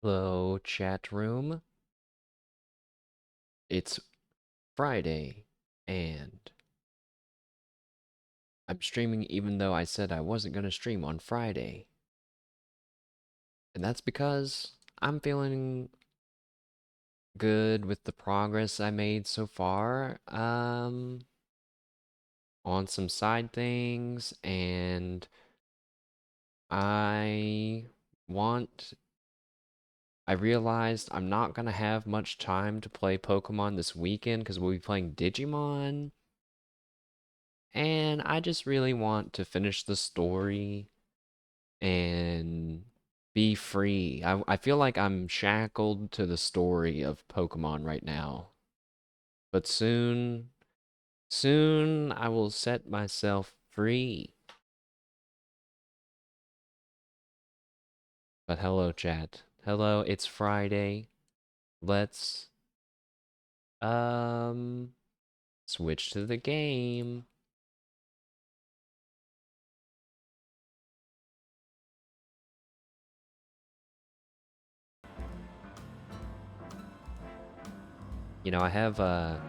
Hello, chat room. It's Friday, and I'm streaming even though I said I wasn't going to stream on Friday. And that's because I'm feeling good with the progress I made so far, on some side things, and I want... I realized I'm not going to have much time to play Pokemon this weekend because we'll be playing Digimon. And I just really want to finish the story and be free. I feel like I'm shackled to the story of Pokemon right now. But soon I will set myself free. But hello, chat. Hello, it's Friday. Let's, um, switch to the game. You know, I have a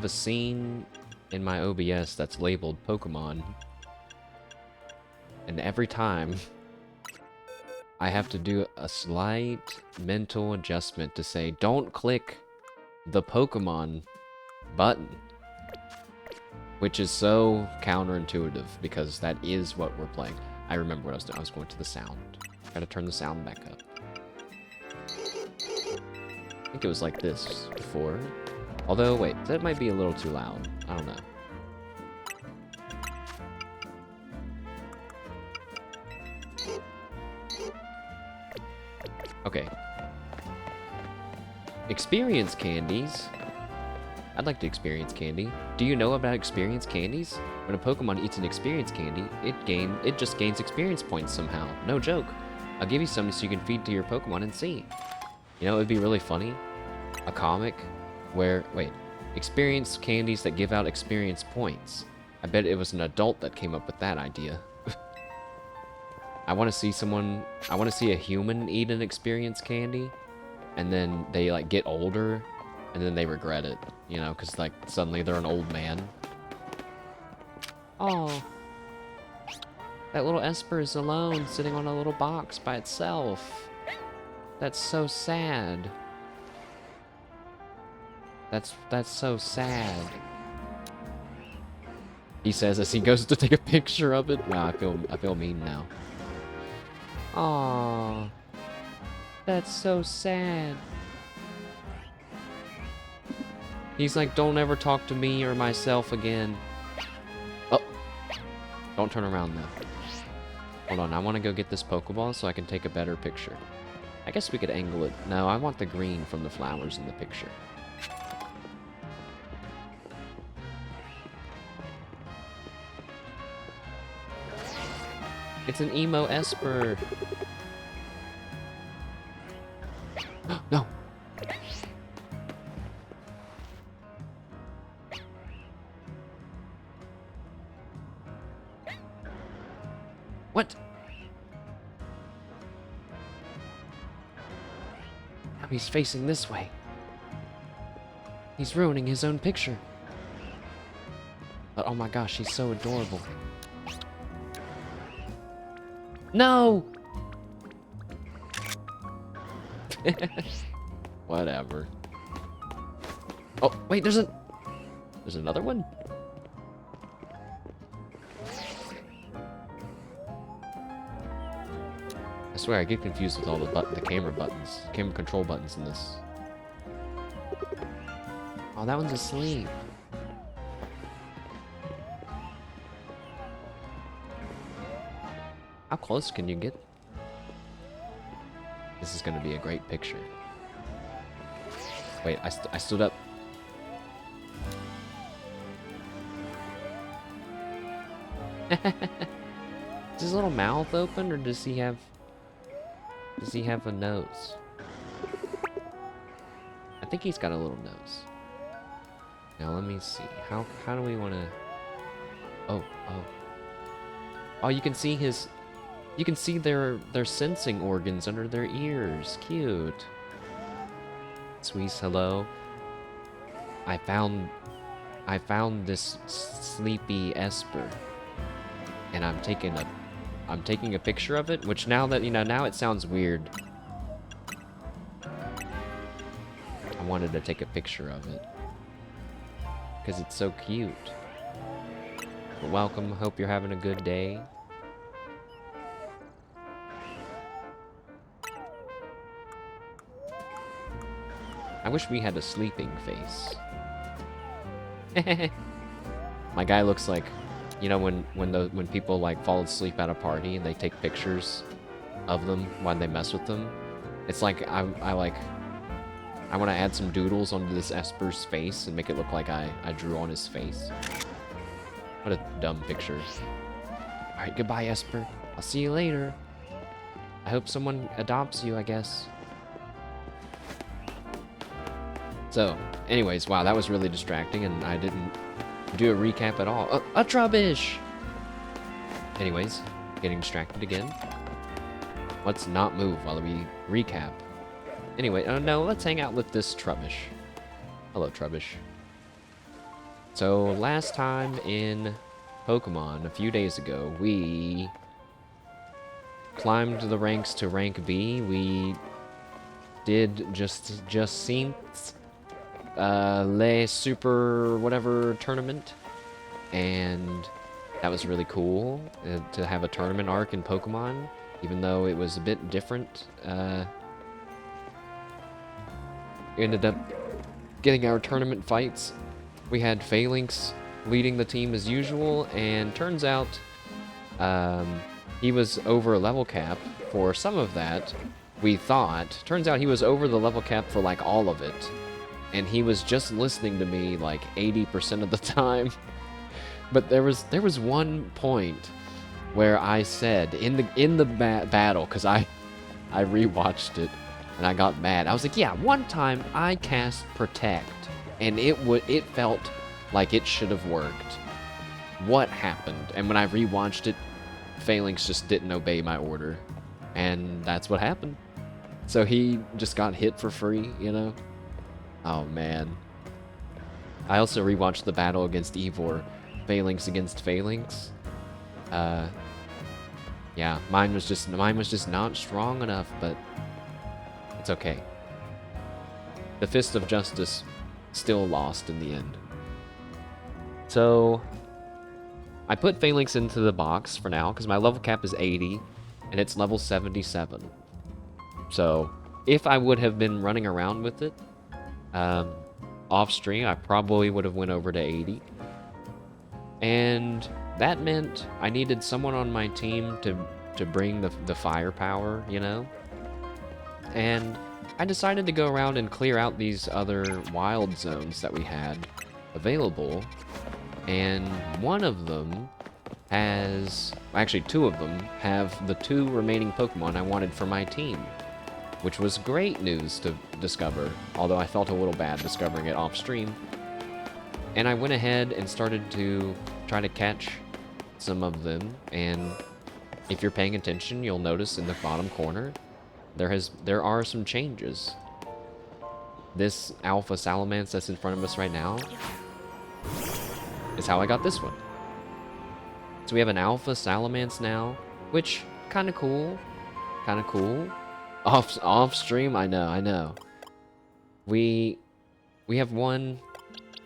scene in my OBS that's labeled Pokemon. And every time I have to do a slight mental adjustment to say, don't click the Pokemon button. Which is so counterintuitive, because that is what we're playing. I remember what I was doing. I was going to the sound. Gotta turn the sound back up. I think it was like this before. Although, wait, that might be a little too loud. I don't know. Okay. Experience candies. I'd like to experience candy. Do you know about experience candies? When a Pokemon eats an experience candy, it just gains experience points somehow. No joke. I'll give you some so you can feed to your Pokemon and see. You know, it would be really funny. A comic where, wait, experience candies that give out experience points. I bet it was an adult that came up with that idea. I want to see a human eat an experience candy, and then they, like, get older, and then they regret it, you know, because, like, suddenly they're an old man. Oh, that little Esper is alone, sitting on a little box by itself. That's so sad. That's so sad. He says as he goes to take a picture of it. Wow, I feel mean now. Aww. That's so sad. He's like, don't ever talk to me or myself again. Oh. Don't turn around though. Hold on, I want to go get this Pokeball so I can take a better picture. I guess we could angle it. No, I want the green from the flowers in the picture. It's an emo Esper. No. What? Now he's facing this way. He's ruining his own picture. But oh my gosh, he's so adorable. No! Whatever. Oh, wait, there's another one? I swear I get confused with all the camera buttons, camera control buttons in this. Oh, that one's asleep. How close can you get? This is gonna be a great picture. Wait, I stood up. Is his little mouth open, or does he have a nose? I think he's got a little nose. Now let me see. How do we want to? Oh, you can see his. You can see their sensing organs under their ears. Cute. Sweet, hello. I found this sleepy Esper, and I'm taking a picture of it. Which now that now it sounds weird. I wanted to take a picture of it because it's so cute. But welcome. Hope you're having a good day. I wish we had a sleeping face. My guy looks like, you know, when people like fall asleep at a party and they take pictures of them while they mess with them. It's like I want to add some doodles onto this Esper's face and make it look like I drew on his face. What a dumb picture. All right, goodbye, Esper. I'll see you later. I hope someone adopts you, I guess. So, anyways, wow, that was really distracting, and I didn't do a recap at all. A trubbish! Anyways, getting distracted again. Let's not move while we recap. Anyway, no, let's hang out with this trubbish. Hello, trubbish. So, last time in Pokemon, a few days ago, we climbed the ranks to rank B. We did just seems Le Super whatever tournament, and that was really cool to have a tournament arc in Pokemon, even though it was a bit different. We ended up getting our tournament fights. We had Phalanx leading the team as usual, and turns out he was over a level cap for some of that, we thought. Turns out he was over the level cap for like all of it. And he was just listening to me like 80% of the time. But there was one point where I said in the battle, because I rewatched it and I got mad. I was like, yeah, one time I cast Protect and it felt like it should have worked. What happened? And when I rewatched it, Phalanx just didn't obey my order, and that's what happened. So he just got hit for free, you know. Oh, man. I also rewatched the battle against Ivor. Phalanx against Phalanx. Yeah, mine was just not strong enough, but it's okay. The Fist of Justice still lost in the end. So, I put Phalanx into the box for now, because my level cap is 80, and it's level 77. So, if I would have been running around with it, off stream, I probably would have went over to 80. And that meant I needed someone on my team to bring the firepower, you know? And I decided to go around and clear out these other wild zones that we had available. And one of them has... Actually, two of them have the 2 remaining Pokemon I wanted for my team, which was great news to discover, although I felt a little bad discovering it off stream. And I went ahead and started to try to catch some of them, and if you're paying attention, you'll notice in the bottom corner, there are some changes. This Alpha Salamence that's in front of us right now is how I got this one. So we have an Alpha Salamence now, which, kinda cool. Kinda cool. Off stream, I know. We have one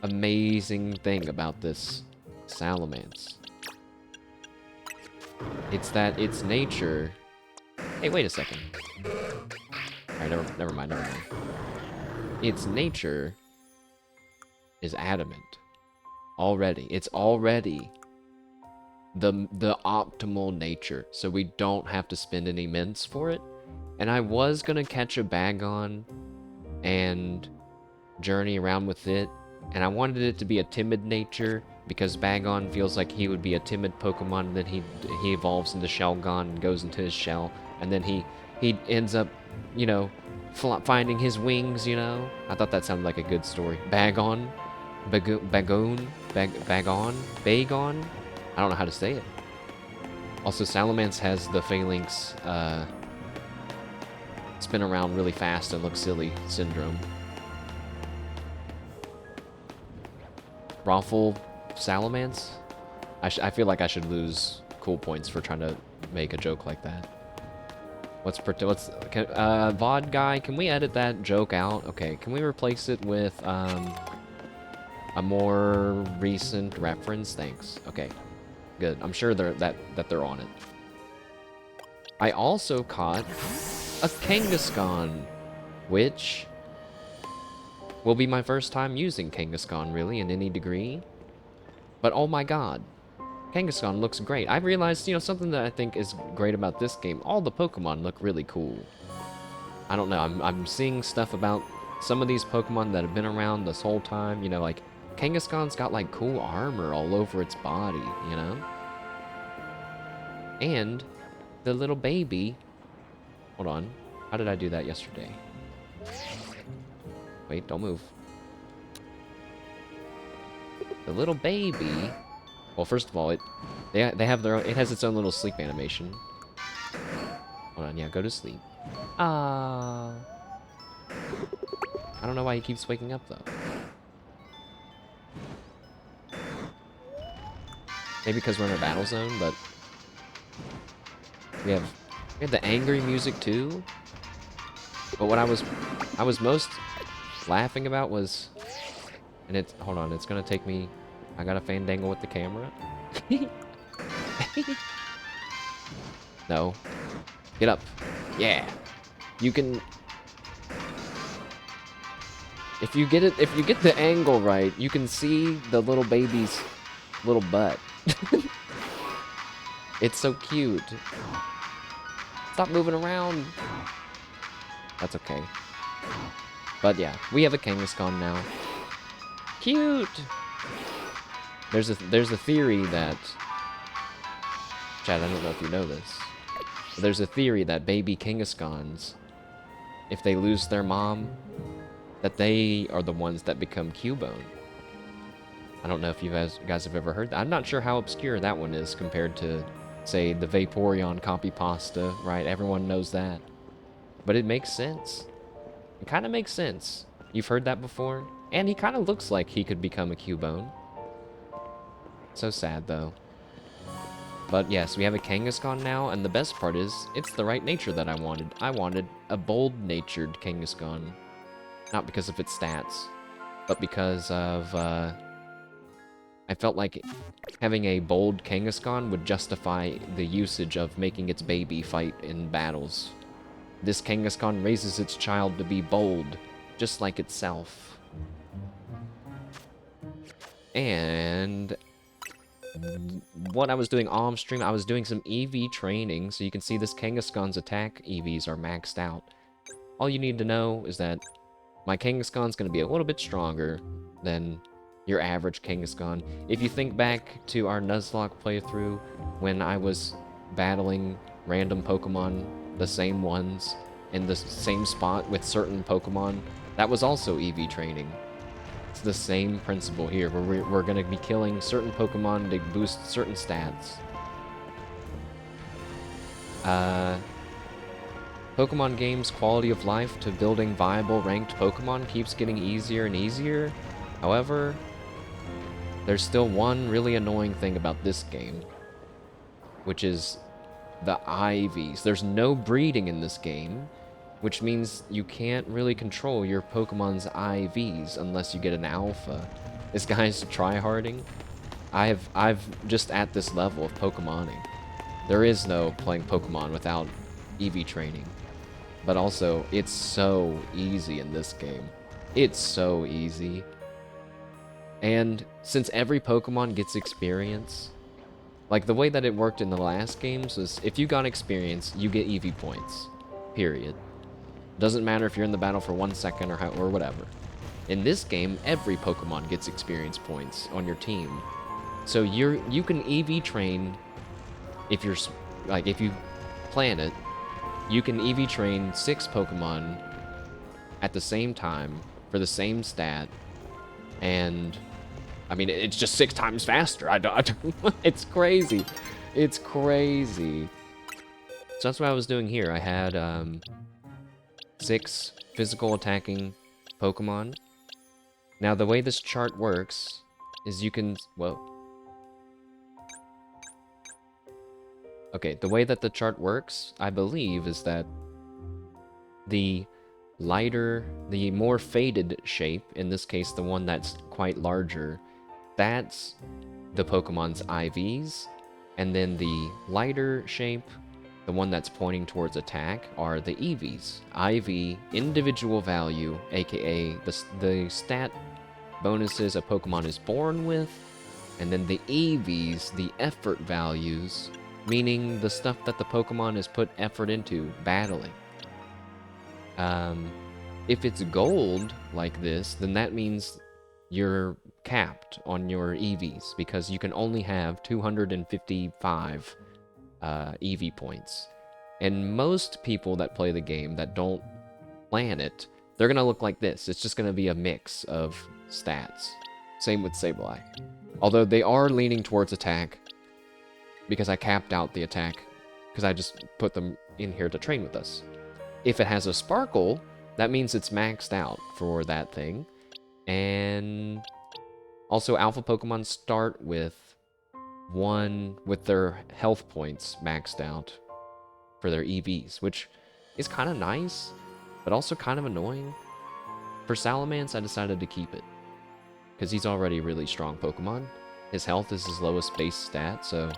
amazing thing about this Salamence. It's that its nature... Hey, wait a second. Alright, never mind. Its nature is adamant. Already. It's already the optimal nature, so we don't have to spend any mints for it. And I was gonna catch a Bagon and journey around with it, and I wanted it to be a timid nature, because Bagon feels like he would be a timid Pokemon, and then he evolves into Shelgon and goes into his shell, and then he ends up, you know, finding his wings, you know? I thought that sounded like a good story. Bagon? Bagon? I don't know how to say it. Also, Salamence has the Phalanx spin around really fast and look silly syndrome. Raffle Salamence? I feel like I should lose cool points for trying to make a joke like that. VOD guy, can we edit that joke out? Okay, can we replace it with a more recent reference? Thanks. Okay, good. I'm sure that they're on it. I also caught a Kangaskhan, which will be my first time using Kangaskhan, really, in any degree. But oh my god, Kangaskhan looks great. I realized, you know, something that I think is great about this game, all the Pokemon look really cool. I don't know, I'm seeing stuff about some of these Pokemon that have been around this whole time, you know, like, Kangaskhan's got, like, cool armor all over its body, you know? And the little baby... Hold on. How did I do that yesterday? Wait, don't move. The little baby... Well, first of all, they have their own... It has its own little sleep animation. Hold on, yeah, go to sleep. I don't know why he keeps waking up, though. Maybe because we're in a battle zone, but... We have the angry music, too. But what I was most laughing about was... And it's... Hold on, it's gonna take me... I got a fandangle with the camera. No. Get up. Yeah. You can... If you get the angle right, you can see the little baby's little butt. It's so cute. Stop moving around. That's okay. But yeah, we have a Kangaskhan now. Cute! There's a theory that... Chad, I don't know if you know this. But there's a theory that baby Kangaskhan's, if they lose their mom, that they are the ones that become Cubone. I don't know if you guys have ever heard that. I'm not sure how obscure that one is compared to, say, the Vaporeon copy pasta, right? Everyone knows that. But it makes sense. It kind of makes sense. You've heard that before? And he kind of looks like he could become a Cubone. So sad, though. But yes, we have a Kangaskhan now, and the best part is, it's the right nature that I wanted. I wanted a bold-natured Kangaskhan. Not because of its stats, but because of, I felt like having a bold Kangaskhan would justify the usage of making its baby fight in battles. This Kangaskhan raises its child to be bold, just like itself. And... what I was doing on stream, I was doing some EV training, so you can see this Kangaskhan's attack EVs are maxed out. All you need to know is that my Kangaskhan's going to be a little bit stronger than your average Kangaskhan. If you think back to our Nuzlocke playthrough, when I was battling random Pokemon, the same ones, in the same spot with certain Pokemon, that was also EV training. It's the same principle here, where we're going to be killing certain Pokemon to boost certain stats. Pokemon games' quality of life to building viable ranked Pokemon keeps getting easier and easier. However, there's still one really annoying thing about this game, which is the IVs. There's no breeding in this game, which means you can't really control your Pokemon's IVs unless you get an alpha. This guy's tryharding. I've just at this level of Pokemoning. There is no playing Pokemon without EV training. But also, it's so easy in this game. It's so easy. And since every Pokemon gets experience, like the way that it worked in the last games was if you got experience, you get EV points. Period. Doesn't matter if you're in the battle for 1 second or whatever. In this game, every Pokemon gets experience points on your team. So you can EV train if you're like if you plan it. You can EV train 6 Pokemon at the same time for the same stat, and I mean it's just 6 times faster. It's crazy. It's crazy. So that's what I was doing here. I had 6 physical attacking Pokemon. Now the way this chart works is you can... Whoa. Okay, the way that the chart works, I believe, is that the lighter, the more faded shape, in this case the one that's quite larger, that's the Pokemon's IVs, and then the lighter shape, the one that's pointing towards attack, are the EVs. IV, individual value, aka the stat bonuses a Pokemon is born with, and then the EVs, the effort values, meaning the stuff that the Pokemon has put effort into battling. If it's gold like this, then that means you're capped on your EVs, because you can only have 255 EV points. And most people that play the game that don't plan it, they're going to look like this. It's just going to be a mix of stats. Same with Sableye. Although they are leaning towards attack, because I capped out the attack, because I just put them in here to train with us. If it has a sparkle, that means it's maxed out for that thing. And also alpha Pokemon start with their health points maxed out for their EVs, which is kind of nice, but also kind of annoying. For Salamence, I decided to keep it, because he's already a really strong Pokemon. His health is his lowest base stat, so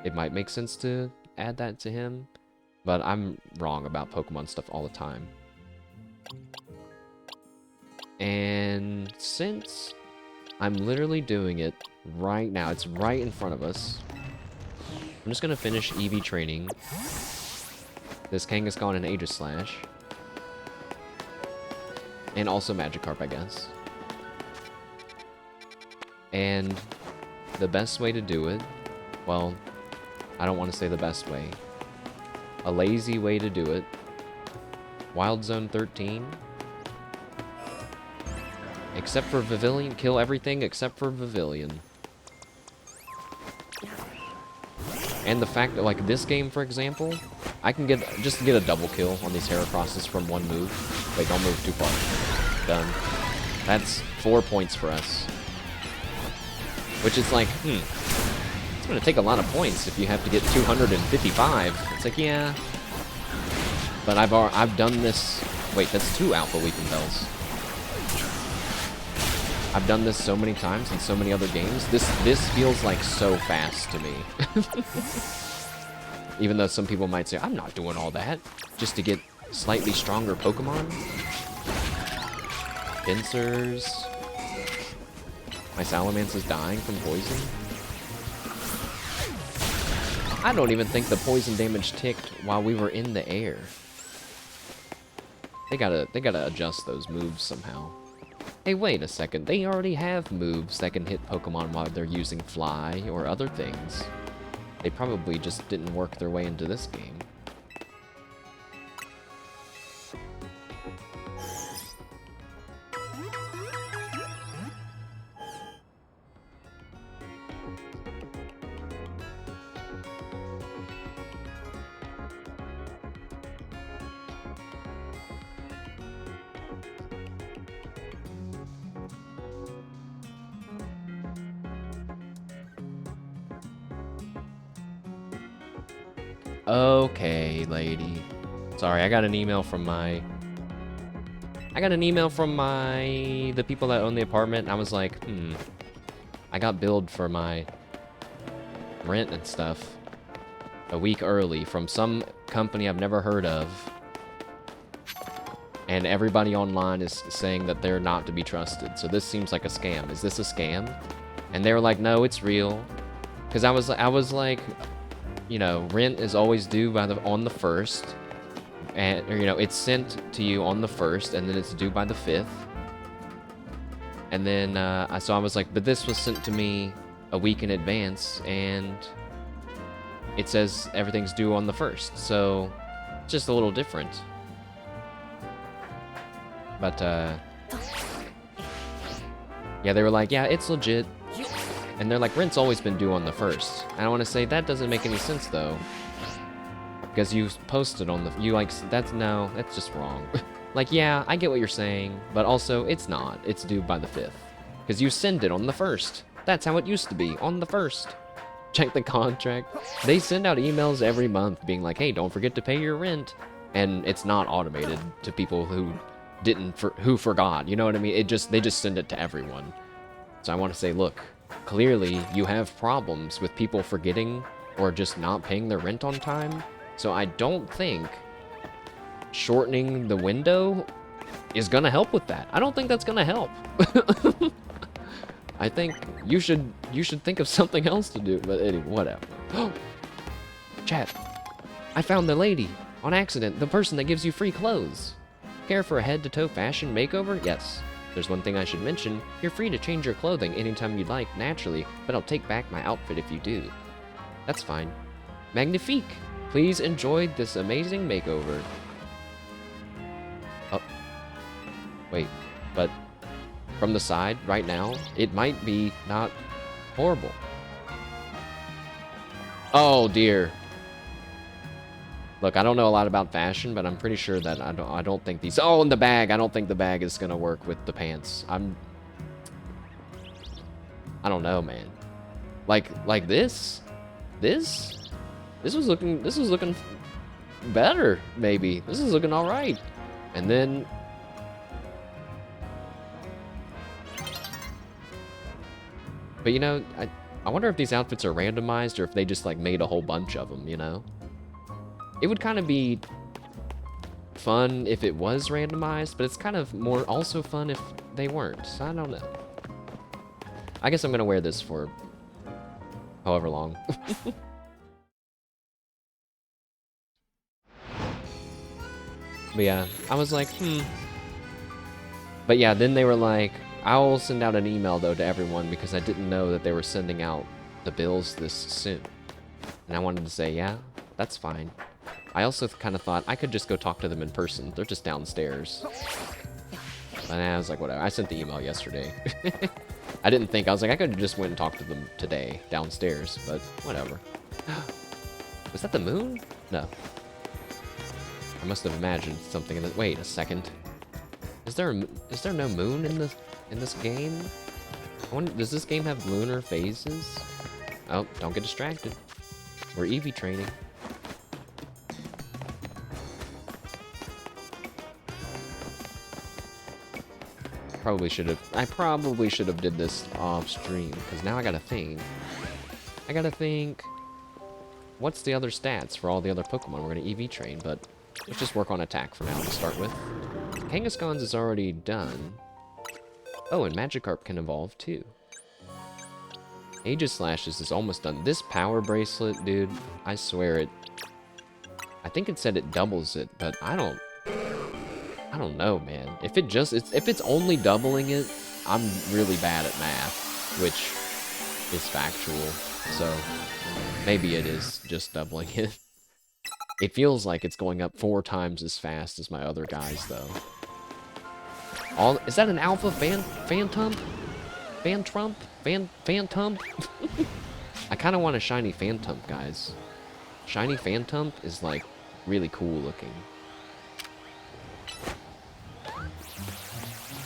it might make sense to add that to him. But I'm wrong about Pokemon stuff all the time. And since I'm literally doing it right now, it's right in front of us, I'm just going to finish EV training this Kangaskhan and Aegislash. And also Magikarp, I guess. And the best way to do it, well, I don't want to say the best way. A lazy way to do it. Wild Zone 13. Except for Vivillon. Kill everything except for Vivillon. And the fact that, like, this game, for example, I can just get a double kill on these Heracrosses from one move. Wait, don't move too far. Done. That's 4 points for us. Which is like, it's gonna take a lot of points if you have to get 255. It's like, yeah. But I've done this. Wait, that's 2 Alpha Weeping Bells. I've done this so many times in so many other games. This feels like so fast to me. Even though some people might say, I'm not doing all that just to get slightly stronger Pokemon. Pincers. My Salamence is dying from poison. I don't even think the poison damage ticked while we were in the air. They gotta adjust those moves somehow. Hey, wait a second. They already have moves that can hit Pokemon while they're using Fly or other things. They probably just didn't work their way into this game. Okay, lady. Sorry, I got an email from the people that own the apartment, and I was like, I got billed for my rent and stuff a week early from some company I've never heard of. And everybody online is saying that they're not to be trusted. So this seems like a scam. Is this a scam? And they were like, no, it's real. Because I was like, you know, rent is always due on the 1st, and or, you know, it's sent to you on the 1st, and then it's due by the 5th. And then so I was like, but this was sent to me a week in advance, and it says everything's due on the 1st, so it's just a little different. But yeah, they were like, yeah, it's legit. And they're like, rent's always been due on the 1st. And I want to say, that doesn't make any sense, though. Because you posted on the... No, that's just wrong. Like, yeah, I get what you're saying, but also, it's not. It's due by the 5th. Because you send it on the 1st. That's how it used to be, on the 1st. Check the contract. They send out emails every month being like, hey, don't forget to pay your rent. And it's not automated to people who who forgot. You know what I mean? They just send it to everyone. So I want to say, look, clearly you have problems with people forgetting or just not paying their rent on time. So I don't think shortening the window is going to help with that. I don't think that's going to help. I think you should think of something else to do, but anyway, whatever. Chat, I found the lady on accident, the person that gives you free clothes. Care for a head-to-toe fashion makeover? Yes. There's one thing I should mention. You're free to change your clothing anytime you'd like, naturally, but I'll take back my outfit if you do. That's fine. Magnifique! Please enjoy this amazing makeover. Oh. Wait, but from the side, right now, it might be not horrible. Oh, dear. Look, I don't know a lot about fashion, but I'm pretty sure that I don't think these... Oh, and the bag! I don't think the bag is gonna work with the pants. I don't know, man. Like this? This was looking better, maybe. This is looking alright. And then... But, you know, I wonder if these outfits are randomized or if they just, like, made a whole bunch of them, you know? It would kind of be fun if it was randomized, but it's kind of more also fun if they weren't. So I don't know. I guess I'm gonna wear this for however long. But yeah, I was like, But yeah, then they were like, I'll send out an email though to everyone because I didn't know that they were sending out the bills this soon. And I wanted to say, yeah, that's fine. I also kind of thought I could just go talk to them in person. They're just downstairs. And I was like, whatever. I sent the email yesterday. I didn't think. I was like, I could have just went and talked to them today downstairs, but whatever. Was that the moon? No. I must have imagined something in the... Wait a second. Is there no moon in this game? I wonder, does this game have lunar phases? Oh, don't get distracted. We're EV training. I probably should have did this off stream, because now I gotta think. What's the other stats for all the other Pokemon? We're gonna EV train, but let's just work on attack for now to start with. Kangaskhan's is already done. Oh, and Magikarp can evolve too. Aegislashes is almost done. This power bracelet, dude, I swear it. I think it said it doubles it, but I don't know, man. If it's only doubling it, I'm really bad at math, which is factual. So maybe it is just doubling it. It feels like it's going up 4 times as fast as my other guys, though. Is that an alpha Phantump? Phantump? I kind of want a shiny Phantump, guys. Shiny Phantump is like really cool looking.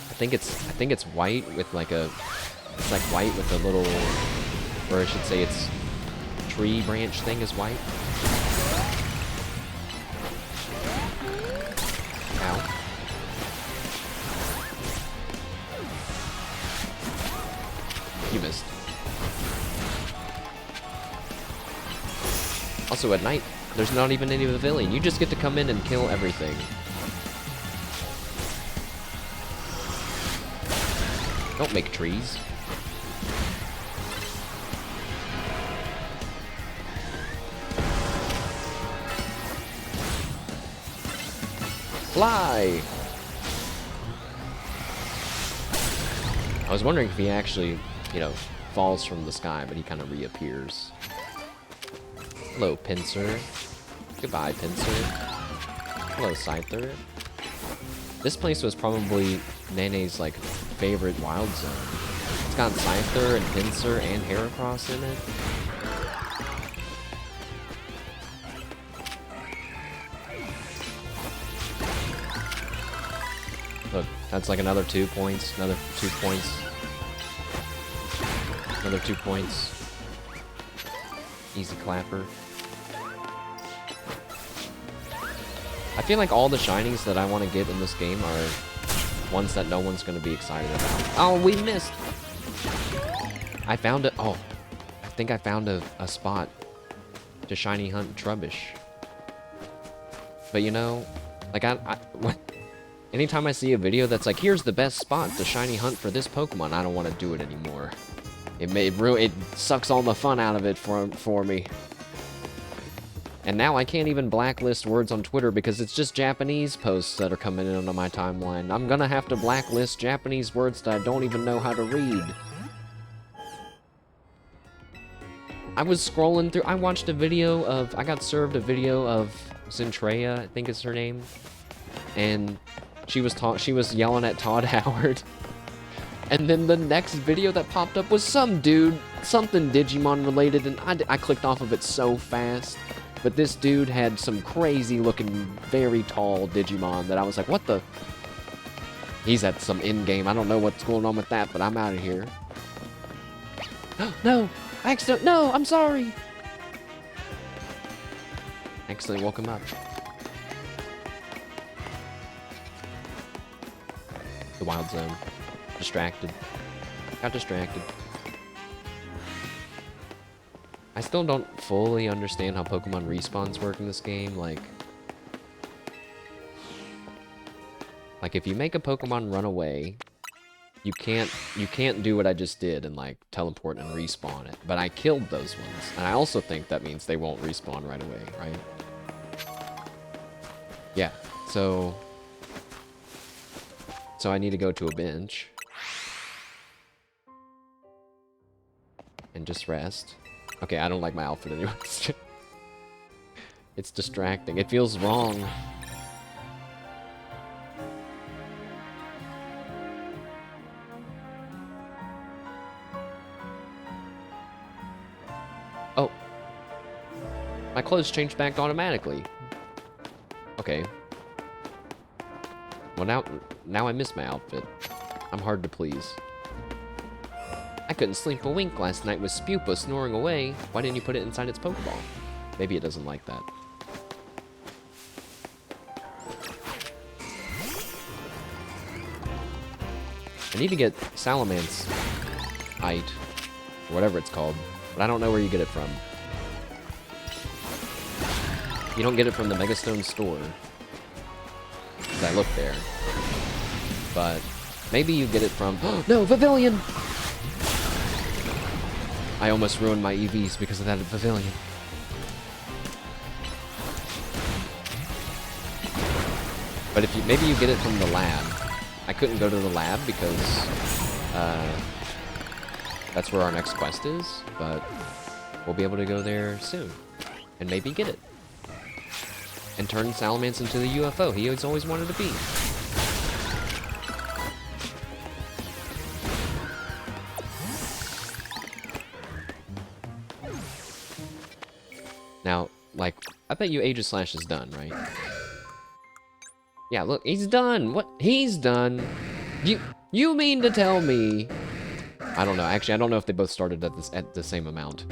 I think it's white with like a... It's like white with a little... Or I should say its tree branch thing is white. Ow. You missed. Also at night, there's not even any pavilion. You just get to come in and kill everything. Don't make trees. Fly! I was wondering if he actually, you know, falls from the sky, but he kind of reappears. Hello, Pinsir. Goodbye, Pinsir. Hello, Scyther. This place was probably Nene's, like, favorite wild zone. It's got Scyther and Pinsir and Heracross in it. Look, that's like another 2 points, another 2 points, another 2 points. Easy clapper. I feel like all the shinies that I want to get in this game are ones that no one's going to be excited about. Oh, we missed! I found it. Oh, I think I found a spot to shiny hunt Trubbish. But you know, like anytime I see a video that's like, here's the best spot to shiny hunt for this Pokemon, I don't want to do it anymore. It sucks all the fun out of it for me. And now I can't even blacklist words on Twitter because it's just Japanese posts that are coming in on my timeline. I'm gonna have to blacklist Japanese words that I don't even know how to read. I was scrolling through, I watched a video of, I got served a video of Zentreya, I think is her name. And she was yelling at Todd Howard. And then the next video that popped up was some dude, something Digimon related, and I clicked off of it so fast. But this dude had some crazy looking, very tall Digimon that I was like, what the? He's at some in-game. I don't know what's going on with that, but I'm out of here. No! No, I'm sorry! Accidentally woke him up. The Wild Zone. Distracted. Got distracted. I still don't fully understand how Pokemon respawns work in this game. Like if you make a Pokemon run away, you can't do what I just did and like teleport and respawn it. But I killed those ones, and I also think that means they won't respawn right away, right? Yeah. So I need to go to a bench and just rest. Okay, I don't like my outfit anyways. It's distracting. It feels wrong. Oh. My clothes changed back automatically. Okay. Well, now I miss my outfit. I'm hard to please. I couldn't sleep a wink last night with Spupa snoring away. Why didn't you put it inside its Pokeball? Maybe it doesn't like that. I need to get Salamence Ite, or whatever it's called, but I don't know where you get it from. You don't get it from the Megastone store. 'Cause I looked there. But maybe you get it from... No, Pavilion! I almost ruined my EVs because of that Pavilion. But if you... Maybe you get it from the lab. I couldn't go to the lab because... that's where our next quest is. But we'll be able to go there soon. And maybe get it. And turn Salamence into the UFO he always wanted to be. Now, like, I bet you Aegislash is done, right? Yeah, look, he's done! What? He's done! You mean to tell me... I don't know, actually, I don't know if they both started at the same amount.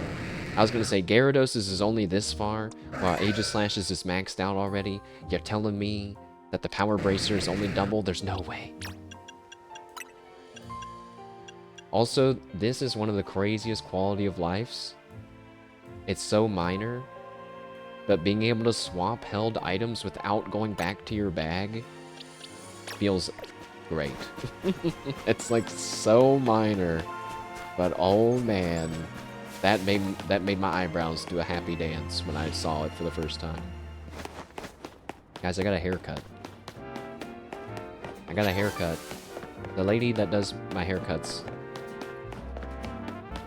I was gonna say, Gyarados is only this far, while Aegislash is just maxed out already. You're telling me that the Power Bracer is only double? There's no way. Also, this is one of the craziest quality of lives. It's so minor, but being able to swap held items without going back to your bag feels great. It's like so minor, but oh man. That made my eyebrows do a happy dance when I saw it for the first time. Guys, I got a haircut. I got a haircut. The lady that does my haircuts,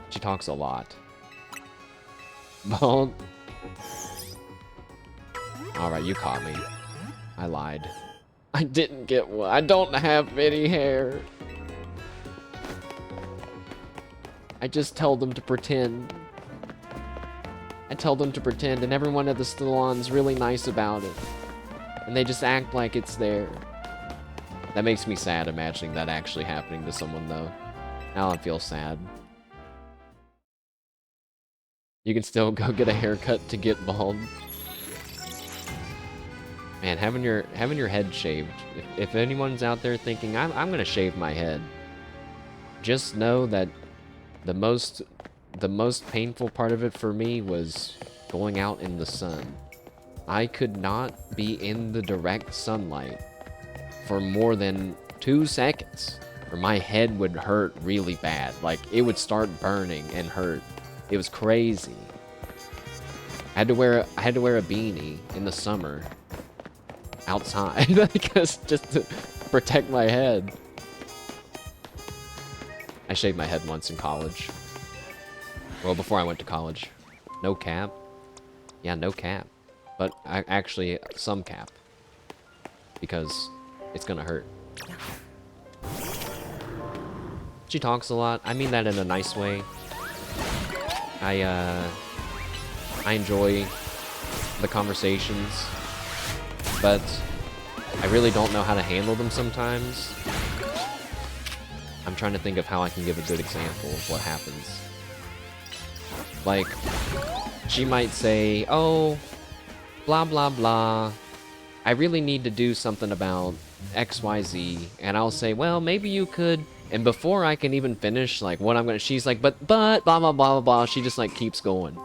she talks a lot. Well, alright, you caught me. I lied. I didn't get one. I don't have any hair. I just tell them to pretend. I tell them to pretend, and everyone at the salon's really nice about it. And they just act like it's there. That makes me sad imagining that actually happening to someone, though. Now I feel sad. You can still go get a haircut to get bald. Man, having your head shaved. If anyone's out there thinking, I'm gonna shave my head, just know that the most painful part of it for me was going out in the sun. I could not be in the direct sunlight for more than 2 seconds, or my head would hurt really bad. Like, it would start burning and hurt. It was crazy. I had to wear a beanie in the summer outside because just to protect my head. I shaved my head once in college. Well, before I went to college. No cap. Yeah, no cap. But actually, some cap. Because it's gonna hurt. She talks a lot. I mean that in a nice way. I enjoy the conversations, but I really don't know how to handle them sometimes. I'm trying to think of how I can give a good example of what happens. Like, she might say, oh, blah, blah, blah. I really need to do something about XYZ. And I'll say, well, maybe you could. And before I can even finish, like, what I'm gonna, she's like, but, blah, blah, blah, blah, blah. She just, like, keeps going.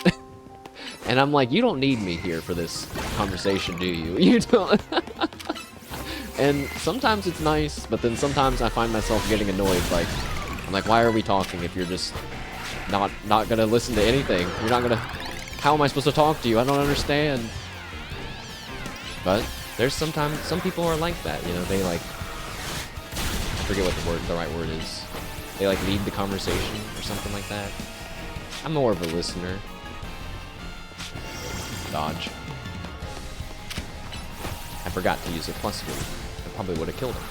And I'm like, you don't need me here for this conversation, do you? You don't. And sometimes it's nice, but then sometimes I find myself getting annoyed. Like, I'm like, why are we talking if you're just not gonna listen to anything? You're not gonna. How am I supposed to talk to you? I don't understand. But there's sometimes some people are like that. You know, they like. I forget what the right word is. They like lead the conversation or something like that. I'm more of a listener. Dodge. I forgot to use a plus move. I probably would have killed him.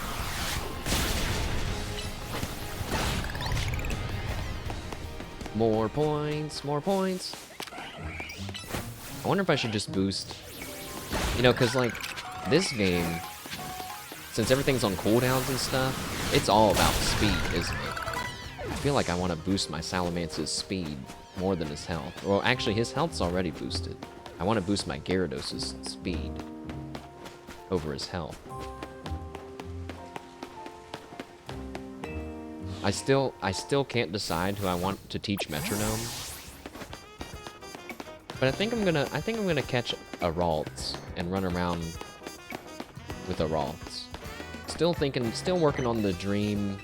More points, more points. I wonder if I should just boost. You know, because, like, this game, since everything's on cooldowns and stuff, it's all about speed, isn't it? I feel like I want to boost my Salamance's speed more than his health. Well, actually, his health's already boosted. I want to boost my Gyarados' speed over his health. I still can't decide who I want to teach Metronome. But I think I'm gonna catch a Ralts and run around with a Ralts. Still working on the dream.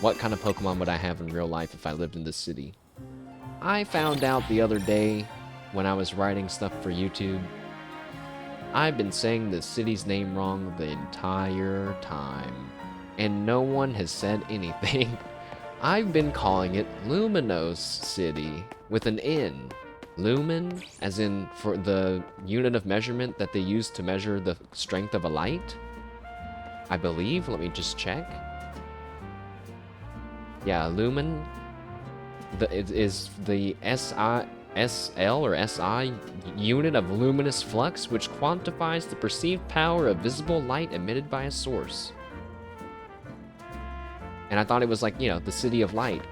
What kind of Pokemon would I have in real life if I lived in this city? I found out the other day when I was writing stuff for YouTube. I've been saying the city's name wrong the entire time, and no one has said anything. I've been calling it Lumiose City with an N. Lumen, as in for the unit of measurement that they use to measure the strength of a light. I believe, let me just check. Yeah, lumen it is the SL or SI unit of luminous flux, which quantifies the perceived power of visible light emitted by a source. And I thought it was like, you know, the city of light.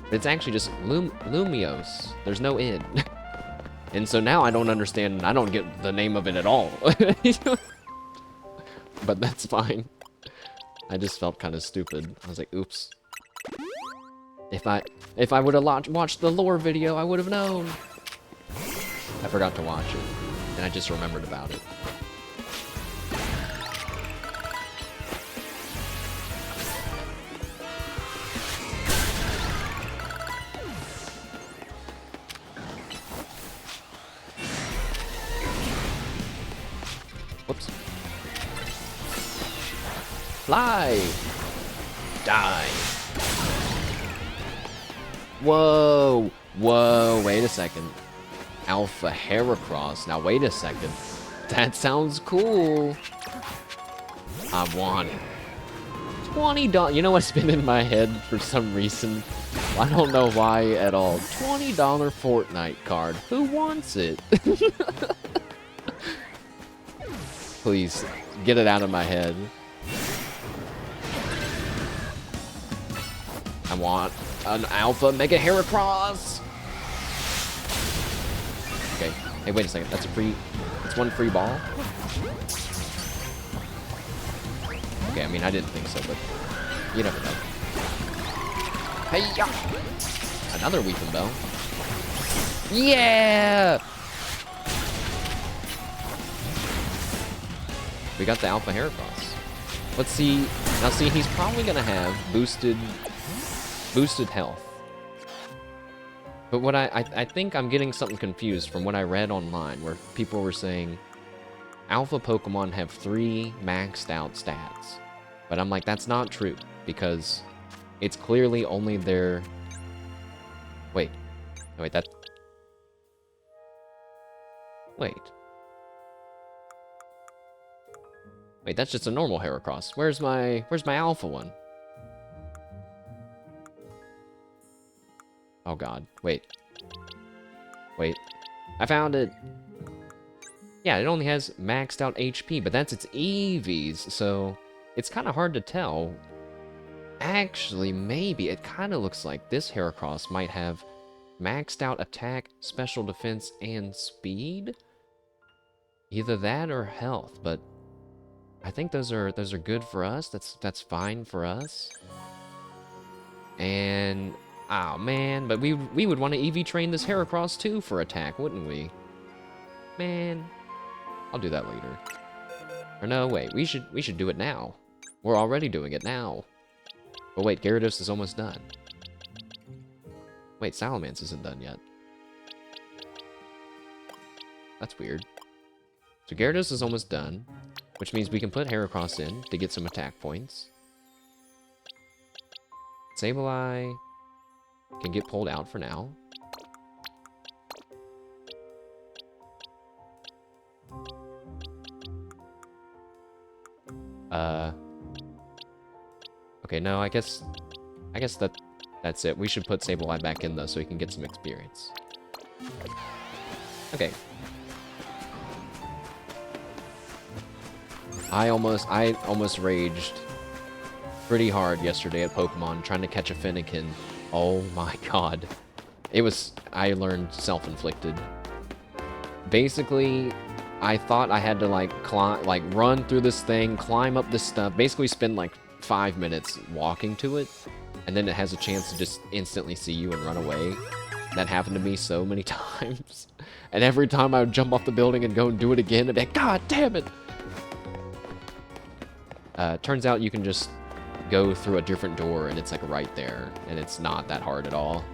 But it's actually just Lumiose. There's no N. And so now I don't understand, I don't get the name of it at all. But that's fine. I just felt kind of stupid. I was like, oops. If I would have watched the lore video, I would have known. I forgot to watch it, and I just remembered about it. Whoops. Fly! Die! Whoa! Whoa, wait a second. Alpha Heracross. Now wait a second. That sounds cool. I want it. $20. You know what's been in my head for some reason? I don't know why at all. $20 Fortnite card. Who wants it? Please, get it out of my head. I want an Alpha Mega Heracross! Okay. Hey, wait a second. That's a free... It's one free ball? Okay, I mean, I didn't think so, but... You never know. Hey-ya! Another Weeping Bell. Yeah! We got the Alpha Heracross. Let's see. Now see, he's probably gonna have boosted health. But what I think I'm getting something confused from what I read online, where people were saying Alpha Pokemon have 3 maxed out stats. But I'm like, that's not true, because it's clearly only their... Wait, that... Wait, that's just a normal Heracross. Where's my Alpha one? Oh god, wait. I found it! Yeah, it only has maxed out HP, but that's its EVs, so it's kind of hard to tell. Actually, maybe it kind of looks like this Heracross might have maxed out attack, special defense, and speed? Either that or health, but I think those are good for us. That's fine for us. And oh man, but we would want to EV train this Heracross too for attack, wouldn't we? Man, I'll do that later. Or no, wait, we should do it now. We're already doing it now. But wait, Gyarados is almost done. Wait, Salamence isn't done yet. That's weird. So Gyarados is almost done, which means we can put Heracross in to get some attack points. Sableye can get pulled out for now. Okay, no, I guess that's it. We should put Sableye back in though, so he can get some experience. Okay. I almost raged pretty hard yesterday at Pokemon trying to catch a Fennekin. Oh my god. I learned self-inflicted. Basically, I thought I had to run through this thing, climb up this stuff, basically spend like 5 minutes walking to it, and then it has a chance to just instantly see you and run away. That happened to me so many times. And every time I would jump off the building and go and do it again, I'd be like, God damn it! Turns out you can just go through a different door and it's like right there, and it's not that hard at all.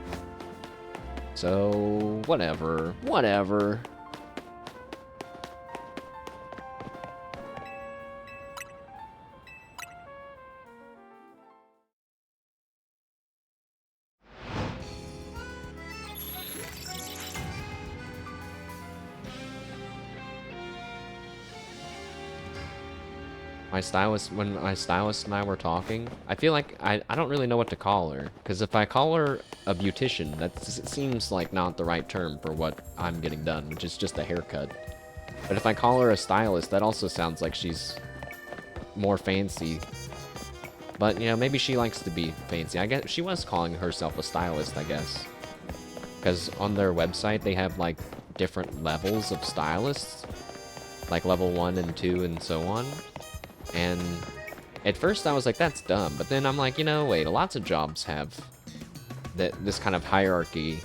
So, whatever. When my stylist and I were talking, I feel like I don't really know what to call her. Because if I call her a beautician, it seems like not the right term for what I'm getting done, which is just a haircut. But if I call her a stylist, that also sounds like she's more fancy. But, you know, maybe she likes to be fancy. I guess she was calling herself a stylist, I guess. Because on their website, they have, like, different levels of stylists. Like level 1 and 2 and so on. And at first I was like, that's dumb. But then I'm like, you know, wait, lots of jobs have this kind of hierarchy.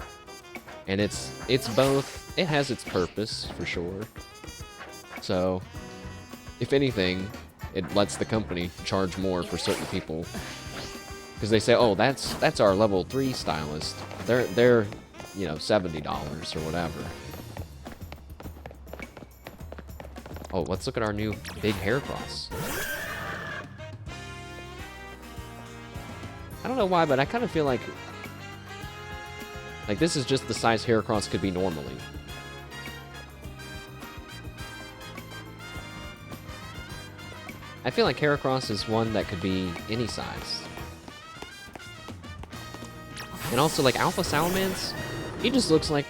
And it's both, it has its purpose, for sure. So, if anything, it lets the company charge more for certain people. Because they say, oh, that's our level 3 stylist. They're you know, $70 or whatever. Oh, let's look at our new big Heracross. I don't know why, but I kind of feel like this is just the size Heracross could be normally. I feel like Heracross is one that could be any size. And also, like, Alpha Salamence, he just looks like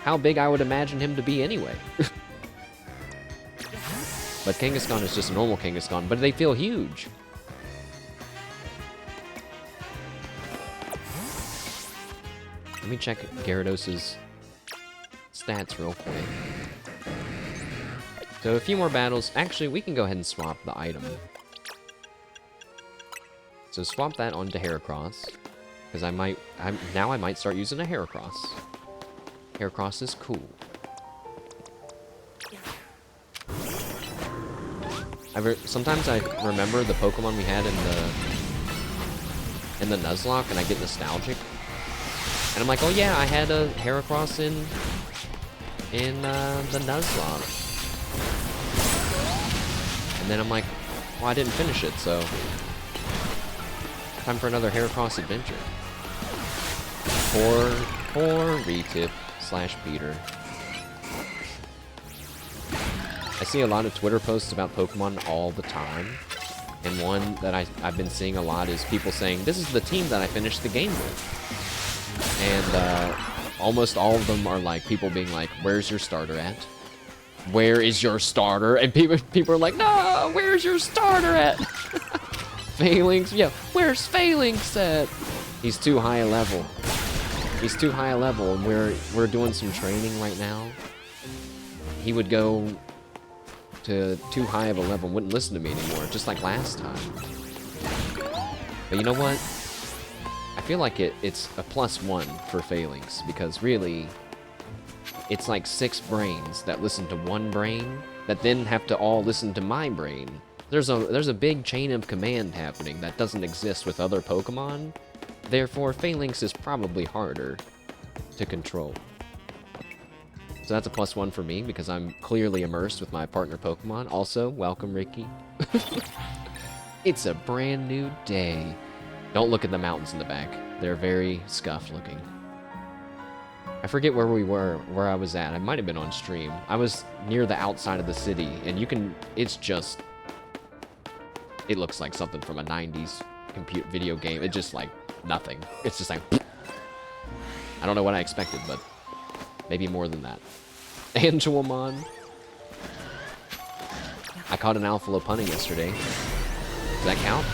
how big I would imagine him to be anyway. But Kangaskhan is just a normal Kangaskhan, but they feel huge. Let me check Gyarados' stats real quick. So a few more battles. Actually, we can go ahead and swap the item. So swap that onto Heracross, because I might start using a Heracross. Heracross is cool. Sometimes I remember the Pokemon we had in the Nuzlocke, and I get nostalgic. And I'm like, oh yeah, I had a Heracross in the Nuzlocke. And then I'm like, well, I didn't finish it, so time for another Heracross adventure. Poor Retip / Peter. I see a lot of Twitter posts about Pokemon all the time. And one that I've been seeing a lot is people saying, this is the team that I finished the game with. And almost all of them are like, people being like, where's your starter at? Where is your starter? And people are like, no, where's your starter at? Phalanx, yeah, where's Phalanx at? He's too high a level. He's too high a level, and we're doing some training right now. He would go to too high of a level and wouldn't listen to me anymore, just like last time. But you know what? I feel like it's a +1 for Phalanx, because really, it's like 6 brains that listen to one brain, that then have to all listen to my brain. There's a big chain of command happening that doesn't exist with other Pokemon. Therefore, Phalanx is probably harder to control. So that's a +1 for me, because I'm clearly immersed with my partner Pokemon. Also, welcome, Ricky. It's a brand new day. Don't look at the mountains in the back. They're very scuffed looking. I forget where we were, where I was at. I might have been on stream. I was near the outside of the city, and you can, it's just, it looks like something from a 90s video game. It's just like nothing. It's just like, I don't know what I expected, but maybe more than that. Angelomon. I caught an Alpha Lopunny yesterday. Does that count?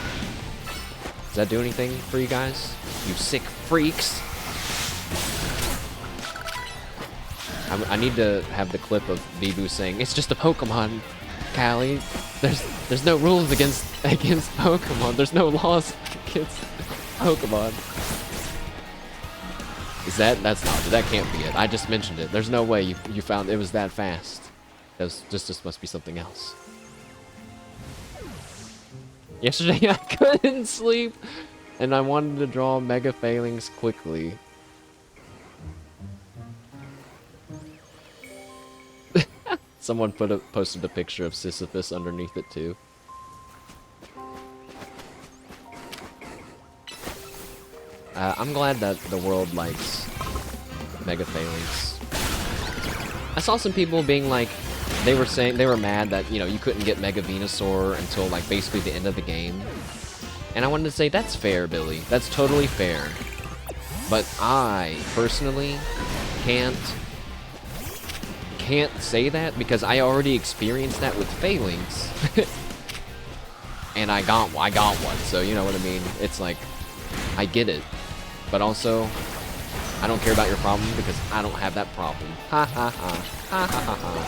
Does that do anything for you guys? You sick freaks! I need to have the clip of Bibu saying, "It's just a Pokemon, Callie. There's no rules against Pokemon. There's no laws against Pokemon." That's not, that can't be it. I just mentioned it. There's no way you found it was that fast. This must be something else. Yesterday I couldn't sleep, and I wanted to draw Mega Phalanx quickly. Someone posted a picture of Sisyphus underneath it too. I'm glad that the world likes Mega Phalanx. I saw some people being like, they were mad that, you know, you couldn't get Mega Venusaur until like basically the end of the game. And I wanted to say, that's fair, Billy. That's totally fair. But I personally can't say that, because I already experienced that with Phalanx. And I got one, so you know what I mean? It's like, I get it. But also, I don't care about your problem, because I don't have that problem. Ha ha ha. Ha ha ha ha.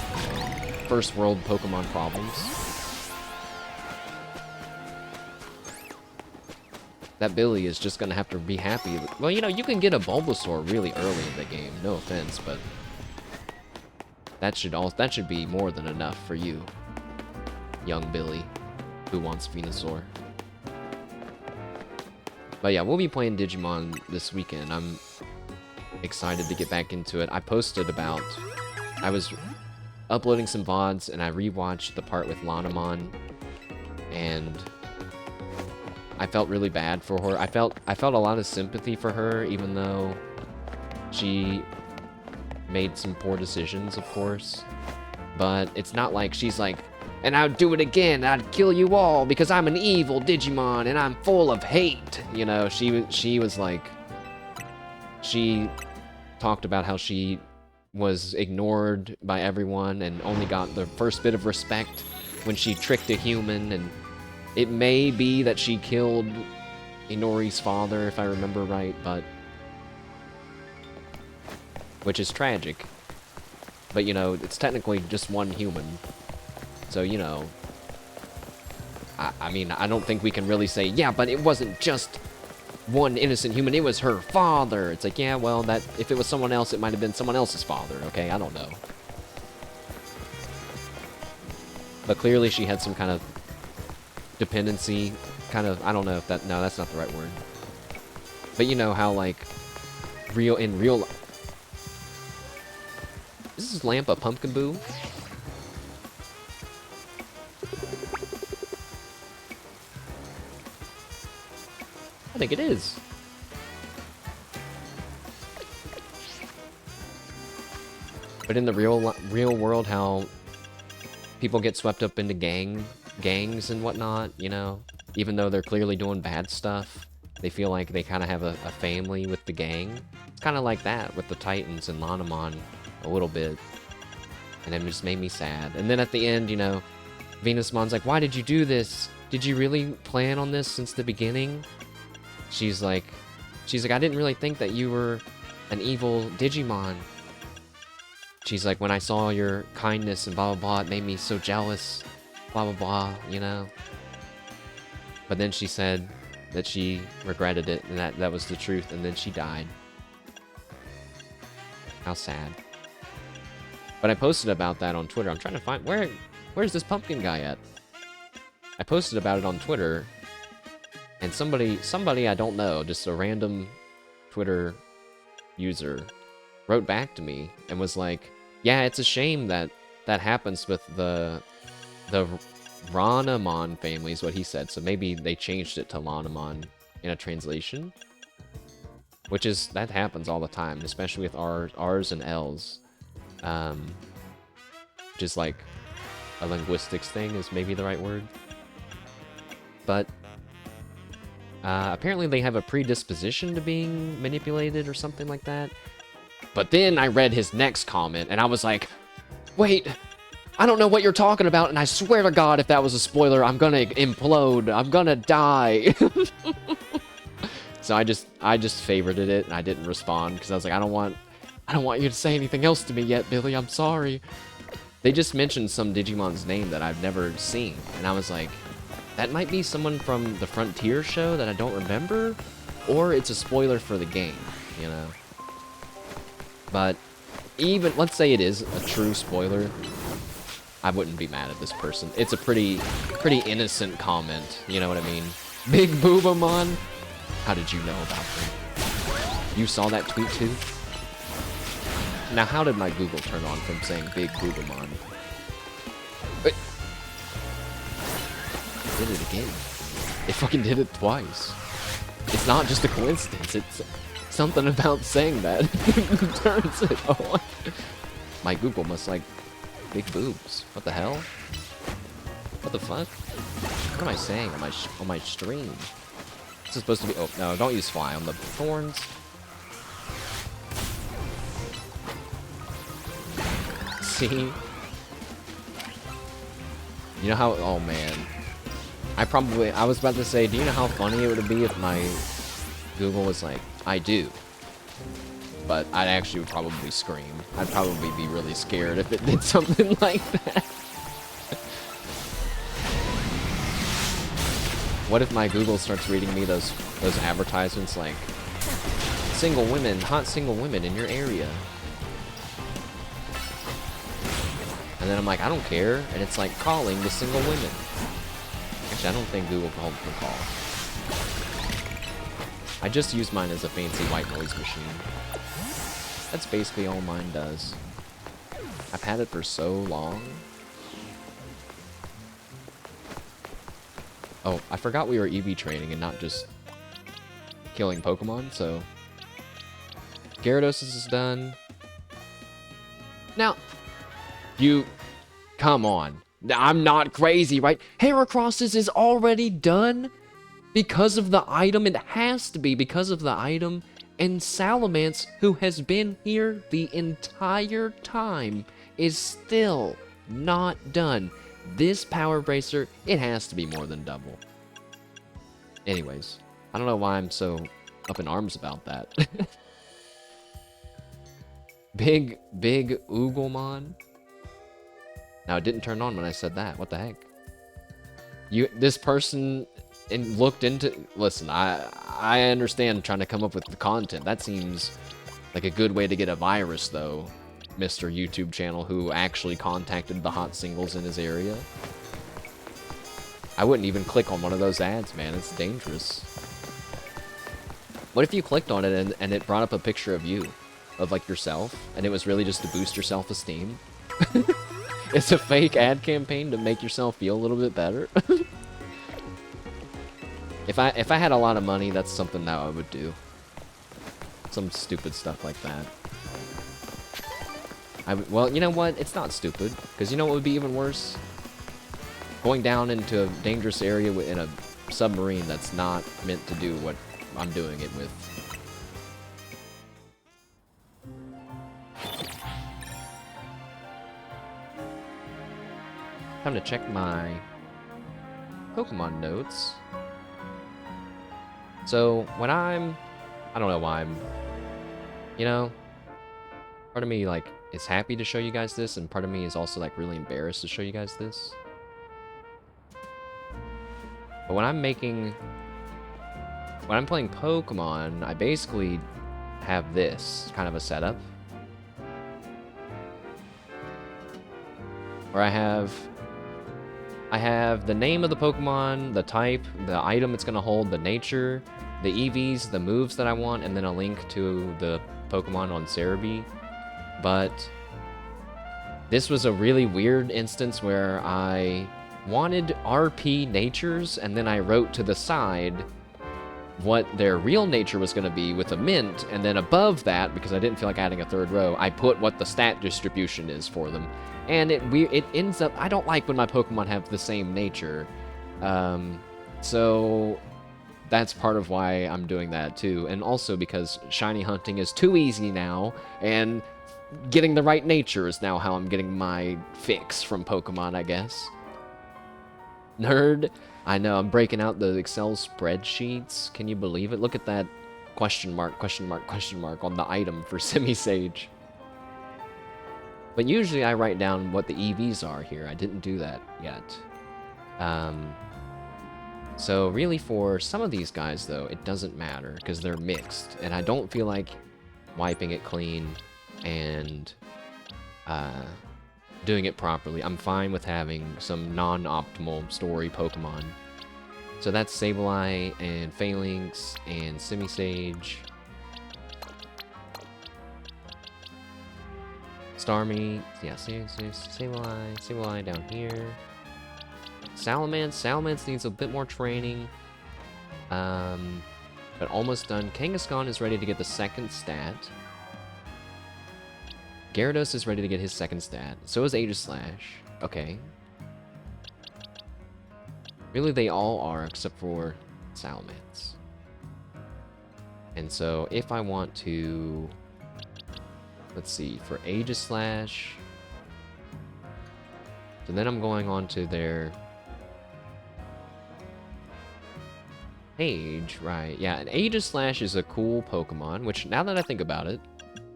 First world Pokemon problems. That Billy is just gonna have to be happy. Well, you know, you can get a Bulbasaur really early in the game, no offense, but that should be more than enough for you, young Billy, who wants Venusaur. But yeah, we'll be playing Digimon this weekend. I'm excited to get back into it. I was uploading some VODs, and I rewatched the part with Lanamon, and I felt really bad for her. I felt a lot of sympathy for her, even though she made some poor decisions, of course. But it's not like she's like, and I'd do it again, I'd kill you all because I'm an evil Digimon and I'm full of hate. You know, she was like, she talked about how she was ignored by everyone and only got the first bit of respect when she tricked a human, and it may be that she killed Inori's father, if I remember right, but... which is tragic. But, you know, it's technically just one human. So, you know... I mean, I don't think we can really say, yeah, but it wasn't just one innocent human, it was her father. It's like, yeah, well, that if it was someone else, it might have been someone else's father, okay? I don't know. But clearly she had some kind of dependency, kind of, I don't know if that, no, that's not the right word. But you know how, like, in real life... Is this lamp a pumpkin boo? I think it is. But in the real world, how people get swept up into gangs and whatnot, you know? Even though they're clearly doing bad stuff, they feel like they kind of have a family with the gang. It's kind of like that with the Titans and Lanamon a little bit. And it just made me sad. And then at the end, you know, Venusmon's like, why did you do this? Did you really plan on this since the beginning? She's like, I didn't really think that you were an evil Digimon. She's like, when I saw your kindness and blah, blah, blah, it made me so jealous, blah, blah, blah, you know? But then she said that she regretted it, and that was the truth, and then she died. How sad. But I posted about that on Twitter. I'm trying to find, where's this pumpkin guy at? I posted about it on Twitter, and somebody I don't know, just a random Twitter user, wrote back to me and was like, yeah, it's a shame that that happens with the Ranamon family is what he said. So maybe they changed it to Lanamon in a translation. Which is, that happens all the time, especially with R's and L's. Just like a linguistics thing is maybe the right word. But apparently they have a predisposition to being manipulated or something like that. But then I read his next comment, and I was like, wait, I don't know what you're talking about, and I swear to God, if that was a spoiler, I'm gonna implode. I'm gonna die. So I just favorited it, and I didn't respond, because I was like, I don't want you to say anything else to me yet, Billy. I'm sorry. They just mentioned some Digimon's name that I've never seen, and I was like, that might be someone from the Frontier show that I don't remember, or it's a spoiler for the game, you know? But even, let's say it is a true spoiler, I wouldn't be mad at this person. It's a pretty innocent comment, you know what I mean? Big Boobamon? How did you know about them? You saw that tweet too? Now, how did my Google turn on from saying Big Boobamon? Wait. It did it again. It fucking did it twice. It's not just a coincidence, it's something about saying that turns it on. My Google must like big boobs. What the hell? What the fuck? What am I saying on my stream? This is supposed to be, oh no, don't use fly on the thorns. See? You know how, oh man. I was about to say, do you know how funny it would be if my Google was like, I do. But I'd actually probably scream. I'd probably be really scared if it did something like that. What if my Google starts reading me those advertisements like, single women, hot single women in your area? And then I'm like, I don't care. And it's like, calling the single women. Actually, I don't think Google called for call. I just use mine as a fancy white noise machine. That's basically all mine does. I've had it for so long. Oh, I forgot we were EV training and not just killing Pokemon, so... Gyarados is done. Now, you... Come on. I'm not crazy, right? Heracross's is already done? Because of the item? It has to be because of the item And Salamence, who has been here the entire time, is still not done. This Power Bracer, it has to be more than double. Anyways, I don't know why I'm so up in arms about that. Big Ooglemon. Now, it didn't turn on when I said that. What the heck? This person looked into... Listen, I understand trying to come up with the content. That seems like a good way to get a virus, though, Mr. YouTube channel who actually contacted the hot singles in his area. I wouldn't even click on one of those ads, man. It's dangerous. What if you clicked on it and it brought up a picture of you? Of, like, yourself? And it was really just to boost your self-esteem? It's a fake ad campaign to make yourself feel a little bit better? If I had a lot of money, that's something that I would do. Some stupid stuff like that. Well, you know what? It's not stupid. Because you know what would be even worse? Going down into a dangerous area in a submarine that's not meant to do what I'm doing it with. Time to check my Pokemon notes. So, when I don't know why you know, part of me, like, is happy to show you guys this, and part of me is also, like, really embarrassed to show you guys this. But when I'm playing Pokemon, I basically have this kind of a setup. Where I have the name of the Pokemon, the type, the item it's going to hold, the nature, the EVs, the moves that I want, and then a link to the Pokemon on Cerebi. But this was a really weird instance where I wanted RP natures, and then I wrote to the side what their real nature was going to be with a mint, and then above that, because I didn't feel like adding a third row, I put what the stat distribution is for them. And it ends up... I don't like when my Pokemon have the same nature. So that's part of why I'm doing that, too. And also because shiny hunting is too easy now, and getting the right nature is now how I'm getting my fix from Pokemon, I guess. Nerd. I know, I'm breaking out the Excel spreadsheets. Can you believe it? Look at that question mark on the item for Simisage. But usually I write down what the EVs are here. I didn't do that yet. So really for some of these guys, though, it doesn't matter because they're mixed. And I don't feel like wiping it clean and doing it properly. I'm fine with having some non-optimal story Pokemon. So that's Sableye and Phalanx and Simisage. Starmie, yeah, Sableye down here. Salamence needs a bit more training. But almost done. Kangaskhan is ready to get the second stat. Gyarados is ready to get his second stat. So is Aegislash. Okay. Really, they all are, except for Salamence. And so, if I want to... Let's see, for Aegislash... So then I'm going on to their... page, right. Yeah, and Aegislash is a cool Pokemon, which, now that I think about it,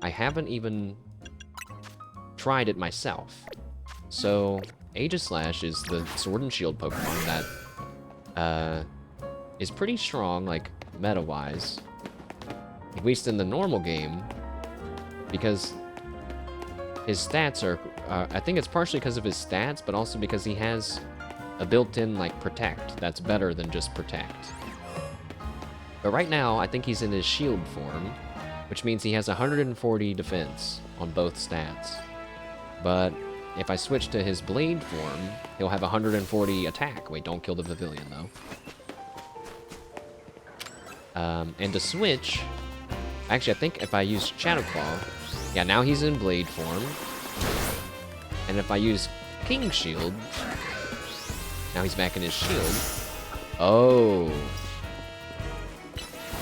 I haven't even tried it myself. So, Aegislash is the Sword and Shield Pokemon that is pretty strong, like, meta-wise. At least in the normal game, because his stats are... I think it's partially because of his stats, but also because he has a built-in, like, Protect that's better than just Protect. But right now, I think he's in his Shield form, which means he has 140 defense on both stats. But if I switch to his Blade form, he'll have 140 attack. Wait, don't kill the Pavilion, though. And to switch... Actually, I think if I use Shadow Claw... Yeah, now he's in Blade form. And if I use King Shield... Now he's back in his Shield. Oh...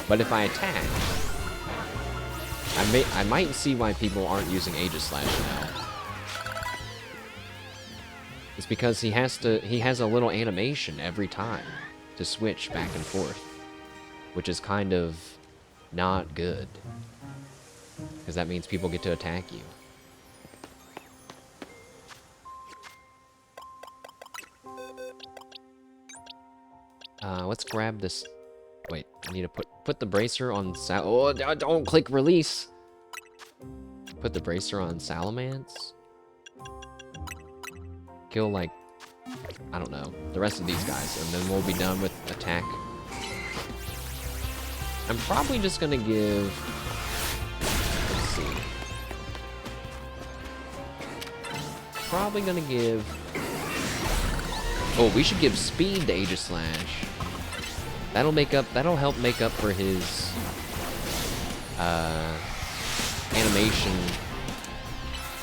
But if I attack, I might see why people aren't using Aegislash now. It's because he has a little animation every time to switch back and forth, which is kind of not good, because that means people get to attack you. Let's grab this. Wait, I need to put the bracer on Oh, don't click release. Put the bracer on Salamence. Kill, like, I don't know, the rest of these guys, and then we'll be done with attack. I'm probably just gonna give... Let's see. Probably gonna give... Oh, we should give speed to Aegislash. That'll help make up for his animation,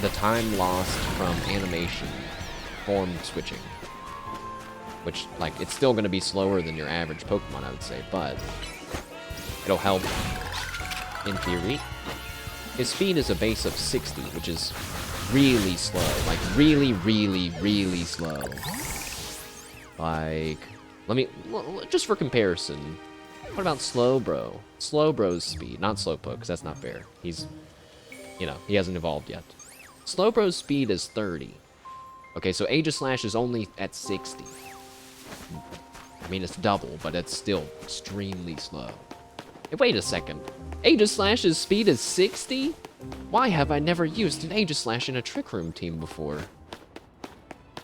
the time lost from animation form switching. Which, like, it's still gonna be slower than your average Pokemon, I would say, but it'll help in theory. His speed is a base of 60, which is really slow. Like, really, really, really slow. Like, just for comparison, what about Slowbro? Slowbro's speed, not Slowpoke, because that's not fair. He's, you know, he hasn't evolved yet. Slowbro's speed is 30. Okay, so Aegislash is only at 60. I mean, it's double, but it's still extremely slow. Hey, wait a second. Aegislash's speed is 60? Why have I never used an Aegislash in a Trick Room team before?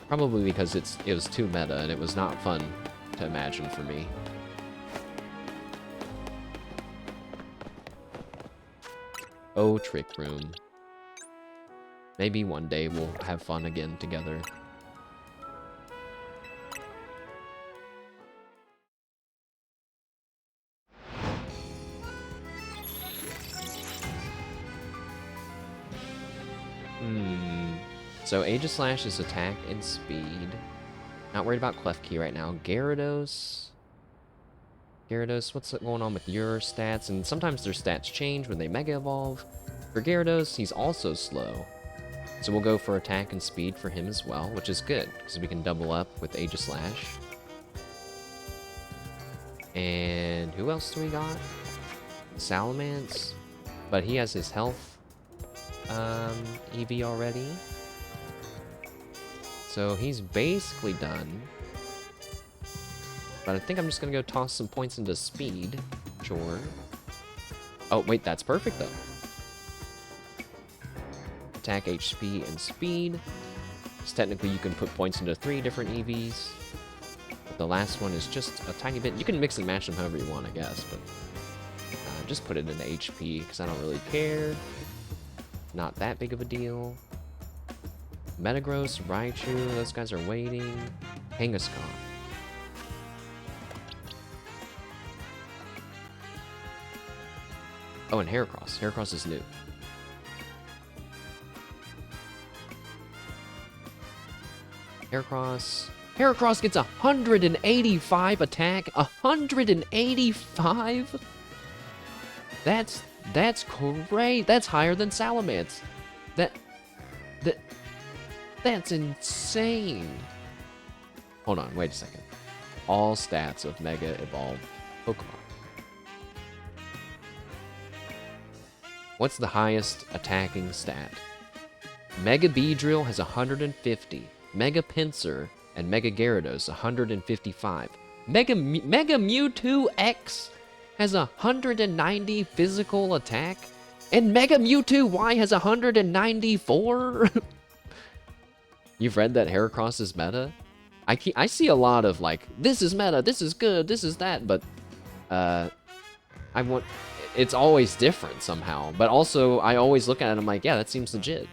Probably because it was too meta and it was not fun to imagine for me. Oh, Trick Room. Maybe one day we'll have fun again together. So Aegislash is attack and speed. Not worried about Klefki right now. Gyarados, what's going on with your stats? And sometimes their stats change when they Mega Evolve. For Gyarados, he's also slow. So we'll go for attack and speed for him as well, which is good, because we can double up with Aegislash. And who else do we got? Salamence, but he has his health EV already. So he's basically done. But I think I'm just gonna go toss some points into speed. Sure. Oh, wait, that's perfect though. Attack, HP, and speed. So technically you can put points into 3 different EVs. But the last one is just a tiny bit. You can mix and match them however you want, I guess, but just put it into HP, because I don't really care. Not that big of a deal. Metagross, Raichu, those guys are waiting. Kangaskhan. Oh, and Heracross. Heracross is new. Heracross gets 185 attack. 185? That's great. That's higher than Salamence. That's insane. Hold on, wait a second. All stats of Mega Evolved Pokemon. What's the highest attacking stat? Mega Beedrill has 150. Mega Pinsir and Mega Gyarados 155. Mega Mewtwo X has 190 physical attack. And Mega Mewtwo Y has 194? You've read that Heracross is meta? I see a lot of, like, this is meta, this is good, this is that, but, it's always different somehow. But also, I always look at it and I'm like, yeah, that seems legit.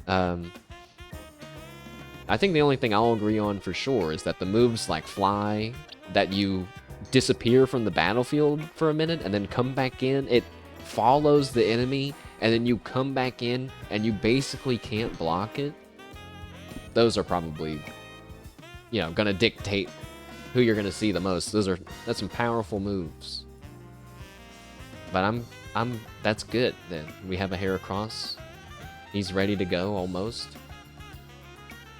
I think the only thing I'll agree on for sure is that the moves like Fly, that you disappear from the battlefield for a minute and then come back in, it follows the enemy, and then you come back in and you basically can't block it. Those are probably, you know, gonna dictate who you're gonna see the most. That's some powerful moves. But That's good then. We have a Heracross. He's ready to go almost.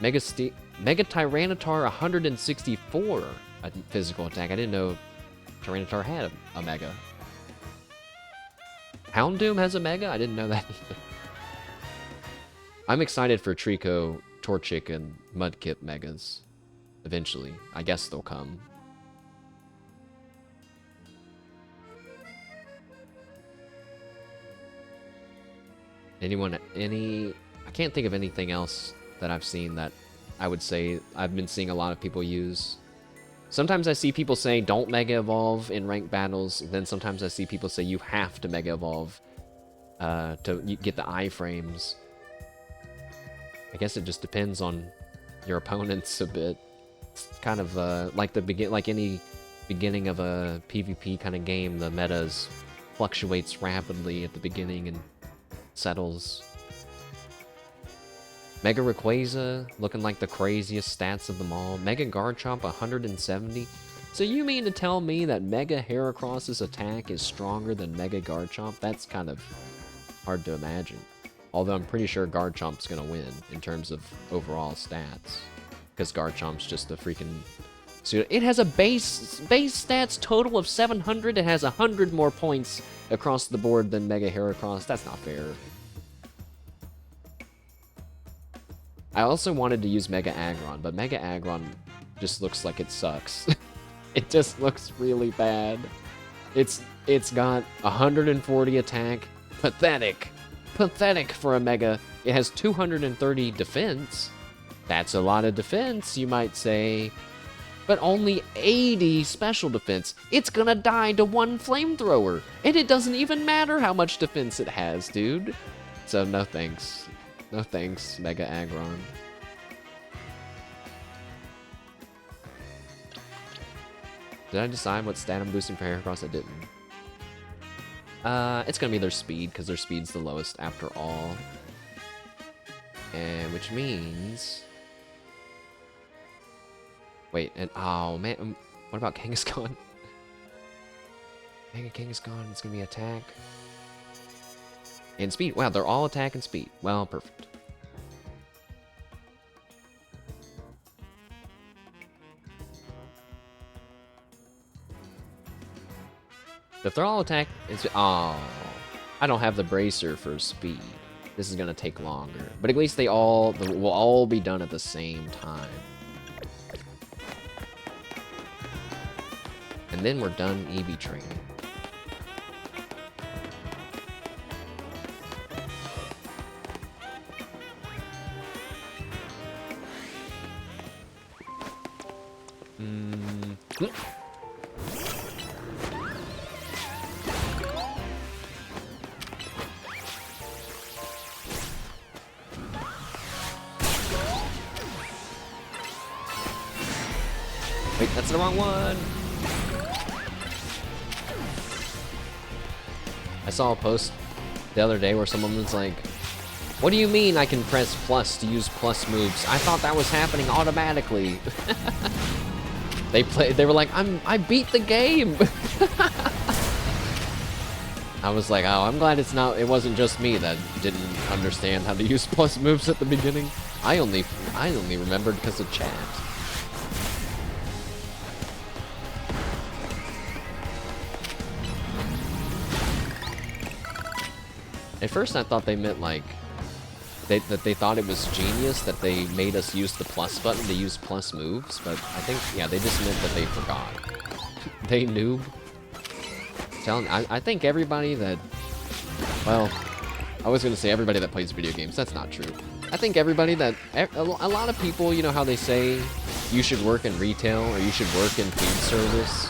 Mega Tyranitar 164 a physical attack. I didn't know Tyranitar had a Mega. Houndoom has a Mega? I didn't know that either. I'm excited for Trico, Torchic, and Mudkip Megas. Eventually. I guess they'll come. I can't think of anything else that I've seen that I would say I've been seeing a lot of people use. Sometimes I see people say don't Mega Evolve in ranked battles, then sometimes I see people say you have to Mega Evolve to get the iframes. I guess it just depends on your opponents a bit. It's kind of like any beginning of a PvP kind of game, the metas fluctuates rapidly at the beginning and settles. Mega Rayquaza, looking like the craziest stats of them all. Mega Garchomp, 170. So you mean to tell me that Mega Heracross's attack is stronger than Mega Garchomp? That's kind of hard to imagine. Although I'm pretty sure Garchomp's gonna win in terms of overall stats. Because Garchomp's just a freaking... So it has a base stats total of 700. It has 100 more points across the board than Mega Heracross. That's not fair. I also wanted to use Mega Aggron, but Mega Aggron just looks like it sucks. It just looks really bad. It's got 140 attack. Pathetic. Pathetic for a Mega. It has 230 defense. That's a lot of defense, you might say. But only 80 special defense. It's gonna die to one flamethrower. And it doesn't even matter how much defense it has, dude. So no thanks. No thanks, Mega Aggron. Did I decide what stat I'm boosting for Heracross? I didn't. It's gonna be their speed, because their speed's the lowest after all. And which means... Wait, and oh man, what about Kangaskhan? Mega Kangaskhan, it's gonna be attack. And speed. Wow, they're all attack and speed. Well, perfect. If they're all attack, it's... Oh, I don't have the bracer for speed. This is gonna take longer. But at least will all be done at the same time. And then we're done EV training. Wait, that's the wrong one! I saw a post the other day where someone was like, what do you mean I can press plus to use plus moves? I thought that was happening automatically. They were like, I beat the game. I was like, oh, I'm glad it wasn't just me that didn't understand how to use plus moves at the beginning. I only remembered because of chat. At first I thought they meant like, that they thought it was genius that they made us use the plus button to use plus moves, but I think, yeah, they just meant that they forgot. They noob. I think everybody that, well, I was gonna say everybody that plays video games, that's not true. I think everybody that, a lot of people, you know how they say you should work in retail or you should work in food service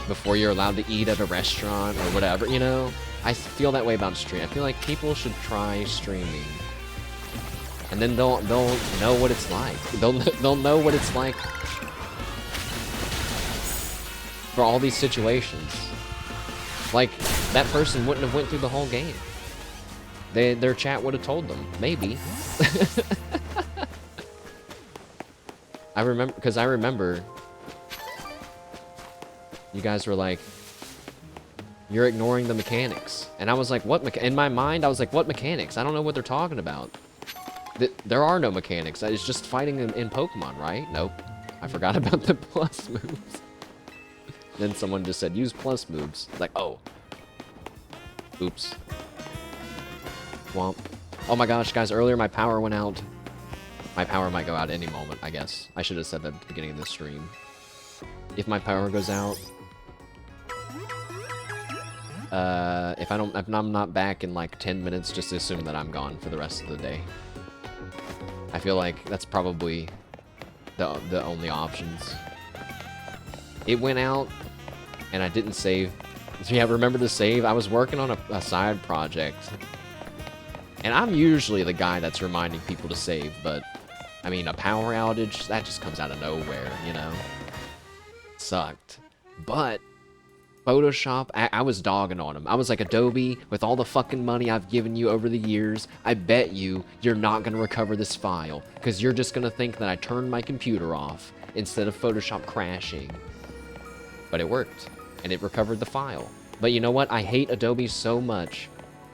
before you're allowed to eat at a restaurant or whatever, you know? I feel that way about streaming. I feel like people should try streaming, and then they'll know what it's like. They'll know what it's like for all these situations. Like that person wouldn't have went through the whole game. Their chat would have told them, maybe. I remember you guys were like, You're ignoring the mechanics. And I was like, what in my mind, I was like, what mechanics? I don't know what they're talking about. There are no mechanics. It's just fighting in Pokemon, right? Nope. I forgot about the plus moves. Then someone just said, use plus moves. Like, oh. Oops. Womp. Oh my gosh, guys, earlier my power went out. My power might go out any moment, I guess. I should have said that at the beginning of the stream. If my power goes out... if I'm not back in like 10 minutes, just assume that I'm gone for the rest of the day. I feel like that's probably the only options. It went out, and I didn't save. So yeah, remember to save? I was working on a side project. And I'm usually the guy that's reminding people to save, but, I mean, a power outage, that just comes out of nowhere, you know? Sucked. But... Photoshop, I was dogging on him. I was like, Adobe, with all the fucking money I've given you over the years, I bet you're not going to recover this file, because you're just going to think that I turned my computer off instead of Photoshop crashing. But it worked, and it recovered the file. But you know what? I hate Adobe so much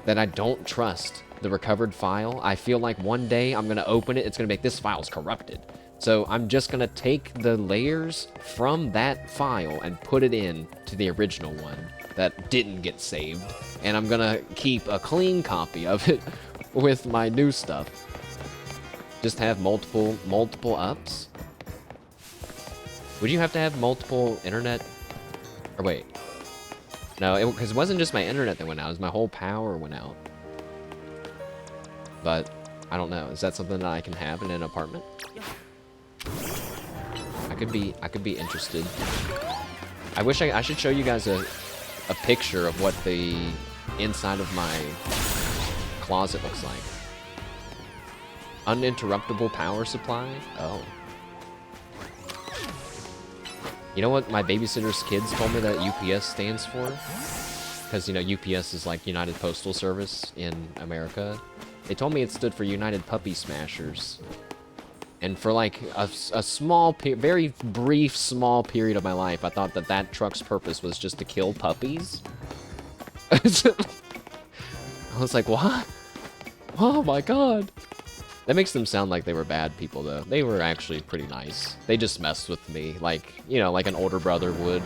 that I don't trust the recovered file. I feel like one day I'm going to open it, it's going to make this file's corrupted. So I'm just going to take the layers from that file and put it in to the original one that didn't get saved. And I'm going to keep a clean copy of it with my new stuff. Just have multiple ups. Would you have to have multiple internet? Or wait. No, because it wasn't just my internet that went out. It was my whole power went out. But I don't know. Is that something that I can have in an apartment? I could be interested. I wish I should show you guys a picture of what the inside of my closet looks like. Uninterruptible power supply? Oh. You know what my babysitter's kids told me that UPS stands for? Because, you know, UPS is like United Postal Service in America. They told me it stood for United Puppy Smashers. And for like a small, very brief, small period of my life, I thought that truck's purpose was just to kill puppies. I was like, what? Oh my god. That makes them sound like they were bad people, though. They were actually pretty nice. They just messed with me, like, you know, like an older brother would.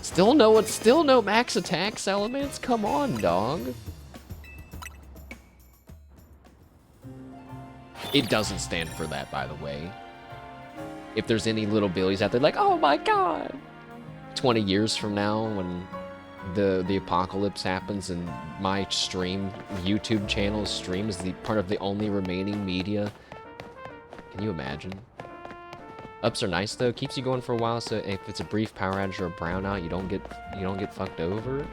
Still no max attacks elements? Come on, dog. It doesn't stand for that, by the way. If there's any little billies out there like, oh my god! 20 years from now, when the apocalypse happens and my YouTube channel streams the part of the only remaining media. Can you imagine? Ups are nice though, keeps you going for a while, so if it's a brief power outage or a brownout, you don't get fucked over.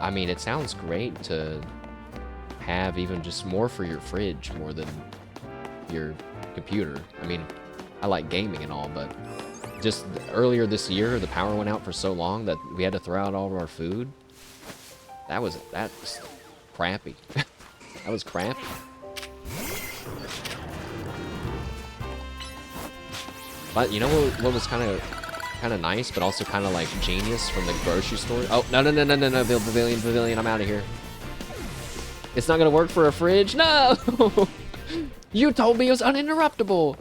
I mean, it sounds great to have even just more for your fridge more than your computer. I mean, I like gaming and all, but just earlier this year, the power went out for so long that we had to throw out all of our food. That's crappy. That was crappy. But you know what was kind of nice, but also kind of like genius from the grocery store? Oh, no, Pavilion, I'm out of here. It's not gonna work for a fridge? No! You told me it was uninterruptible!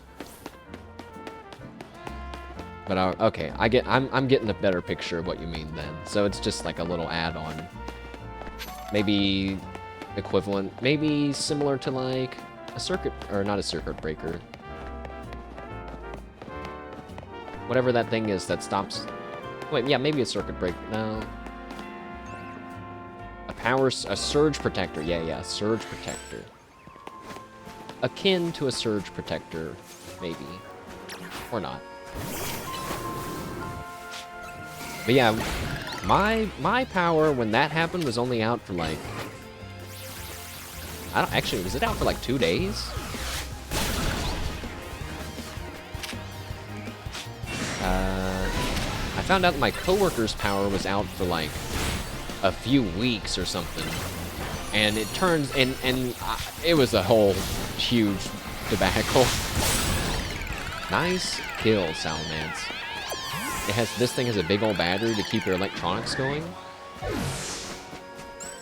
But okay, I'm getting a better picture of what you mean then. So it's just like a little add-on. Maybe equivalent, maybe similar to like a circuit, or not a circuit breaker. Whatever that thing is that stops. Wait, yeah, maybe a circuit breaker. No. A surge protector. Yeah, surge protector. Akin to a surge protector, maybe. Or not. But yeah, my power when that happened was only out for like, actually, was it out for like 2 days? I found out that my coworker's power was out for like a few weeks or something, and it turns and it was a whole huge debacle. Nice kill, Salamence. this thing has a big old battery to keep your electronics going.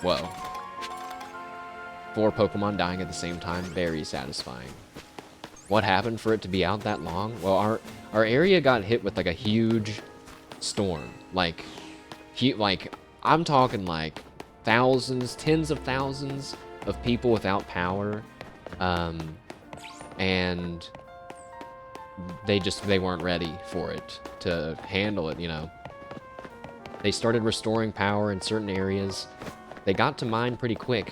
Whoa. 4 Pokemon dying at the same time, very satisfying. What happened for it to be out that long? Well, our area got hit with like a huge storm. Like I'm talking like thousands, tens of thousands of people without power. And they weren't ready for it to handle it, you know. They started restoring power in certain areas. They got to mine pretty quick.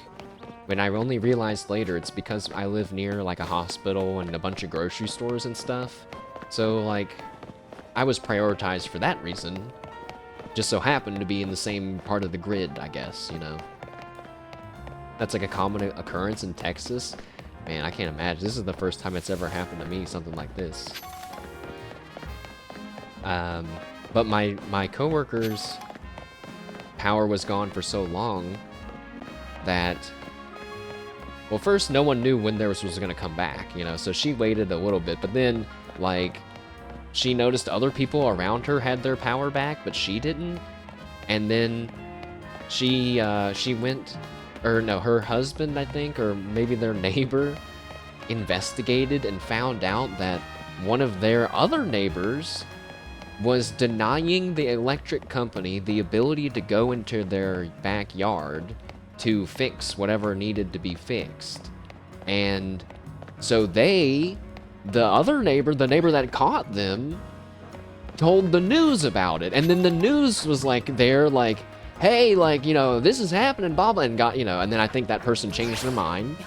When I only realized later, it's because I live near like a hospital and a bunch of grocery stores and stuff. So like, I was prioritized for that reason. Just so happened to be in the same part of the grid, I guess, you know. That's like a common occurrence in Texas. Man, I can't imagine. This is the first time it's ever happened to me, something like this. But my coworker's power was gone for so long that, well, first no one knew when theirs was gonna come back, you know, so she waited a little bit, but then, like, she noticed other people around her had their power back, but she didn't, and then she went, or no, her husband, I think, or maybe their neighbor, investigated and found out that one of their other neighbors was denying the electric company the ability to go into their backyard to fix whatever needed to be fixed. And so the other neighbor, the neighbor that caught them, told the news about it. And then the news was like, they're like, hey, like, you know, this is happening, blah, blah, and got, you know, and then I think that person changed their mind.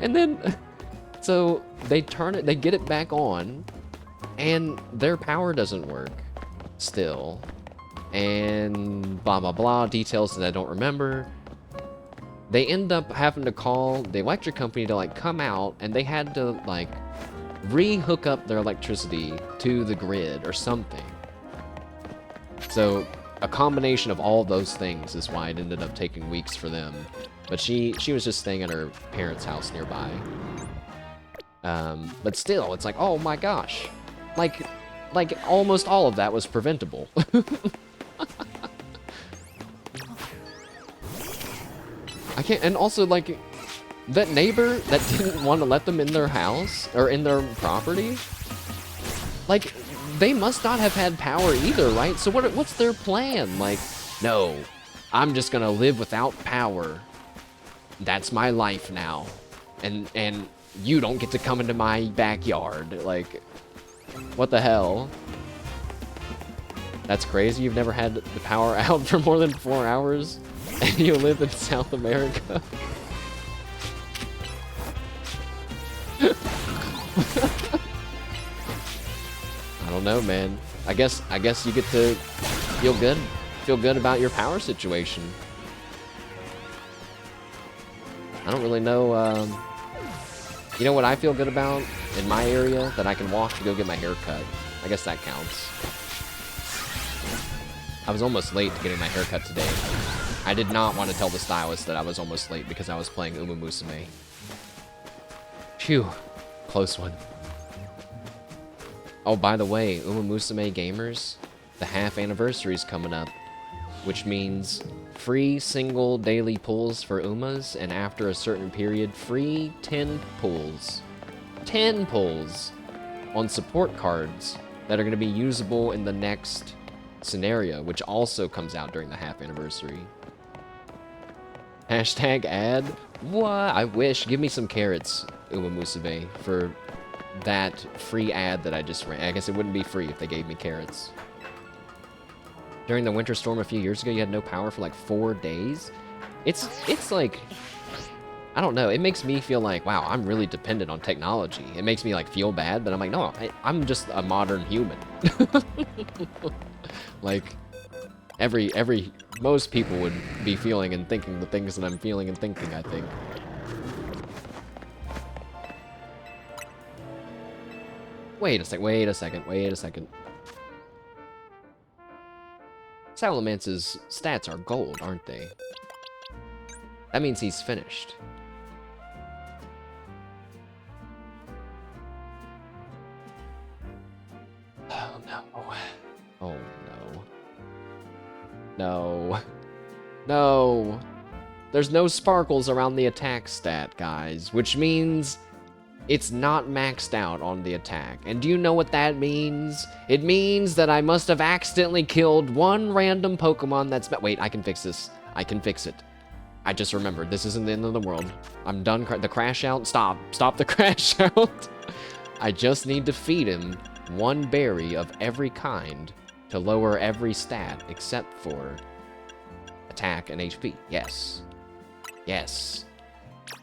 And then, so they they get it back on, and their power doesn't work still. And blah, blah, blah, details that I don't remember. They end up having to call the electric company to, like, come out, and they had to, like, re-hook up their electricity to the grid or something. So, a combination of all those things is why it ended up taking weeks for them. But she was just staying at her parents' house nearby. But still, it's like, oh my gosh. Like almost all of that was preventable. I can't, and also, like, that neighbor that didn't want to let them in their house, or in their property, like, they must not have had power either, right? So what's their plan? Like, no, I'm just gonna live without power. That's my life now. And you don't get to come into my backyard. Like, what the hell? That's crazy. You've never had the power out for more than 4 hours, and you live in South America. I don't know, man. I guess you get to feel good about your power situation. I don't really know. You know what I feel good about in my area? That I can walk to go get my hair cut. I guess that counts. I was almost late to getting my hair cut today. I did not want to tell the stylist that I was almost late because I was playing Musume. Phew. Close one. Oh, by the way, Musume gamers, the half anniversary is coming up, which means free single daily pulls for Umas, and after a certain period, free 10 pulls. 10 pulls on support cards that are going to be usable in the next scenario, which also comes out during the half anniversary. Hashtag ad? What? I wish. Give me some carrots, Musume, for that free ad that I just ran. I guess it wouldn't be free if they gave me carrots. During the winter storm a few years ago, you had no power for like 4 days. It's like, I don't know. It makes me feel like, wow, I'm really dependent on technology. It makes me like feel bad, but I'm like, no, I'm just a modern human. Like, most people would be feeling and thinking the things that I'm feeling and thinking, I think. Wait a second. Salamance's stats are gold, aren't they? That means he's finished. No. No. There's no sparkles around the attack stat, guys, which means it's not maxed out on the attack. And do you know what that means? It means that I must have accidentally killed one random Pokemon that's... Wait, I can fix this. I can fix it. I just remembered. This isn't the end of the world. I'm done. The crash out. Stop. Stop the crash out. I just need to feed him one berry of every kind to lower every stat except for attack and HP. Yes. Yes.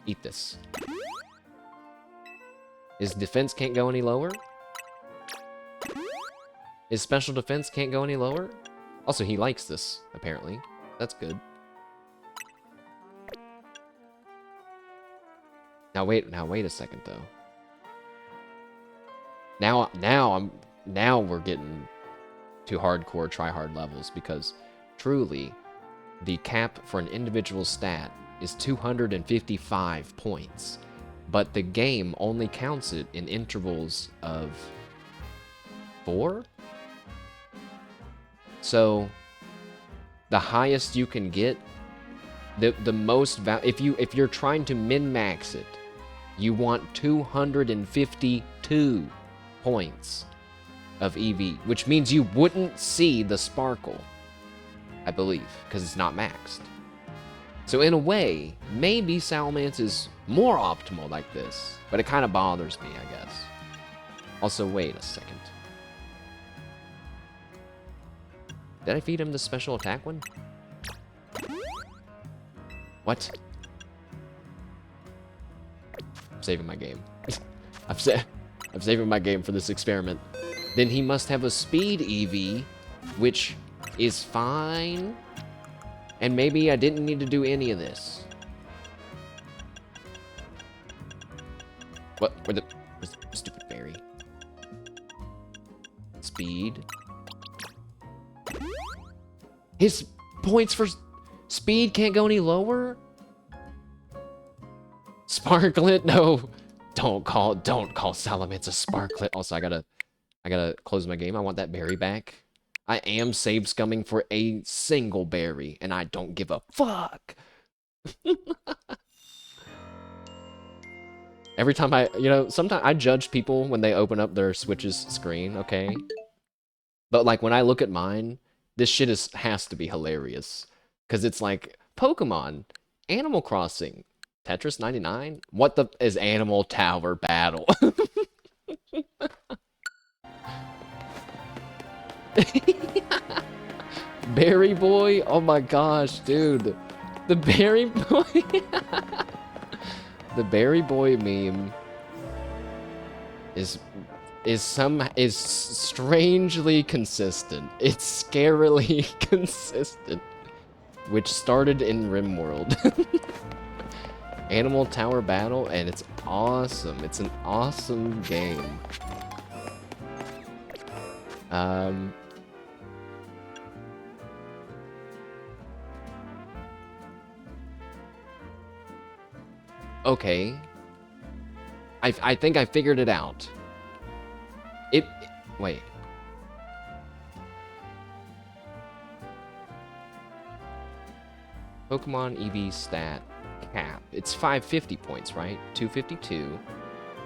Eat this. His defense can't go any lower? His special defense can't go any lower? Also, he likes this, apparently. That's good. Now wait a second though. Now we're getting to hardcore try-hard levels, because truly the cap for an individual stat is 255 points. But the game only counts it in intervals of 4? So the highest you can get, the most if you're trying to min-max it, you want 252 points of EV, which means you wouldn't see the sparkle, I believe, because it's not maxed. So in a way, maybe Salamence is more optimal like this, but it kind of bothers me, I guess. Also, wait a second. Did I feed him the special attack one? What? I'm saving my game. I'm saving my game for this experiment. Then he must have a speed EV, which is fine. And maybe I didn't need to do any of this. What? Where's the stupid berry? Speed. His points for speed can't go any lower? Sparklet? No. Don't call Salamence a Sparklet. Also, I gotta close my game. I want that berry back. I am save scumming for a single berry, and I don't give a fuck. Every time sometimes I judge people when they open up their Switch's screen, okay? But like when I look at mine, this shit has to be hilarious. Because it's like, Pokemon, Animal Crossing, Tetris 99? What the is Animal Tower Battle? Berry Boy? Oh my gosh, dude. The Berry Boy. The Berry Boy meme is strangely consistent. It's scarily consistent. Which started in RimWorld. Animal Tower Battle, and it's awesome. It's an awesome game. Okay. I think I figured it out. Wait. Pokemon EV stat cap. It's 550 points, right? 252.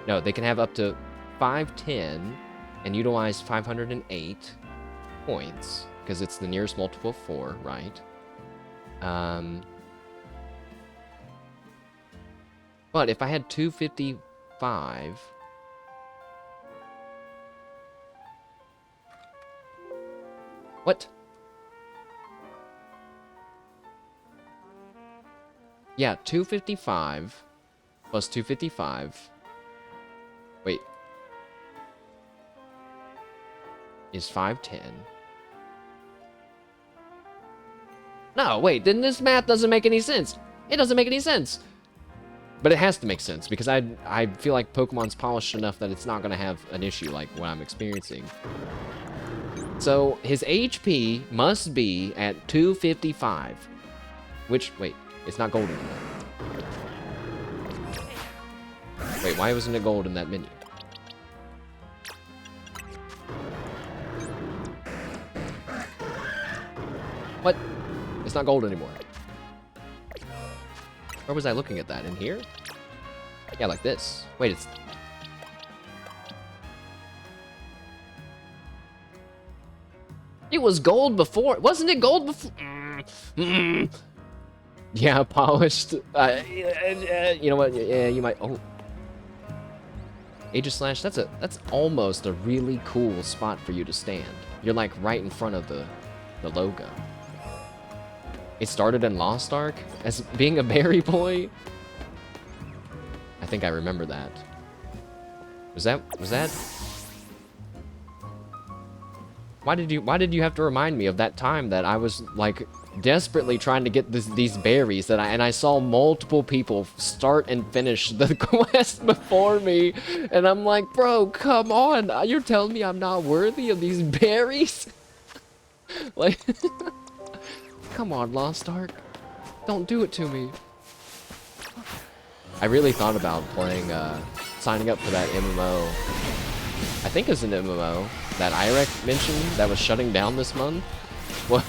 No, they can have up to 510 and utilize 508 points because it's the nearest multiple of 4, right? But if I had 255... What? Yeah, 255 plus 255. Wait. Is 510. No, wait, then this math doesn't make any sense. It doesn't make any sense. But it has to make sense, because I feel like Pokemon's polished enough that it's not going to have an issue like what I'm experiencing. So, his HP must be at 255. Which, wait, it's not golden enough. Wait, why wasn't it gold in that menu? What? It's not gold anymore. Where was I looking at that? In here? Yeah, like this. Wait, it's... It was gold before. Wasn't it gold before? Yeah, polished. You know what? Yeah, you might... Oh. Aegislash, that's almost a really cool spot for you to stand. You're like right in front of the logo. It started in Lost Ark as being a berry boy. I think I remember that. Was that? Why did you have to remind me of that time that I was like desperately trying to get these berries that I saw multiple people start and finish the quest before me, and I'm like, bro, come on, you're telling me I'm not worthy of these berries? Like, come on, Lost Ark, don't do it to me. I really thought about playing, signing up for that MMO. I think it's an MMO that Irek mentioned that was shutting down this month. What?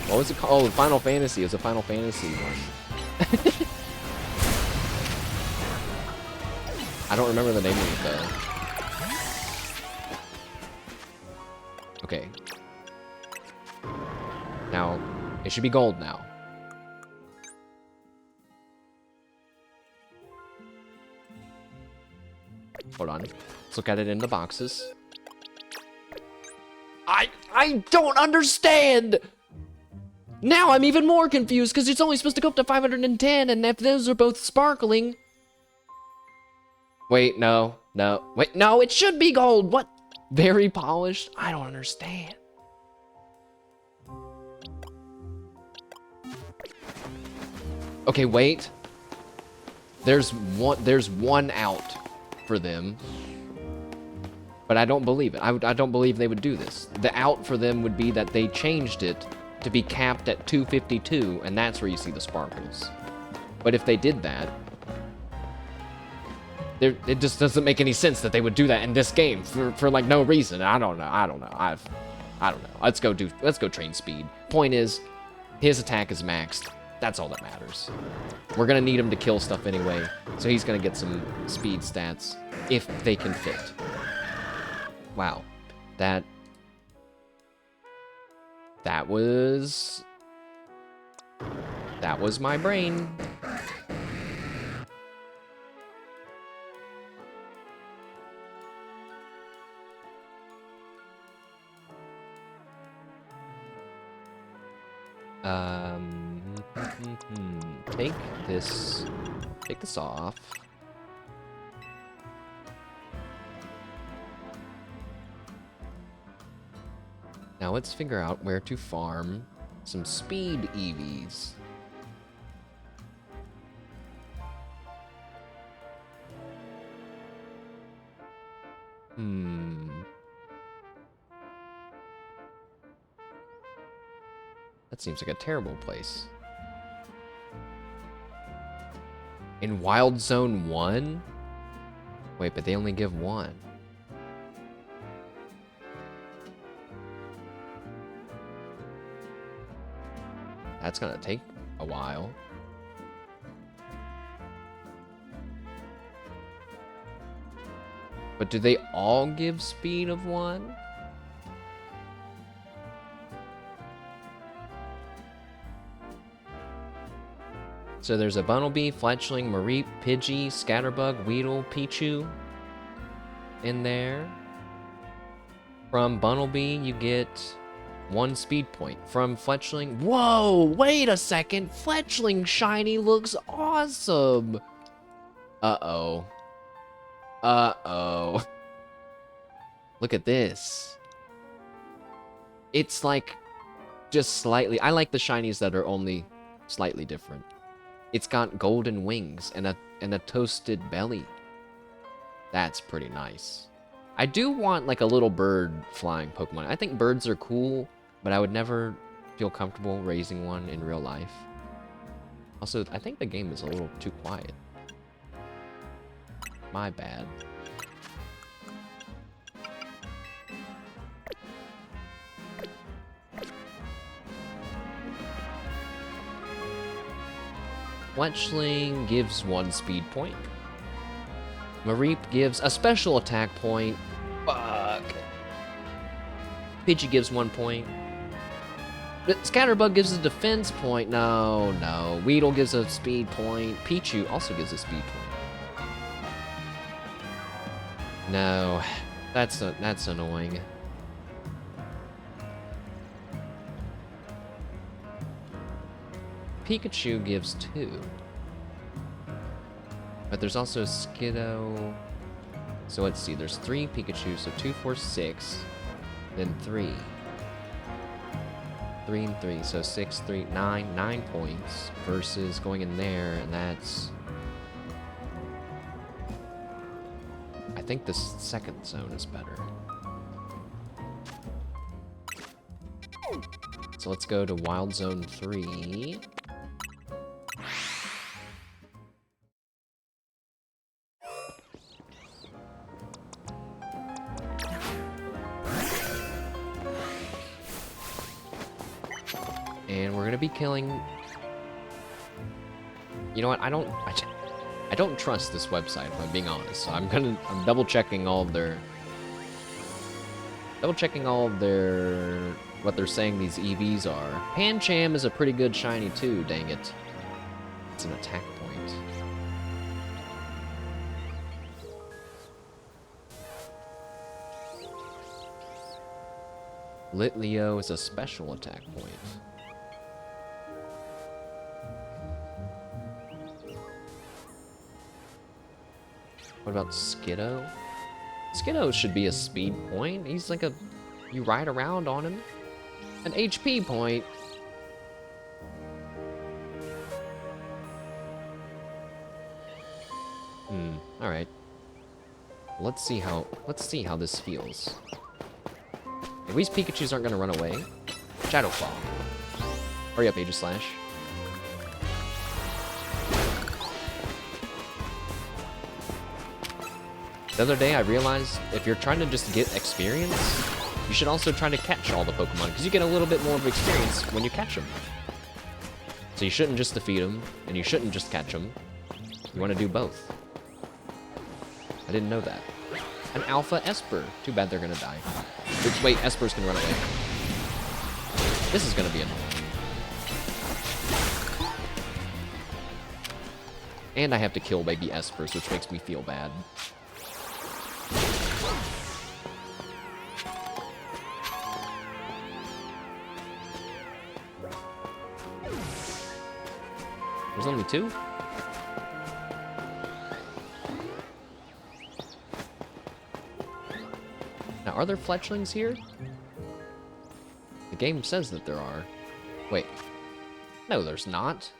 What was it called? Oh, Final Fantasy. It was a Final Fantasy one. I don't remember the name of it though. Okay. Now, it should be gold now. Hold on. Let's look at it in the boxes. I don't understand! Now I'm even more confused because it's only supposed to go up to 510, and if those are both sparkling... Wait, no. Wait, no, it should be gold! What? Very polished? I don't understand. Okay, wait. There's one out for them. But I don't believe it. I don't believe they would do this. The out for them would be that they changed it to be capped at 252, and that's where you see the sparkles. But if they did that, it just doesn't make any sense that they would do that in this game for like no reason. I don't know. I don't know. Let's go train speed. Point is, his attack is maxed. That's all that matters. We're gonna need him to kill stuff anyway, so he's gonna get some speed stats if they can fit. Wow, that was my brain. Take this off. Now let's figure out where to farm some speed EVs. That seems like a terrible place. In Wild Zone 1? Wait, but they only give one. That's gonna take a while. But do they all give speed of 1? So there's a Bunnelby, Fletchling, Mareep, Pidgey, Scatterbug, Weedle, Pichu in there. From Bunnelby, you get 1 speed point. From Fletchling... Whoa! Wait a second! Fletchling shiny looks awesome! Uh-oh. Uh-oh. Look at this. It's like... just slightly... I like the shinies that are only slightly different. It's got golden wings and a toasted belly. That's pretty nice. I do want like a little bird flying Pokemon. I think birds are cool, but I would never feel comfortable raising one in real life. Also, I think the game is a little too quiet. My bad. Fletchling gives 1 speed point. Mareep gives a special attack point. Fuck. Pidgey gives 1 point. Scatterbug gives a defense point. No, no. Weedle gives a speed point. Pichu also gives a speed point. No, that's annoying. Pikachu gives 2. But there's also Skiddo. So let's see, there's 3 Pikachu, so 2, 4, 6. Then 3. 3 and 3, so 6, 3, 9. 9 points versus going in there, and that's... I think the second zone is better. So let's go to Wild Zone 3. And we're gonna be killing... You know what? I don't trust this website, if I'm being honest. So I'm double checking all of their... what they're saying these EVs are. Pancham is a pretty good shiny too, dang it. It's an attack point. Litleo is a special attack point. What about Skiddo? Skiddo should be a speed point. He's like a... You ride around on him. An HP point. Alright. Let's see how this feels. If these Pikachus aren't gonna run away. Shadow Claw. Hurry up, Aegislash. The other day I realized if you're trying to just get experience, you should also try to catch all the Pokemon, because you get a little bit more of experience when you catch them. So you shouldn't just defeat them, and you shouldn't just catch them. You want to do both. I didn't know that. An Alpha Esper. Too bad they're going to die. Oops, wait, Espers can run away. This is going to be annoying. And I have to kill baby Espers, which makes me feel bad. There's only 2? Now, are there fletchlings here? The game says that there are. Wait. No, there's not.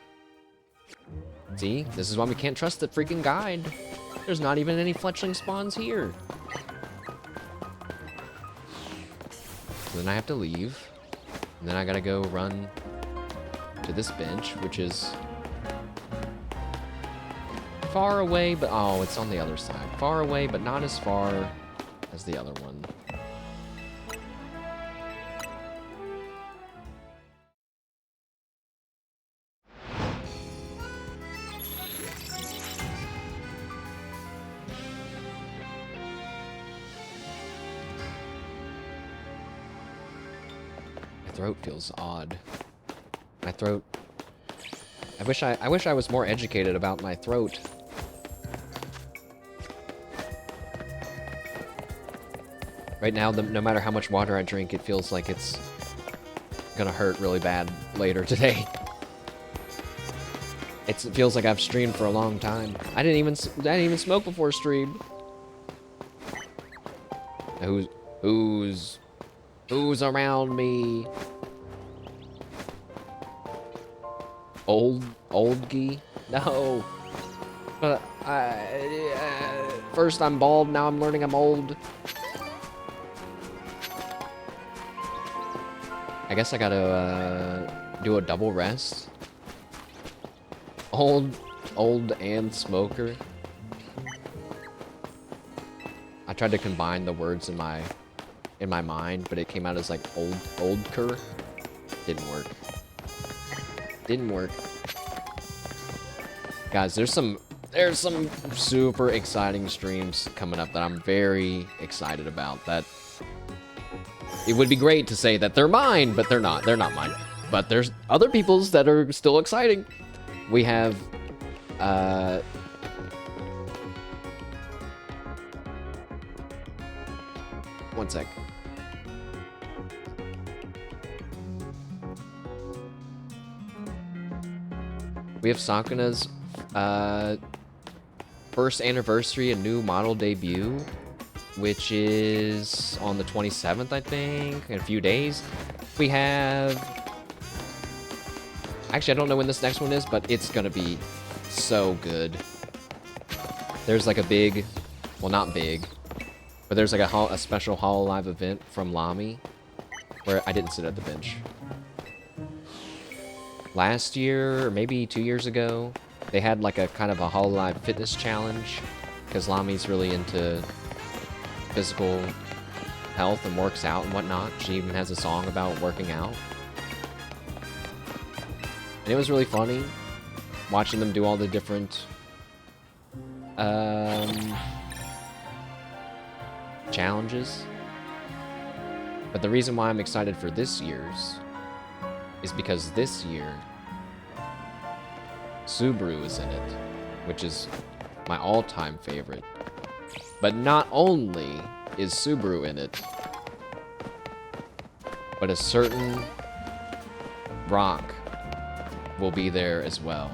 See? This is why we can't trust the freaking guide. There's not even any fletchling spawns here. So then I have to leave. And then I gotta go run to this bench, which is... far away, but oh, it's on the other side. Far away, but not as far as the other one. My throat feels odd. My throat... I wish I was more educated about my throat. Right now, no matter how much water I drink, it feels like it's gonna hurt really bad later today. It feels like I've streamed for a long time. I didn't even smoke before stream. Who's around me? Oldgie? No. But first I'm bald, now I'm learning I'm old. I guess I gotta do a double rest. Old and smoker. I tried to combine the words in my mind, but it came out as like oldker. Didn't work. Didn't work. Guys, there's some super exciting streams coming up that I'm very excited about. That it would be great to say that they're mine, but they're not. They're not mine. But there's other people's that are still exciting. We have one sec. We have Sakuna's first anniversary, a new model debut, which is on the 27th, I think, in a few days. We have... Actually, I don't know when this next one is, but it's gonna be so good. There's like a big... Well, not big, but there's like a special Hololive event from Lamy, where I didn't sit at the bench. Last year, or maybe 2 years ago, they had like a kind of a Hololive fitness challenge, because Lamy's really into physical health and works out and whatnot. She even has a song about working out. And it was really funny, watching them do all the different challenges. But the reason why I'm excited for this year's is because this year, Subaru is in it, which is my all-time favorite. But not only is Subaru in it, but a certain rock will be there as well.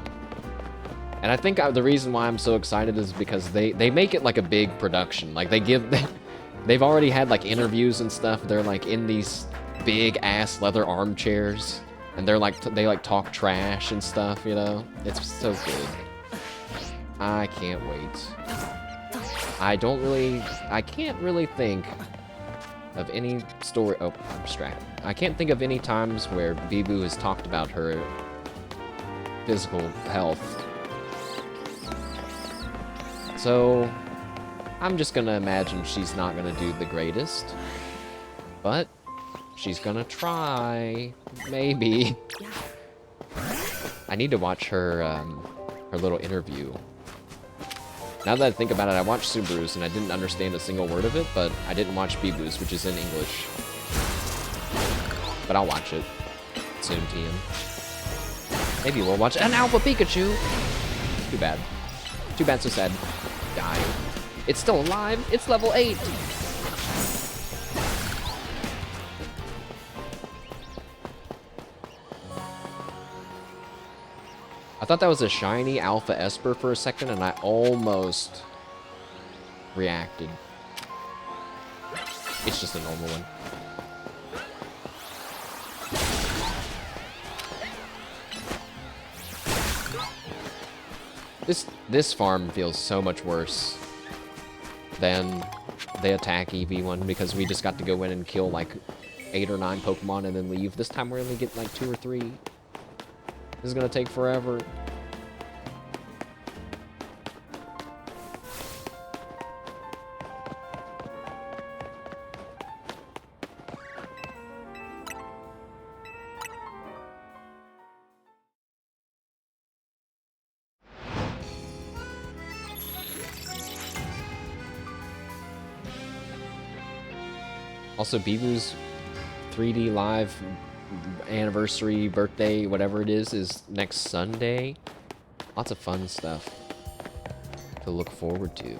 And I think the reason why I'm so excited is because they make it like a big production. Like they've already had like interviews and stuff. They're like in these big ass leather armchairs. And they're like, they like talk trash and stuff, you know? It's so good. I can't wait. I can't really think of any story. Oh, I'm distracted. I can't think of any times where Bibu has talked about her physical health. So, I'm just gonna imagine she's not gonna do the greatest. But she's gonna try, maybe. I need to watch her her little interview. Now that I think about it, I watched Subaru's and I didn't understand a single word of it, but I didn't watch Bibu's, which is in English. But I'll watch it soon, TM. Maybe we'll watch an Alpha Pikachu. Too bad. Too bad, so sad. Die. It's still alive. It's level 8. I thought that was a shiny Alpha Esper for a second, and I almost reacted. It's just a normal one. This farm feels so much worse than the attack EV one, because we just got to go in and kill like 8 or 9 Pokemon and then leave. This time we're only getting like 2 or 3. This is gonna take forever. Also, Bibu's 3D Live anniversary, birthday, whatever it is next Sunday. Lots of fun stuff to look forward to.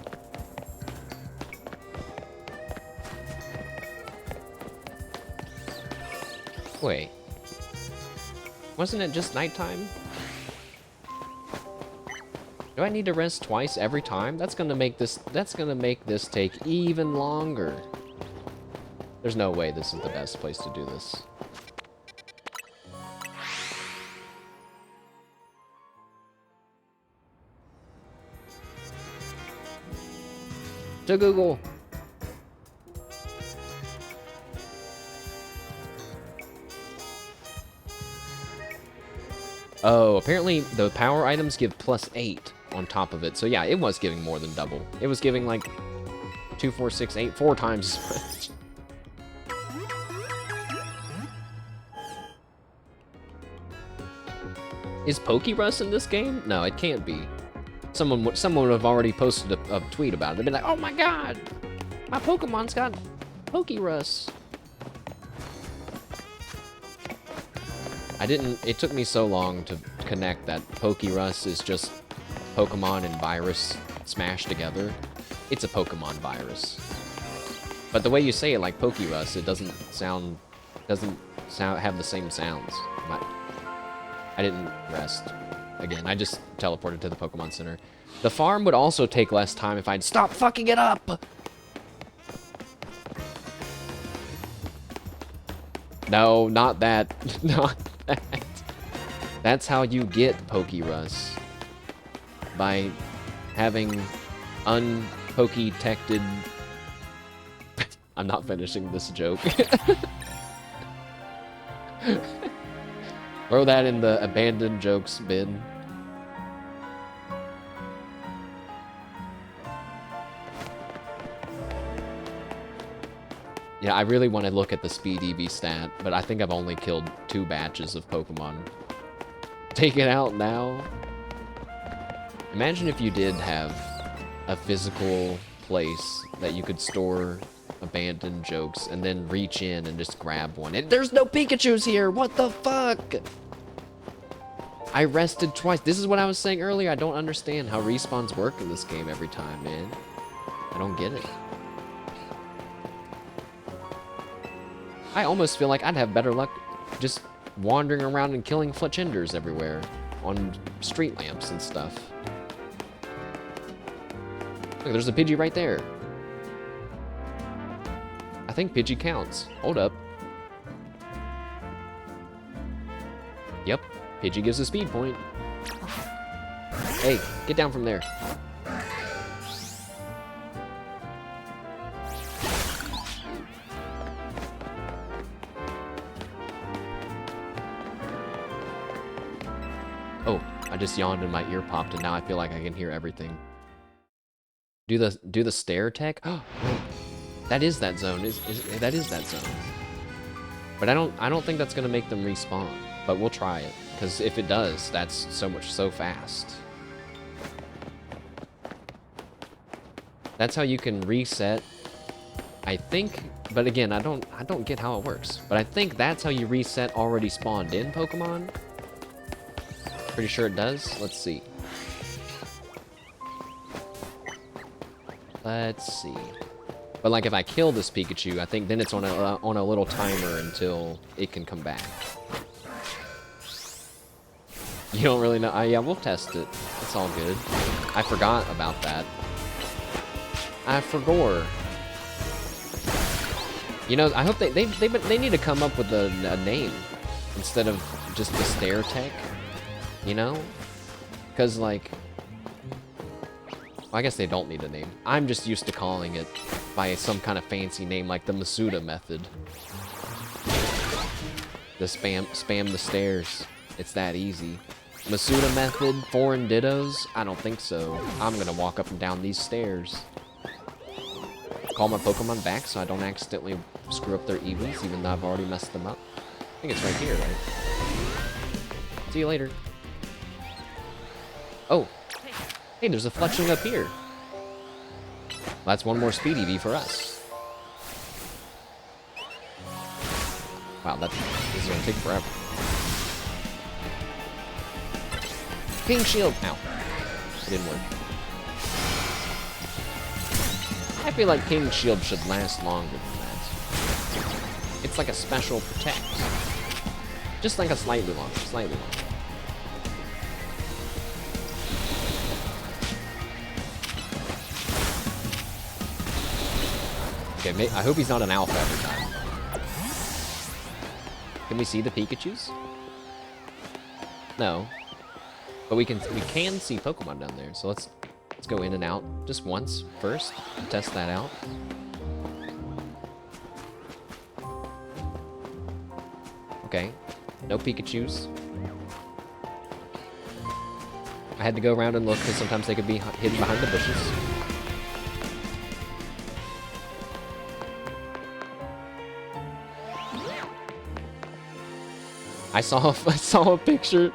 Wait. Wasn't it just nighttime? Do I need to rest twice every time? That's gonna make this take even longer. There's no way this is the best place to do this. To Google. Oh, apparently the power items give +8 on top of it. So yeah, it was giving more than double. It was giving like 2, 4, 6, 8, 4 times as much. Is Pokerus in this game? No, it can't be. Someone would have already posted a tweet about it. They'd be like, oh my god, my Pokemon's got Pokerus. It took me so long to connect that Pokerus is just Pokemon and virus smashed together. It's a Pokemon virus. But the way you say it, like Pokerus, it doesn't have the same sounds. I didn't rest. Again, I just teleported to the Pokemon Center. The farm would also take less time if I'd stop fucking it up! No, not that. Not that. That's how you get Pokerus. By having unpoketected... I'm not finishing this joke. Throw that in the abandoned jokes bin. Yeah, I really want to look at the speed EV stat, but I think I've only killed 2 batches of Pokemon. Take it out now. Imagine if you did have a physical place that you could store abandoned jokes and then reach in and just grab one. There's no Pikachus here! What the fuck? I rested twice. This is what I was saying earlier. I don't understand how respawns work in this game every time, man. I don't get it. I almost feel like I'd have better luck just wandering around and killing Fletchinders everywhere on street lamps and stuff. Look, there's a Pidgey right there. I think Pidgey counts. Hold up. Yep, Pidgey gives a speed point. Hey, get down from there. Oh, I just yawned and my ear popped and now I feel like I can hear everything. Do the stare tech? Oh, wait. That is that zone. That is that zone. But I don't think that's gonna make them respawn. But we'll try it. Because if it does, that's so fast. That's how you can reset. I think, but again, I don't get how it works. But I think that's how you reset already spawned in Pokemon. Pretty sure it does. Let's see. Let's see. But like if I kill this Pikachu, I think then it's on a little timer until it can come back. You don't really know? Yeah, we'll test it. It's all good. I forgot about that. I forgot. You know, I hope they need to come up with a name instead of just the stare tech. You know? Because like, well, I guess they don't need a name. I'm just used to calling it by some kind of fancy name like the Masuda method. The spam the stairs. It's that easy. Masuda method, foreign dittos? I don't think so. I'm gonna walk up and down these stairs. Call my Pokemon back so I don't accidentally screw up their EVs, even though I've already messed them up. I think it's right here, right? See you later. Oh. Hey, there's a Fletchling up here. Well, that's one more speed EV for us. Wow, this is gonna take forever. King Shield! Ow. It didn't work. I feel like King Shield should last longer than that. It's like a special protect. Just like a slightly longer, slightly longer. Okay, I hope he's not an alpha every time. Can we see the Pikachus? No. But we can see Pokemon down there, so let's go in and out just once first, test that out. Okay, no Pikachus. I had to go around and look because sometimes they could be hidden behind the bushes. I saw a picture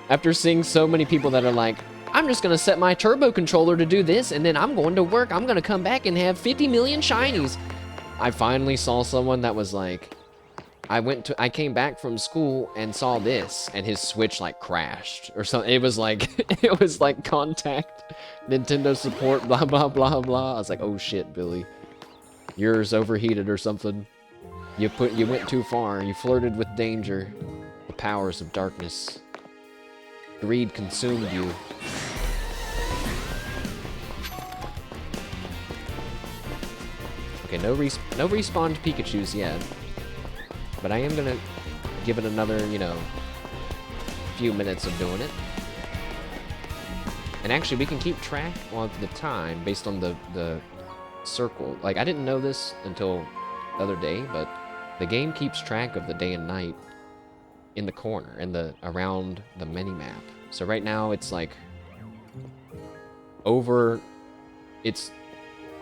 after seeing so many people that are like, I'm just gonna set my turbo controller to do this, and then I'm going to work. I'm gonna come back and have 50 million shinies. I finally saw someone that was like, I came back from school and saw this, and his Switch like crashed or something. It was like, it was like contact Nintendo support, blah, blah, blah, blah. I was like, oh shit, Billy. Yours overheated or something. You went too far. You flirted with danger. The powers of darkness. Greed consumed you. Okay, no respawned Pikachus yet. But I am gonna give it another, you know, few minutes of doing it. And actually, we can keep track of the time based on the circle. Like, I didn't know this until the other day, but the game keeps track of the day and night in the corner and around the mini-map. So right now, it's like it's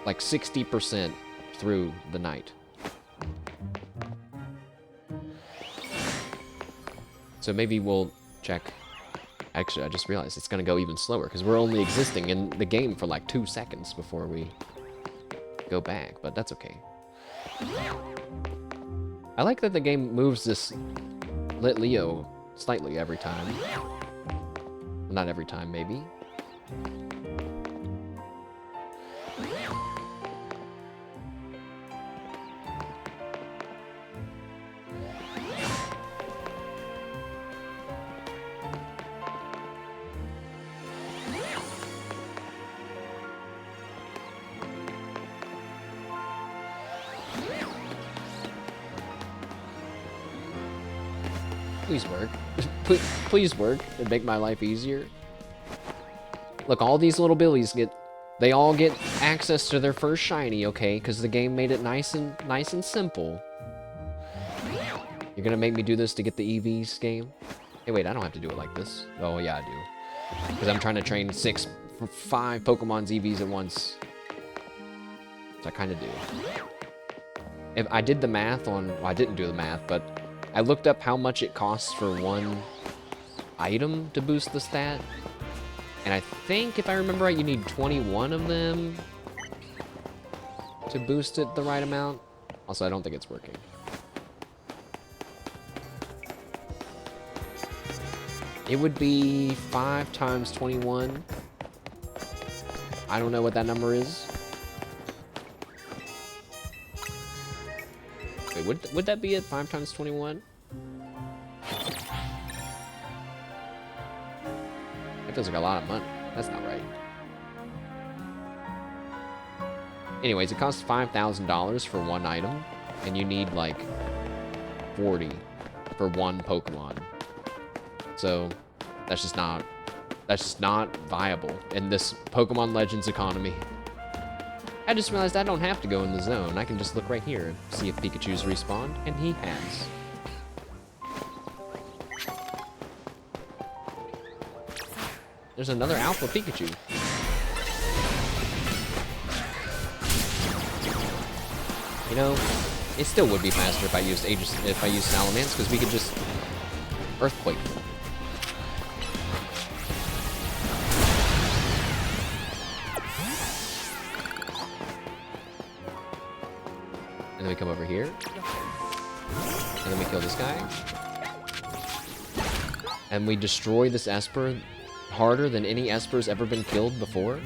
like 60% through the night. So maybe we'll check. Actually, I just realized it's gonna go even slower because we're only existing in the game for like 2 seconds before we go back, but that's okay. I like that the game moves this Lit Leo slightly every time. Not every time, maybe. Please work. Please work and make my life easier. Look, all these little billies they all get access to their first shiny, okay? Because the game made it nice and simple. You're gonna make me do this to get the EVs game? Hey, wait, I don't have to do it like this. Oh yeah, I do. Because I'm trying to train 5 Pokemon's EVs at once. So I kind of do. If I did the math on, well, I didn't do the math, but I looked up how much it costs for one item to boost the stat. And I think, if I remember right, you need 21 of them to boost it the right amount. Also, I don't think it's working. It would be 5 times 21. I don't know what that number is. Wait, would that be it? 5 times 21? That feels like a lot of money. That's not right. Anyways, it costs $5,000 for one item, and you need like 40 for one Pokemon. So that's just not viable in this Pokemon Legends economy. I just realized I don't have to go in the zone. I can just look right here and see if Pikachu's respawned, and he has. There's another Alpha Pikachu. You know, it still would be faster if I used Salamence, because we could just Earthquake. And then we come over here. And then we kill this guy. And we destroy this Esper harder than any Esper's ever been killed before.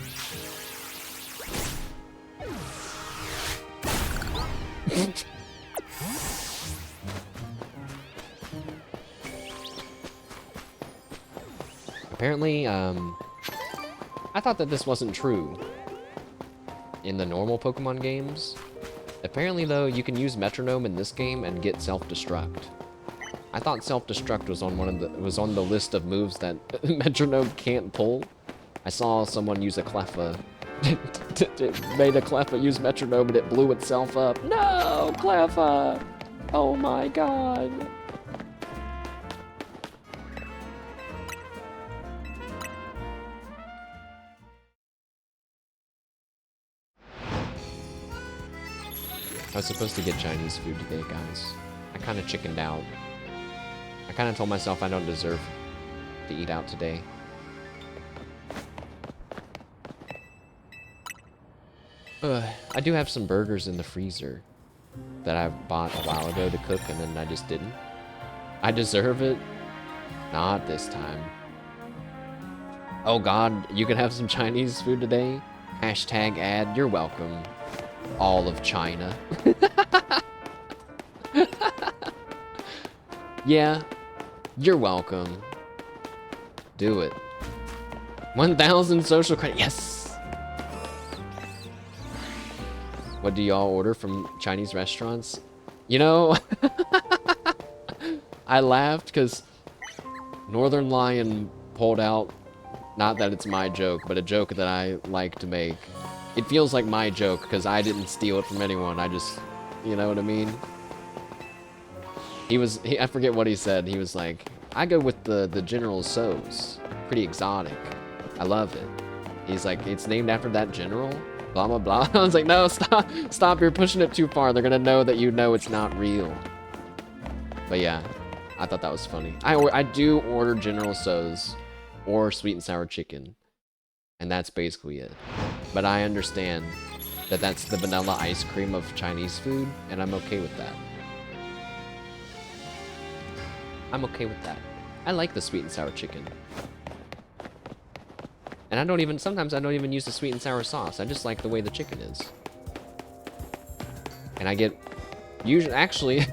Apparently, I thought that this wasn't true in the normal Pokemon games. Apparently, though, you can use Metronome in this game and get self-destruct. I thought self-destruct was on the list of moves that Metronome can't pull. I saw someone use a Cleffa. Made a Cleffa use Metronome and it blew itself up. No, Cleffa! Oh my god. I was supposed to get Chinese food today, guys. I kind of chickened out. I kind of told myself I don't deserve to eat out today. I do have some burgers in the freezer that I bought a while ago to cook, and then I just didn't. I deserve it. Not this time. Oh god, you can have some Chinese food today? Hashtag ad, you're welcome. All of China. Yeah, you're welcome. Do it. 1,000 social credit, yes! What do y'all order from Chinese restaurants? You know, I laughed because Northern Lion pulled out, not that it's my joke, but a joke that I like to make. It feels like my joke because I didn't steal it from anyone. I just, you know what I mean? I forget what he said. He was like, I go with the General Tso's. Pretty exotic. I love it. He's like, it's named after that general? Blah, blah, blah. I was like, no, stop. You're pushing it too far. They're going to know that you know it's not real. But yeah, I thought that was funny. I do order General Tso's or sweet and sour chicken. And that's basically it. But I understand that that's the vanilla ice cream of Chinese food, and I'm okay with that. I'm okay with that. I like the sweet and sour chicken. And sometimes I don't even use the sweet and sour sauce. I just like the way the chicken is. And I get, usually, actually,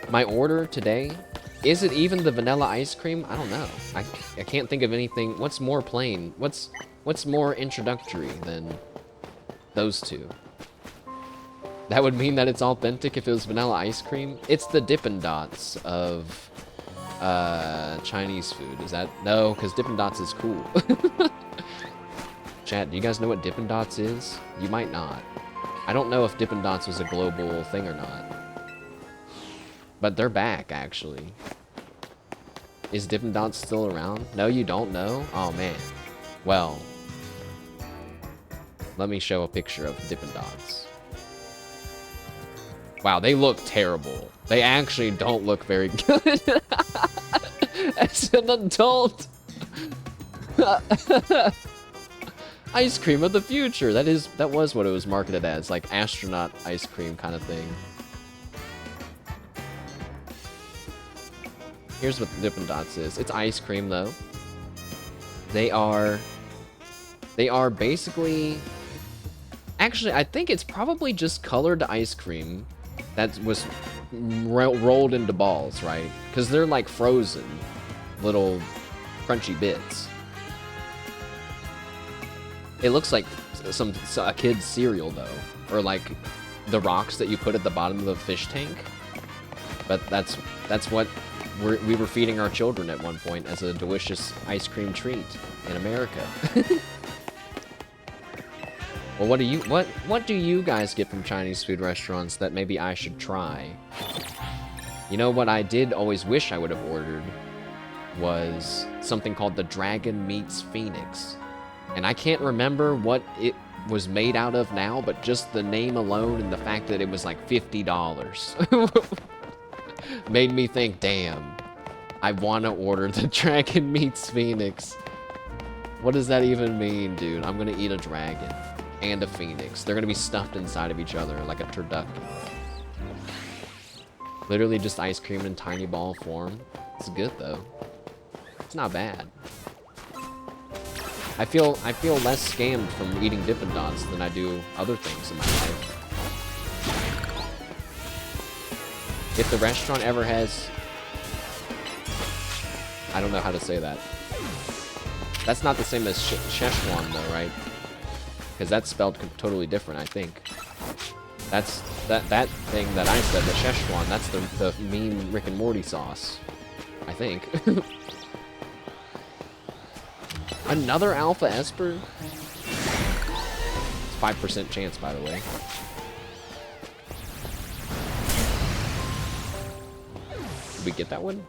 my order today, is it even the vanilla ice cream? I don't know. I can't think of anything. What's more plain? What's more introductory than those two? That would mean that it's authentic if it was vanilla ice cream. It's the Dippin' Dots of Chinese food. Is that? No, because Dippin' Dots is cool. Chat, do you guys know what Dippin' Dots is? You might not. I don't know if Dippin' Dots was a global thing or not. But they're back, actually. Is Dippin' Dots still around? No, you don't know? Oh, man. Well, let me show a picture of Dippin' Dots. Wow, they look terrible. They actually don't look very good. As an adult. Ice cream of the future. That was what it was marketed as, like astronaut ice cream kind of thing. Here's what the Dippin' Dots is. It's ice cream though. They are basically, actually I think it's probably just colored ice cream that was rolled into balls, right? Because they're like frozen little crunchy bits. It looks like a kid's cereal though, or like the rocks that you put at the bottom of the fish tank. But that's what we were feeding our children at one point as a delicious ice cream treat in America. Well, what do you guys get from Chinese food restaurants that maybe I should try? You know what I did always wish I would have ordered was something called the Dragon Meats Phoenix. And I can't remember what it was made out of now, but just the name alone and the fact that it was like $50 made me think, damn, I want to order the Dragon Meats Phoenix. What does that even mean, dude? I'm going to eat a dragon and a phoenix. They're going to be stuffed inside of each other like a turducken. Literally just ice cream in tiny ball form. It's good, though. It's not bad. I feel less scammed from eating Dippin' Dots than I do other things in my life. If the restaurant ever has... I don't know how to say that. That's not the same as Szechuan, though, right? Because that's spelled totally different, I think. That's that thing that I said, the Szechuan, that's the mean Rick and Morty sauce. I think. Another Alpha Esper? It's 5% chance, by the way. Did we get that one?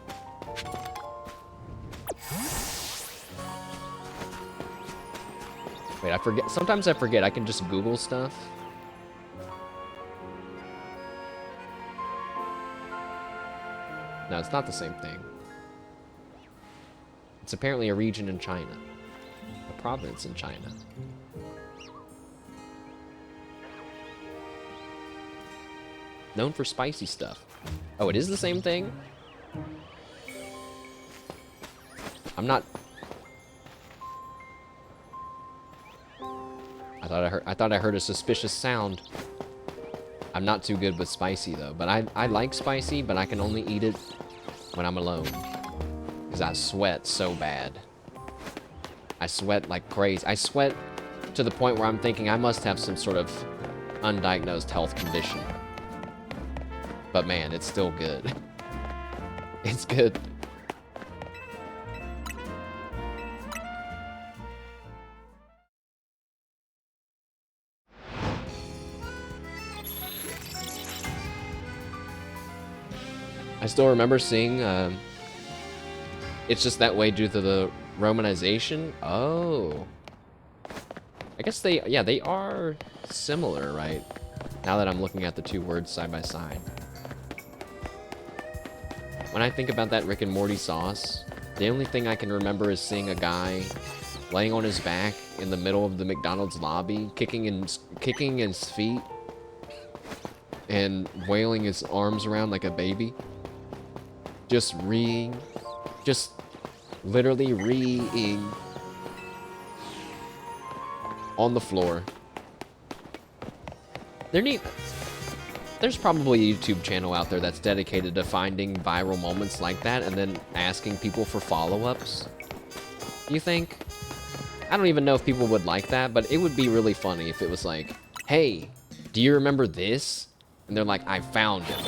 Wait, I forget. Sometimes I forget. I can just Google stuff. No, it's not the same thing. It's apparently a region in China. A province in China. known for spicy stuff. Oh, it is the same thing? I'm not... I thought I heard a suspicious sound. I'm not too good with spicy though, but I like spicy, but I can only eat it when I'm alone. Because I sweat so bad. I sweat like crazy. I sweat to the point where I'm thinking I must have some sort of undiagnosed health condition. But man, it's still good. It's good. I still remember seeing, it's just that way due to the Romanization. Oh. I guess they are similar, right? Now that I'm looking at the two words side by side. When I think about that Rick and Morty sauce, the only thing I can remember is seeing a guy laying on his back in the middle of the McDonald's lobby, kicking his feet and wailing his arms around like a baby. Just literally reeing on the floor. There's probably a YouTube channel out there that's dedicated to finding viral moments like that and then asking people for follow-ups. You think? I don't even know if people would like that, but it would be really funny if it was like, hey, do you remember this? And they're like, I found him.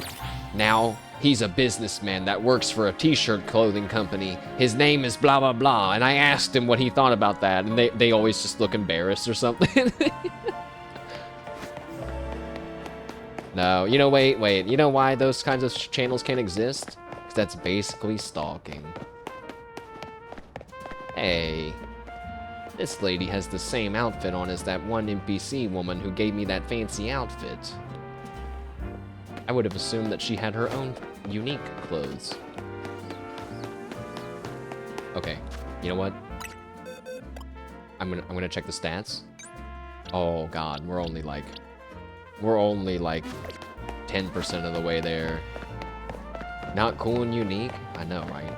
Now, he's a businessman that works for a t-shirt clothing company. His name is blah, blah, blah. And I asked him what he thought about that. And they always just look embarrassed or something. No, you know, wait. You know why those kinds of channels can't exist? Because that's basically stalking. Hey, this lady has the same outfit on as that one NPC woman who gave me that fancy outfit. I would have assumed that she had her own unique clothes. Okay, you know what? I'm gonna check the stats. Oh god, we're only like 10% of the way there. Not cool and unique? I know, right?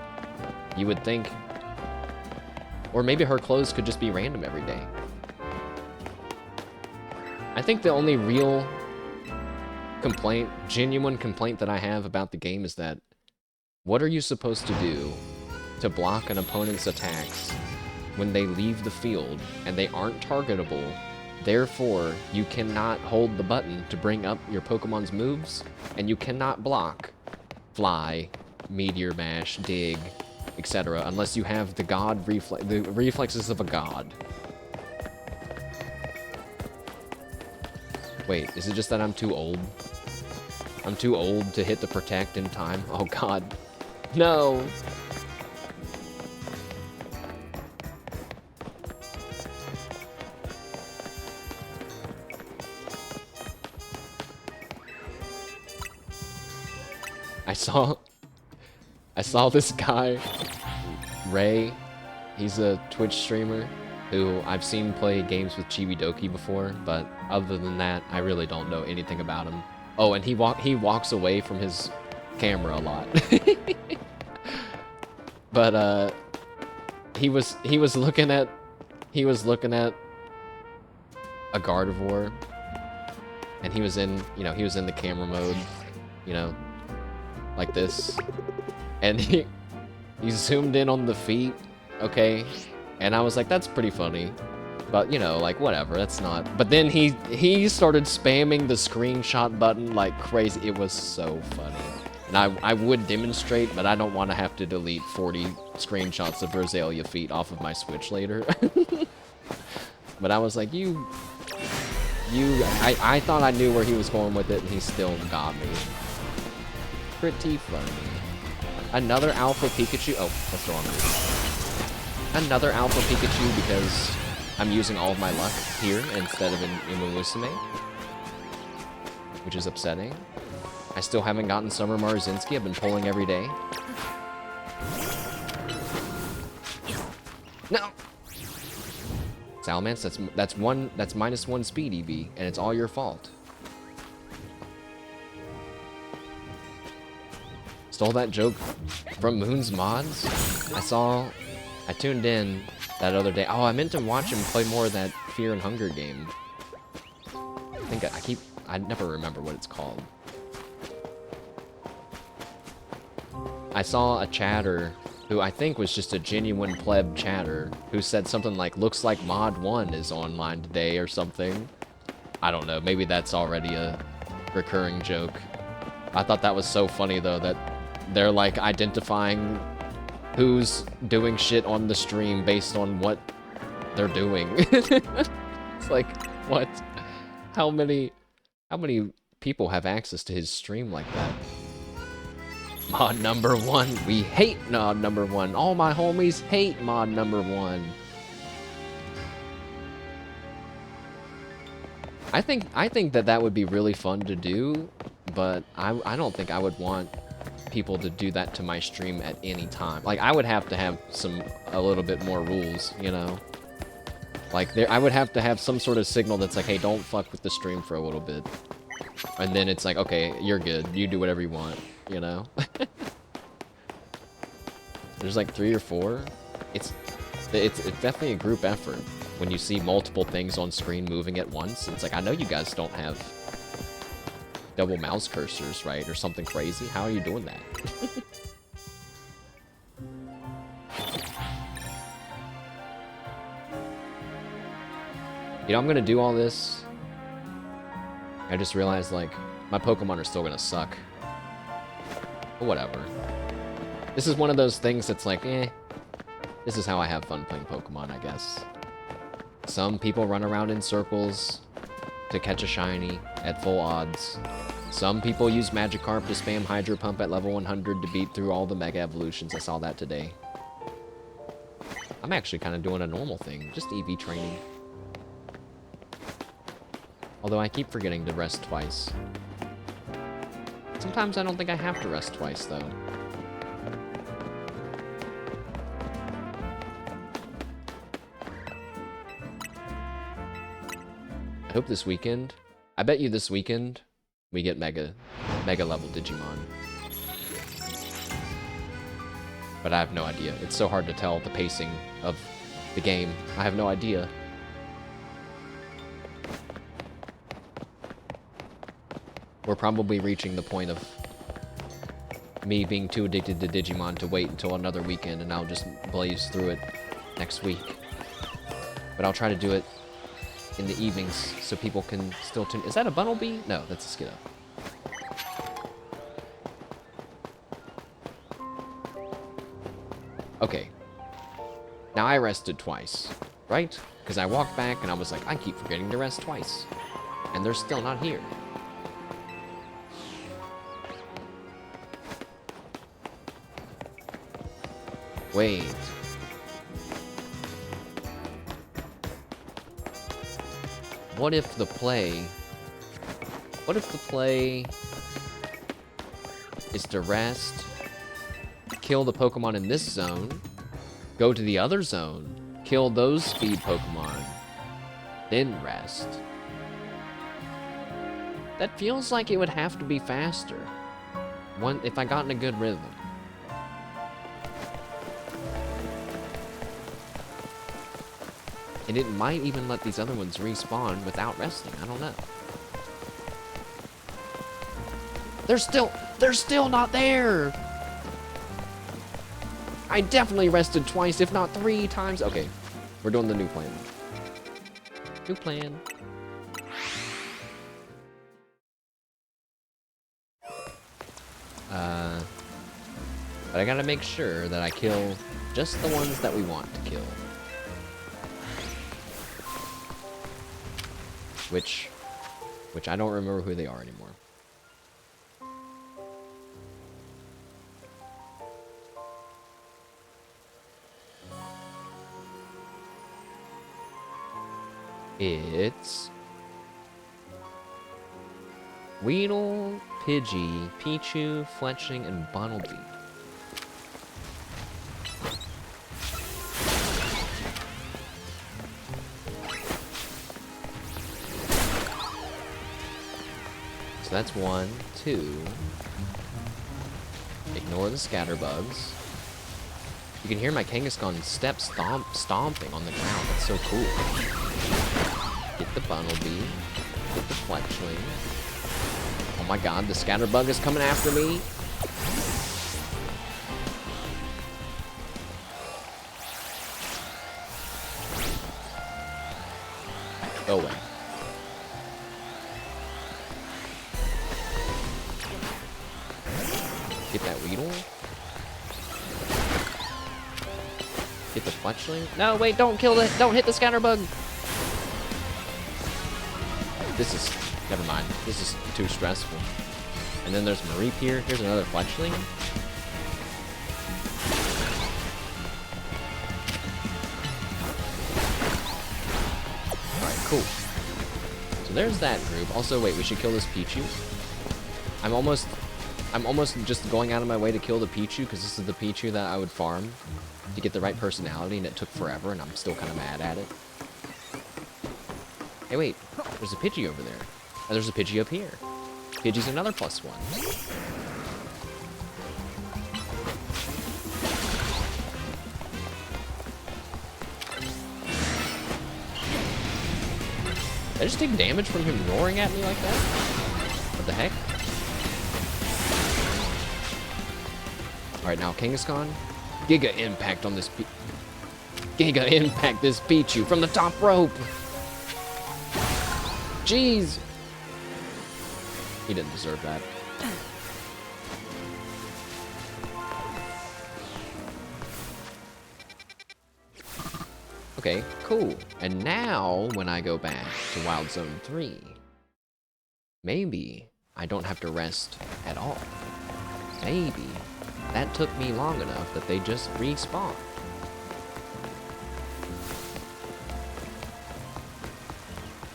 You would think. Or maybe her clothes could just be random every day. I think the only real genuine complaint that I have about the game is that what are you supposed to do to block an opponent's attacks when they leave the field and they aren't targetable? Therefore, you cannot hold the button to bring up your Pokemon's moves, and you cannot block Fly, Meteor Mash, Dig, etc. unless you have the reflexes of a god. Wait, is it just that I'm too old? I'm too old to hit the protect in time? Oh god. No! I saw this guy, Ray. He's a Twitch streamer who I've seen play games with Chibidoki before, but other than that, I really don't know anything about him. Oh, and he walks away from his camera a lot. But he was looking at a Gardevoir, and he was in the camera mode, like this, and he zoomed in on the feet, okay, and I was like, that's pretty funny, but like whatever, that's not. But then he started spamming the screenshot button like crazy. It was so funny, and I would demonstrate, but I don't want to have to delete 40 screenshots of Roselia feet off of my Switch later. But I was like, I thought I knew where he was going with it, and he still got me. Pretty funny. Another Alpha Pikachu. Oh, that's the wrong one. Another Alpha Pikachu because I'm using all of my luck here instead of in Lumiose, which is upsetting. I still haven't gotten Summer Marzinski. I've been pulling every day. No! Salamence, that's -1 speed EV, and it's all your fault. Stole that joke from Moon's Mods? I tuned in that other day. Oh, I meant to watch him play more of that Fear and Hunger game. I never remember what it's called. I saw a chatter who I think was just a genuine pleb chatter who said something like, looks like Mod 1 is online today or something. I don't know, maybe that's already a recurring joke. I thought that was so funny though, that they're like identifying who's doing shit on the stream based on what they're doing. It's like, what? How many people have access to his stream like that? Mod number 1. We hate mod number 1. All my homies hate mod number 1. I think that would be really fun to do, but I don't think I would want people to do that to my stream at any time. Like, I would have to have a little bit more rules, you know? Like, I would have to have some sort of signal that's like, hey, don't fuck with the stream for a little bit. And then it's like, okay, you're good. You do whatever you want, you know? There's like 3 or 4. It's definitely a group effort when you see multiple things on screen moving at once. It's like, I know you guys don't have double mouse cursors, right? Or something crazy. How are you doing that? You know, I'm gonna do all this. I just realized, like, my Pokemon are still gonna suck. But whatever. This is one of those things that's like, this is how I have fun playing Pokemon, I guess. Some people run around in circles to catch a shiny at full odds. Some people use Magikarp to spam Hydro Pump at level 100 to beat through all the Mega Evolutions. I saw that today. I'm actually kind of doing a normal thing, just EV training. Although I keep forgetting to rest twice. Sometimes I don't think I have to rest twice, though. I hope this weekend... I bet you this weekend we get Mega level Digimon. But I have no idea. It's so hard to tell the pacing of the game. I have no idea. We're probably reaching the point of me being too addicted to Digimon to wait until another weekend, and I'll just blaze through it next week. But I'll try to do it in the evenings so people can still tune. Is that a Bunnelby? No, that's a Skiddo. Okay. Now I rested twice, right? Because I walked back and I was like, I keep forgetting to rest twice. And they're still not here. Wait. What if the play is to rest, kill the Pokemon in this zone, go to the other zone, kill those speed Pokemon, then rest? That feels like it would have to be faster. If I got in a good rhythm. And it might even let these other ones respawn without resting. I don't know. They're still not there! I definitely rested twice, if not 3 times. Okay, we're doing the new plan. New plan. But I gotta make sure that I kill just the ones that we want to kill. Which I don't remember who they are anymore. It's Weedle, Pidgey, Pichu, Fletchling, and Bunnelby. So that's 1, 2, Ignore the scatterbugs. You can hear my Kangaskhan steps stomping on the ground. That's so cool. Get the Bunnelby. Get the Fletchling. Oh my god, the scatterbug is coming after me. Go away. Get that Weedle. Get the Fletchling. No, wait, don't kill it. Don't hit the scatterbug. This is... Never mind. This is too stressful. And then there's Mareep here. Here's another Fletchling. Alright, cool. So there's that group. Also, wait, we should kill this Pichu. I'm almost just going out of my way to kill the Pichu, because this is the Pichu that I would farm to get the right personality, and it took forever, and I'm still kind of mad at it. Hey, wait. There's a Pidgey over there. Oh, there's a Pidgey up here. Pidgey's another +1. Did I just take damage from him roaring at me like that? What the heck? Alright, now Kangaskhan. Giga Impact on this Giga Impact this Pichu from the top rope! Jeez! He didn't deserve that. Okay, cool. And now, when I go back to Wild Zone 3, maybe I don't have to rest at all. Maybe that took me long enough that they just respawned.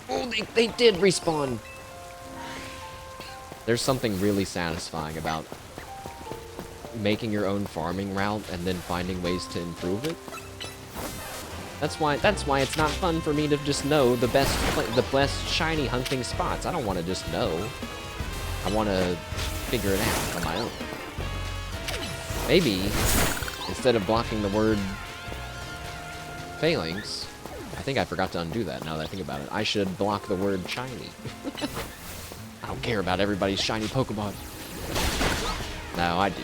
Oh, they did respawn! There's something really satisfying about making your own farming route and then finding ways to improve it. That's why it's not fun for me to just know the best shiny hunting spots. I don't want to just know. I want to figure it out on my own. Maybe, instead of blocking the word phalanx, I think I forgot to undo that now that I think about it. I should block the word shiny. I don't care about everybody's shiny Pokemon. No, I do.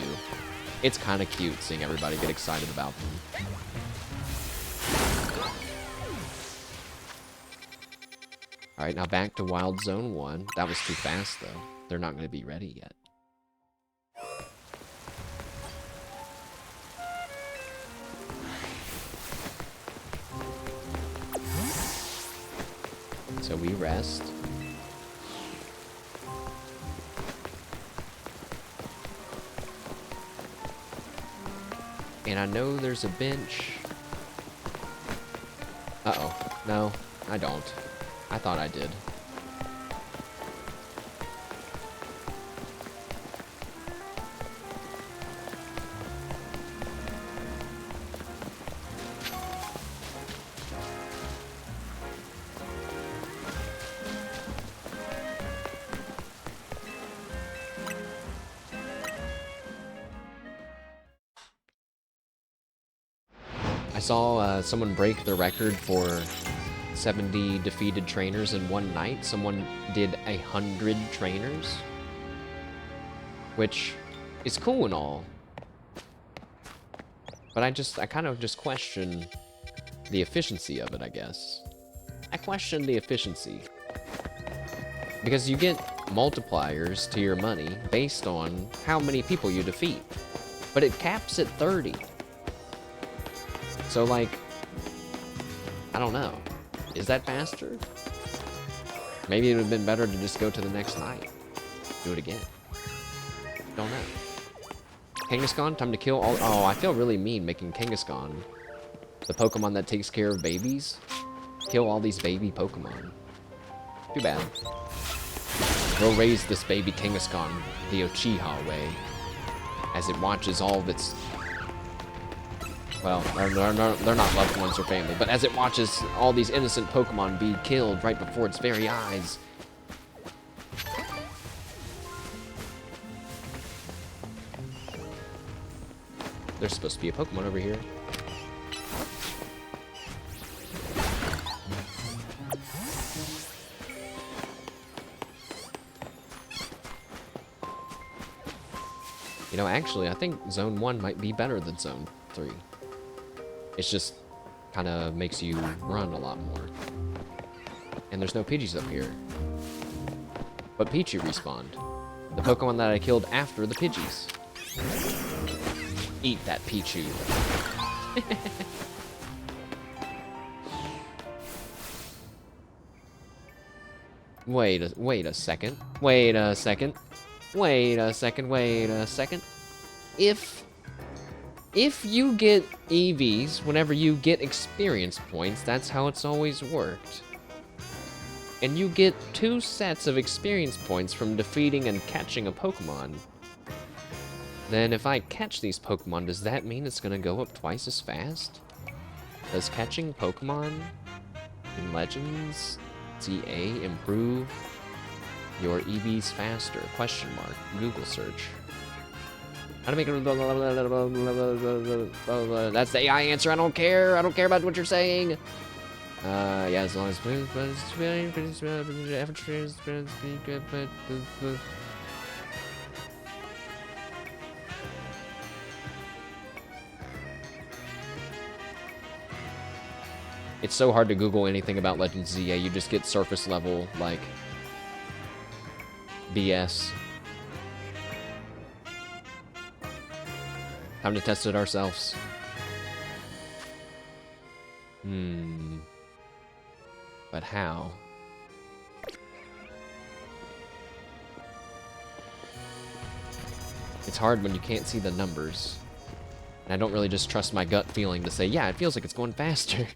It's kind of cute seeing everybody get excited about them. Alright, now back to Wild Zone 1. That was too fast, though. They're not going to be ready yet. So we rest. And I know there's a bench. Uh-oh. No, I don't. I thought I did. I saw someone break the record for 70 defeated trainers in one night. Someone did 100 trainers, which is cool and all, but I kind of just question the efficiency of it, I guess. I question the efficiency, because you get multipliers to your money based on how many people you defeat, but it caps at 30. So, like, I don't know. Is that faster? Maybe it would have been better to just go to the next night. Do it again. Don't know. Kangaskhan, time to kill all... Oh, I feel really mean making Kangaskhan the Pokemon that takes care of babies. Kill all these baby Pokemon. Too bad. We'll raise this baby Kangaskhan the Uchiha way, as it watches all of its... Well, they're not loved ones or family, but as it watches all these innocent Pokemon be killed right before its very eyes. There's supposed to be a Pokemon over here. You know, actually, I think Zone 1 might be better than Zone 3. It's just kind of makes you run a lot more. And there's no Pidgeys up here. But Pichu respawned. The Pokemon that I killed after the Pidgeys. Eat that Pichu. Wait a second. Wait a second. Wait a second. Wait a second. If you get EVs whenever you get experience points, that's how it's always worked. And you get 2 sets of experience points from defeating and catching a Pokemon. Then if I catch these Pokemon, does that mean it's gonna go up twice as fast? Does catching Pokemon in Legends ZA improve your EVs faster? Question mark. Google search. How to make it... That's the AI answer. I don't care. I don't care about what you're saying. Yeah, as long as... It's so hard to Google anything about Legends ZA. You just get surface level, like, BS. Time to test it ourselves. But how? It's hard when you can't see the numbers. And I don't really just trust my gut feeling to say, yeah, it feels like it's going faster.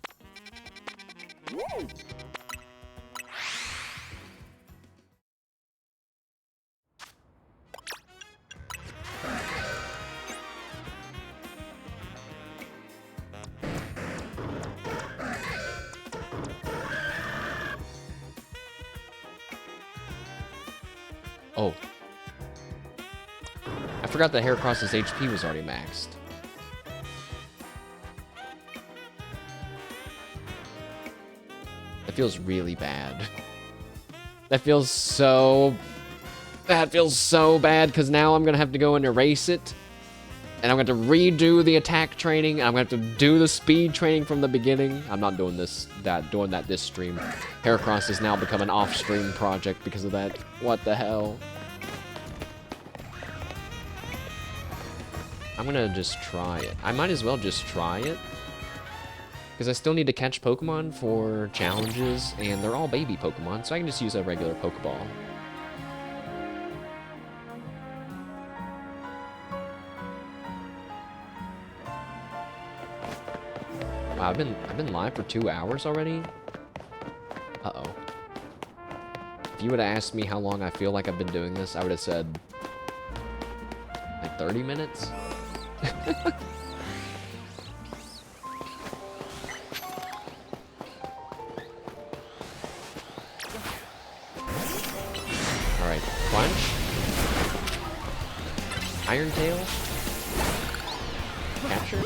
Oh. I forgot that Heracross's HP was already maxed. That feels really bad. That feels so bad, because now I'm going to have to go and erase it. And I'm going to redo the attack training. I'm going to have to do the speed training from the beginning. I'm not doing that this stream. Heracross has now become an off-stream project because of that. What the hell? I'm going to just try it. I might as well just try it. Because I still need to catch Pokemon for challenges, and they're all baby Pokemon, so I can just use a regular Pokeball. Wow, I've been live for 2 hours already? Uh-oh. If you would have asked me how long I feel like I've been doing this, I would have said... like 30 minutes? Alright, Crunch. Iron Tail. Capture.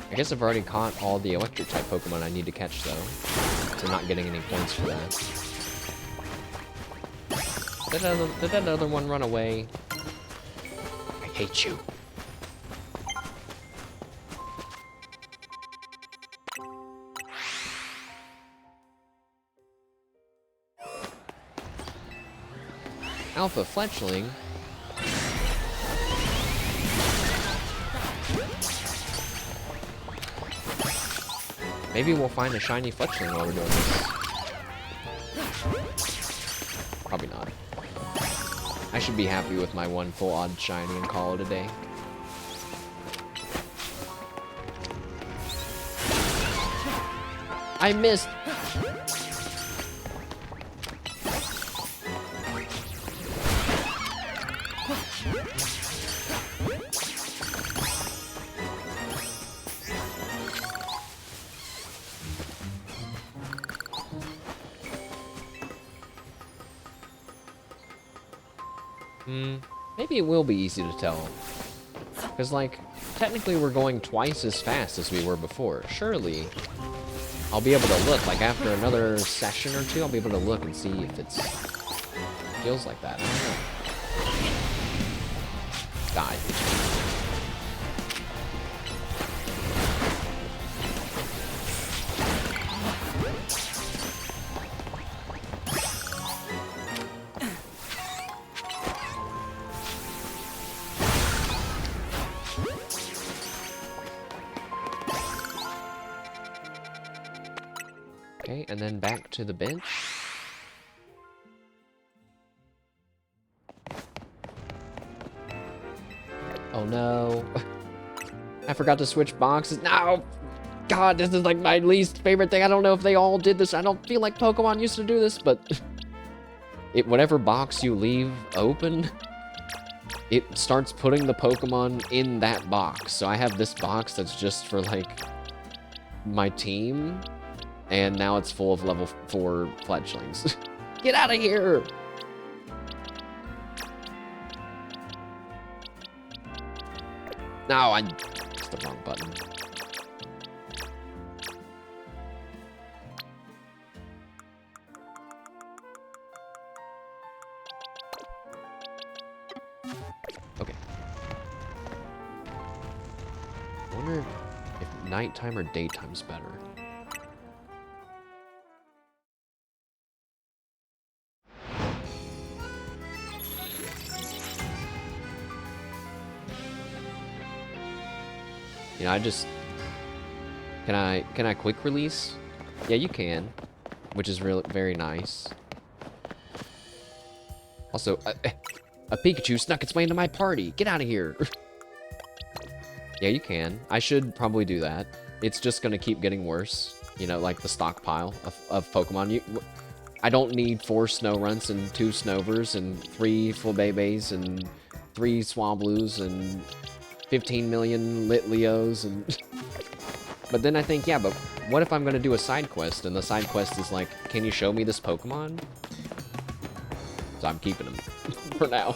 I guess I've already caught all the electric type Pokemon I need to catch though, so not getting any points for that. Did that other one run away? I hate you. Alpha Fletchling? Maybe we'll find a shiny Fletchling while we're doing this. Probably not. I should be happy with my one full odd shiny and call it a day. I missed! Maybe it will be easy to tell. Because, like, technically we're going twice as fast as we were before. Surely, I'll be able to look. Like, after another session or two, I'll be able to look and see if it feels like that. I don't know. Die. Okay, and then back to the bench. Oh no. I forgot to switch boxes. No! God, this is like my least favorite thing. I don't know if they all did this. I don't feel like Pokemon used to do this, but whatever box you leave open, it starts putting the Pokemon in that box. So I have this box that's just for like my team, and now it's full of level 4 fledglings. Get out of here! No, it's the wrong button. Okay. I wonder if nighttime or daytime's better. You know, I just... Can I quick release? Yeah, you can. Which is really very nice. Also, a Pikachu snuck its way into my party. Get out of here. Yeah, you can. I should probably do that. It's just gonna keep getting worse. You know, like the stockpile of Pokemon. I don't need 4 Snowrunts and 2 Snovers and 3 Flabébés and 3 Swablues and 15 million Litleos and... But then I think, yeah, but what if I'm gonna do a side quest and the side quest is like, can you show me this Pokemon? So I'm keeping him for now.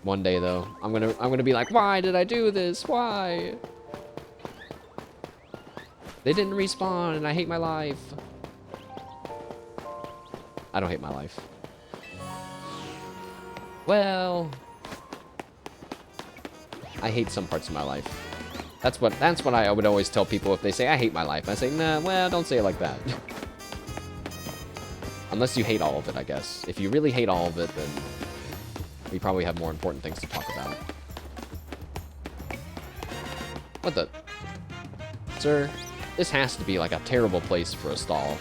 One day though, I'm gonna be like, why did I do this? Why? They didn't respawn and I hate my life. I don't hate my life. Well, I hate some parts of my life. That's what I would always tell people if they say I hate my life. I say, nah, well, don't say it like that. Unless you hate all of it, I guess. If you really hate all of it, then we probably have more important things to talk about. What the? Sir, this has to be like a terrible place for a stall.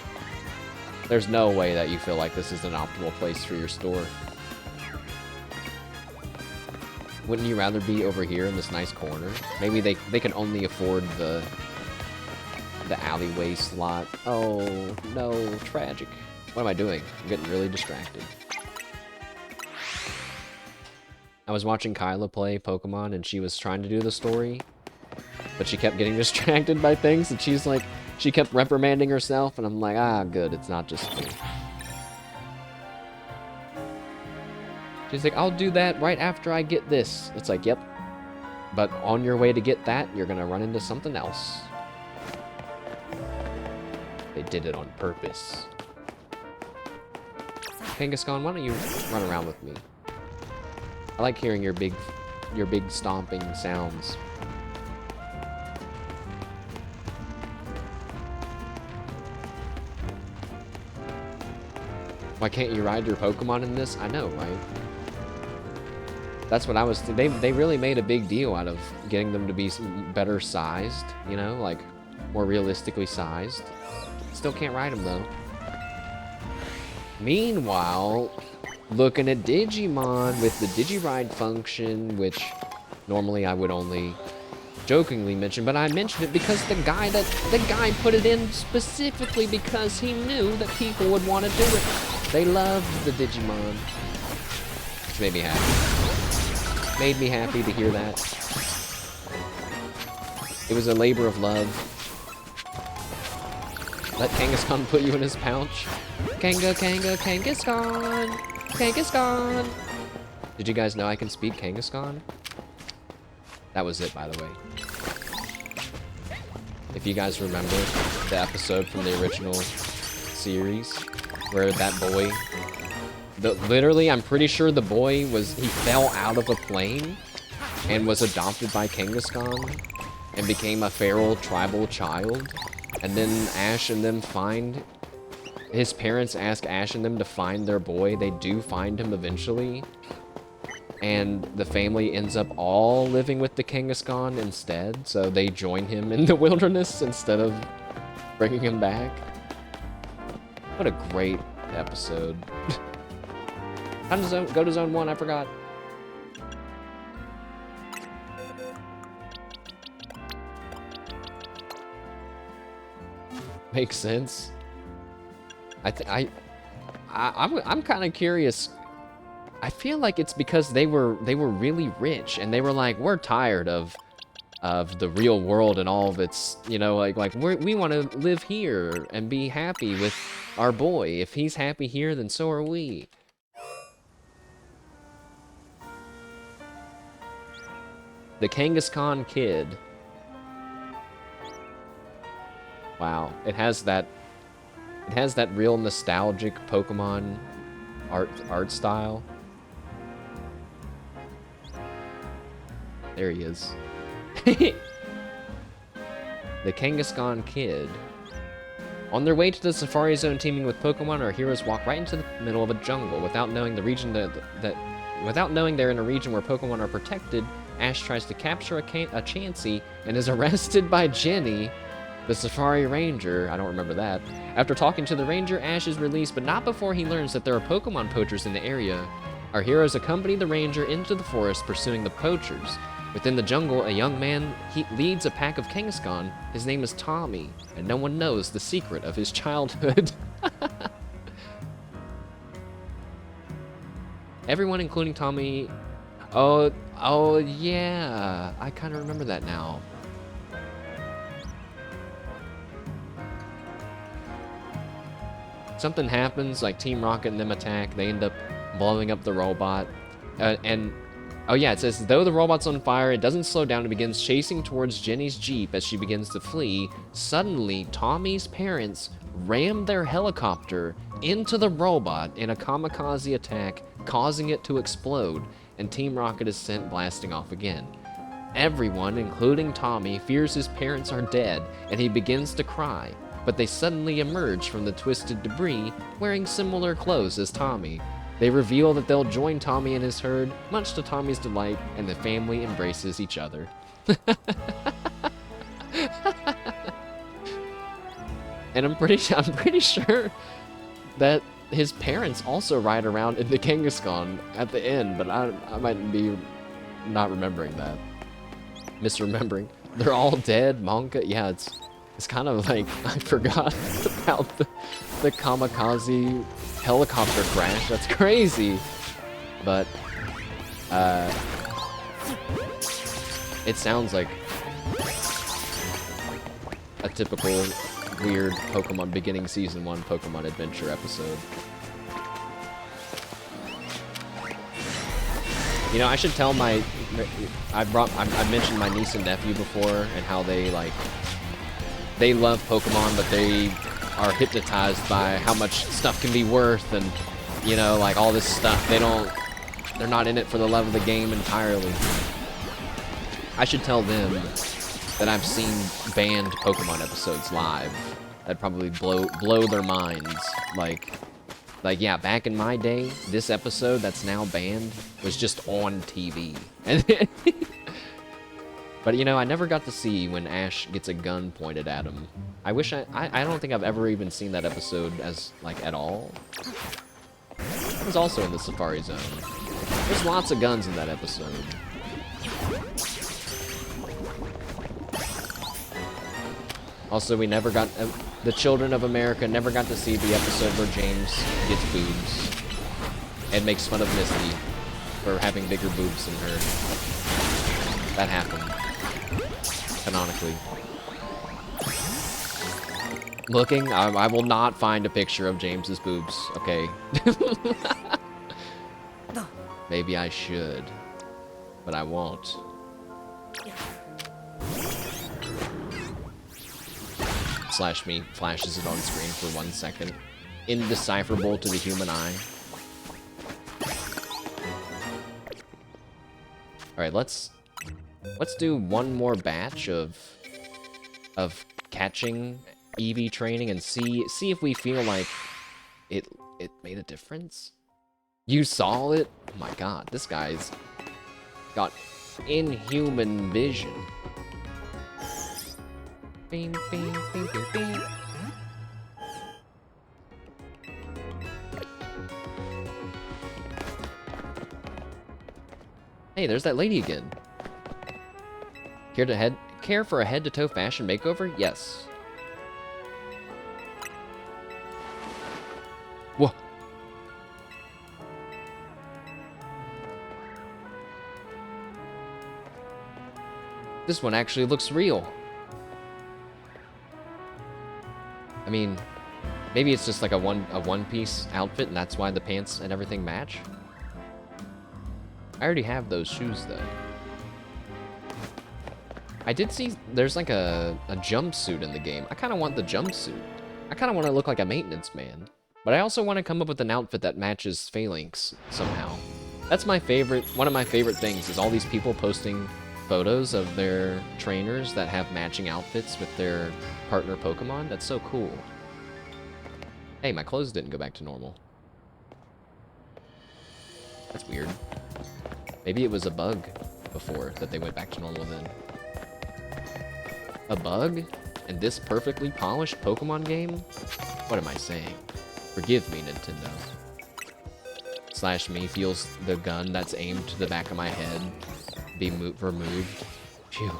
There's no way that you feel like this is an optimal place for your store. Wouldn't you rather be over here in this nice corner? Maybe they can only afford the alleyway slot. Oh, no, tragic. What am I doing? I'm getting really distracted. I was watching Kyla play Pokemon and she was trying to do the story, but she kept getting distracted by things and she's like, she kept reprimanding herself and I'm like, ah, good, it's not just me. She's like, I'll do that right after I get this. It's like, yep. But on your way to get that, you're gonna run into something else. They did it on purpose. Kangaskhan, why don't you run around with me? I like hearing your big stomping sounds. Why can't you ride your Pokemon in this? I know, right? That's what I was... They really made a big deal out of getting them to be better sized, you know? Like, more realistically sized. Still can't ride them, though. Meanwhile, looking at Digimon with the Digiride function, which normally I would only jokingly mention, but I mentioned it because the guy put it in specifically because he knew that people would want to do it. They loved the Digimon. Which made me happy. Made me happy to hear that. It was a labor of love. Let Kangaskhan put you in his pouch. Kangaskhan! Kangaskhan! Did you guys know I can speak Kangaskhan? That was it, by the way. If you guys remember the episode from the original series where that boy, literally, I'm pretty sure the boy he fell out of a plane and was adopted by Kangaskhan and became a feral tribal child. And then Ash and them his parents ask Ash and them to find their boy. They do find him eventually. And the family ends up all living with the Kangaskhan instead. So they join him in the wilderness instead of bringing him back. What a great episode. How does go to zone 1? I forgot. Makes sense. I'm kind of curious. I feel like it's because they were really rich and they were like, we're tired of the real world and all of its, you know, like we want to live here and be happy with our boy. If he's happy here, then so are we. The Kangaskhan Kid. Wow, it has that real nostalgic Pokemon art style. There he is. The Kangaskhan Kid. On their way to the Safari Zone teaming with Pokemon, our heroes walk right into the middle of a jungle. Without knowing without knowing they're in a region where Pokemon are protected, Ash tries to capture a Chansey and is arrested by Jenny, the Safari Ranger. I don't remember that. After talking to the Ranger, Ash is released, but not before he learns that there are Pokemon poachers in the area. Our heroes accompany the Ranger into the forest, pursuing the poachers. Within the jungle, a young man leads a pack of Kangaskhan. His name is Tommy, and no one knows the secret of his childhood. Everyone, including Tommy... Oh yeah, I kind of remember that now. Something happens, like Team Rocket and them attack. They end up blowing up the robot. Oh yeah, it says, though the robot's on fire, it doesn't slow down and begins chasing towards Jenny's Jeep as she begins to flee. Suddenly, Tommy's parents ram their helicopter into the robot in a kamikaze attack, causing it to explode, and Team Rocket is sent blasting off again. Everyone, including Tommy, fears his parents are dead, and he begins to cry. But they suddenly emerge from the twisted debris, wearing similar clothes as Tommy. They reveal that they'll join Tommy and his herd, much to Tommy's delight, and the family embraces each other. And I'm pretty sure that his parents also ride around in the Kangaskhan at the end, but I might be not remembering that. Misremembering. They're all dead, manga. Yeah, it's kind of like, I forgot about the kamikaze helicopter crash. That's crazy. But, it sounds like a typical weird Pokemon beginning season 1 Pokemon Adventure episode. You know, I should tell I mentioned my niece and nephew before and how they love Pokemon, but they are hypnotized by how much stuff can be worth and, you know, like all this stuff. They're not in it for the love of the game entirely. I should tell them that I've seen banned Pokemon episodes live. That'd probably blow their minds. Like, yeah, back in my day, this episode that's now banned was just on TV. But, you know, I never got to see when Ash gets a gun pointed at him. I don't think I've ever even seen that episode at all. It was also in the Safari Zone. There's lots of guns in that episode. Also, we never got... the children of America never got to see the episode where James gets boobs and makes fun of Misty for having bigger boobs than her. That happened. Canonically. Looking, I will not find a picture of James's boobs, okay? Maybe I should. But I won't. Slash me flashes it on screen for 1 second. Indecipherable to the human eye. Alright, let's do one more batch of catching EV training and see if we feel like it made a difference. You saw it? Oh my god, this guy's got inhuman vision. Bing, bing, bing, bing, bing. Hey, there's that lady again. Care for a head-to-toe fashion makeover? Yes. Whoa. This one actually looks real. I mean, maybe it's just like a one-piece outfit, and that's why the pants and everything match. I already have those shoes, though. I did see there's like a jumpsuit in the game. I kind of want the jumpsuit. I kind of want to look like a maintenance man. But I also want to come up with an outfit that matches Phalanx somehow. That's my favorite, one of my favorite things is all these people posting photos of their trainers that have matching outfits with their partner Pokemon. That's so cool. Hey, my clothes didn't go back to normal. That's weird. Maybe it was a bug before that they went back to normal then. A bug? In this perfectly polished Pokemon game? What am I saying? Forgive me, Nintendo. Slash me feels the gun that's aimed to the back of my head be removed. Phew.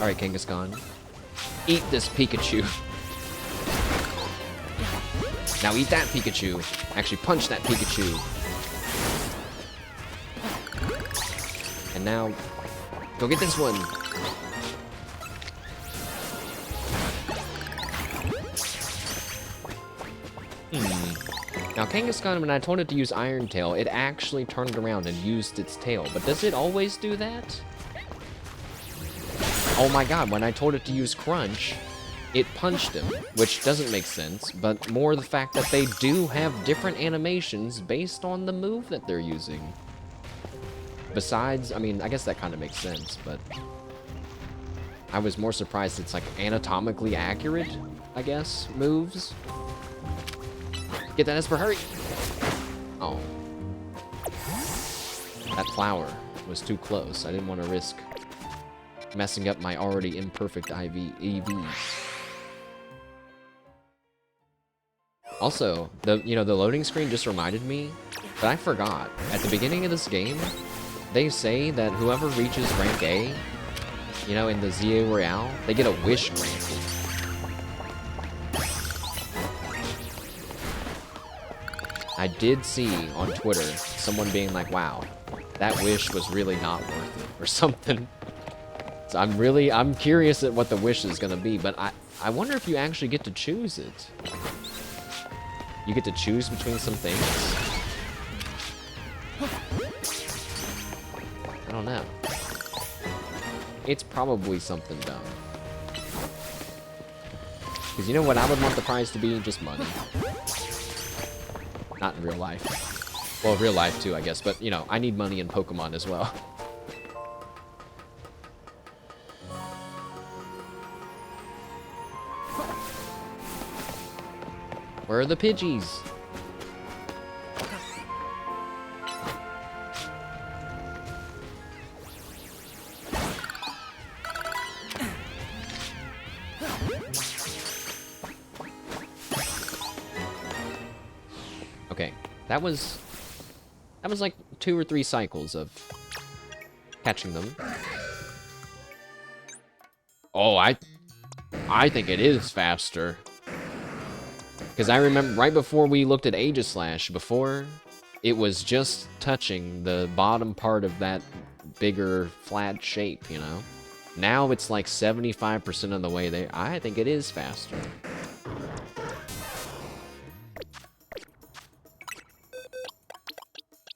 Alright, Kangaskhan. Eat this Pikachu. Now eat that Pikachu. Actually, punch that Pikachu. And now, go get this one. Now, Kangaskhan, when I told it to use Iron Tail, it actually turned around and used its tail. But does it always do that? Oh my god, when I told it to use Crunch, it punched him, which doesn't make sense, but more the fact that they do have different animations based on the move that they're using. Besides, I mean, I guess that kind of makes sense, but I was more surprised it's like anatomically accurate, I guess, moves. Get that Esper, hurry! Oh. That flower was too close. I didn't want to risk messing up my already imperfect EVs. Also, the loading screen just reminded me that I forgot. At the beginning of this game, they say that whoever reaches rank A, you know, in the ZA Royale, they get a wish granted. I did see on Twitter someone being like, wow, that wish was really not worth it, or something. So I'm curious at what the wish is gonna be, but I wonder if you actually get to choose it. You get to choose between some things. I don't know. It's probably something dumb. Because you know what I would want the prize to be? Just money. Not in real life. Well, real life too, I guess. But, you know, I need money in Pokemon as well. Where are the Pidgeys? Okay, that was like 2 or 3 cycles of catching them. Oh, I think it is faster. Because I remember right before we looked at Aegislash, before, it was just touching the bottom part of that bigger flat shape, you know? Now it's like 75% of the way there. I think it is faster.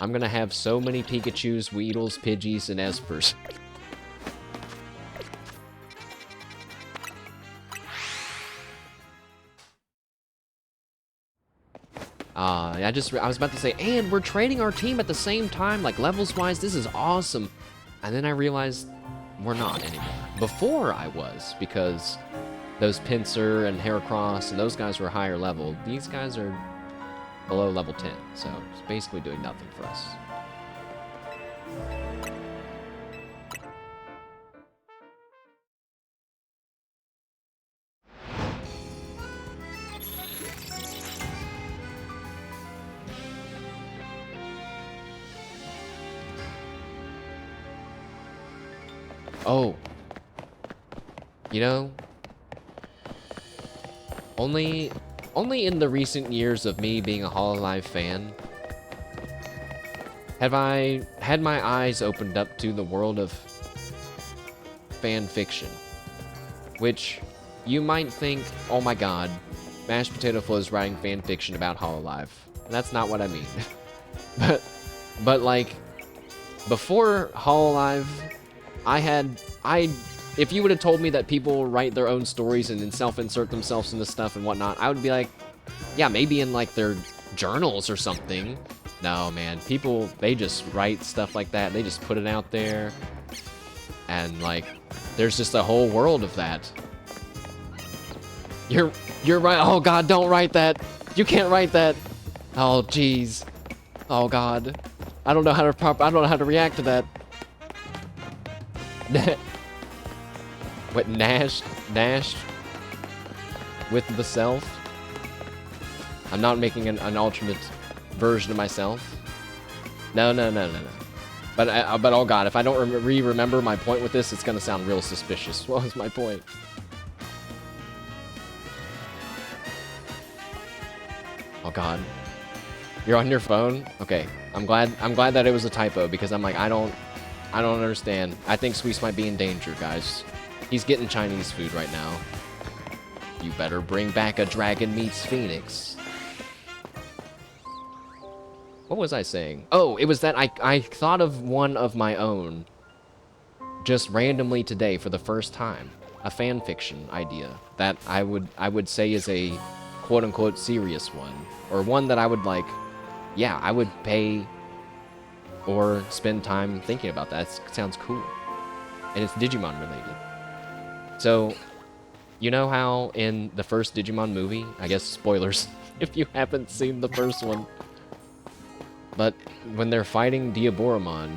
I'm gonna have so many Pikachus, Weedles, Pidgeys, and Espers. I was about to say, and we're training our team at the same time, like levels-wise, this is awesome. And then I realized we're not anymore. Before I was, because those Pinsir and Heracross and those guys were higher level. These guys are below level 10, so it's basically doing nothing for us. Oh, you know, only in the recent years of me being a Hololive fan have I had my eyes opened up to the world of fan fiction, which you might think, oh my god, Mashed Potato Flow is writing fan fiction about Hololive. That's not what I mean. but like, before Hololive, if you would have told me that people write their own stories and then self-insert themselves into stuff and whatnot, I would be like, yeah, maybe in like their journals or something. No, man, people, they just write stuff like that. They just put it out there. And like, there's just a whole world of that. You're right. Oh god, don't write that. You can't write that. Oh jeez. Oh god. I don't know how to react to that. What, Nash with the self? I'm not making an alternate version of myself. No. But oh god, if I don't remember my point with this, it's gonna sound real suspicious. What was my point? Oh god. You're on your phone? Okay. I'm glad that it was a typo, because I'm like, I don't understand. I think Squeeze might be in danger, guys. He's getting Chinese food right now. You better bring back a Dragon Meets Phoenix. What was I saying? Oh, it was that I thought of one of my own just randomly today for the first time. A fan fiction idea that I would say is a quote-unquote serious one. Or one that I would like, yeah, I would pay or spend time thinking about that. It sounds cool. And it's Digimon related. So, you know how in the first Digimon movie, I guess spoilers if you haven't seen the first one, but when they're fighting Diaboromon,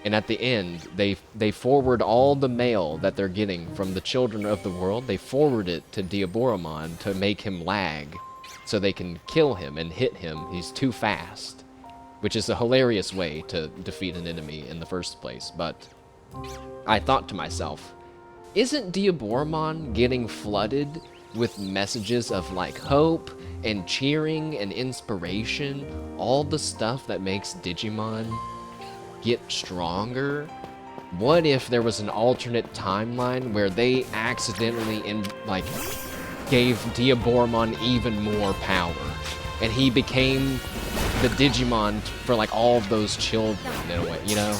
and at the end, they forward all the mail that they're getting from the children of the world, they forward it to Diaboromon to make him lag, so they can kill him and hit him. He's too fast. Which is a hilarious way to defeat an enemy in the first place, but I thought to myself, isn't Diaboromon getting flooded with messages of like hope and cheering and inspiration, all the stuff that makes Digimon get stronger? What if there was an alternate timeline where they accidentally gave Diaboromon even more power, and he became the Digimon for like all of those children in a way, you know?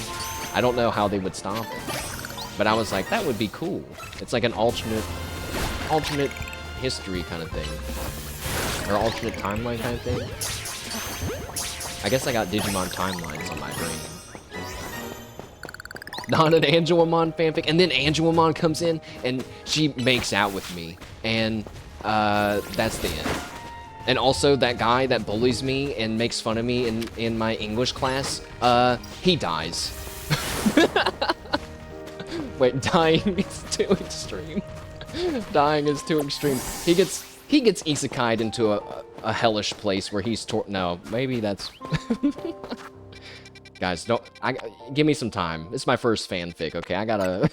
I don't know how they would stop it, but I was like, that would be cool. It's like an alternate history kind of thing, or alternate timeline kind of thing. I guess I got Digimon timelines on my brain. Not an Angelomon fanfic, and then Angelomon comes in and she makes out with me, and that's the end. And also, that guy that bullies me and makes fun of me in my English class, he dies. Wait, dying is too extreme. Dying is too extreme. He gets isekai'd into a hellish place where he's no, maybe that's... Guys, give me some time. It's my first fanfic, okay? I gotta...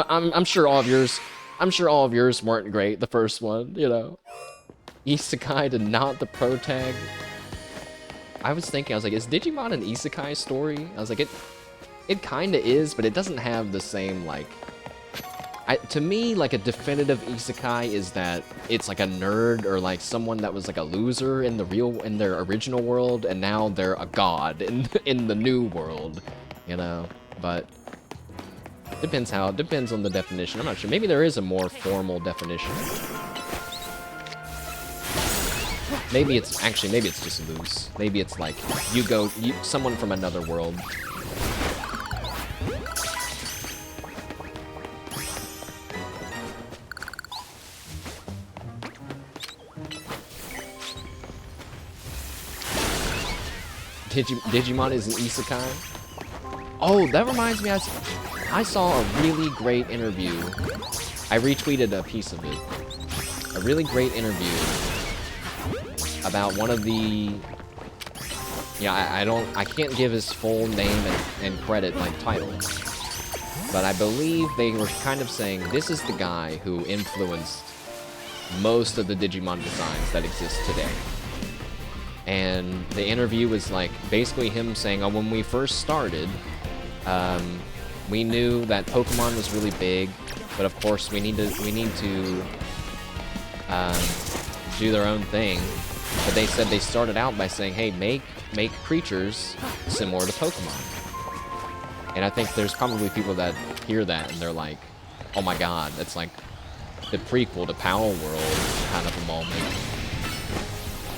I'm sure all of yours weren't great, the first one, you know? Isekai and not the protag. I was like, is Digimon an isekai story? I was like, it kinda is, but it doesn't have the same, like, To me, like a definitive isekai is that it's like a nerd or like someone that was like a loser in their original world, and now they're a god in the new world, you know. But depends on the definition. I'm not sure. Maybe there is a more formal definition. Maybe it's just loose. Maybe it's like someone from another world. Digimon is an isekai? Oh, that reminds me, I saw a really great interview. I retweeted a piece of it. A really great interview about one of the... Yeah, I can't give his full name and credit, like, title. But I believe they were kind of saying, this is the guy who influenced most of the Digimon designs that exist today. And the interview was like basically him saying, oh, when we first started, we knew that Pokemon was really big, but of course we need to do their own thing. But they said they started out by saying, hey, make creatures similar to Pokemon. And I think there's probably people that hear that and they're like, oh my god, that's like the prequel to Power World kind of a moment.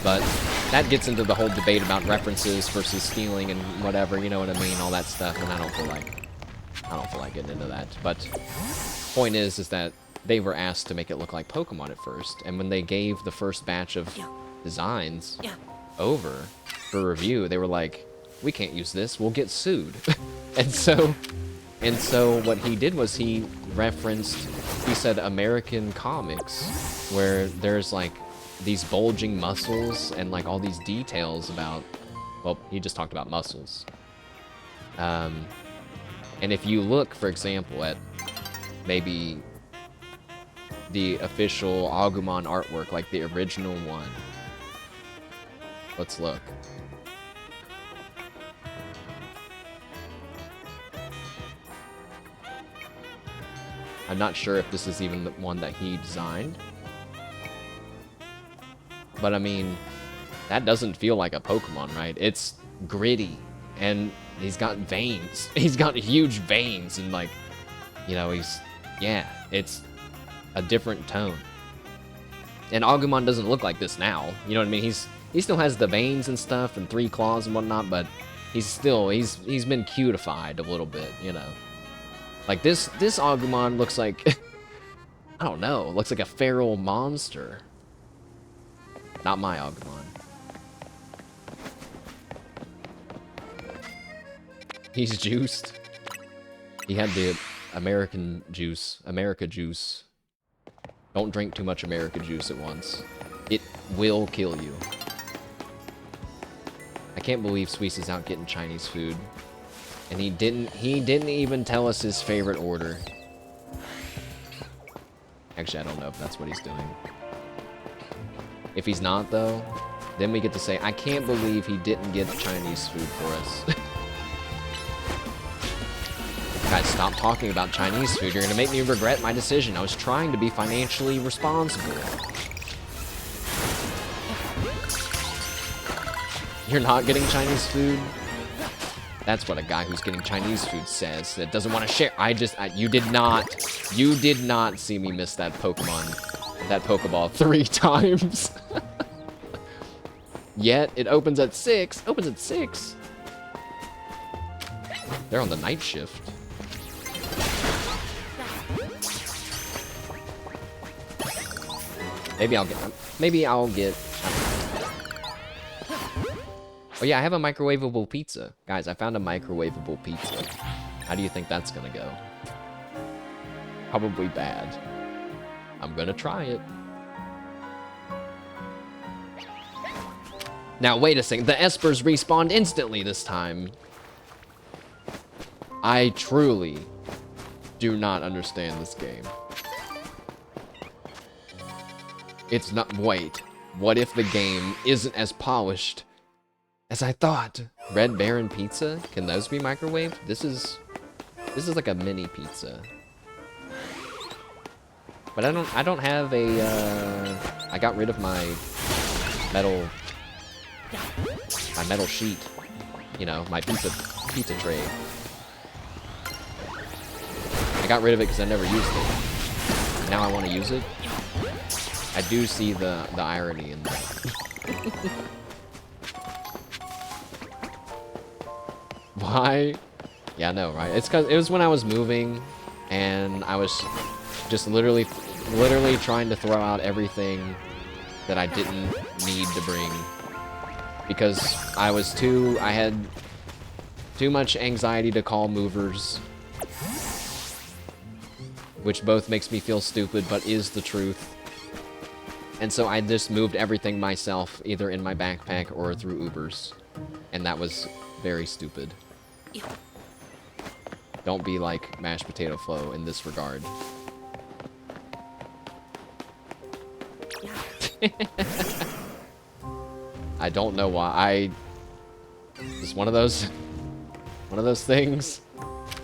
But that gets into the whole debate about references versus stealing and whatever, you know what I mean, all that stuff, and I don't feel like getting into that. But point is that they were asked to make it look like Pokemon at first, and when they gave the first batch of designs over for review, they were like, we can't use this, we'll get sued. and so what he did was he said American comics, where there's like these bulging muscles and like all these details about, well, he just talked about muscles. And if you look, for example, at maybe the official Agumon artwork, like the original one. Let's look. I'm not sure if this is even the one that he designed. But I mean, that doesn't feel like a Pokemon, right? It's gritty, and he's got veins. He's got huge veins, and like, you know, it's a different tone. And Agumon doesn't look like this now. You know what I mean? He still has the veins and stuff, and 3 claws and whatnot, but he's been cutified a little bit, you know. Like this Agumon looks like, I don't know, looks like a feral monster. Not my Agumon. He's juiced. He had the America juice. Don't drink too much America juice at once. It will kill you. I can't believe Suisse is out getting Chinese food. And he didn't even tell us his favorite order. Actually, I don't know if that's what he's doing. If he's not, though, then we get to say, I can't believe he didn't get Chinese food for us. Guys, stop talking about Chinese food. You're gonna make me regret my decision. I was trying to be financially responsible. You're not getting Chinese food? That's what a guy who's getting Chinese food says, that doesn't want to share. You did not see me miss that Pokeball 3 times. Yet, it opens at 6. Opens at 6. They're on the night shift. Maybe I'll get... Oh yeah, I have a microwavable pizza. Guys, I found a microwavable pizza. How do you think that's gonna go? Probably bad. I'm gonna try it. Now, wait a second. The Espers respawned instantly this time. I truly do not understand this game. It's not... Wait. What if the game isn't as polished as I thought? Red Baron pizza? Can those be microwaved? This is like a mini pizza. But I don't have a, I got rid of my metal sheet. You know, my pizza tray. I got rid of it because I never used it. And now I want to use it. I do see the irony in that. Why? Yeah, I know, right? It's because it was when I was moving, and I was just literally trying to throw out everything that I didn't need to bring, because I had too much anxiety to call movers, which both makes me feel stupid but is the truth. And so I just moved everything myself, either in my backpack or through Ubers, and that was very stupid. Don't be like Mashed Potato Flo in this regard. I don't know why. It's one of those things,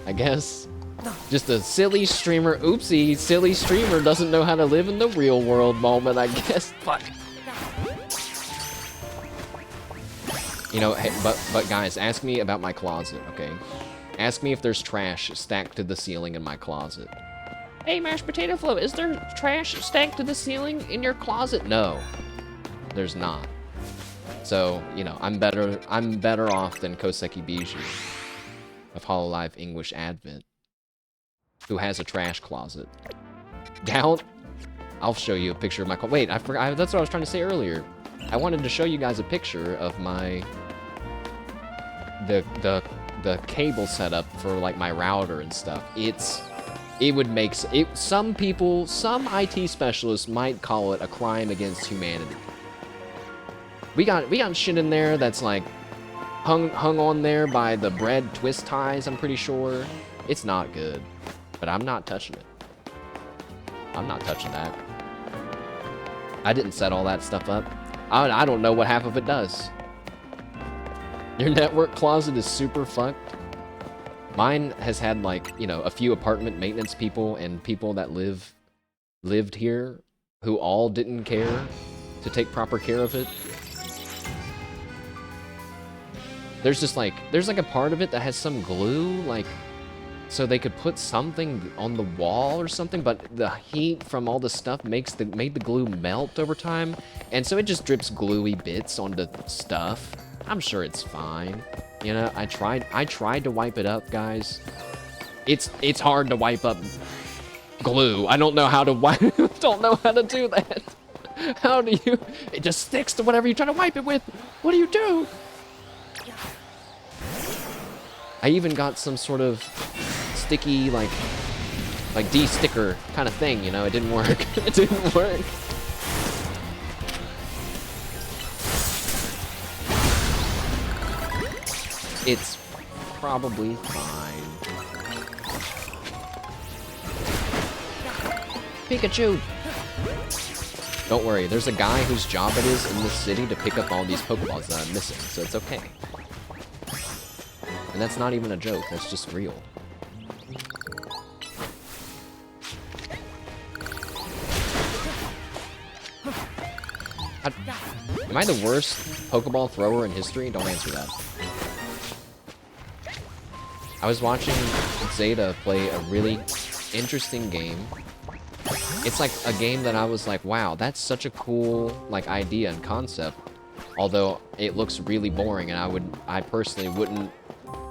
I guess. Just a silly streamer. Oopsie, silly streamer doesn't know how to live in the real world moment, I guess. Fuck. You know, hey, but guys, ask me about my closet, okay? Ask me if there's trash stacked to the ceiling in my closet. Hey, Mashed Potato Flo, is there trash stacked to the ceiling in your closet? No, there's not. So, you know, I'm better off than Koseki Biju of Hololive English Advent, who has a trash closet. Doubt? I'll show you a picture of my Wait, I forgot. That's what I was trying to say earlier. I wanted to show you guys a picture of my the cable setup for like my router and stuff. It would make some people, some IT specialists might call it a crime against humanity. We got shit in there that's like hung on there by the bread twist ties, I'm pretty sure. It's not good, but I'm not touching it. I'm not touching that. I didn't set all that stuff up. I don't know what half of it does. Your network closet is super fucked. Mine has had, like, you know, a few apartment maintenance people and people that lived here who all didn't care to take proper care of it. There's like a part of it that has some glue, like, so they could put something on the wall or something, but the heat from all the stuff made the glue melt over time, and so it just drips gluey bits onto stuff. I'm sure it's fine. You know, I tried to wipe it up, guys. It's hard to wipe up glue. I don't know how to don't know how to do that. How do you? It just sticks to whatever you try to wipe it with. What do you do? I even got some sort of sticky, like de-sticker kind of thing, you know. It didn't work. It didn't work. It's probably fine. Pikachu! Don't worry, there's a guy whose job it is in this city to pick up all these Pokeballs that I'm missing, so it's okay. And that's not even a joke, that's just real. Am I the worst Pokeball thrower in history? Don't answer that. I was watching Zeta play a really interesting game. It's like a game that I was like, wow, that's such a cool like idea and concept. Although it looks really boring, and I personally wouldn't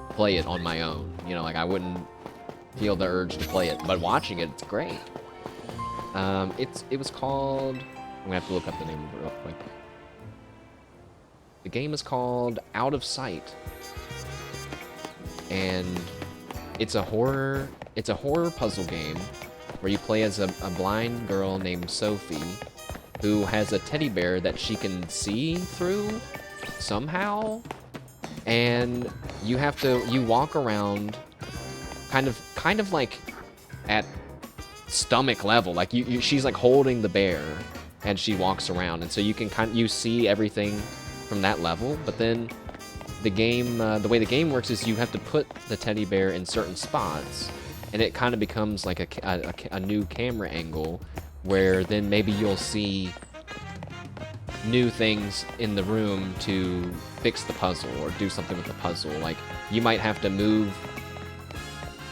play it on my own. You know, like I wouldn't feel the urge to play it. But watching it, it's great. It was called. I'm gonna have to look up the name of it real quick. The game is called Out of Sight. And it's a horror puzzle game where you play as a blind girl named Sophie who has a teddy bear that she can see through somehow, and you walk around kind of like at stomach level, like she's like holding the bear and she walks around, and so you can you see everything from that level. But then the game, the way the game works is you have to put the teddy bear in certain spots, and it kind of becomes like a new camera angle where then maybe you'll see new things in the room to fix the puzzle or do something with the puzzle. Like, you might have to move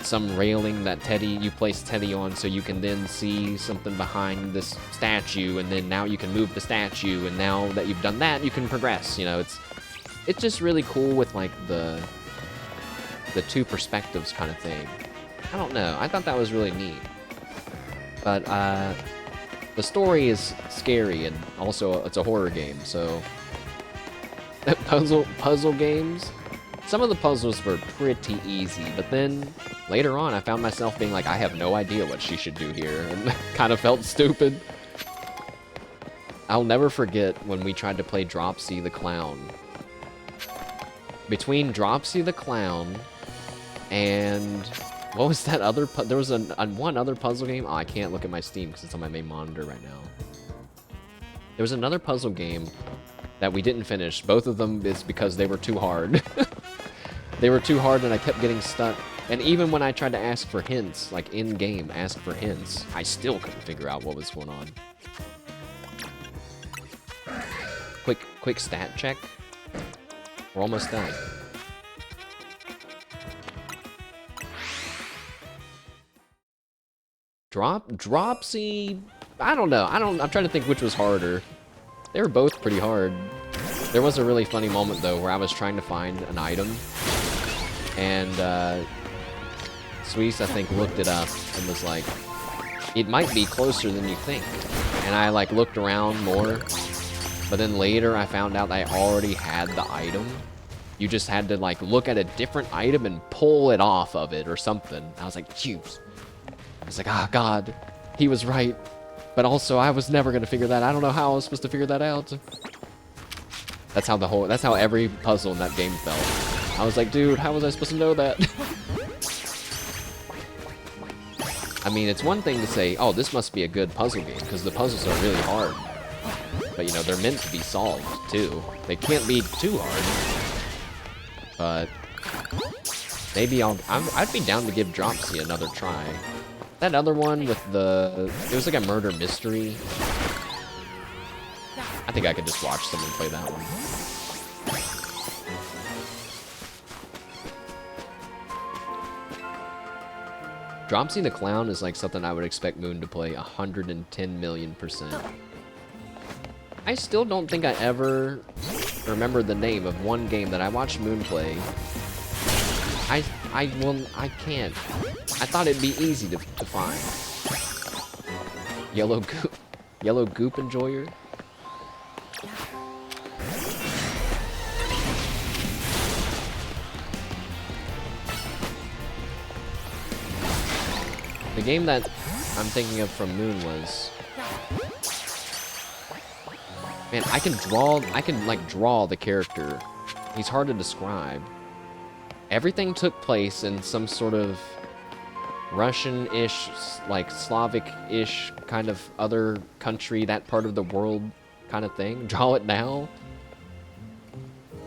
some railing that you place Teddy on, so you can then see something behind this statue, and then now you can move the statue, and now that you've done that, you can progress. You know, it's just really cool with like the two perspectives kind of thing. I don't know. I thought that was really neat. But the story is scary, and also it's a horror game, so puzzle games. Some of the puzzles were pretty easy, but then later on I found myself being like, I have no idea what she should do here, and kind of felt stupid. I'll never forget when we tried to play Dropsy the Clown. Between Dropsy the Clown and what was that other? There was one other puzzle game. Oh, I can't look at my Steam because it's on my main monitor right now. There was another puzzle game that we didn't finish. Both of them is because they were too hard. They were too hard and I kept getting stuck. And even when I tried to ask for hints, like in-game, ask for hints, I still couldn't figure out what was going on. Quick stat check. We're almost done. Dropsy, I don't know. I'm trying to think which was harder. They were both pretty hard. There was a really funny moment though where I was trying to find an item, and Suisse, I think, looked it up and was like, it might be closer than you think. And I like looked around more, but then later I found out I already had the item. You just had to like look at a different item and pull it off of it or something. I was like, jeez. I was like, ah, God, he was right. But also, I was never gonna figure that. I don't know how I was supposed to figure that out. That's how every puzzle in that game felt. I was like, dude, how was I supposed to know that? I mean, it's one thing to say, oh, this must be a good puzzle game, because the puzzles are really hard. But, you know, they're meant to be solved, too. They can't be too hard. But maybe I'd be down to give Dropsy another try. That other one with it was like a murder mystery. I think I could just watch someone play that one. Dropsy the Clown is like something I would expect Moon to play 110 million%. I still don't think I ever remember the name of one game that I watched Moon play. I can't. I thought it'd be easy to find. Yellow goop enjoyer? The game that I'm thinking of from Moon was... Man, I can like draw the character. He's hard to describe. Everything took place in some sort of Russian-ish, like Slavic-ish kind of other country, that part of the world kind of thing. Draw it now.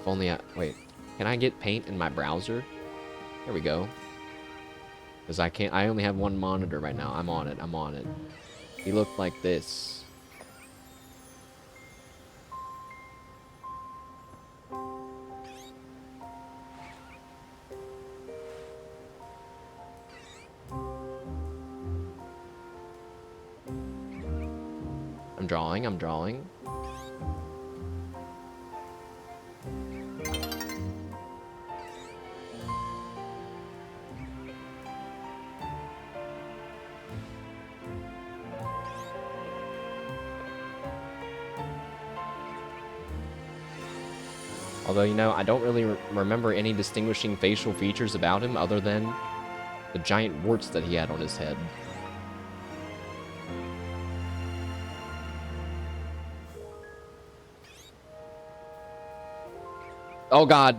If only wait, can I get paint in my browser? There we go. Because I only have one monitor right now. I'm on it. He looked like this. I'm drawing. Although, you know, I don't really remember any distinguishing facial features about him other than the giant warts that he had on his head. Oh God!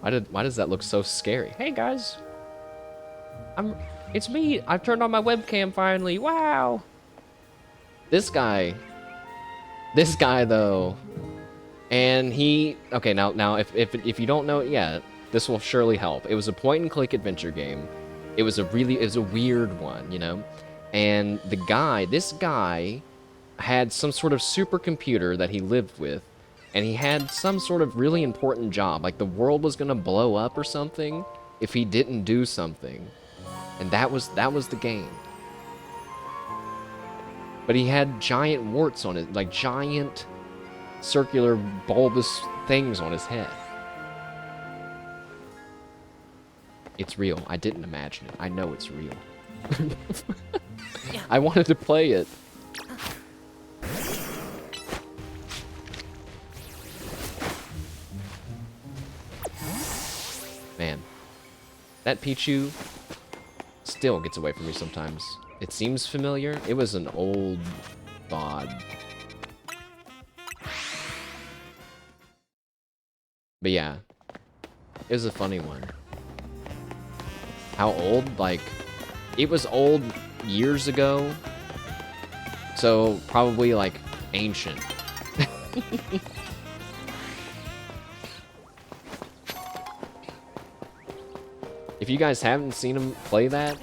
Why does that look so scary? Hey guys, it's me. I've turned on my webcam finally. Wow. This guy though, and okay. Now if you don't know it yet, this will surely help. It was a point-and-click adventure game. It was a weird one, you know. And this guy had some sort of supercomputer that he lived with, and he had some sort of really important job, like the world was gonna blow up or something if he didn't do something. And that was the game. But he had giant warts on it, like giant circular bulbous things on his head. It's real. I didn't imagine it. I know it's real. I wanted to play it. Man, that Pichu still gets away from me sometimes. It seems familiar. It was an old VOD. But yeah, it was a funny one. How old? Like, it was old years ago. So, probably, like, ancient. If you guys haven't seen him play that,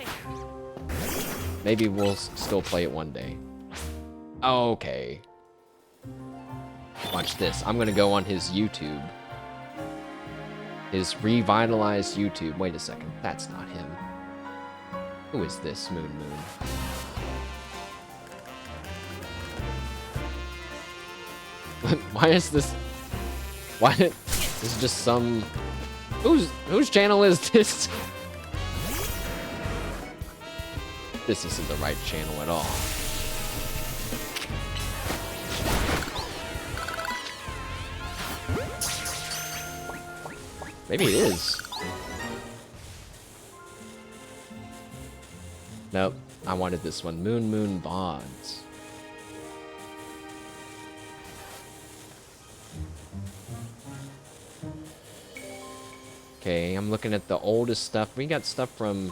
maybe we'll still play it one day. Okay. Watch this. I'm gonna go on his YouTube. His revitalized YouTube. Wait a second. That's not him. Who is this Moon? Why is this... Why... This is just some... Whose channel is this? This isn't the right channel at all. Maybe it is. Nope. I wanted this one. Moon Bonds. Okay, I'm looking at the oldest stuff. We got stuff from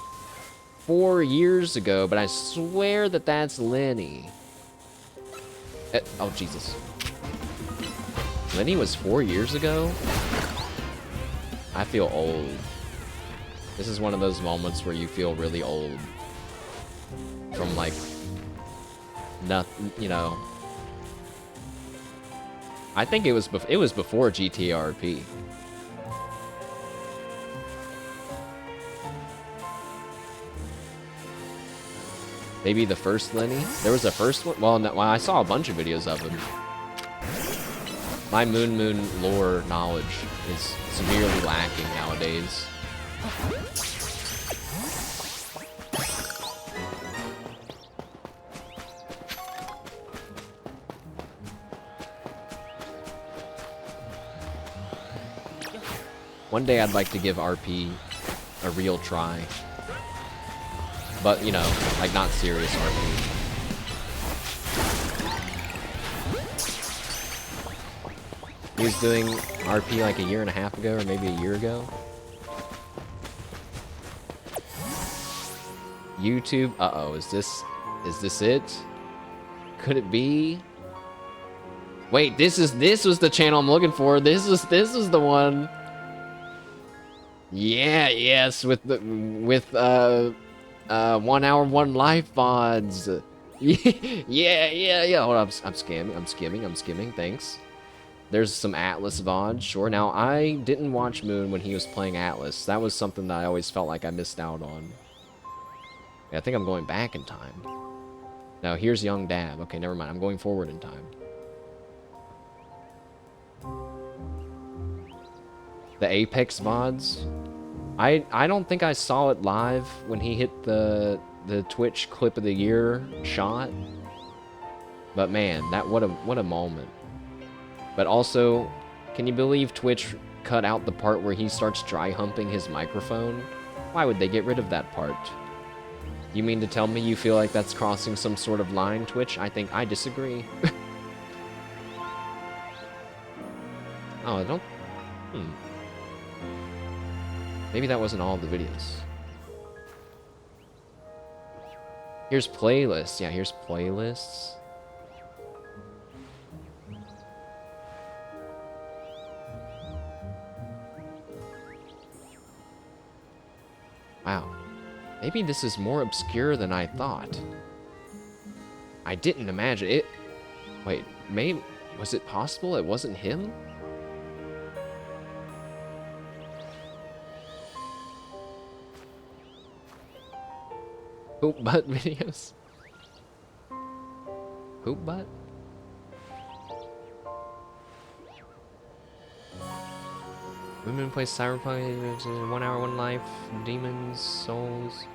4 years ago, but I swear that that's Lenny. Oh, Jesus. Lenny was 4 years ago? I feel old. This is one of those moments where you feel really old. From, like, nothing, you know. I think it was before GTRP. Maybe the first Lenny? There was a first one? Well, no, I saw a bunch of videos of him. My Moon lore knowledge is severely lacking nowadays. One day I'd like to give RP a real try. But, you know, like not serious RP. He was doing RP like a year and a half ago, or maybe a year ago. YouTube, uh-oh, is this it? Could it be? Wait, this was the channel I'm looking for. This is the one. Yeah, yes, with 1 hour 1 life VODs. Yeah. Hold on, I'm skimming, thanks. There's some Atlas VODs, sure. Now, I didn't watch Moon when he was playing Atlas. That was something that I always felt like I missed out on. Yeah, I think I'm going back in time. Now, here's Young Dab. Okay, never mind. I'm going forward in time. The Apex VODs. I don't think I saw it live when he hit the Twitch Clip of the Year shot. But man, what a moment. But also, can you believe Twitch cut out the part where he starts dry humping his microphone? Why would they get rid of that part? You mean to tell me you feel like that's crossing some sort of line, Twitch? I disagree. Oh, I don't... Maybe that wasn't all of the videos. Here's playlists. Yeah, here's playlists. Wow. Maybe this is more obscure than I thought. I didn't imagine it. Wait, maybe, was it possible it wasn't him? Hoop butt videos? Hoop butt? Women play Cyberpunk, 1 hour, 1 life, Demons, Souls.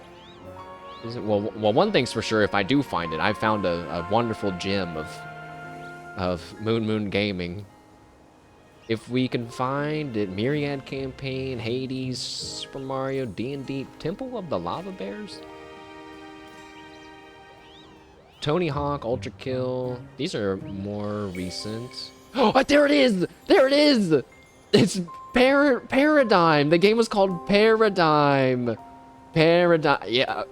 Is it? Well, one thing's for sure, if I do find it, I found a wonderful gem of Moon Gaming. If we can find it, Myriad Campaign, Hades, Super Mario, D&D, Temple of the Lava Bears? Tony Hawk, Ultra Kill. These are more recent. Oh, there it is! There it is! It's Paradigm. The game was called Paradigm. Paradigm. Yeah.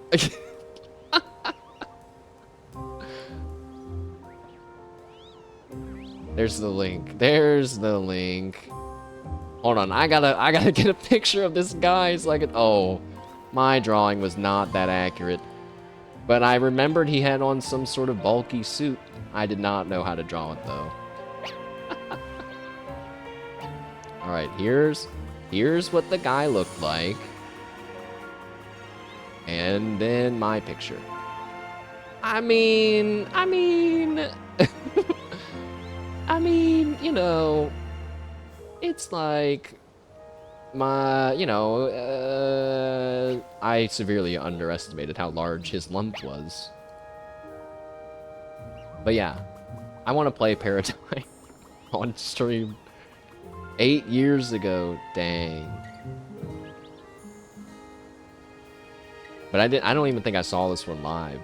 There's the link. There's the link. Hold on. I gotta get a picture of this guy so I can. Oh, my drawing was not that accurate. But I remembered he had on some sort of bulky suit. I did not know how to draw it though. Alright, here's what the guy looked like. And then my picture. I mean, you know, it's like my, you know, I severely underestimated how large his lump was. But yeah, I want to play Paradigm on stream. 8 years ago, dang. But I don't even think I saw this one live.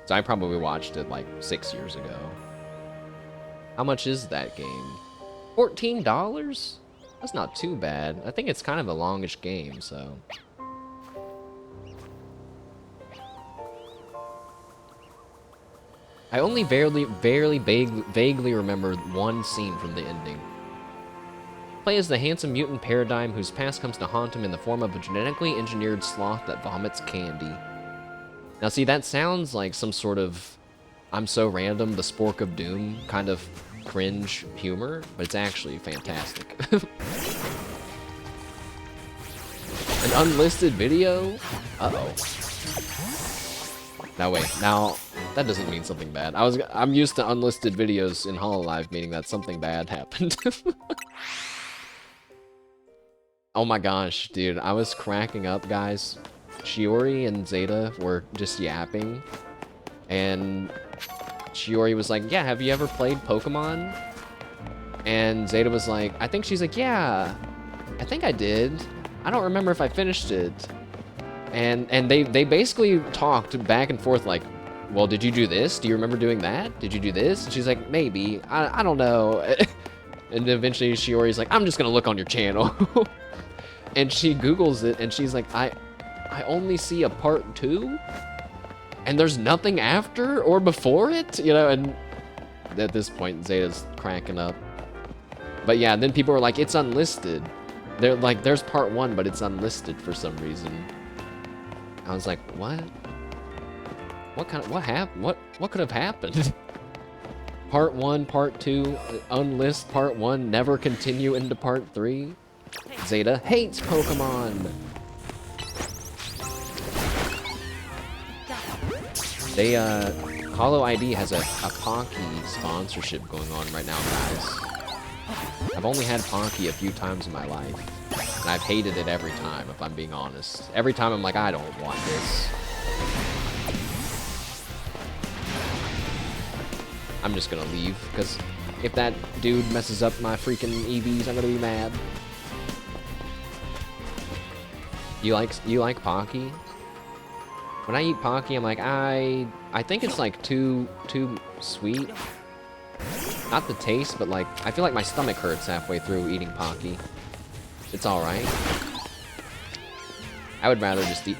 So I probably watched it like 6 years ago. How much is that game? $14? That's not too bad. I think it's kind of a longish game, so. I only vaguely remember one scene from the ending. Play as the handsome mutant Paradigm whose past comes to haunt him in the form of a genetically engineered sloth that vomits candy. Now see, that sounds like some sort of I'm So Random, the Spork of Doom kind of cringe humor, but it's actually fantastic. An unlisted video? Uh-oh. Now wait, now that doesn't mean something bad. I'm used to unlisted videos in Hololive, meaning that something bad happened. Oh my gosh, dude, I was cracking up, guys. Shiori and Zeta were just yapping, and Shiori was like, yeah, have you ever played Pokemon? And Zeta was like, I think she's like, yeah, I think I did. I don't remember if I finished it. And they basically talked back and forth like, well, did you do this? Do you remember doing that? Did you do this? And she's like, maybe. I don't know. And eventually Shiori's like, I'm just gonna look on your channel. And she Googles it, and she's like, I only see a part 2? And there's nothing after or before it? You know, and at this point, Zeta's cracking up. But yeah, then people were like, it's unlisted. They're like, there's part 1, but it's unlisted for some reason. I was like, what? What happened? What could have happened? Part 1, part 2, unlist part 1, never continue into part 3? Zeta hates Pokemon. They, Hollow ID has a Pocky sponsorship going on right now, guys. I've only had Pocky a few times in my life, and I've hated it every time, if I'm being honest. Every time I'm like, I don't want this. I'm just gonna leave, because if that dude messes up my freaking EVs, I'm gonna be mad. You like Pocky? When I eat Pocky, I'm like, I think it's like too sweet. Not the taste, but like, I feel like my stomach hurts halfway through eating Pocky. It's alright. I would rather just eat,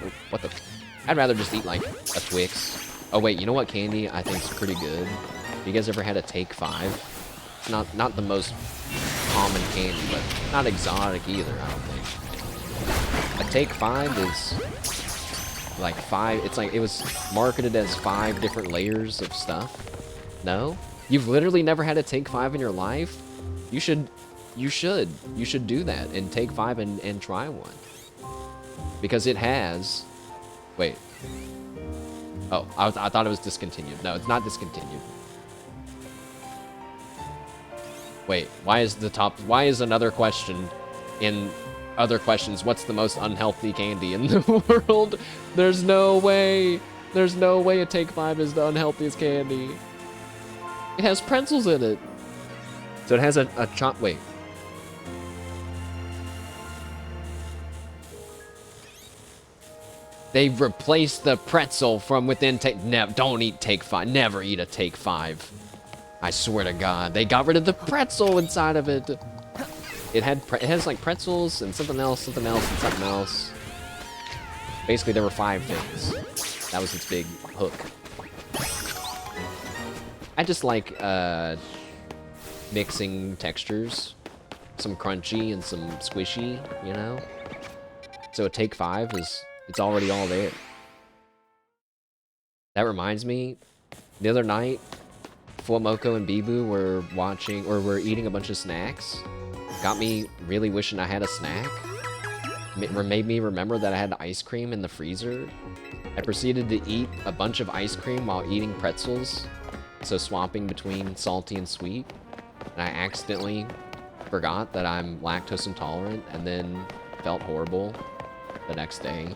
I'd rather just eat like a Twix. Oh wait, you know what candy I think is pretty good? Have you guys ever had a Take 5? It's not the most common candy, but not exotic either, I don't think. A Take 5 is like 5, it's like, it was marketed as 5 different layers of stuff. No? You've literally never had a Take 5 in your life? You should do that and Take 5 and try one. Because it has, wait. Oh, I thought it was discontinued. No, it's not discontinued. Wait, why is another question in other questions, what's the most unhealthy candy in the world? There's no way a Take 5 is the unhealthiest candy. It has pretzels in it. So it has a wait. They've replaced the pretzel from within don't eat Take 5. Never eat a Take 5. I swear to God, they got rid of the pretzel inside of it. It has like pretzels and something else, and something else. Basically, there were 5 things. That was its big hook. I just like mixing textures, some crunchy and some squishy, you know. So a Take 5 it's already all there. That reminds me, the other night, Fuamoko and Bibu were eating a bunch of snacks. Got me really wishing I had a snack. Made me remember that I had ice cream in the freezer. I proceeded to eat a bunch of ice cream while eating pretzels, so swapping between salty and sweet. And I accidentally forgot that I'm lactose intolerant, and then felt horrible the next day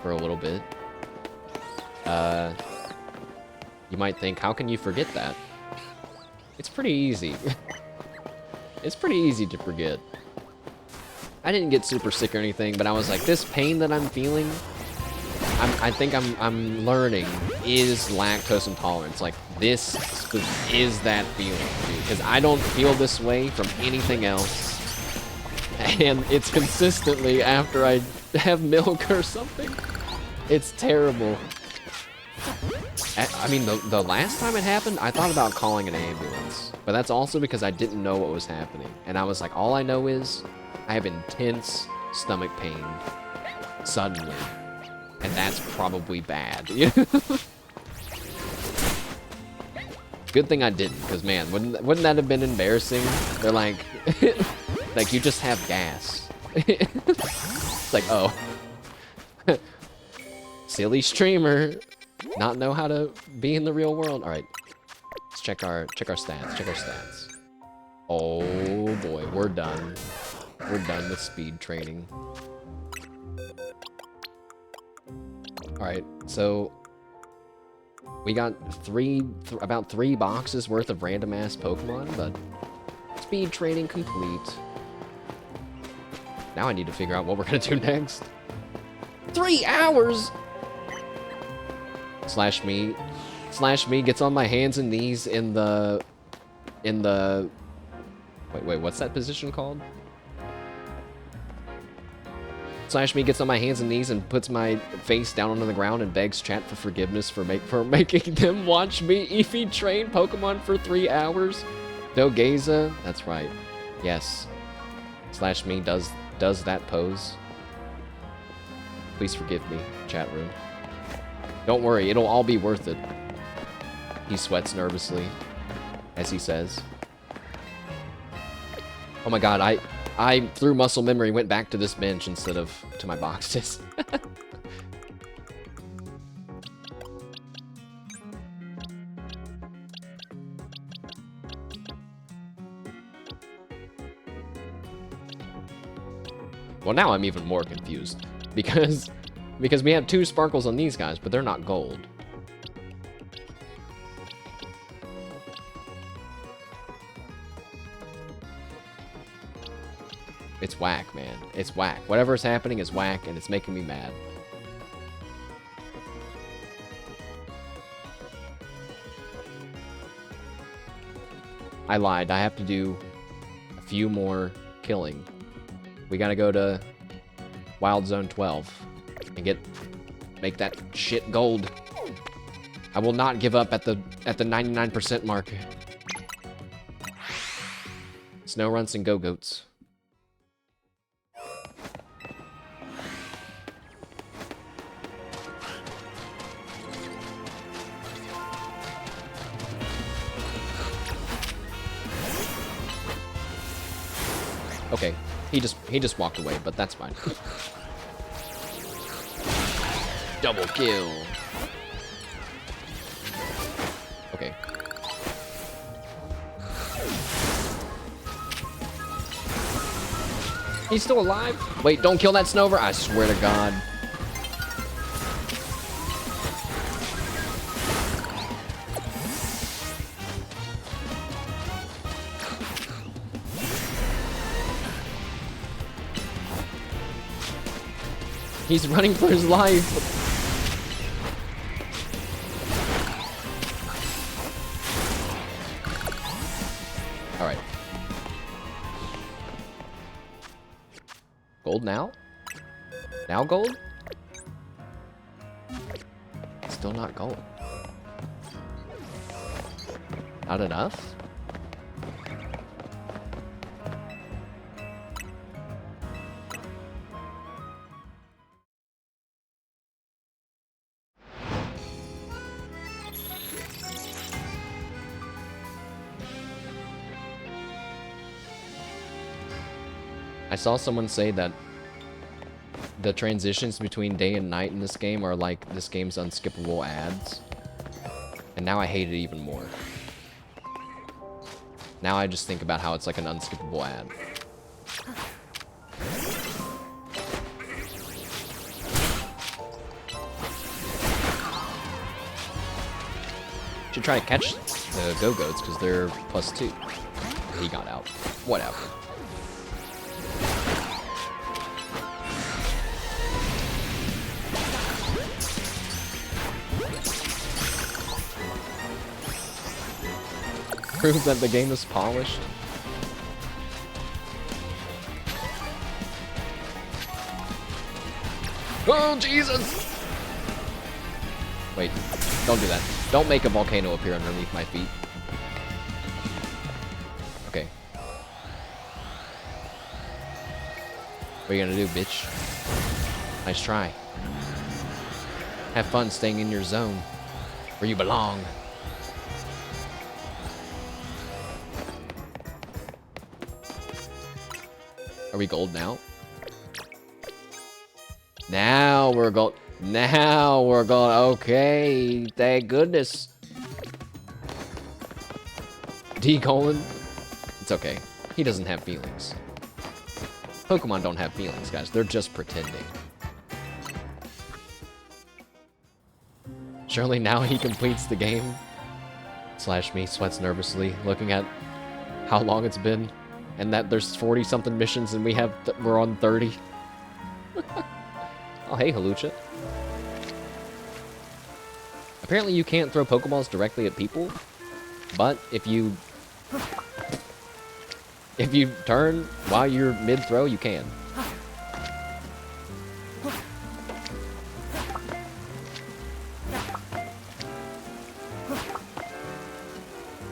for a little bit. You might think, how can you forget that? It's pretty easy. It's pretty easy to forget. I didn't get super sick or anything, but I was like, this pain that I'm feeling, I think I'm learning is lactose intolerance. Like, this is that feeling, dude. Because I don't feel this way from anything else. And it's consistently after I have milk or something. It's terrible. I mean, the last time it happened, I thought about calling an ambulance. But that's also because I didn't know what was happening. And I was like, all I know is I have intense stomach pain suddenly. And that's probably bad. Good thing I didn't, because man, wouldn't that have been embarrassing? They're like, like, you just have gas. It's like, oh. Silly streamer. Not know how to be in the real world. Alright. Let's check our stats. Oh boy, we're done. We're done with speed training. Alright, so we got about 3 boxes worth of random ass Pokemon, but speed training complete. Now I need to figure out what we're gonna do next. 3 hours! Slash me gets on my hands and knees in the wait, what's that position called? Slash me gets on my hands and knees and puts my face down onto the ground and begs chat for forgiveness for making them watch me Eevee train Pokemon for 3 hours. Dogeza, that's right. Yes. Slash me does that pose. Please forgive me, chat room. Don't worry, it'll all be worth it. He sweats nervously, as he says. Oh my god, I through muscle memory, went back to this bench instead of to my boxes. Well, now I'm even more confused. Because we have 2 sparkles on these guys, but they're not gold. It's whack, man. It's whack. Whatever's happening is whack, and it's making me mad. I lied. I have to do a few more killing. We gotta go to Wild Zone 12 and make that shit gold. I will not give up at the 99% mark. Snow Runts and Go-Goats. He just walked away, but that's fine. Double kill. Okay. He's still alive? Wait, don't kill that Snover. I swear to God. He's running for his life. All right. Gold now? Now gold? Still not gold. Not enough? I saw someone say that the transitions between day and night in this game are like this game's unskippable ads. And now I hate it even more. Now I just think about how it's like an unskippable ad. Should try to catch the Go-Goats because they're +2. He got out. Whatever. Prove that the game is polished. Oh, Jesus! Wait, don't do that. Don't make a volcano appear underneath my feet. Okay. What are you gonna do, bitch? Nice try. Have fun staying in your zone, where you belong. Are we gold now? Now we're gold. Now we're gold. Okay, thank goodness. D colon. It's okay. He doesn't have feelings. Pokemon don't have feelings, guys. They're just pretending. Surely now he completes the game. Slash me sweats nervously, looking at how long it's been. And that there's 40-something missions and we're on 30. Oh, hey, Halucha. Apparently you can't throw Pokeballs directly at people, but if you turn while you're mid-throw, you can.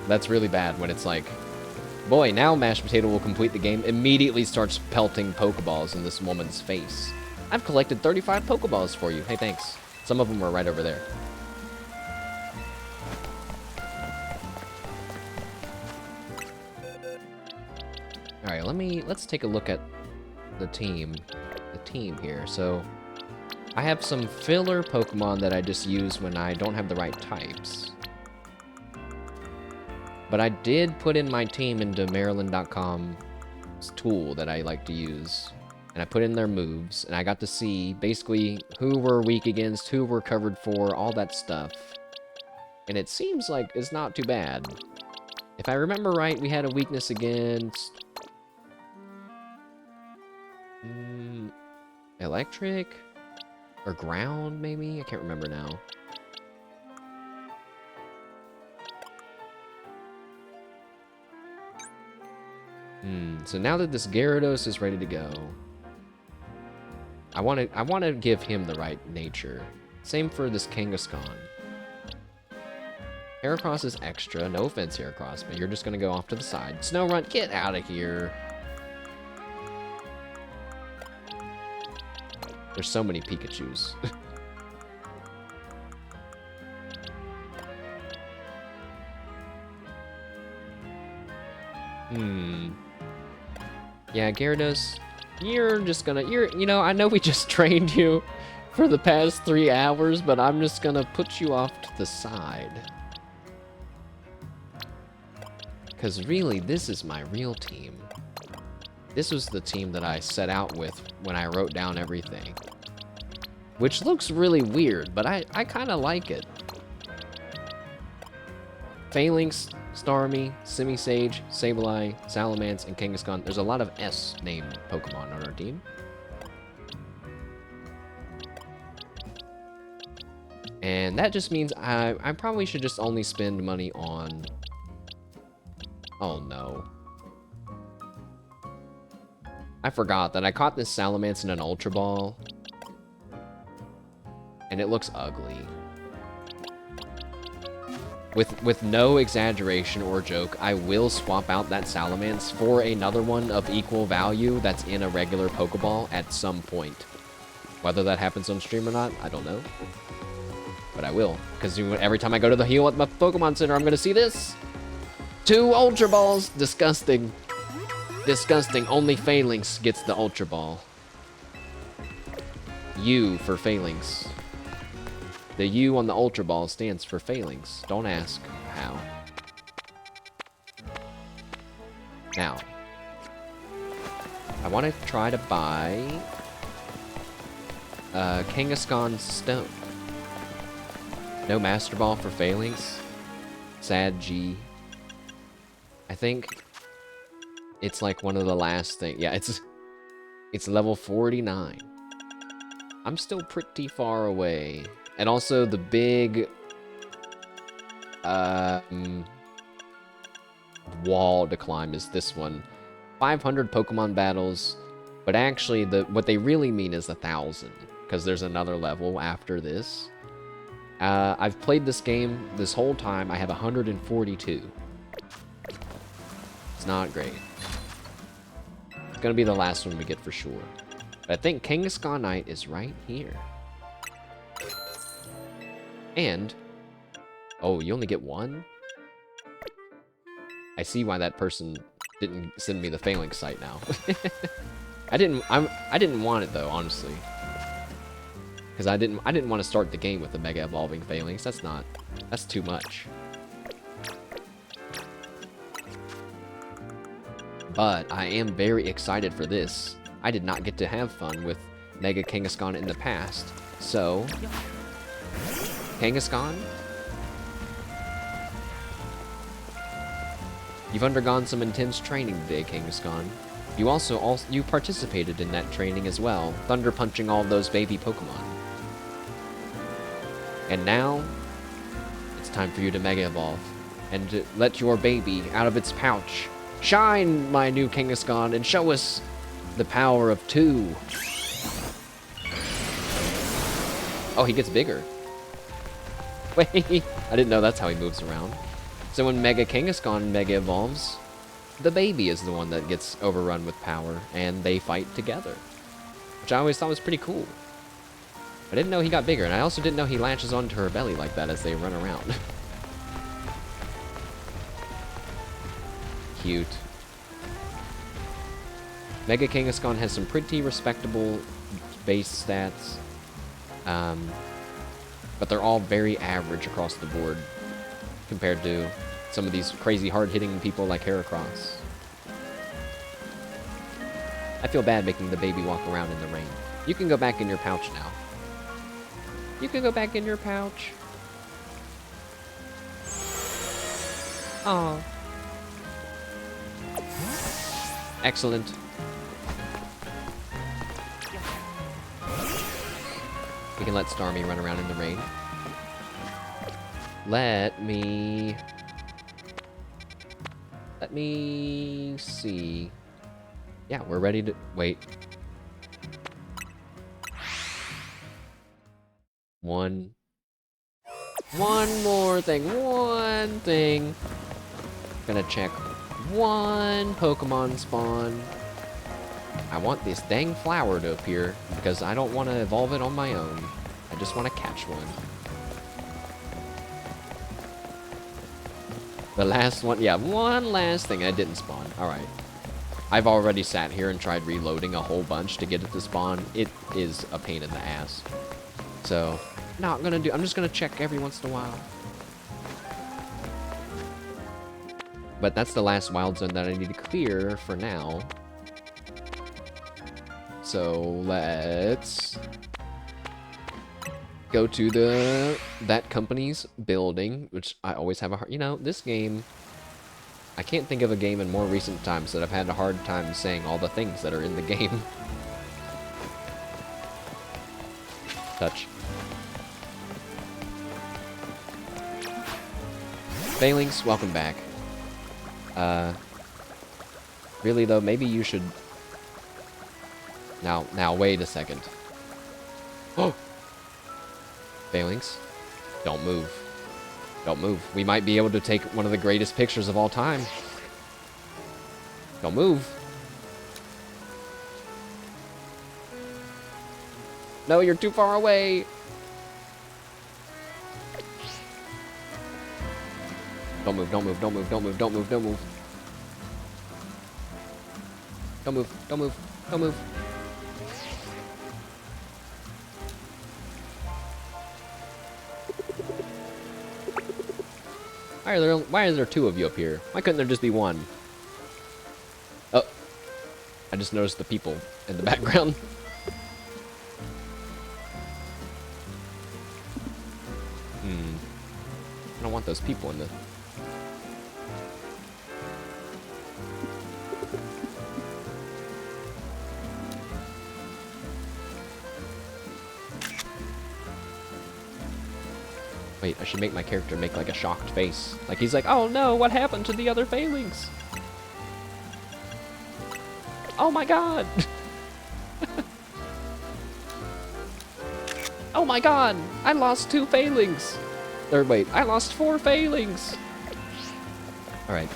That's really bad when it's like, boy, now Mashed Potato will complete the game, immediately starts pelting Pokeballs in this woman's face. I've collected 35 Pokeballs for you. Hey, thanks. Some of them are right over there. Alright, let's take a look at the team here. So, I have some filler Pokemon that I just use when I don't have the right types. But I did put in my team into Maryland.com's tool that I like to use. And I put in their moves, and I got to see basically who we're weak against, who we're covered for, all that stuff. And it seems like it's not too bad. If I remember right, we had a weakness against... electric? Or ground, maybe? I can't remember now. So now that this Gyarados is ready to go, I want to give him the right nature. Same for this Kangaskhan. Heracross is extra. No offense, Heracross, but you're just going to go off to the side. Snorunt, get out of here. There's so many Pikachus. Yeah, Gyarados, You're just gonna, you know, I know we just trained you for the past 3 hours, but I'm just gonna put you off to the side. Because really, this is my real team. This was the team that I set out with when I wrote down everything. Which looks really weird, but I kind of like it. Phalanx, Starmie, Simisage, Sableye, Salamence, and Kangaskhan. There's a lot of S-named Pokemon on our team. And that just means I probably should just only spend money on... Oh no. I forgot that I caught this Salamence in an Ultra Ball. And it looks ugly. With no exaggeration or joke, I will swap out that Salamence for another one of equal value that's in a regular Pokeball at some point. Whether that happens on stream or not, I don't know. But I will, because every time I go to the heal at my Pokemon Center, I'm going to see this. 2 Ultra Balls! Disgusting. Disgusting. Only Phalanx gets the Ultra Ball. U for Phalanx. The U on the Ultra Ball stands for Phalanx. Don't ask how. Now, I want to try to buy Kangaskhan Stone. No Master Ball for Phalanx. Sad G. I think it's like one of the last things. Yeah, it's level 49. I'm still pretty far away. And also the big wall to climb is this one. 500 Pokemon battles, but actually what they really mean is 1,000, because there's another level after this. I've played this game this whole time. I have 142. It's not great. It's gonna be the last one we get for sure. But I think Kangaskhanite is right here. And, oh, you only get 1? I see why that person didn't send me the Phalanx site now. I didn't want it though, honestly. Because I didn't want to start the game with the Mega Evolving Phalanx. That's too much. But I am very excited for this. I did not get to have fun with Mega Kangaskhan in the past. So, Kangaskhan, you've undergone some intense training today, Kangaskhan. You you participated in that training as well, thunder punching all those baby Pokemon. And now, it's time for you to Mega Evolve, and to let your baby out of its pouch. Shine, my new Kangaskhan, and show us the power of 2. Oh, he gets bigger. Wait, I didn't know that's how he moves around. So when Mega Kangaskhan Mega Evolves, the baby is the one that gets overrun with power, and they fight together. Which I always thought was pretty cool. I didn't know he got bigger, and I also didn't know he latches onto her belly like that as they run around. Cute. Mega Kangaskhan has some pretty respectable base stats. But they're all very average across the board compared to some of these crazy hard-hitting people like Heracross. I feel bad making the baby walk around in the rain. You can go back in your pouch now. You can go back in your pouch. Aww. Excellent. We can let Starmie run around in the rain. Let me see. Yeah, we're ready to... Wait. One more thing. One thing. Gonna check one Pokemon spawn. I want this dang flower to appear because I don't want to evolve it on my own. I just want to catch one. The last one, yeah, one last thing. I didn't spawn. Alright. I've already sat here and tried reloading a whole bunch to get it to spawn. It is a pain in the ass. So, I'm just gonna check every once in a while. But that's the last wild zone that I need to clear for now. So let's go to that company's building, which I always have a hard, this game, I can't think of a game in more recent times that I've had a hard time saying all the things that are in the game. Touch. Failings, welcome back. Really though, maybe you should... Now, wait a second. Oh! Failings, don't move. Don't move. We might be able to take one of the greatest pictures of all time. Don't move. No, you're too far away. Don't move, don't move, don't move, don't move, don't move, don't move. Don't move, don't move, don't move. Why is there two of you up here? Why couldn't there just be one? Oh. I just noticed the people in the background. I don't want those people in the... Wait, I should make my character make like a shocked face. Like he's like, oh no, what happened to the other failings? Oh my god! Oh my god! I lost 2 failings! Or wait, I lost 4 failings! Alright.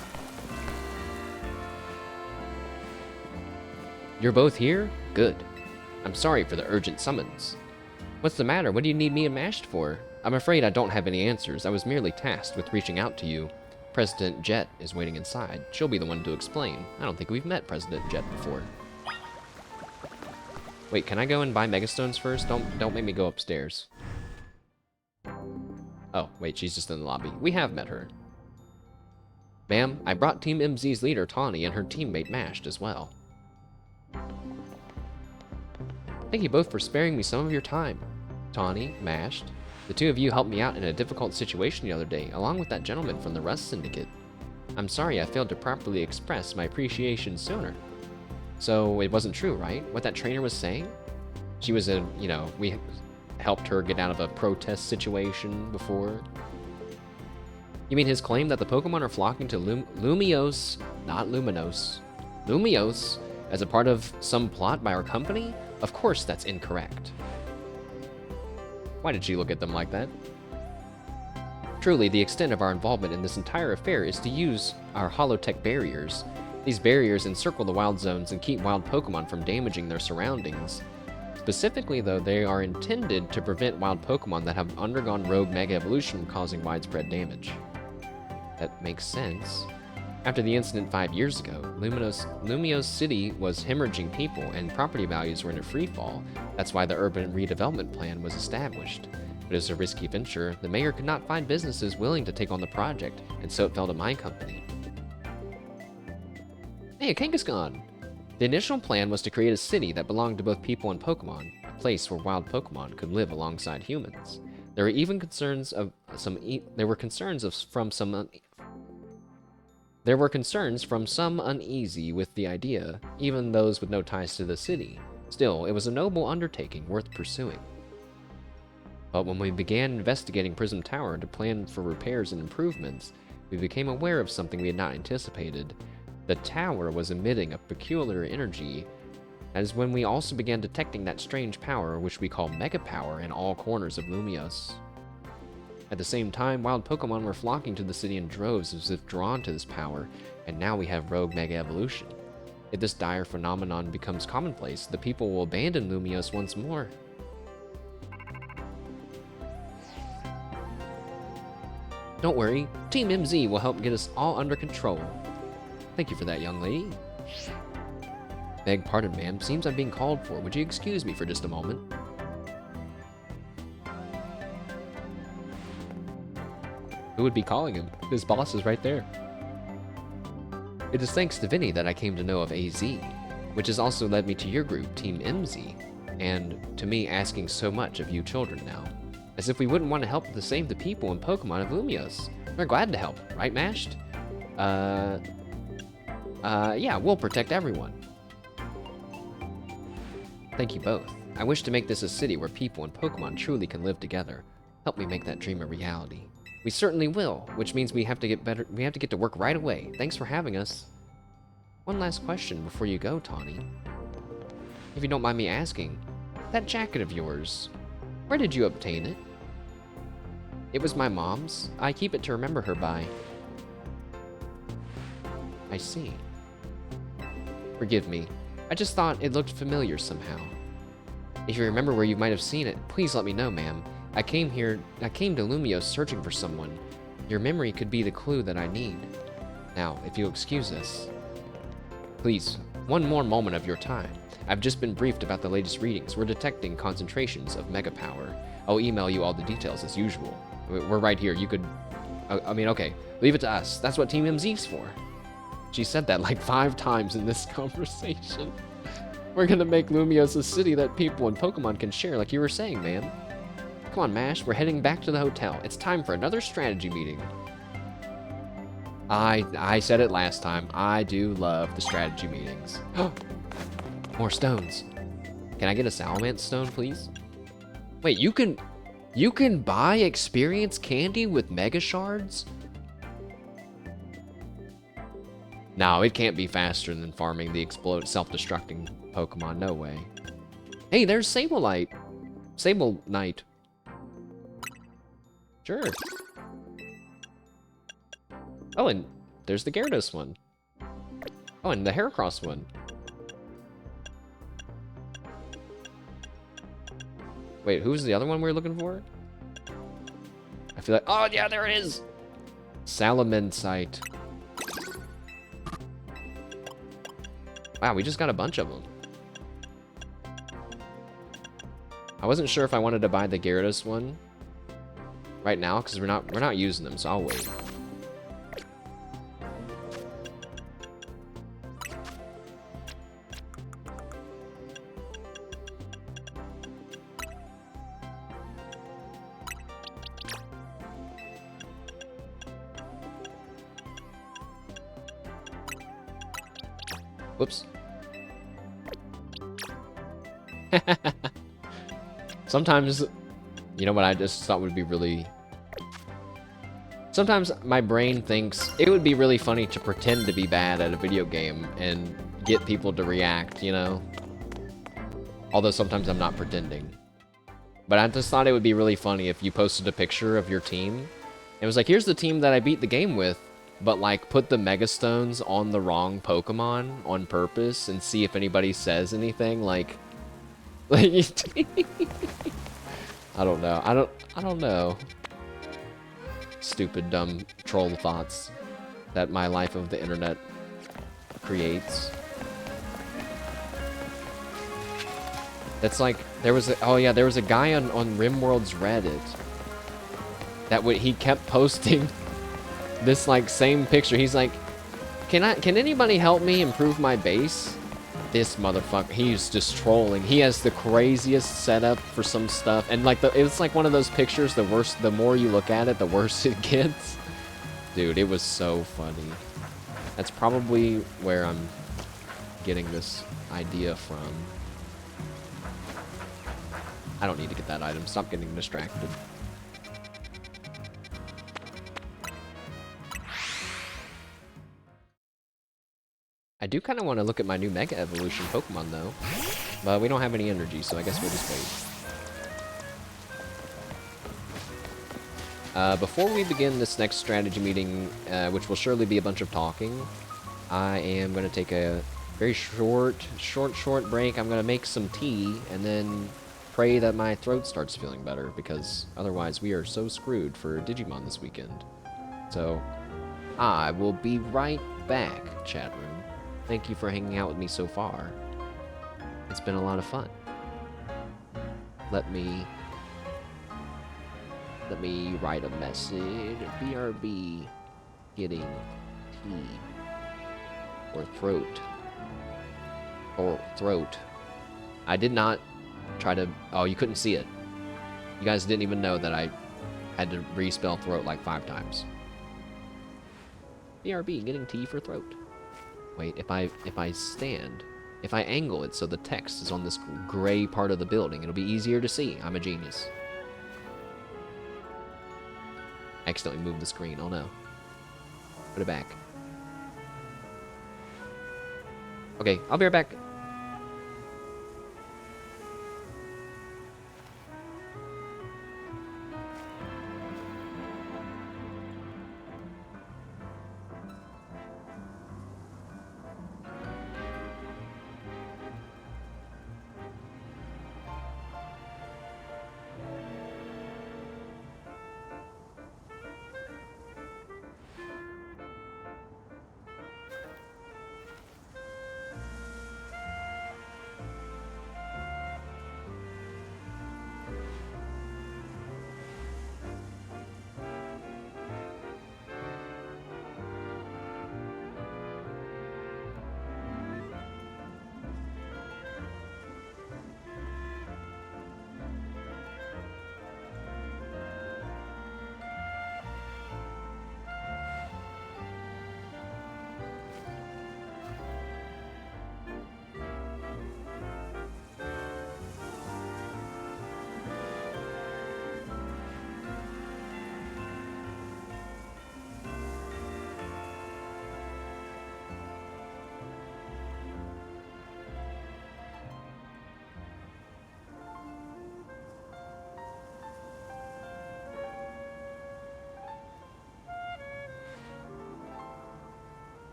You're both here? Good. I'm sorry for the urgent summons. What's the matter? What do you need me enmashed for? I'm afraid I don't have any answers. I was merely tasked with reaching out to you. President Jet is waiting inside. She'll be the one to explain. I don't think we've met President Jet before. Wait, can I go and buy Megastones first? Don't make me go upstairs. Oh, wait, she's just in the lobby. We have met her. Ma'am, I brought Team MZ's leader, Tawny, and her teammate, Mashed, as well. Thank you both for sparing me some of your time. Tawny, Mashed, the two of you helped me out in a difficult situation the other day, along with that gentleman from the Rust Syndicate. I'm sorry I failed to properly express my appreciation sooner. So it wasn't true, right? What that trainer was saying? She was we helped her get out of a protest situation before. You mean his claim that the Pokemon are flocking to Lumiose, not Luminos, Lumiose, as a part of some plot by our company? Of course that's incorrect. Why did she look at them like that? Truly, the extent of our involvement in this entire affair is to use our holotech barriers. These barriers encircle the wild zones and keep wild Pokemon from damaging their surroundings. Specifically, though, they are intended to prevent wild Pokemon that have undergone rogue Mega Evolution from causing widespread damage. That makes sense. After the incident 5 years ago, Lumiose City was hemorrhaging people and property values were in a freefall. That's why the urban redevelopment plan was established. But as a risky venture, the mayor could not find businesses willing to take on the project, and so it fell to my company. Hey, a Kangaskhan! The initial plan was to create a city that belonged to both people and Pokemon, a place where wild Pokemon could live alongside humans. There were even concerns from some uneasy with the idea, even those with no ties to the city. Still, it was a noble undertaking worth pursuing. But when we began investigating Prism Tower to plan for repairs and improvements, we became aware of something we had not anticipated. The tower was emitting a peculiar energy, as when we also began detecting that strange power, which we call Mega Power, in all corners of Lumiose. At the same time, wild Pokemon were flocking to the city in droves as if drawn to this power, and now we have rogue Mega Evolution. If this dire phenomenon becomes commonplace, the people will abandon Lumiose once more. Don't worry, Team MZ will help get us all under control. Thank you for that, young lady. Beg pardon, ma'am. Seems I'm being called for. Would you excuse me for just a moment? Who would be calling him? His boss is right there. It is thanks to Vinny that I came to know of AZ, which has also led me to your group, Team MZ, and to me asking so much of you children now. As if we wouldn't want to help to save the people and Pokemon of Lumiose. We're glad to help, right, Mashed? Yeah, we'll protect everyone. Thank you both. I wish to make this a city where people and Pokemon truly can live together. Help me make that dream a reality. We certainly will, which means we have to get to work right away. Thanks for having us. One last question before you go, Tawny. If you don't mind me asking, that jacket of yours, where did you obtain it? It was my mom's. I keep it to remember her by. I see. Forgive me. I just thought it looked familiar somehow. If you remember where you might have seen it, please let me know, ma'am. I came to Lumiose searching for someone. Your memory could be the clue that I need. Now, if you'll excuse us. Please, one more moment of your time. I've just been briefed about the latest readings. We're detecting concentrations of mega power. I'll email you all the details as usual. We're right here. You could... I mean, okay. Leave it to us. That's what Team MZ's for. She said that like 5 times in this conversation. We're gonna make Lumiose a city that people and Pokemon can share, like you were saying, man. Come on, Mash. We're heading back to the hotel. It's time for another strategy meeting. I said it last time. I do love the strategy meetings. More stones. Can I get a Salamence stone, please? Wait, you can buy experience candy with mega shards? No, it can't be faster than farming the self-destructing Pokemon. No way. Hey, there's Sableye. Sable Knight. Sure. Oh, and there's the Gyarados one. Oh, and the Heracross one. Wait, who's the other one we were looking for? I feel like... Oh, yeah, there it is! Salamence. Wow, we just got a bunch of them. I wasn't sure if I wanted to buy the Gyarados one right now, because we're not using them, so I'll wait. Whoops. Sometimes, you know what I just thought would be really... Sometimes my brain thinks it would be really funny to pretend to be bad at a video game and get people to react, you know? Although sometimes I'm not pretending. But I just thought it would be really funny if you posted a picture of your team. It was like, here's the team that I beat the game with, but like put the Mega Stones on the wrong Pokemon on purpose and see if anybody says anything like I don't know. I don't know. Stupid, dumb troll thoughts that my life of the internet creates. That's like, there was a guy on RimWorld's Reddit that he kept posting this like same picture. He's like, can anybody help me improve my base? This motherfucker, he's just trolling. He has the craziest setup for some stuff, and like it's like one of those pictures. The more you look at it, the worse it gets. Dude, it was so funny. That's probably where I'm getting this idea from. I don't need to get that item. Stop getting distracted. I do kind of want to look at my new Mega Evolution Pokemon, though. But we don't have any energy, so I guess we'll just wait. Before we begin this next strategy meeting, which will surely be a bunch of talking, I am going to take a very short break. I'm going to make some tea, and then pray that my throat starts feeling better, because otherwise we are so screwed for Digimon this weekend. So, I will be right back, chat room. Thank you for hanging out with me so far. It's been a lot of fun. Let me write a message. BRB getting tea or throat. Or throat. I did not try to... Oh, you couldn't see it. You guys didn't even know that I had to respell throat like 5 times. BRB getting tea for throat. Wait, if I stand, if I angle it so the text is on this gray part of the building, it'll be easier to see. I'm a genius. I accidentally moved the screen. Oh no. Put it back. Okay, I'll be right back.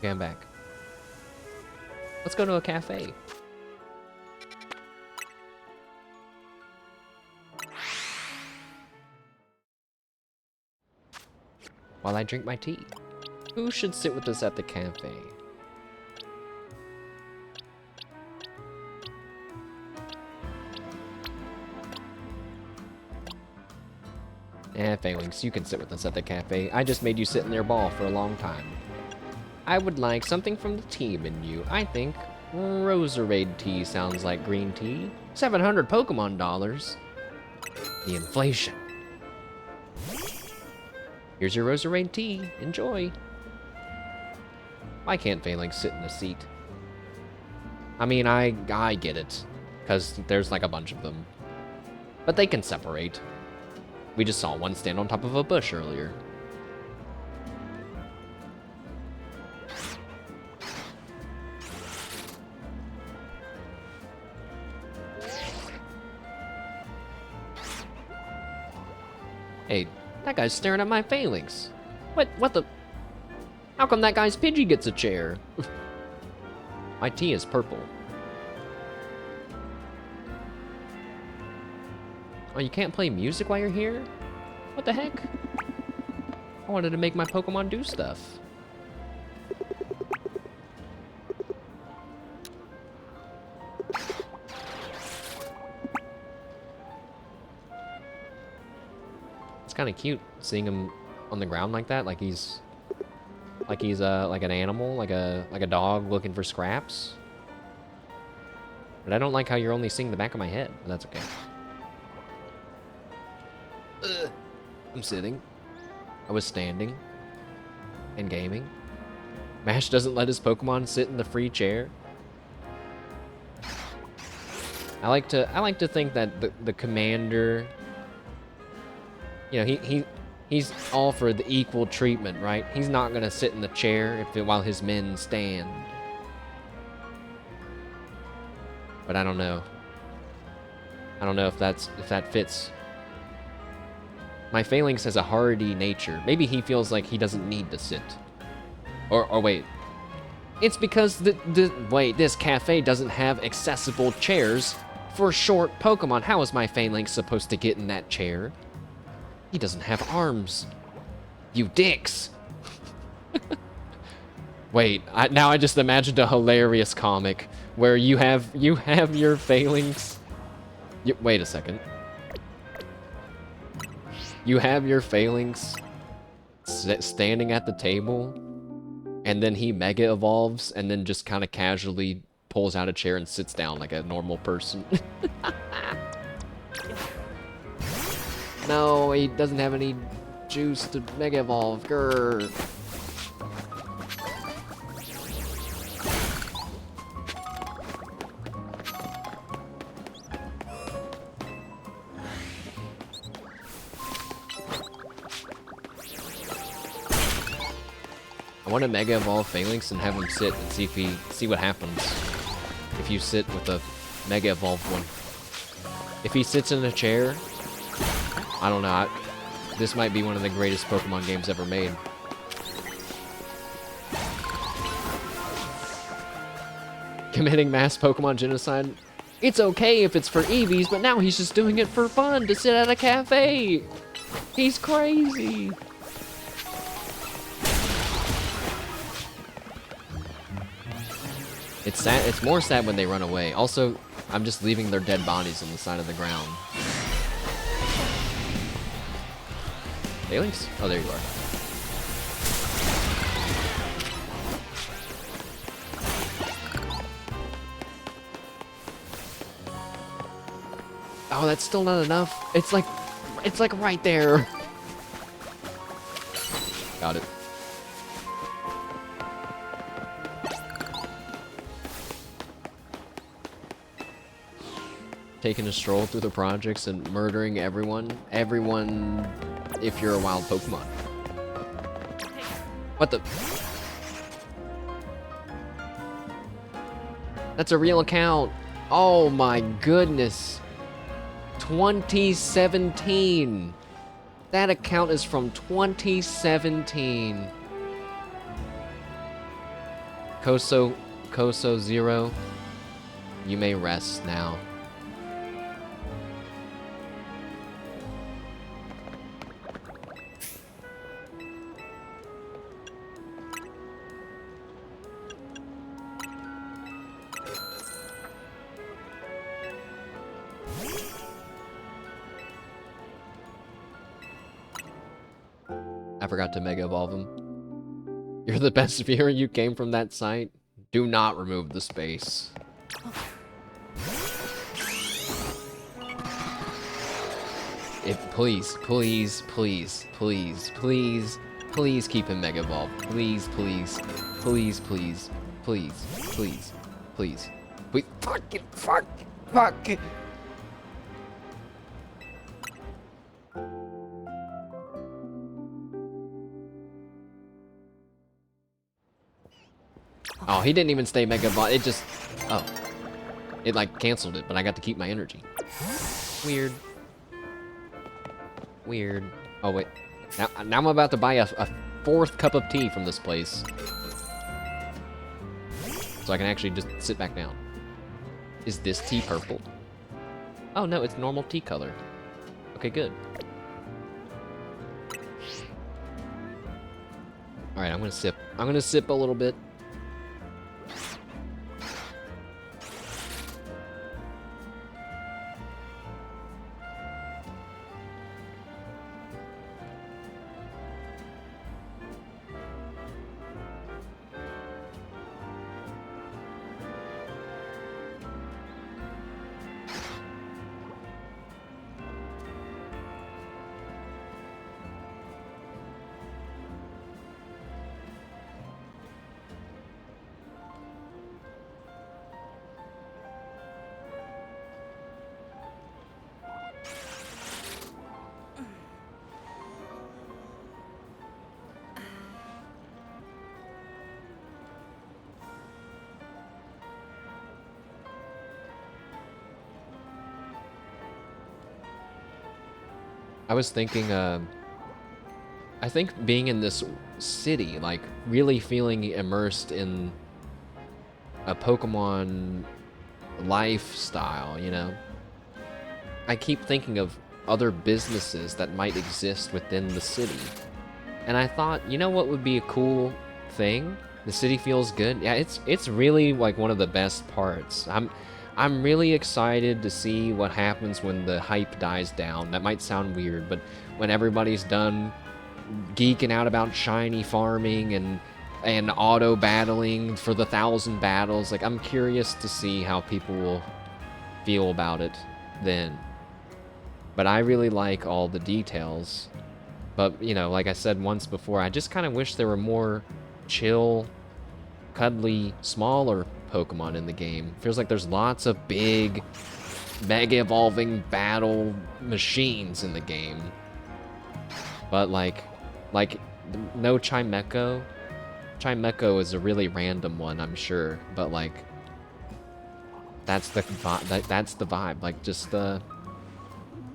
Okay, I'm back. Let's go to a cafe. While I drink my tea. Who should sit with us at the cafe? Failings, you can sit with us at the cafe. I just made you sit in their ball for a long time. I would like something from the tea menu. I think Roserade tea sounds like green tea. 700 Pokemon dollars. The inflation. Here's your Roserade tea. Enjoy. Why can't Phalanx sit in a seat? I mean, I get it. Because there's like a bunch of them. But they can separate. We just saw one stand on top of a bush earlier. Hey, that guy's staring at my Phalanx. What the? How come that guy's Pidgey gets a chair? My tea is purple. Oh, you can't play music while you're here? What the heck? I wanted to make my Pokemon do stuff. It's kind of cute seeing him on the ground like that, like he's like an animal, like a dog looking for scraps. But I don't like how you're only seeing the back of my head, but that's okay. I'm sitting. I was standing and gaming. Mash doesn't let his Pokemon sit in the free chair. I like to think that the commander, you know, he's all for the equal treatment, right? He's not gonna sit in the chair while his men stand. But I don't know. I don't know if that fits. My Phalanx has a hardy nature. Maybe he feels like he doesn't need to sit. Or wait. It's because this cafe doesn't have accessible chairs for short Pokemon. How is my Phalanx supposed to get in that chair? He doesn't have arms. You dicks. Wait, now I just imagined a hilarious comic where you have your Phalanx. Wait a second. You have your Phalanx standing at the table, and then he Mega Evolves, and then just kind of casually pulls out a chair and sits down like a normal person. No, he doesn't have any juice to Mega Evolve. Grr. I want to Mega Evolve Phalanx and have him sit and see what happens if you sit with a Mega Evolved one. If he sits in a chair, I don't know. This might be one of the greatest Pokemon games ever made. Committing mass Pokemon genocide? It's okay if it's for Eevees, but now he's just doing it for fun to sit at a cafe. He's crazy. It's sad. It's more sad when they run away. Also, I'm just leaving their dead bodies on the side of the ground. Phalanx? Oh, there you are. Oh, that's still not enough. It's like right there. Got it. Taking a stroll through the projects and murdering everyone. Everyone, if you're a wild Pokemon. What the? That's a real account. Oh my goodness. 2017. That account is from 2017. Koso Zero, you may rest now. I forgot to Mega Evolve him. You're the best viewer. You came from that site. Do not remove the space. Please, please, please, please, please, please keep him Mega Evolved. Please, please, please, please, please, please, please. Wait, fuck. Oh, he didn't even stay Mega Evolved. It just, oh. It like canceled it, but I got to keep my energy. Weird. Weird. Oh, wait. Now I'm about to buy a 4th cup of tea from this place. So I can actually just sit back down. Is this tea purple? Oh, no, it's normal tea color. Okay, good. Alright, I'm gonna sip. I'm gonna sip a little bit. I was thinking, I think being in this city, like, really feeling immersed in a Pokemon lifestyle, you know? I keep thinking of other businesses that might exist within the city. And I thought, you know what would be a cool thing? The city feels good. Yeah, it's really, like, one of the best parts. I'm really excited to see what happens when the hype dies down. That might sound weird, but when everybody's done geeking out about shiny farming and auto battling for the 1,000 battles, like, I'm curious to see how people will feel about it then. But I really like all the details. But, you know, like I said once before, I just kind of wish there were more chill, cuddly, smaller Pokemon in the game. Feels like there's lots of big, mega evolving battle machines in the game. But like no Chimecho. Chimecho is a really random one, I'm sure, but like that's the vibe. Like just the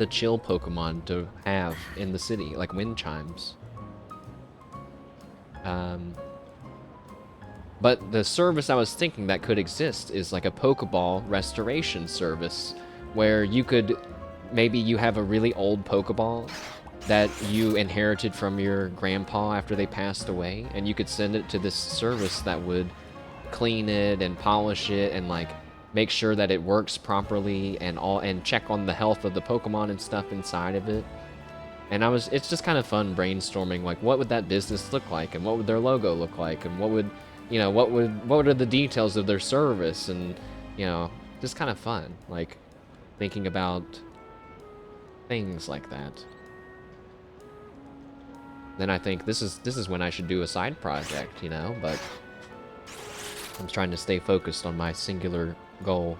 chill Pokemon to have in the city, like wind chimes. But the service I was thinking that could exist is like a Pokeball restoration service, where you could, maybe you have a really old Pokeball that you inherited from your grandpa after they passed away, and you could send it to this service that would clean it and polish it and like make sure that it works properly and check on the health of the Pokemon and stuff inside of it. And it's just kind of fun brainstorming, like what would that business look like, and what would their logo look like, and what would, you know, what are the details of their service, and, you know, just kind of fun, like thinking about things like that. Then I think this is when I should do a side project, you know, but I'm trying to stay focused on my singular goal.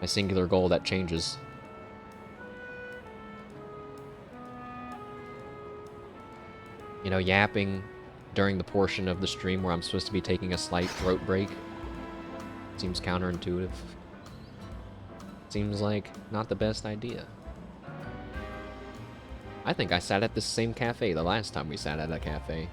My singular goal that changes. You know, yapping during the portion of the stream where I'm supposed to be taking a slight throat break seems counterintuitive. Seems like not the best idea. I think I sat at this same cafe the last time we sat at a cafe.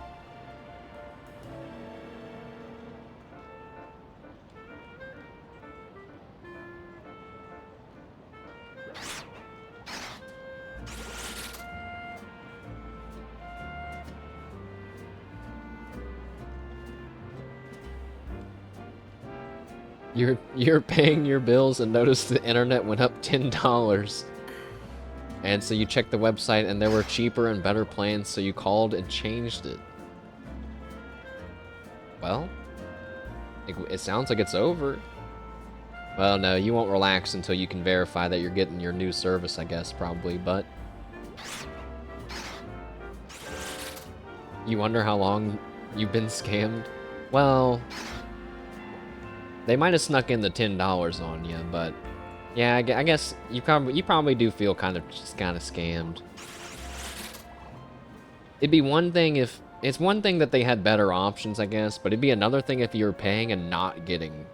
You're paying your bills and noticed the internet went up $10. And so you checked the website and there were cheaper and better plans, so you called and changed it. Well, it sounds like it's over. Well, no, you won't relax until you can verify that you're getting your new service, I guess, probably, but... You wonder how long you've been scammed? Well... They might have snuck in the $10 on you, but... Yeah, I guess you probably do feel kind of scammed. It'd be one thing if... It's one thing that they had better options, I guess, but it'd be another thing if you were paying and not getting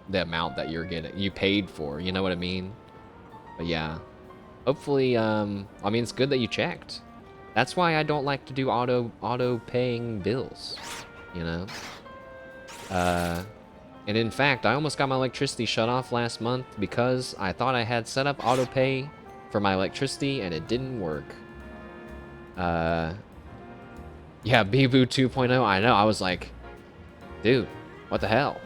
the amount that you paid for, you know what I mean? But yeah. Hopefully, I mean, it's good that you checked. That's why I don't like to do auto paying bills, you know? And in fact, I almost got my electricity shut off last month because I thought I had set up auto pay for my electricity and it didn't work. Yeah, Beboo 2.0, I know, I was like, dude, what the hell?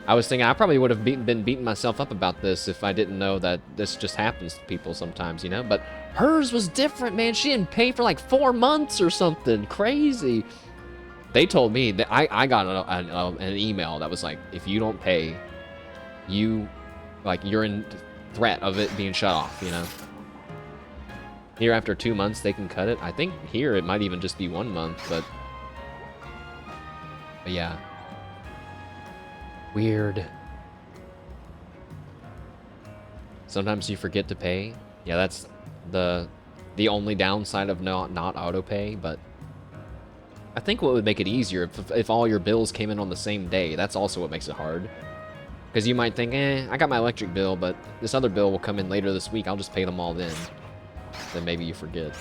I was thinking I probably would have been beating myself up about this if I didn't know that this just happens to people sometimes, you know? But hers was different, man. She didn't pay for like 4 months or something. Crazy. They told me that I got an email that was like, if you don't pay, you're in threat of it being shut off, you know? Here after 2 months, they can cut it. I think here it might even just be 1 month, but yeah. Weird. Sometimes you forget to pay. Yeah, that's the only downside of not auto pay, but I think what would make it easier if all your bills came in on the same day. That's also what makes it hard. Because you might think, I got my electric bill, but this other bill will come in later this week. I'll just pay them all then. Then maybe you forget.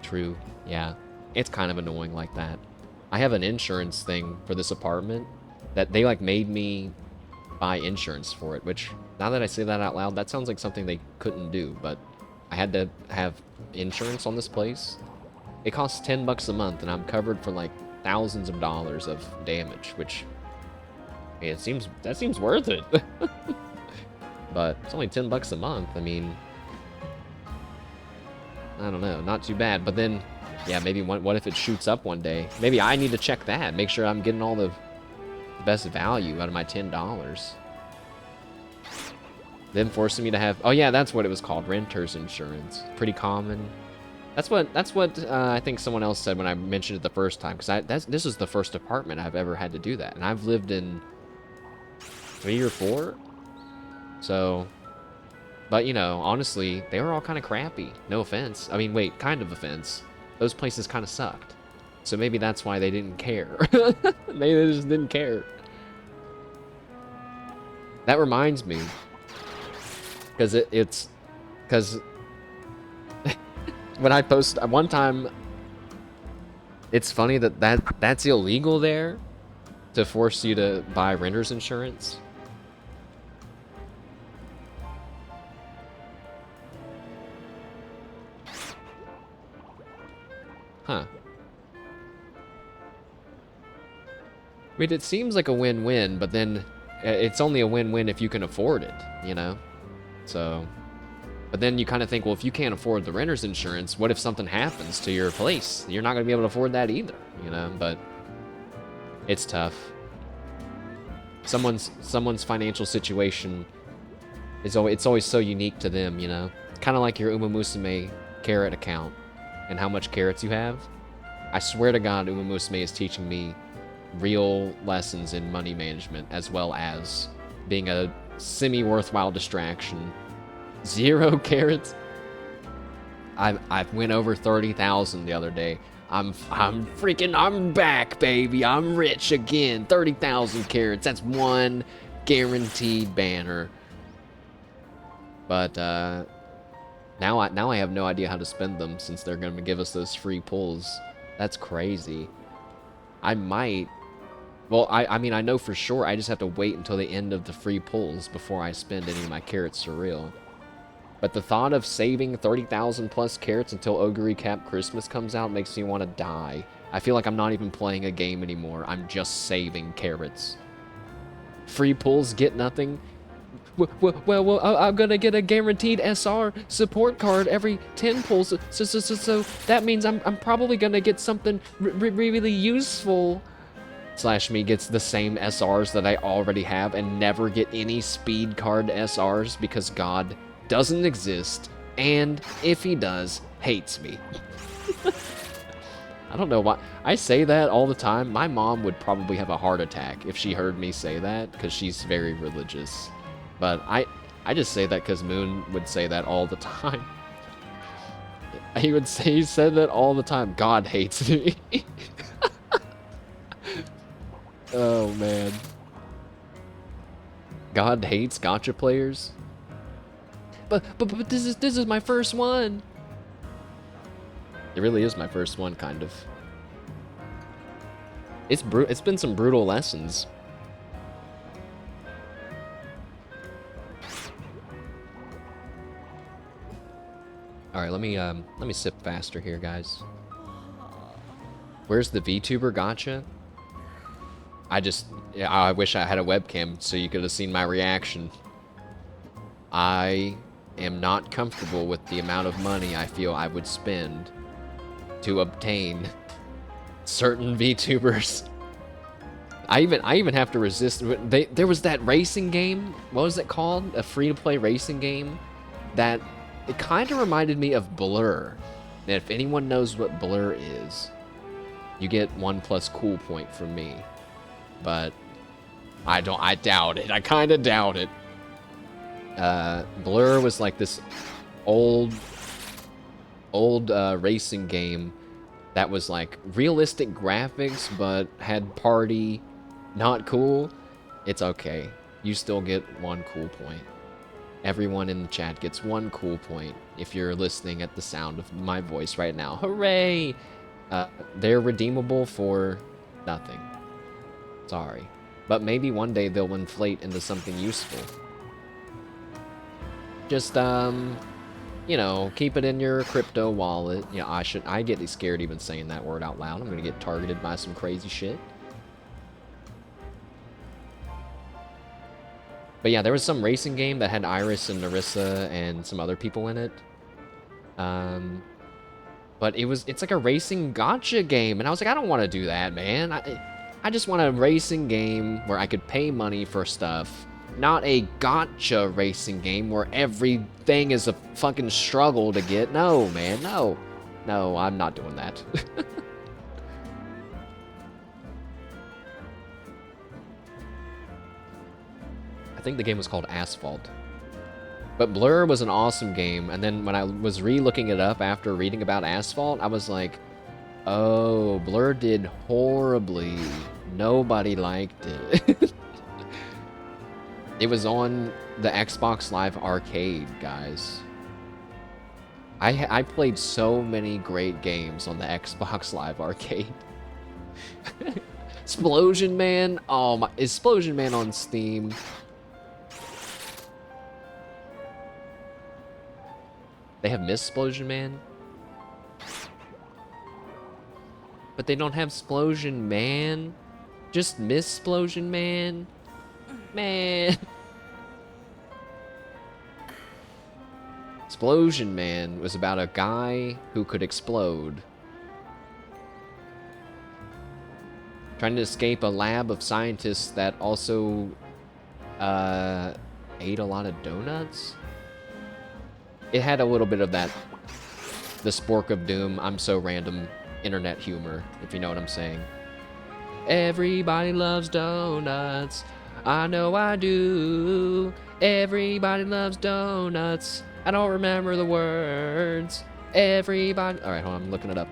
True. Yeah. It's kind of annoying like that. I have an insurance thing for this apartment that they like made me buy insurance for it, which now that I say that out loud, that sounds like something they couldn't do, but I had to have insurance on this place. It costs $10 a month and I'm covered for like thousands of dollars of damage, which that seems worth it. But it's only $10 a month. I mean, I don't know, not too bad. But then, yeah, maybe what if it shoots up one day? Maybe I need to check that, make sure I'm getting all the best value out of my $10. Them forcing me to have, oh yeah, that's what it was called, renter's insurance. Pretty common. That's what I think someone else said when I mentioned it the first time, because this is the first apartment I've ever had to do that, and I've lived in 3 or 4. So, but you know, honestly, they were all kind of crappy. No offense. I mean, wait, kind of offense. Those places kind of sucked. So maybe that's why they didn't care. Maybe they just didn't care. That reminds me, because when I post one time, it's funny that's illegal there to force you to buy renter's insurance. Huh. I mean, it seems like a win-win, but then it's only a win-win if you can afford it, you know? So, but then you kind of think, well, if you can't afford the renter's insurance, what if something happens to your place? You're not going to be able to afford that either, you know? But it's tough. Someone's financial situation is always so unique to them, you know? Kind of like your Musume carrot account and how much carrots you have. I swear to God, Musume is teaching me real lessons in money management as well as being a semi-worthwhile distraction. 0 carrots. I went over 30,000 the other day. I'm back, baby. I'm rich again. 30,000 carrots. That's one guaranteed banner. But now I have no idea how to spend them since they're going to give us those free pulls. That's crazy. I might. Well, I mean, I know for sure I just have to wait until the end of the free pulls before I spend any of my carrots for real. But the thought of saving 30,000 plus carrots until Ogre Cap Christmas comes out makes me want to die. I feel like I'm not even playing a game anymore. I'm just saving carrots. Free pulls, get nothing. Well, I'm gonna get a guaranteed SR support card every 10 pulls, so that means I'm probably gonna get something really useful. Slash me gets the same SRs that I already have and never get any speed card SRs because God doesn't exist, and if he does, hates me. I don't know why. I say that all the time. My mom would probably have a heart attack if she heard me say that because she's very religious. But I just say that because Moon would say that all the time. He said that all the time. God hates me. Oh, man. God hates gacha players? But this is my first one. It really is my first one, kind of. It's been some brutal lessons. All right, let me sip faster here, guys. Where's the VTuber gacha? I wish I had a webcam so you could have seen my reaction. I am not comfortable with the amount of money I feel I would spend to obtain certain VTubers. I even have to resist. There was that racing game. What was it called? A free-to-play racing game that it kind of reminded me of Blur. And if anyone knows what Blur is, you get 1+ cool point from me. But I doubt it. I kind of doubt it. Blur was like this old racing game that was like realistic graphics but had party. Not cool. It's okay. You still get 1 cool point. Everyone in the chat gets 1 cool point if you're listening at the sound of my voice right now. Hooray! They're redeemable for nothing. Sorry. But maybe one day they'll inflate into something useful. Just, you know, keep it in your crypto wallet. Yeah, I get scared even saying that word out loud. I'm gonna get targeted by some crazy shit. But yeah, there was some racing game that had Iris and Narissa and some other people in it. But it's like a racing gacha game, and I was like, I don't want to do that, man. I just want a racing game where I could pay money for stuff, not a gacha racing game where everything is a fucking struggle to get. No, man, no. No, I'm not doing that. I think the game was called Asphalt. But Blur was an awesome game, and then when I was re-looking it up after reading about Asphalt, I was like, oh, Blur did horribly. Nobody liked it. It was on the Xbox Live Arcade, guys. I played so many great games on the Xbox Live Arcade. Explosion Man? Oh my, is Explosion Man on Steam? They have Miss Explosion Man? But they don't have Explosion Man? Just Miss Explosion Man? Man. Explosion Man was about a guy who could explode. Trying to escape a lab of scientists that also ate a lot of donuts? It had a little bit of that, the Spork of Doom, I'm so random internet humor, if you know what I'm saying. Everybody loves donuts. I know I do. Everybody loves donuts. I don't remember the words. Everybody... Alright, hold on, I'm looking it up.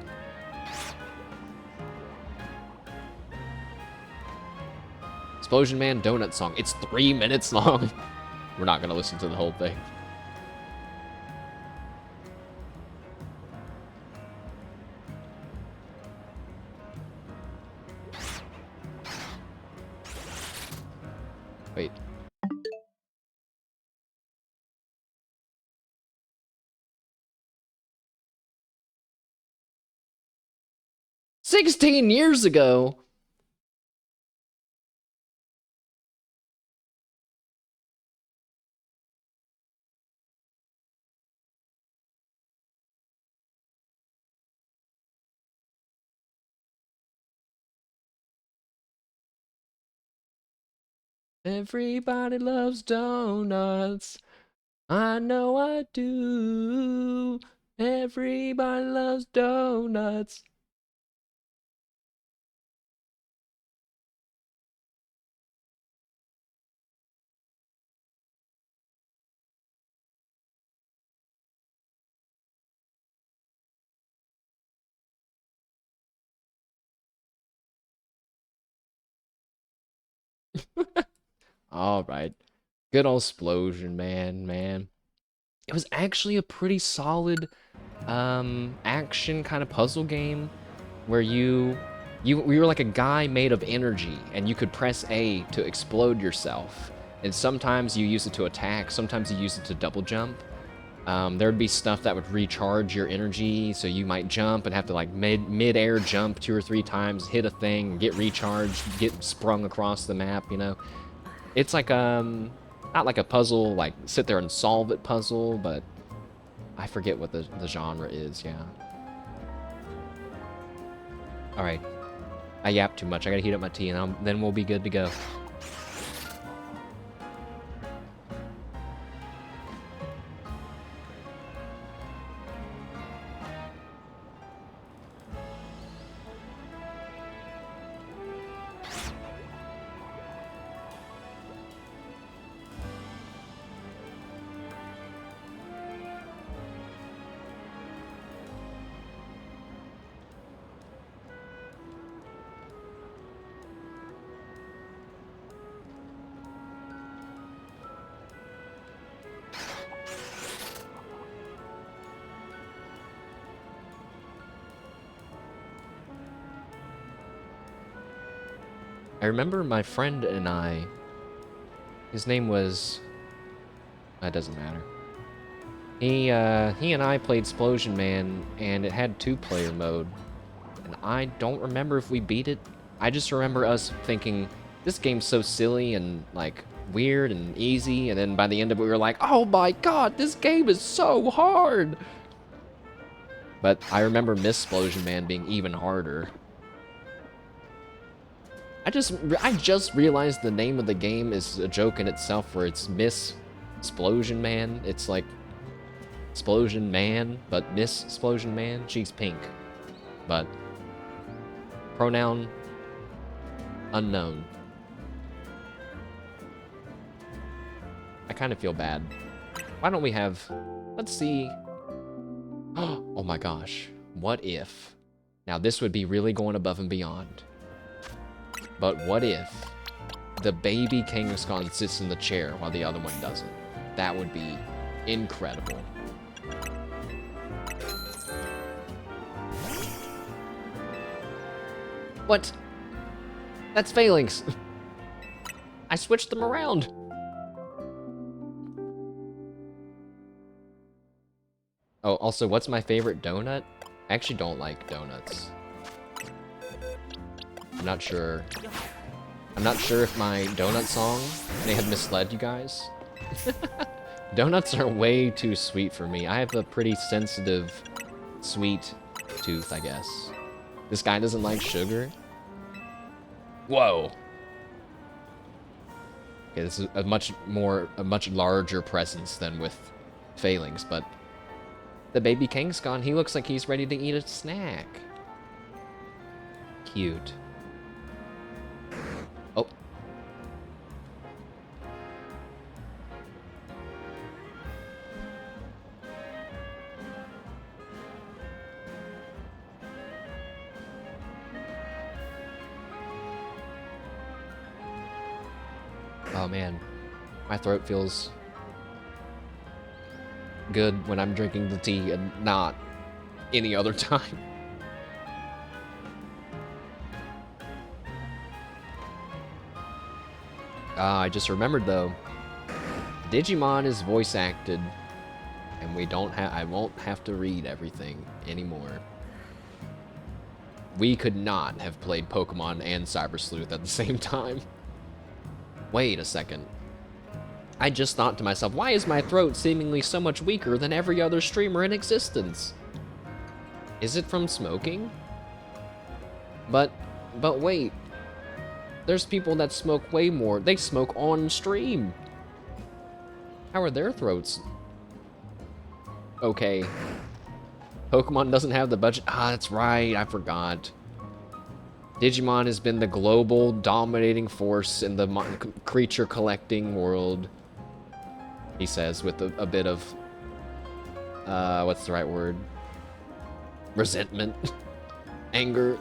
Explosion Man Donut Song. It's 3 minutes long. We're not gonna listen to the whole thing. Wait. "16 years ago?" Everybody loves donuts. I know I do. Everybody loves donuts. All right. Good old Splosion, man. It was actually a pretty solid action kind of puzzle game where you were like a guy made of energy and you could press A to explode yourself. And sometimes you use it to attack, sometimes you use it to double jump. There would be stuff that would recharge your energy, so you might jump and have to like mid-air jump 2 or 3 times, hit a thing, get recharged, get sprung across the map, you know. It's like not like a puzzle, like sit there and solve it puzzle, but I forget what the genre is, yeah. Alright. I yapped too much. I gotta heat up my tea and then we'll be good to go. I remember my friend and I, his name was, that doesn't matter. He and I played Splosion Man, and it had 2-player mode. And I don't remember if we beat it. I just remember us thinking, this game's so silly and, like, weird and easy, and then by the end of it we were like, oh my god, this game is so hard! But I remember Miss Splosion Man being even harder. I just realized the name of the game is a joke in itself, where it's Miss Splosion Man. It's like Splosion Man, but Miss Splosion Man. She's pink, but pronoun unknown. I kind of feel bad. Why don't we have? Let's see. Oh my gosh! What if? Now this would be really going above and beyond. But what if the baby Kangaskhan sits in the chair while the other one doesn't? That would be incredible. What? That's failings. I switched them around. Oh, also, what's my favorite donut? I actually don't like donuts. I'm not sure. I'm not sure if my donut song may have misled you guys. Donuts are way too sweet for me. I have a pretty sensitive, sweet tooth, I guess. This guy doesn't like sugar. Whoa. Okay, this is a much larger presence than with failings, but the baby Kangaskhan, he looks like he's ready to eat a snack. Cute. Oh. Oh man, my throat feels good when I'm drinking the tea and not any other time. I just remembered though, Digimon is voice acted, and I won't have to read everything anymore. We could not have played Pokemon and Cyber Sleuth at the same time. Wait a second. I just thought to myself, why is my throat seemingly so much weaker than every other streamer in existence? Is it from smoking? But wait. There's people that smoke way more. They smoke on stream. How are their throats? Okay. Pokemon doesn't have the budget. Ah, that's right. I forgot. Digimon has been the global dominating force in the creature collecting world. He says with a bit of, what's the right word? Resentment. Anger.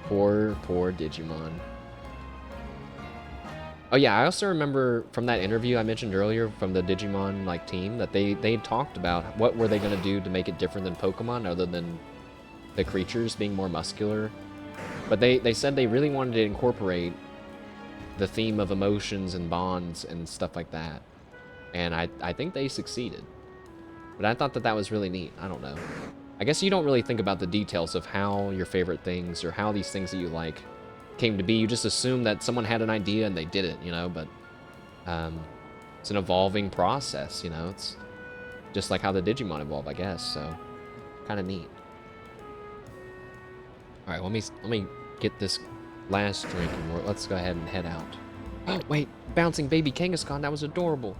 Poor Digimon. Oh yeah, I also remember from that interview I mentioned earlier from the Digimon like team that they talked about what were they going to do to make it different than Pokemon other than the creatures being more muscular. But they said they really wanted to incorporate the theme of emotions and bonds and stuff like that. And I think they succeeded. But I thought that was really neat. I don't know. I guess you don't really think about the details of how your favorite things or how these things that you like came to be. You just assume that someone had an idea and they did it, you know, but it's an evolving process, you know. It's just like how the Digimon evolve, I guess, so kind of neat. All right, let me get this last drink and let's go ahead and head out. Oh, wait, bouncing baby Kangaskhan, that was adorable.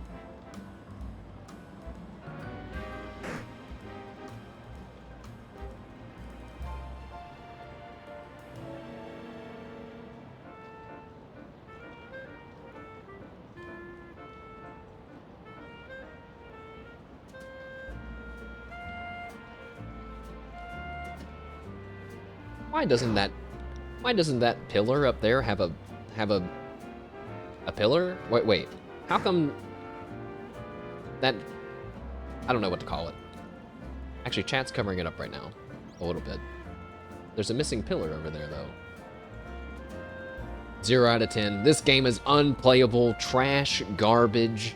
Why doesn't that pillar up there have a pillar? Wait. How come that, I don't know what to call it. Actually, chat's covering it up right now a little bit. There's a missing pillar over there though. 0 out of 10. This game is unplayable, trash, garbage,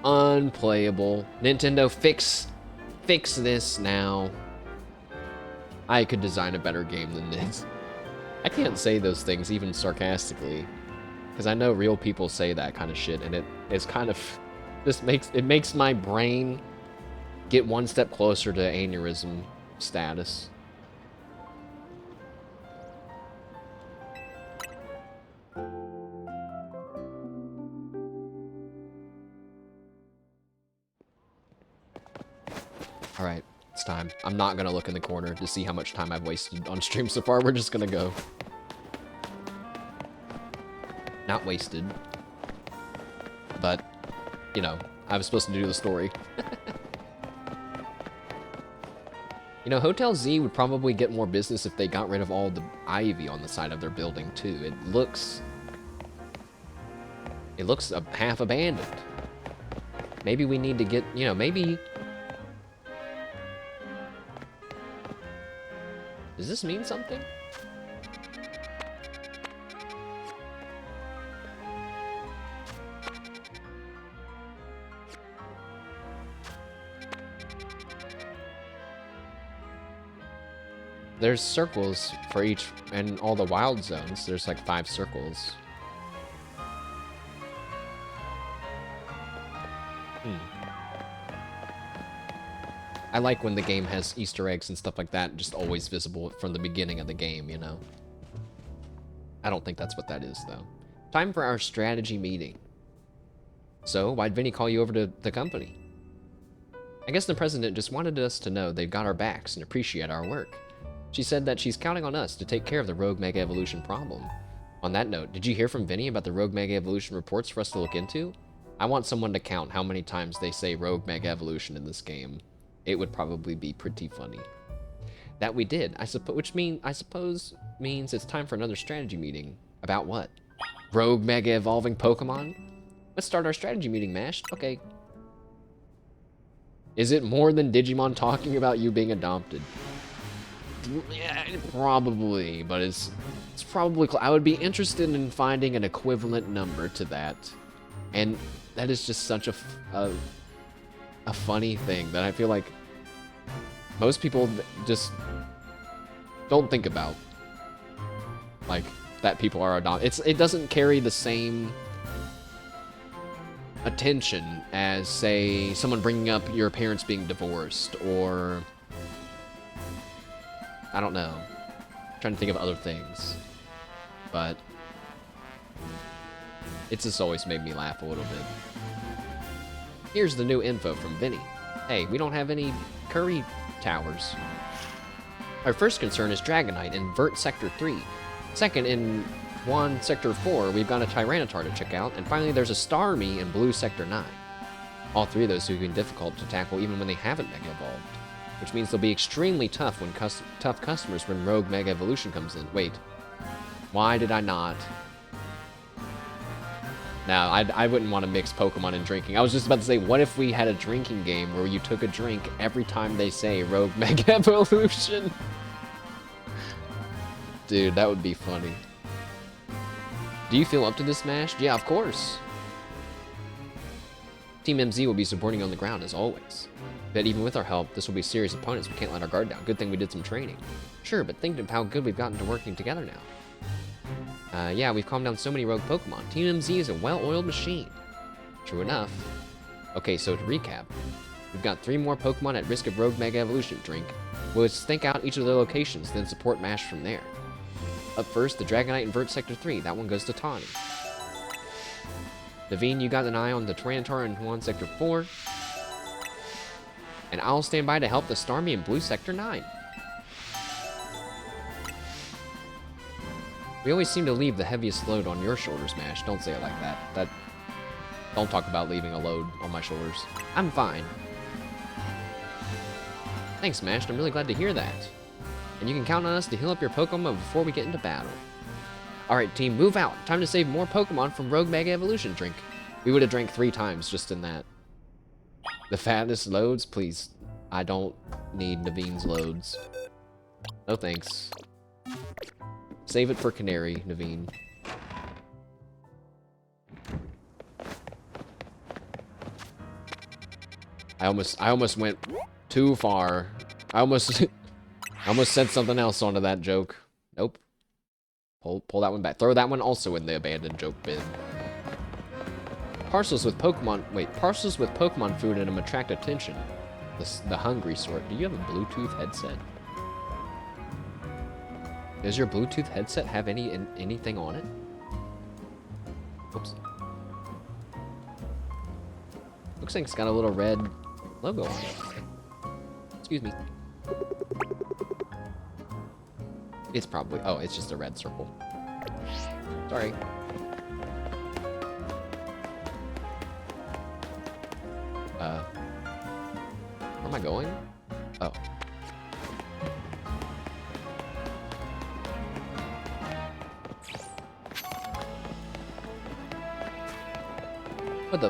unplayable. Nintendo, fix this now. I could design a better game than this. I can't say those things even sarcastically, because I know real people say that kind of shit, and it's kind of just makes my brain get one step closer to aneurysm status. All right. It's time. I'm not gonna look in the corner to see how much time I've wasted on stream so far. We're just gonna go. Not wasted. But, you know, I was supposed to do the story. You know, Hotel Z would probably get more business if they got rid of all the ivy on the side of their building, too. It looks half abandoned. Maybe we need to get, you know, maybe... Does this mean something? There's circles for each, and all the wild zones, there's like 5 circles. I like when the game has Easter eggs and stuff like that just always visible from the beginning of the game, you know? I don't think that's what that is, though. Time for our strategy meeting. So, why'd Vinny call you over to the company? I guess the president just wanted us to know they've got our backs and appreciate our work. She said that she's counting on us to take care of the Rogue Mega Evolution problem. On that note, did you hear from Vinny about the Rogue Mega Evolution reports for us to look into? I want someone to count how many times they say Rogue Mega Evolution in this game. It would probably be pretty funny. That we did, which I suppose means it's time for another strategy meeting. About what? Rogue Mega Evolving Pokemon? Let's start our strategy meeting, Mash. Okay. Is it more than Digimon talking about you being adopted? Yeah, probably, but it's probably... I would be interested in finding an equivalent number to that. And that is just such a funny thing that I feel like most people just don't think about. Like, that people are adopted. It doesn't carry the same attention as, say, someone bringing up your parents being divorced, or... I don't know. trying to think of other things. But it's just always made me laugh a little bit. Here's the new info from Vinny. Hey, we don't have any curry towers. Our first concern is Dragonite in Vert Sector 3. Second, in Sector 4, we've got a Tyranitar to check out. And finally, there's a Starmie in Blue Sector 9. All three of those have been difficult to tackle even when they haven't Mega Evolved. Which means they'll be extremely tough when tough customers when Rogue Mega Evolution comes in. Wait. Why did I not? Now, I wouldn't want to mix Pokemon and drinking. I was just about to say, what if we had a drinking game where you took a drink every time they say Rogue Mega Evolution? Dude, that would be funny. Do you feel up to this match? Yeah, of course. Team MZ will be supporting on the ground, as always. But even with our help, this will be serious opponents. We can't let our guard down. Good thing we did some training. Sure, but think of how good we've gotten to working together now. Yeah, we've calmed down so many rogue Pokemon. Team MZ is a well-oiled machine. True enough. Okay, so to recap, we've got 3 more Pokemon at risk of Rogue Mega Evolution. Drink. We'll think out each of their locations, then support MASH from there. Up first, the Dragonite in Vert Sector 3. That one goes to Tawny. Naveen, you got an eye on the Tyranitar in Sector 4. And I'll stand by to help the Starmie in Blue Sector 9. We always seem to leave the heaviest load on your shoulders, MASH. Don't say it like that. Don't talk about leaving a load on my shoulders. I'm fine. Thanks, MASH. I'm really glad to hear that. And you can count on us to heal up your Pokemon before we get into battle. Alright, team, move out. Time to save more Pokemon from Rogue Mega Evolution. Drink. We would have drank 3 times just in that. The fattest loads? Please. I don't need Naveen's loads. No thanks. Save it for Canary, Naveen. I almost went too far. I almost said something else onto that joke. Nope. Pull that one back. Throw that one also in the abandoned joke bin. Parcels with Pokemon food in them attract attention. The hungry sort. Do you have a Bluetooth headset? Does your Bluetooth headset have anything on it? Oops. Looks like it's got a little red logo on it. Excuse me. It's probably... Oh, it's just a red circle. Sorry. Where am I going? Oh. What the...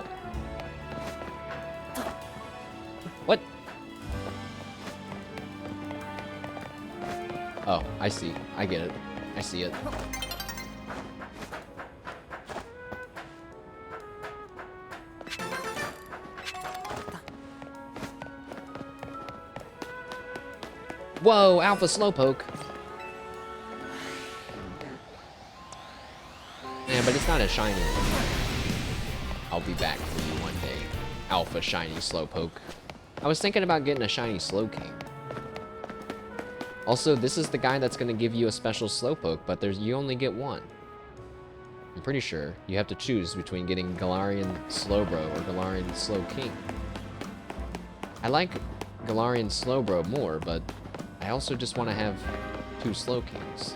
What? Oh, I see. I get it. I see it. Whoa, Alpha Slowpoke. Man, but it's not a shiny. I'll be back for you one day. Alpha Shiny Slowpoke. I was thinking about getting a shiny Slowking. Also, this is the guy that's going to give you a special Slowpoke, but you only get one. I'm pretty sure you have to choose between getting Galarian Slowbro or Galarian Slowking. I like Galarian Slowbro more, but I also just want to have 2 Slowkings.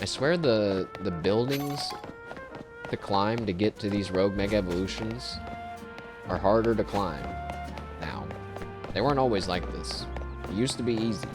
I swear the buildings to climb to get to these Rogue Mega Evolutions are harder to climb now. They weren't always like this. It used to be easy.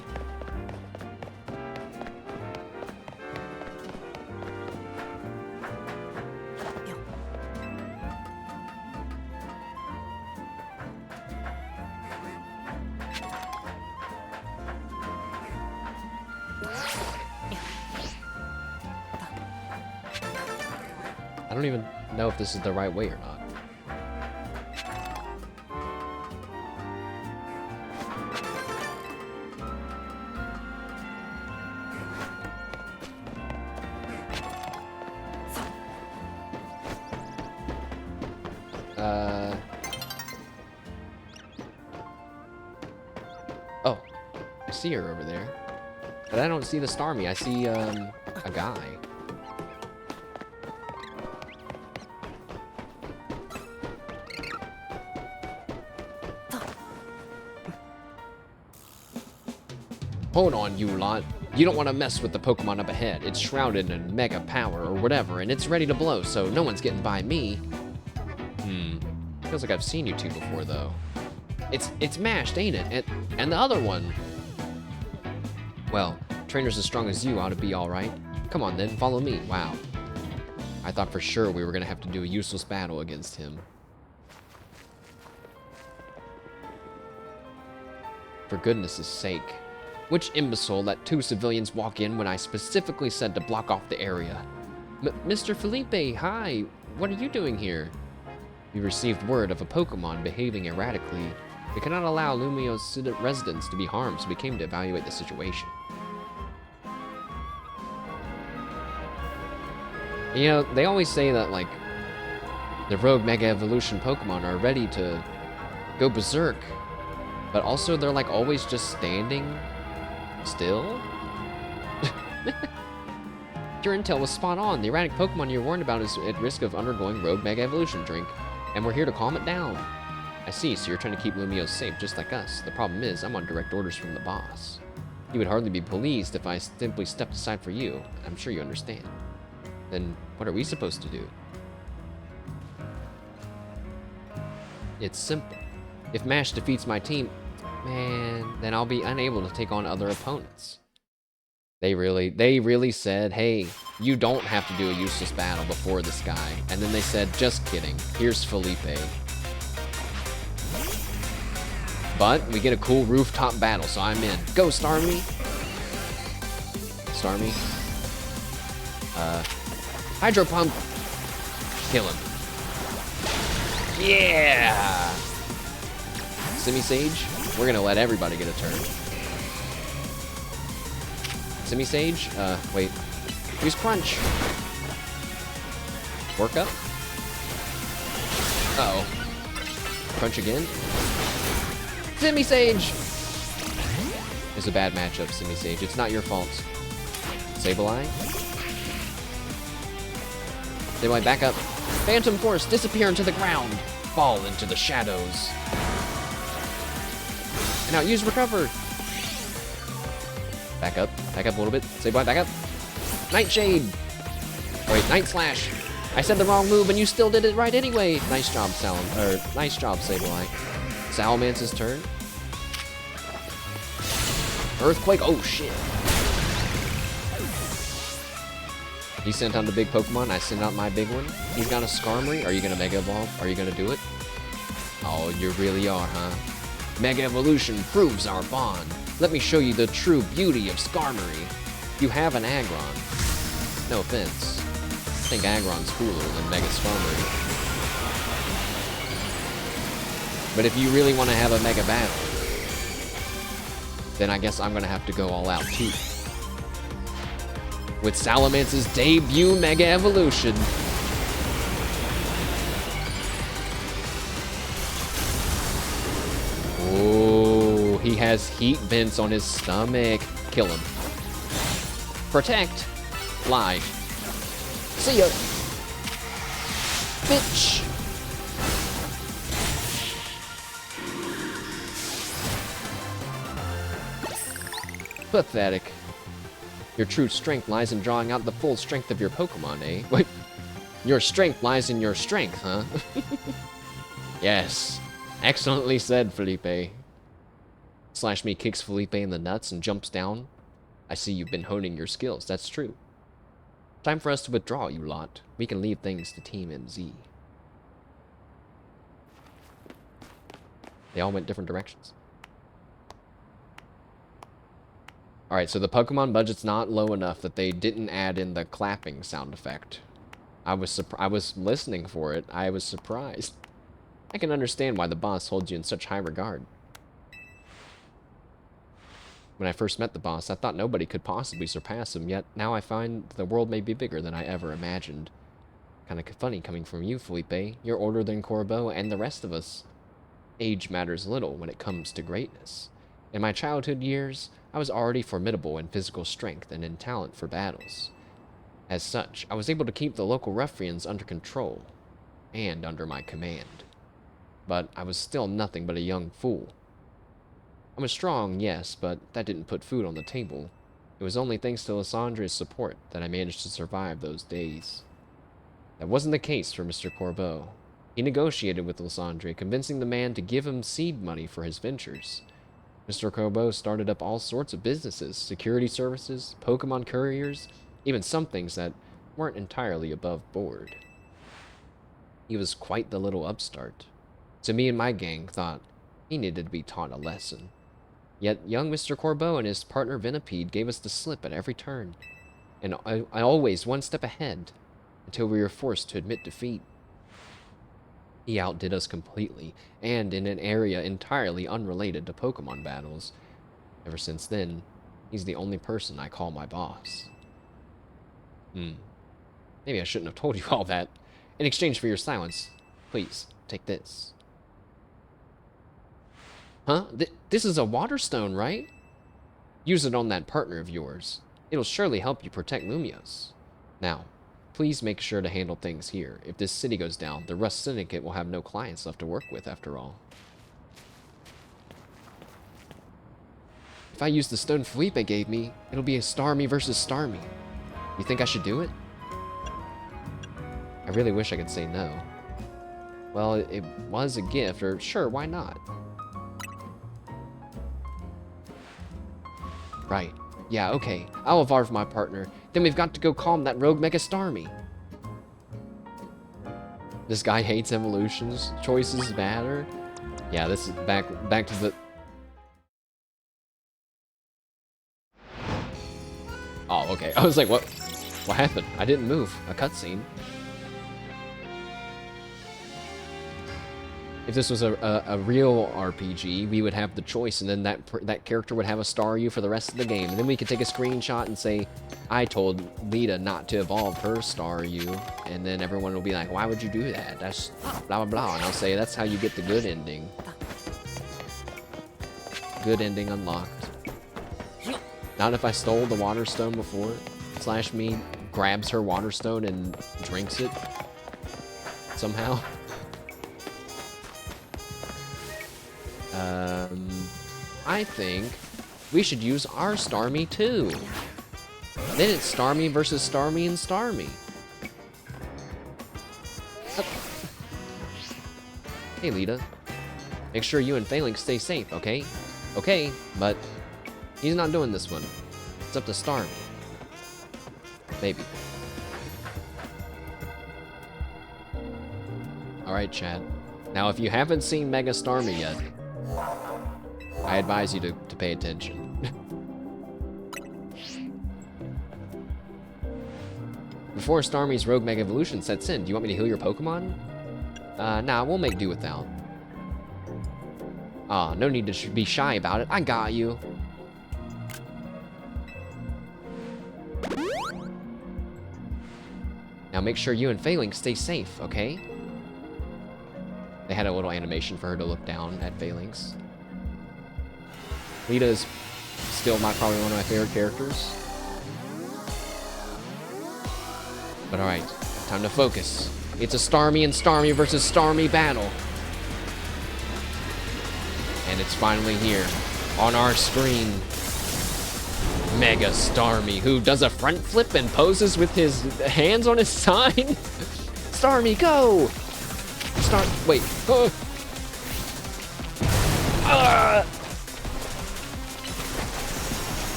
I don't even know if this is the right way or not. I see her over there. But I don't see the Starmie. I see, a guy. Hold on, you lot. You don't want to mess with the Pokemon up ahead. It's shrouded in mega power or whatever, and it's ready to blow, so no one's getting by me. Feels like I've seen you two before, though. It's mashed, ain't it? And the other one. Well, trainers as strong as you ought to be all right. Come on, then, follow me. Wow. I thought for sure we were going to have to do a useless battle against him. For goodness' sake. Which imbecile let 2 civilians walk in when I specifically said to block off the area? Mr. Felipe, hi. What are you doing here? We received word of a Pokemon behaving erratically. We cannot allow Lumiose City residents to be harmed, so we came to evaluate the situation. You know, they always say that, like, the rogue Mega Evolution Pokemon are ready to go berserk. But also, they're, like, always just standing still? Your intel was spot on. The erratic Pokemon you're warned about is at risk of undergoing rogue Mega Evolution drink, and we're here to calm it down. I see, so you're trying to keep Lumiose safe, just like us. The problem is, I'm on direct orders from the boss. You would hardly be pleased if I simply stepped aside for you. I'm sure you understand. Then, what are we supposed to do? It's simple. If MASH defeats my team, man, then I'll be unable to take on other opponents. They really said, hey, you don't have to do a useless battle before this guy. And then they said, just kidding, here's Felipe. But we get a cool rooftop battle, so I'm in. Go, Starmie! Starmie. Hydro Pump. Kill him. Yeah! Semi-Sage. We're gonna let everybody get a turn. Semi-Sage? Wait. Use Crunch. Work up? Uh-oh. Crunch again? Semi-Sage! It's a bad matchup, Semi-Sage. It's not your fault. Sableye? Sableye, back up. Phantom Force, disappear into the ground. Fall into the shadows. And now use Recover. Back up a little bit. Sableye, back up. Nightshade. Oh, wait, Night Slash. I said the wrong move and you still did it right anyway. Nice job, nice job, Sableye. Salamance's turn. Earthquake. Oh shit. He sent out the big Pokemon. I sent out my big one. He's got a Skarmory. Are you gonna Mega Evolve? Are you gonna do it? Oh, you really are, huh? Mega Evolution proves our bond. Let me show you the true beauty of Skarmory. You have an Aggron. No offense. I think Aggron's cooler than Mega Skarmory. But if you really want to have a Mega battle, then I guess I'm gonna have to go all out too. With Salamance's debut Mega Evolution. Oh, he has heat vents on his stomach. Kill him. Protect. Fly. See ya. Bitch. Pathetic. Your true strength lies in drawing out the full strength of your Pokemon, eh? Wait. Your strength lies in your strength, huh? Yes. Excellently said, Felipe. Slash Me kicks Felipe in the nuts and jumps down. I see you've been honing your skills. That's true. Time for us to withdraw, you lot. We can leave things to Team MZ. They all went different directions. Alright, so the Pokemon budget's not low enough that they didn't add in the clapping sound effect. I was listening for it. I was surprised. I can understand why the boss holds you in such high regard. When I first met the boss, I thought nobody could possibly surpass him, yet now I find the world may be bigger than I ever imagined. Kinda funny coming from you, Felipe. You're older than Corbeau and the rest of us. Age matters little when it comes to greatness. In my childhood years, I was already formidable in physical strength and in talent for battles. As such, I was able to keep the local ruffians under control and under my command. But I was still nothing but a young fool. I was strong, yes, but that didn't put food on the table. It was only thanks to Lysandre's support that I managed to survive those days. That wasn't the case for Mr. Corbeau. He negotiated with Lysandre, convincing the man to give him seed money for his ventures. Mr. Corbeau started up all sorts of businesses, security services, Pokémon couriers, even some things that weren't entirely above board. He was quite the little upstart. So me and my gang thought he needed to be taught a lesson. Yet young Mr. Corbeau and his partner Venipede gave us the slip at every turn, and I always one step ahead, until we were forced to admit defeat. He outdid us completely, and in an area entirely unrelated to Pokemon battles. Ever since then, he's the only person I call my boss. Maybe I shouldn't have told you all that. In exchange for your silence, please, take this. Huh? This is a water stone, right? Use it on that partner of yours. It'll surely help you protect Lumiose. Now, please make sure to handle things here. If this city goes down, the Rust Syndicate will have no clients left to work with after all. If I use the stone Felipe gave me, it'll be a Starmie versus Starmie. You think I should do it? I really wish I could say no. Well, it was a gift, or sure, why not? Right. Yeah, okay. I'll evolve my partner. Then we've got to go calm that rogue Mega Starmie. This guy hates evolutions. Choices matter. Yeah, this is back to the... Oh, okay. I was like, what? What happened? I didn't move. A cutscene. If this was a real RPG, we would have the choice, and then that character would have a Staryu for the rest of the game. And then we could take a screenshot and say, I told Lita not to evolve her Staryu. And then everyone will be like, why would you do that? That's blah, blah, blah. And I'll say, that's how you get the good ending. Good ending unlocked. Not if I stole the water stone before. Slash me grabs her water stone and drinks it. Somehow. I think we should use our Starmie too. Then it's Starmie versus Starmie and Starmie. Hey, Lita. Make sure you and Phalanx stay safe, okay? Okay, but he's not doing this one. It's up to Starmie. Maybe. Alright, Chad. Now, if you haven't seen Mega Starmie yet, I advise you to pay attention. Before Starmie's Rogue Mega Evolution sets in, do you want me to heal your Pokemon? Nah, we'll make do without. Aw, no need to be shy about it. I got you. Now make sure you and Phalanx stay safe, okay? They had a little animation for her to look down at Phalanx. Lita is still probably one of my favorite characters. But alright, time to focus. It's a Starmie and Starmie versus Starmie battle. And it's finally here, on our screen. Mega Starmie, who does a front flip and poses with his hands on his sign. Starmie, go! Wait.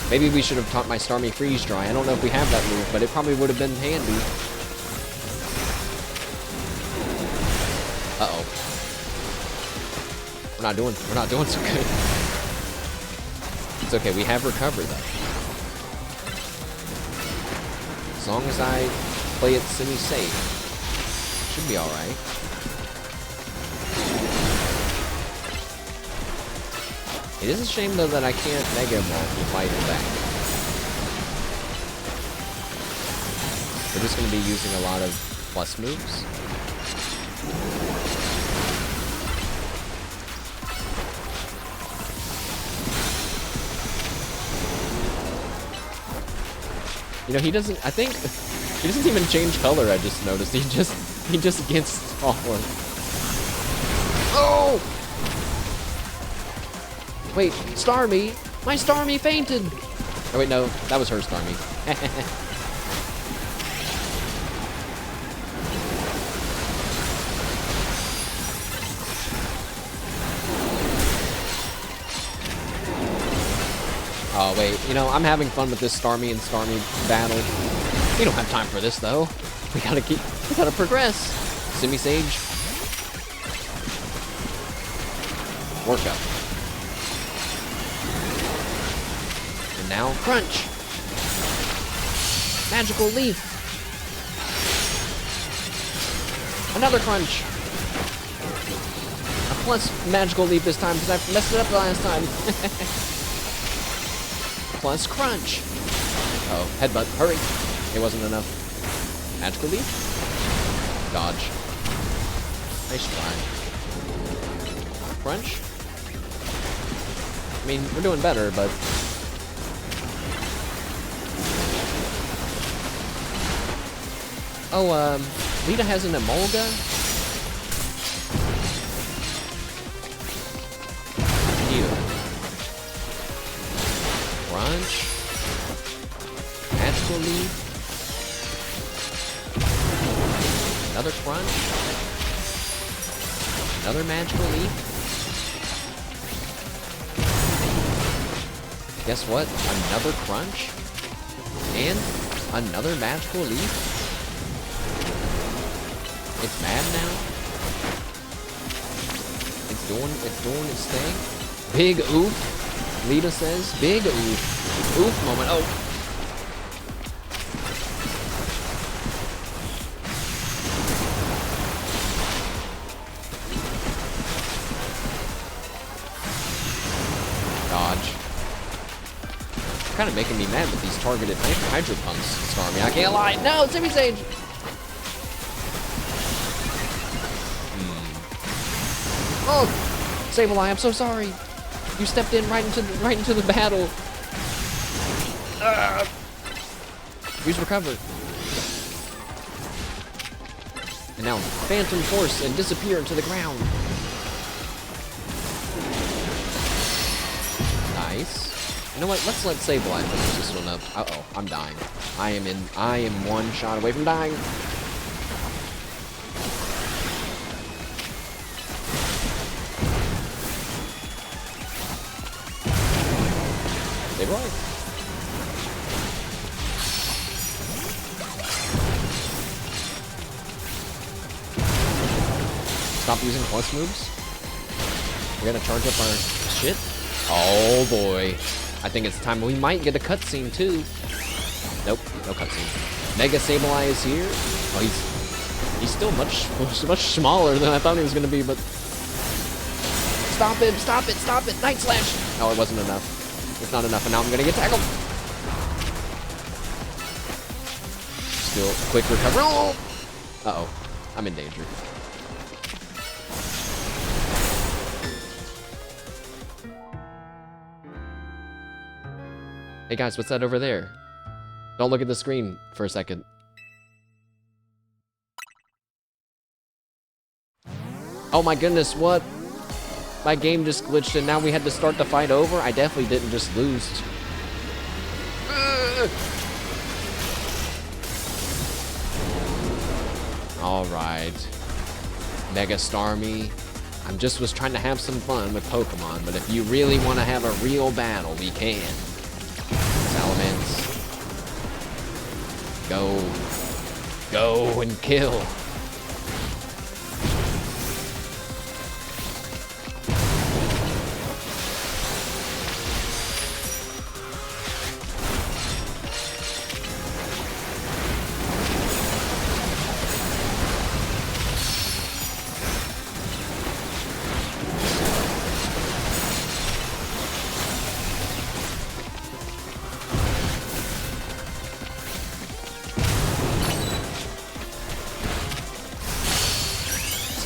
Maybe we should have taught my Starmie Freeze Dry. I don't know if we have that move, but it probably would have been handy. Uh-oh. We're not doing so good. It's okay, we have recovered though. As long as I play it semi-safe, should be alright. It is a shame though that I can't Mega Evolve to fight it back. We're just going to be using a lot of plus moves. You know, he doesn't, I think, he doesn't even change color, I just noticed. He just gets taller. Oh! Wait, Starmie! My Starmie fainted! Oh wait, no, that was her Starmie. Oh wait, you know, I'm having fun with this Starmie and Starmie battle. We don't have time for this though. We gotta progress. Semi-Sage. Work up. And now, Crunch! Magical Leaf! Another Crunch! A plus Magical Leaf this time, because I messed it up the last time. Plus Crunch! Oh, Headbutt, hurry! It wasn't enough. Magical Leaf? Dodge. Nice try. Crunch? I mean, we're doing better, but... Oh, Lita has an Emolga? Ew. Crunch? Magical Leaf? Another Crunch? Another Magical Leaf? Guess what? Another Crunch? And another Magical Leaf? It's mad now? It's doing its thing? Big oof, Lita says. Big oof. Oof moment. Oh. Dodge. Kind of making me mad with these targeted Hydro Pumps, Starmie. I can't lie. No, Semi-Sage! Oh, Sableye, I'm so sorry. You stepped in right into the battle. Use Recover. And now Phantom Force and disappear into the ground. Nice. You know what? Let's let Sableye finish this one up. Uh-oh, I'm dying. I am one shot away from dying. Right. Stop using plus moves. We're gonna charge up our shit. Oh boy. I think it's time. We might get a cutscene too. Nope, no cutscene. Mega Sableye is here. Oh, he's still much smaller than I thought he was gonna be, but stop him, stop it, stop it. Night Slash. Oh, it wasn't enough. It's not enough, and now I'm gonna get tackled. Still, quick recovery. Oh! Uh-oh, I'm in danger. Hey guys, what's that over there? Don't look at the screen for a second. Oh my goodness, what? My game just glitched and now we had to start the fight over? I definitely didn't just lose. Alright. Mega Starmie. I just was trying to have some fun with Pokemon, but if you really want to have a real battle, we can. Salamence. Go and kill.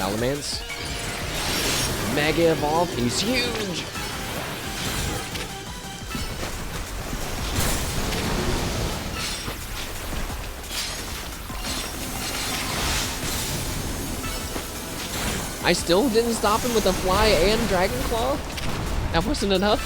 Salamence. Mega Evolve. He's huge. I still didn't stop him with a fly and dragon claw? That wasn't enough?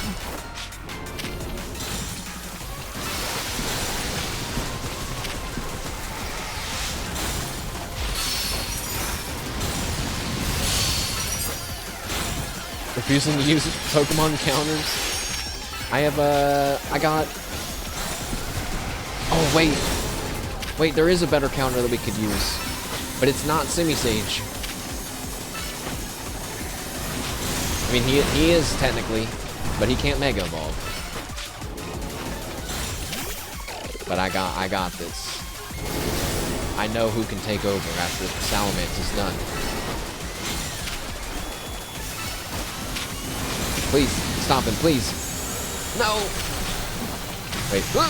Refusing to use Pokemon counters. I got... Oh, wait. Wait, there is a better counter that we could use. But it's not Simisage. I mean, he is technically, but he can't Mega Evolve. But I got this. I know who can take over after Salamence is done. Please, stop him, please. No! Wait, no!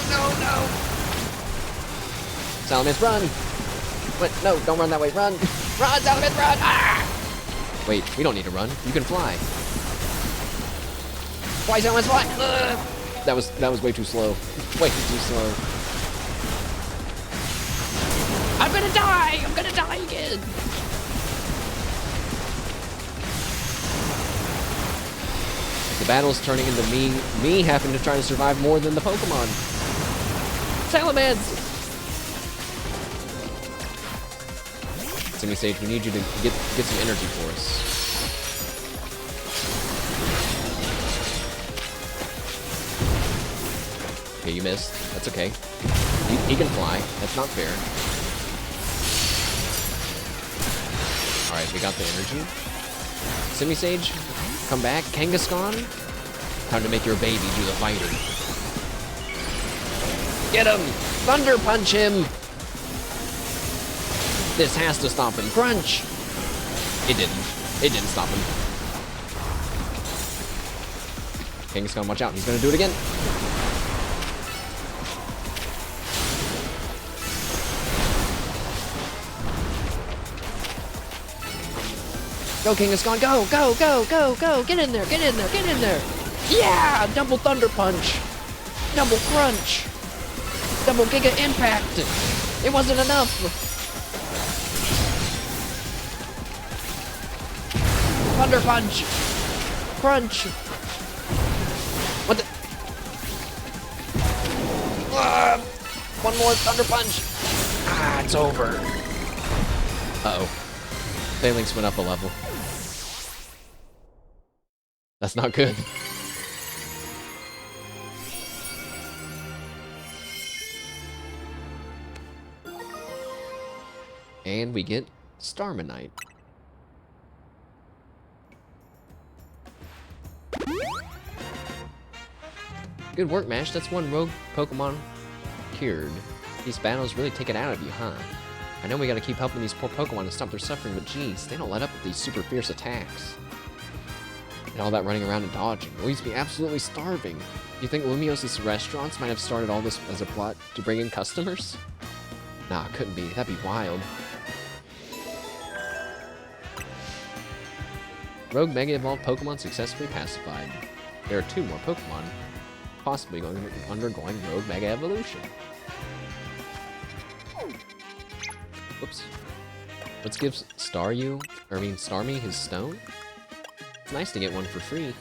Salamence, run! What? No, don't run that way, run! Run, Salamence, run! Ah! Wait, we don't need to run. You can fly. Fly, Salamence, fly! That was way too slow. Way too slow. I'm gonna die! I'm gonna die again! The battle's turning into me having to try to survive more than the Pokemon. Salamence! Simisage, we need you to get some energy for us. Okay, you missed. That's okay. He can fly. That's not fair. Alright, we got the energy. Simisage, come back. Kangaskhan, time to make your baby do the fighting. Get him! Thunder punch him! This has to stop him. Crunch! It didn't. It didn't stop him. Kangaskhan, watch out. He's gonna do it again. Go, Kangaskhan, go, go, go, go, go. Get in there, get in there, get in there. Yeah! Double Thunder Punch. Double Crunch. Double Giga Impact. It wasn't enough. Thunder Punch! Crunch! What the? One more Thunder Punch! Ah, it's over. Uh-oh. Phalanx went up a level. That's not good. And we get Starmanite. Good work, Mash. That's one rogue Pokemon cured. These battles really take it out of you, huh? I know we gotta keep helping these poor Pokemon to stop their suffering, but geez, they don't let up with these super fierce attacks. And all that running around and dodging. We used to be absolutely starving. You think Lumiose's restaurants might have started all this as a plot to bring in customers? Nah, couldn't be. That'd be wild. Rogue Mega Evolved Pokemon successfully pacified. There are 2 more Pokemon possibly undergoing Rogue Mega Evolution. Whoops. Let's give Starmie his stone? It's nice to get one for free.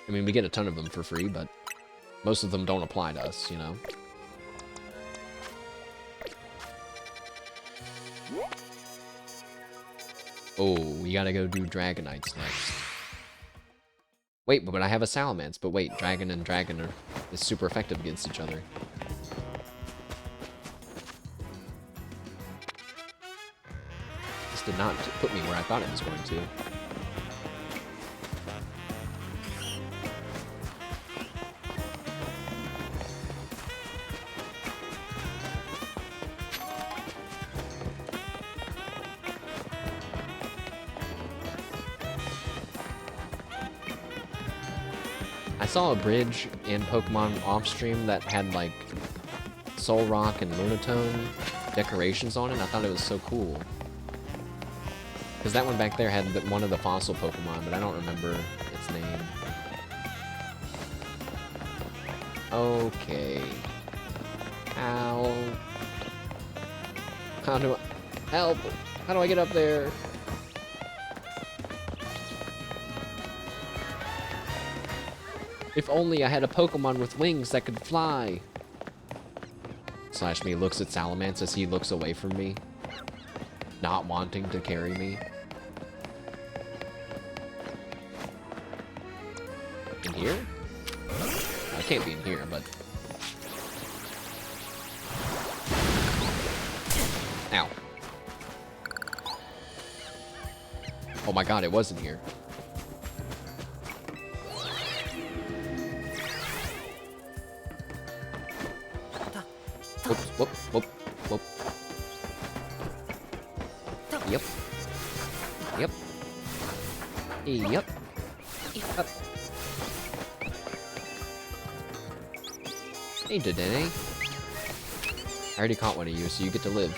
I mean, we get a ton of them for free, but most of them don't apply to us, you know? Oh, we gotta go do Dragonites next. Wait, but I have a Salamence. But wait, Dragon and Dragon is super effective against each other. This did not put me where I thought it was going to. I saw a bridge in Pokemon Offstream that had like Soul Rock and Lunatone decorations on it. I thought it was so cool. Because that one back there had one of the fossil Pokemon, but I don't remember its name. Okay. How do I... Help! How do I get up there? If only I had a Pokemon with wings that could fly. Slash me looks at Salamence as he looks away from me, not wanting to carry me. In here? I can't be in here, but... Ow. Oh my god, it was in here. Whoop, whoop, whoop, whoop. Yep. Yep. Yep. Yep. Hey, Dedenne. I already caught one of you, so you get to live.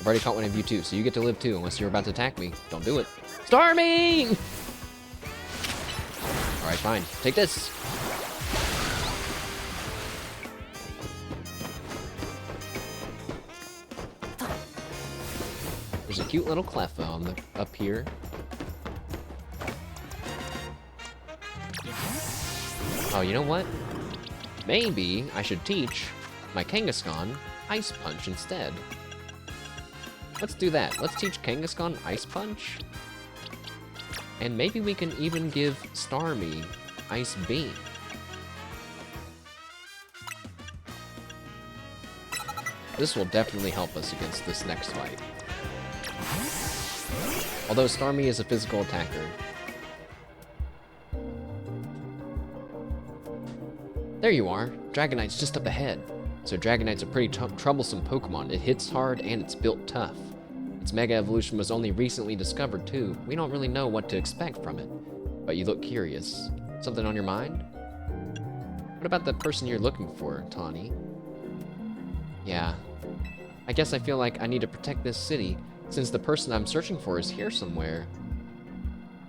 I've already caught one of you too, so you get to live too, unless you're about to attack me. Don't do it. Starmie! Alright, fine. Take this. There's a cute little Cleffa on the up here. Oh, you know what? Maybe I should teach my Kangaskhan Ice Punch instead. Let's do that. Let's teach Kangaskhan Ice Punch. And maybe we can even give Starmie Ice Beam. This will definitely help us against this next fight. Although Starmie is a physical attacker. There you are. Dragonite's just up ahead. So Dragonite's a pretty troublesome Pokemon. It hits hard and it's built tough. Its Mega Evolution was only recently discovered too. We don't really know what to expect from it. But you look curious. Something on your mind? What about the person you're looking for, Tawny? Yeah. I guess I feel like I need to protect this city, since the person I'm searching for is here somewhere.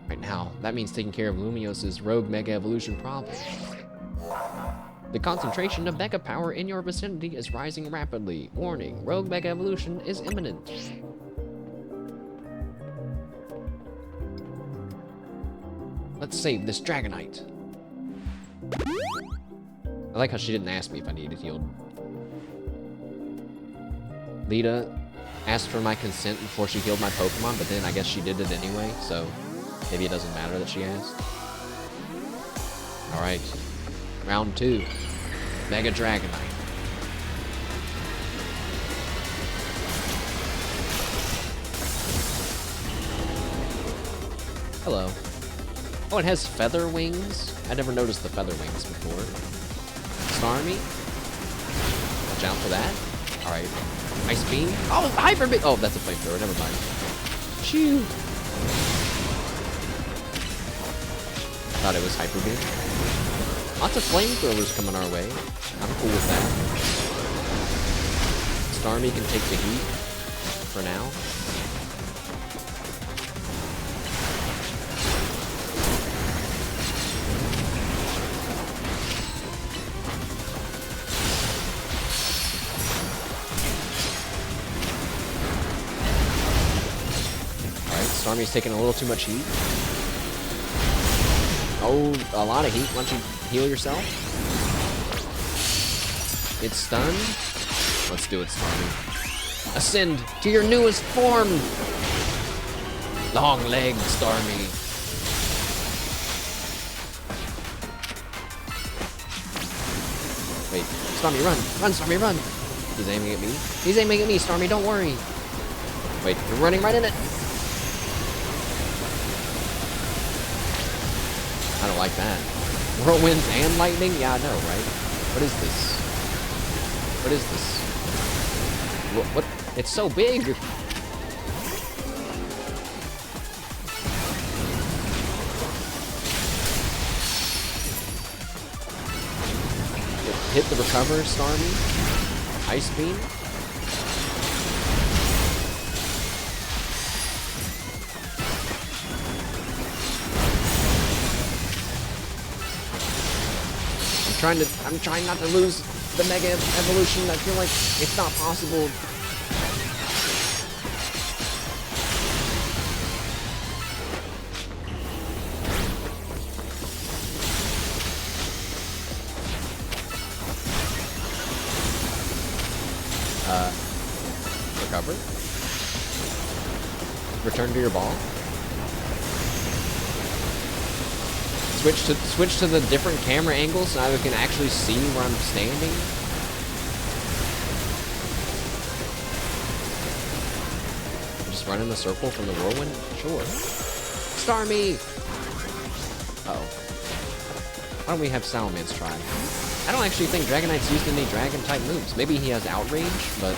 Right now, that means taking care of Lumiose's rogue Mega Evolution problem. The concentration of Mega Power in your vicinity is rising rapidly. Warning, rogue Mega Evolution is imminent. Let's save this Dragonite. I like how she didn't ask me if I needed healed. Lita asked for my consent before she healed my Pokemon, but then I guess she did it anyway, so maybe it doesn't matter that she asked. Alright. Round 2. Mega Dragonite. Hello. Oh, it has feather wings? I never noticed the feather wings before. Starmie? Watch out for that. Alright. Ice Beam. Oh, Hyper Beam! Oh, that's a flamethrower. Never mind. Shoo! Thought it was Hyper Beam. Lots of flamethrowers coming our way. I'm cool with that. Starmie can take the heat for now. Alright, Starmie's taking a little too much heat. Oh, a lot of heat. Why don't you heal yourself? It's stunned. Let's do it, Starmie. Ascend to your newest form! Long legs, Starmie. Wait, Starmie, run! Run, Starmie, run! He's aiming at me. He's aiming at me, Starmie, don't worry. Wait, you're running right in it. I don't like that. Whirlwinds and lightning? Yeah, I know, right? What is this? What is this? What? It's so big! Hit the recover, Starmie. Ice Beam. I'm trying not to lose the Mega Evolution. I feel like it's not possible. return to your ball. Switch to the different camera angles so I can actually see where I'm standing. Just run in the circle from the whirlwind? Sure. Star me! Uh-oh. Why don't we have Salamence try? I don't actually think Dragonite's used any dragon-type moves. Maybe he has Outrage, but...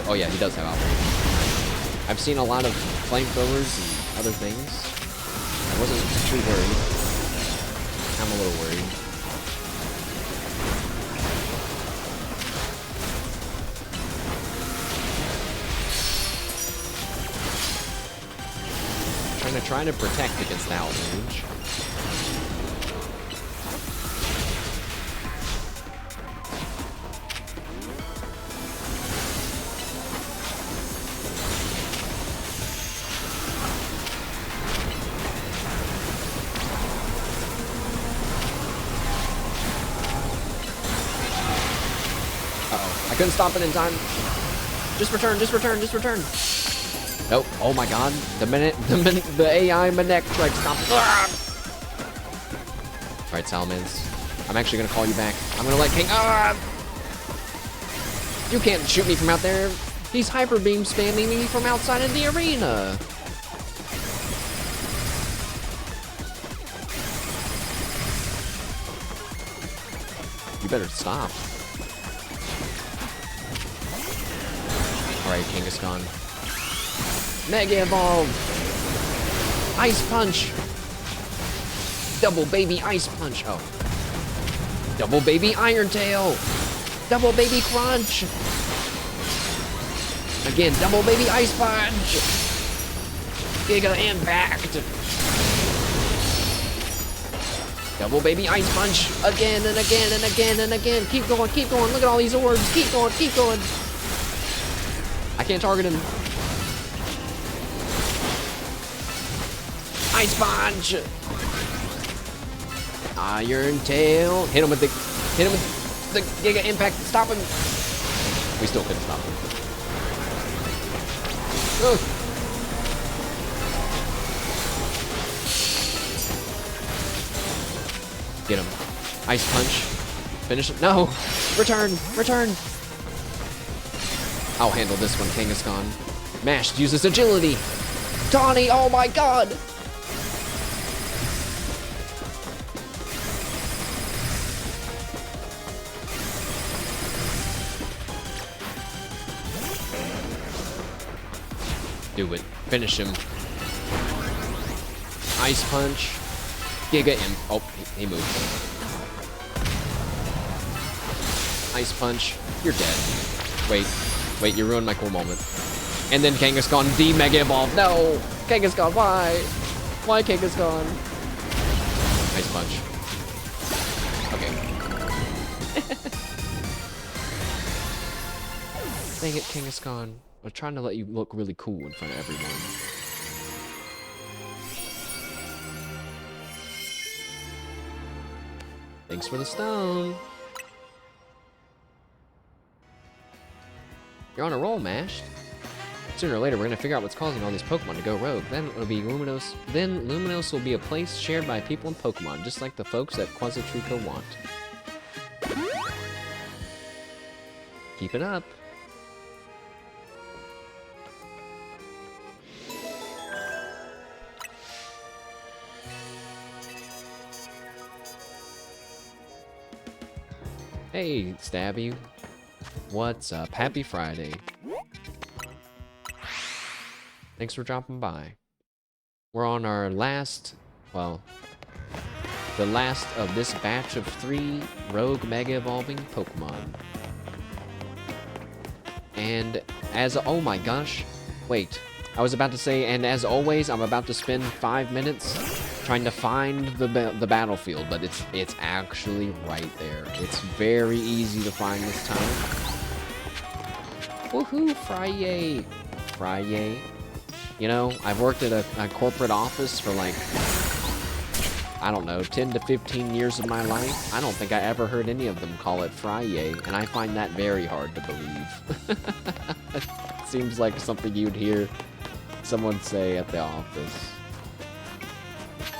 oh yeah, he does have Outrage. I've seen a lot of flamethrowers and other things. I wasn't too worried. I'm a little worried. Trying to protect against the outrage. Uh-oh. I couldn't stop it in time. Just return, just return, just return. Nope. Oh my god. The AI Manectric stopped. Alright, Salamence. I'm actually gonna call you back. I'm gonna let King. You can't shoot me from out there. He's hyper beam spamming me from outside of the arena. You better stop. Alright, Kangaskhan. Mega Evolve! Ice Punch! Double Baby Ice Punch! Oh. Double Baby Iron Tail! Double Baby Crunch! Again, Double Baby Ice Punch! Giga Impact! Double Baby Ice Punch! Again and again and again and again! Keep going, keep going! Look at all these orbs! Keep going, keep going! I can't target him. Ice Punch! Iron Tail. Hit him with the Giga Impact. Stop him. We still couldn't stop him. Ugh. Get him. Ice Punch. Finish it. No. Return. Return. I'll handle this one, Kangaskhan. Mashed uses agility. Tawny. Oh my god. Do it. Finish him. Ice Punch. Giga Imp. Oh, he moved. Ice Punch. You're dead. Wait, you ruined my cool moment. And then Kangaskhan Mega Evolve. No! Kangaskhan, why? Why Kangaskhan? Ice Punch. Okay. Dang it, Kangaskhan. I'm trying to let you look really cool in front of everyone. Thanks for the stone. You're on a roll, Mashed. Sooner or later, we're gonna figure out what's causing all these Pokemon to go rogue. Then it'll be Lumiose. Then Lumiose will be a place shared by people and Pokemon, just like the folks at Quasitrico want. Keep it up. Hey, Stabby. What's up? Happy Friday. Thanks for dropping by. We're on our last, well, the last of this batch of 3 rogue mega evolving Pokemon. And as, oh my gosh, wait. I was about to say, and as always, I'm about to spend 5 minutes trying to find the battlefield, but it's actually right there. It's very easy to find this time. Woohoo, Frye! Frye. You know, I've worked at a corporate office for like, I don't know, 10 to 15 years of my life. I don't think I ever heard any of them call it Frye, and I find that very hard to believe. Seems like something you'd hear someone say at the office?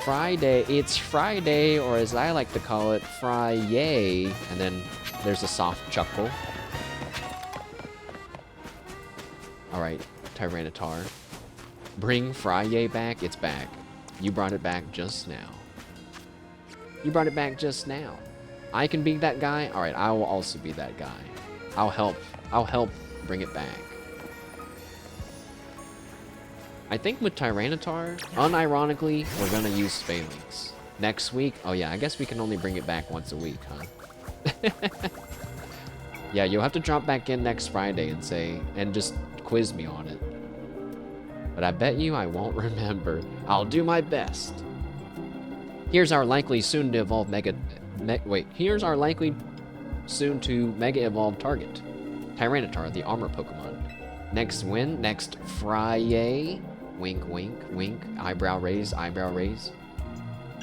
Friday, it's Friday, or as I like to call it, Fry-yay. And then there's a soft chuckle. Alright, Tyranitar. Bring Fry-yay back, it's back. You brought it back just now. You brought it back just now. I can be that guy? Alright, I will also be that guy. I'll help bring it back. I think with Tyranitar, unironically, we're gonna use Phalanx. Next week, oh yeah, I guess we can only bring it back once a week, huh? Yeah, you'll have to drop back in next Friday and say, and just quiz me on it. But I bet you I won't remember. I'll do my best. Here's our likely soon to evolve here's our likely soon to mega evolve target. Tyranitar, the armor Pokemon. Next win, next Fry-yay. Wink, wink, wink. Eyebrow raise, eyebrow raise.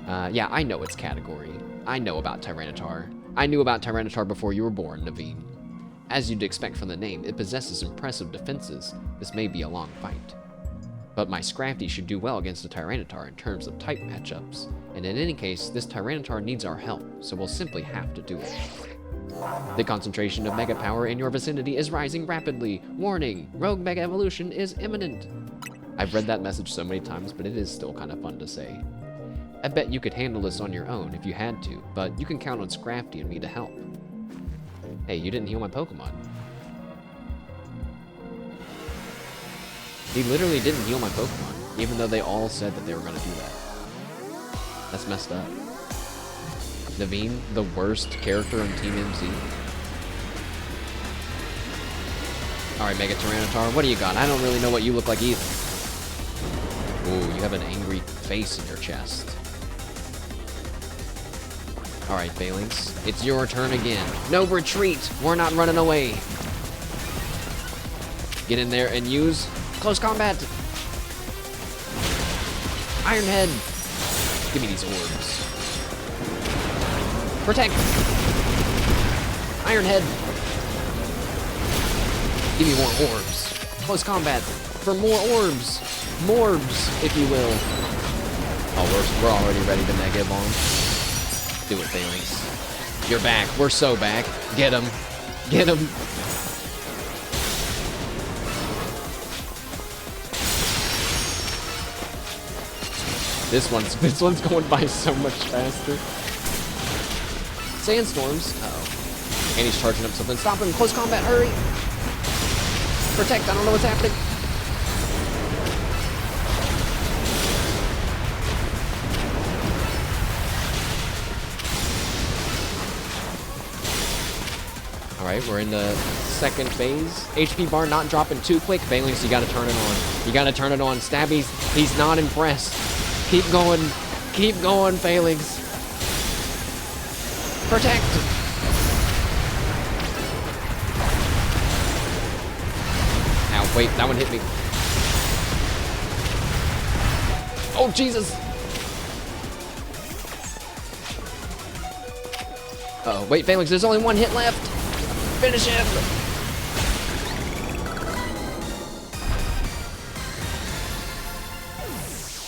Yeah, I know its category. I know about Tyranitar. I knew about Tyranitar before you were born, Naveen. As you'd expect from the name, it possesses impressive defenses. This may be a long fight. But my Scrafty should do well against a Tyranitar in terms of type matchups. And in any case, this Tyranitar needs our help, so we'll simply have to do it. The concentration of Mega Power in your vicinity is rising rapidly. Warning, Rogue Mega Evolution is imminent. I've read that message so many times, but it is still kind of fun to say. I bet you could handle this on your own if you had to, but you can count on Scrafty and me to help. Hey, you didn't heal my Pokemon. He literally didn't heal my Pokemon, even though they all said that they were going to do that. That's messed up. Naveen, the worst character on Team MC. Alright, Mega Tyranitar, what do you got? I don't really know what you look like either. Ooh, you have an angry face in your chest. Alright, Phalanx, it's your turn again. No retreat! We're not running away! Get in there and use close combat! Iron Head! Give me these orbs. Protect! Iron Head! Give me more orbs. Close combat for more orbs. Morbs, if you will. Oh, we're already ready to Mega Evolve. Do it, Phalanx. You're back. We're so back. Get him. Get him. This one's going by so much faster. Sandstorms. Uh-oh. And he's charging up something. Stop him. Close combat. Hurry. Protect. I don't know what's happening. Alright, we're in the second phase. HP bar not dropping too quick. Phalanx, you gotta turn it on. You gotta turn it on. Stabby's, he's not impressed. Keep going. Keep going, Phalanx. Protect. Ow, wait, that one hit me. Oh, Jesus. Uh-oh, wait, Phalanx, there's only one hit left. Finish him.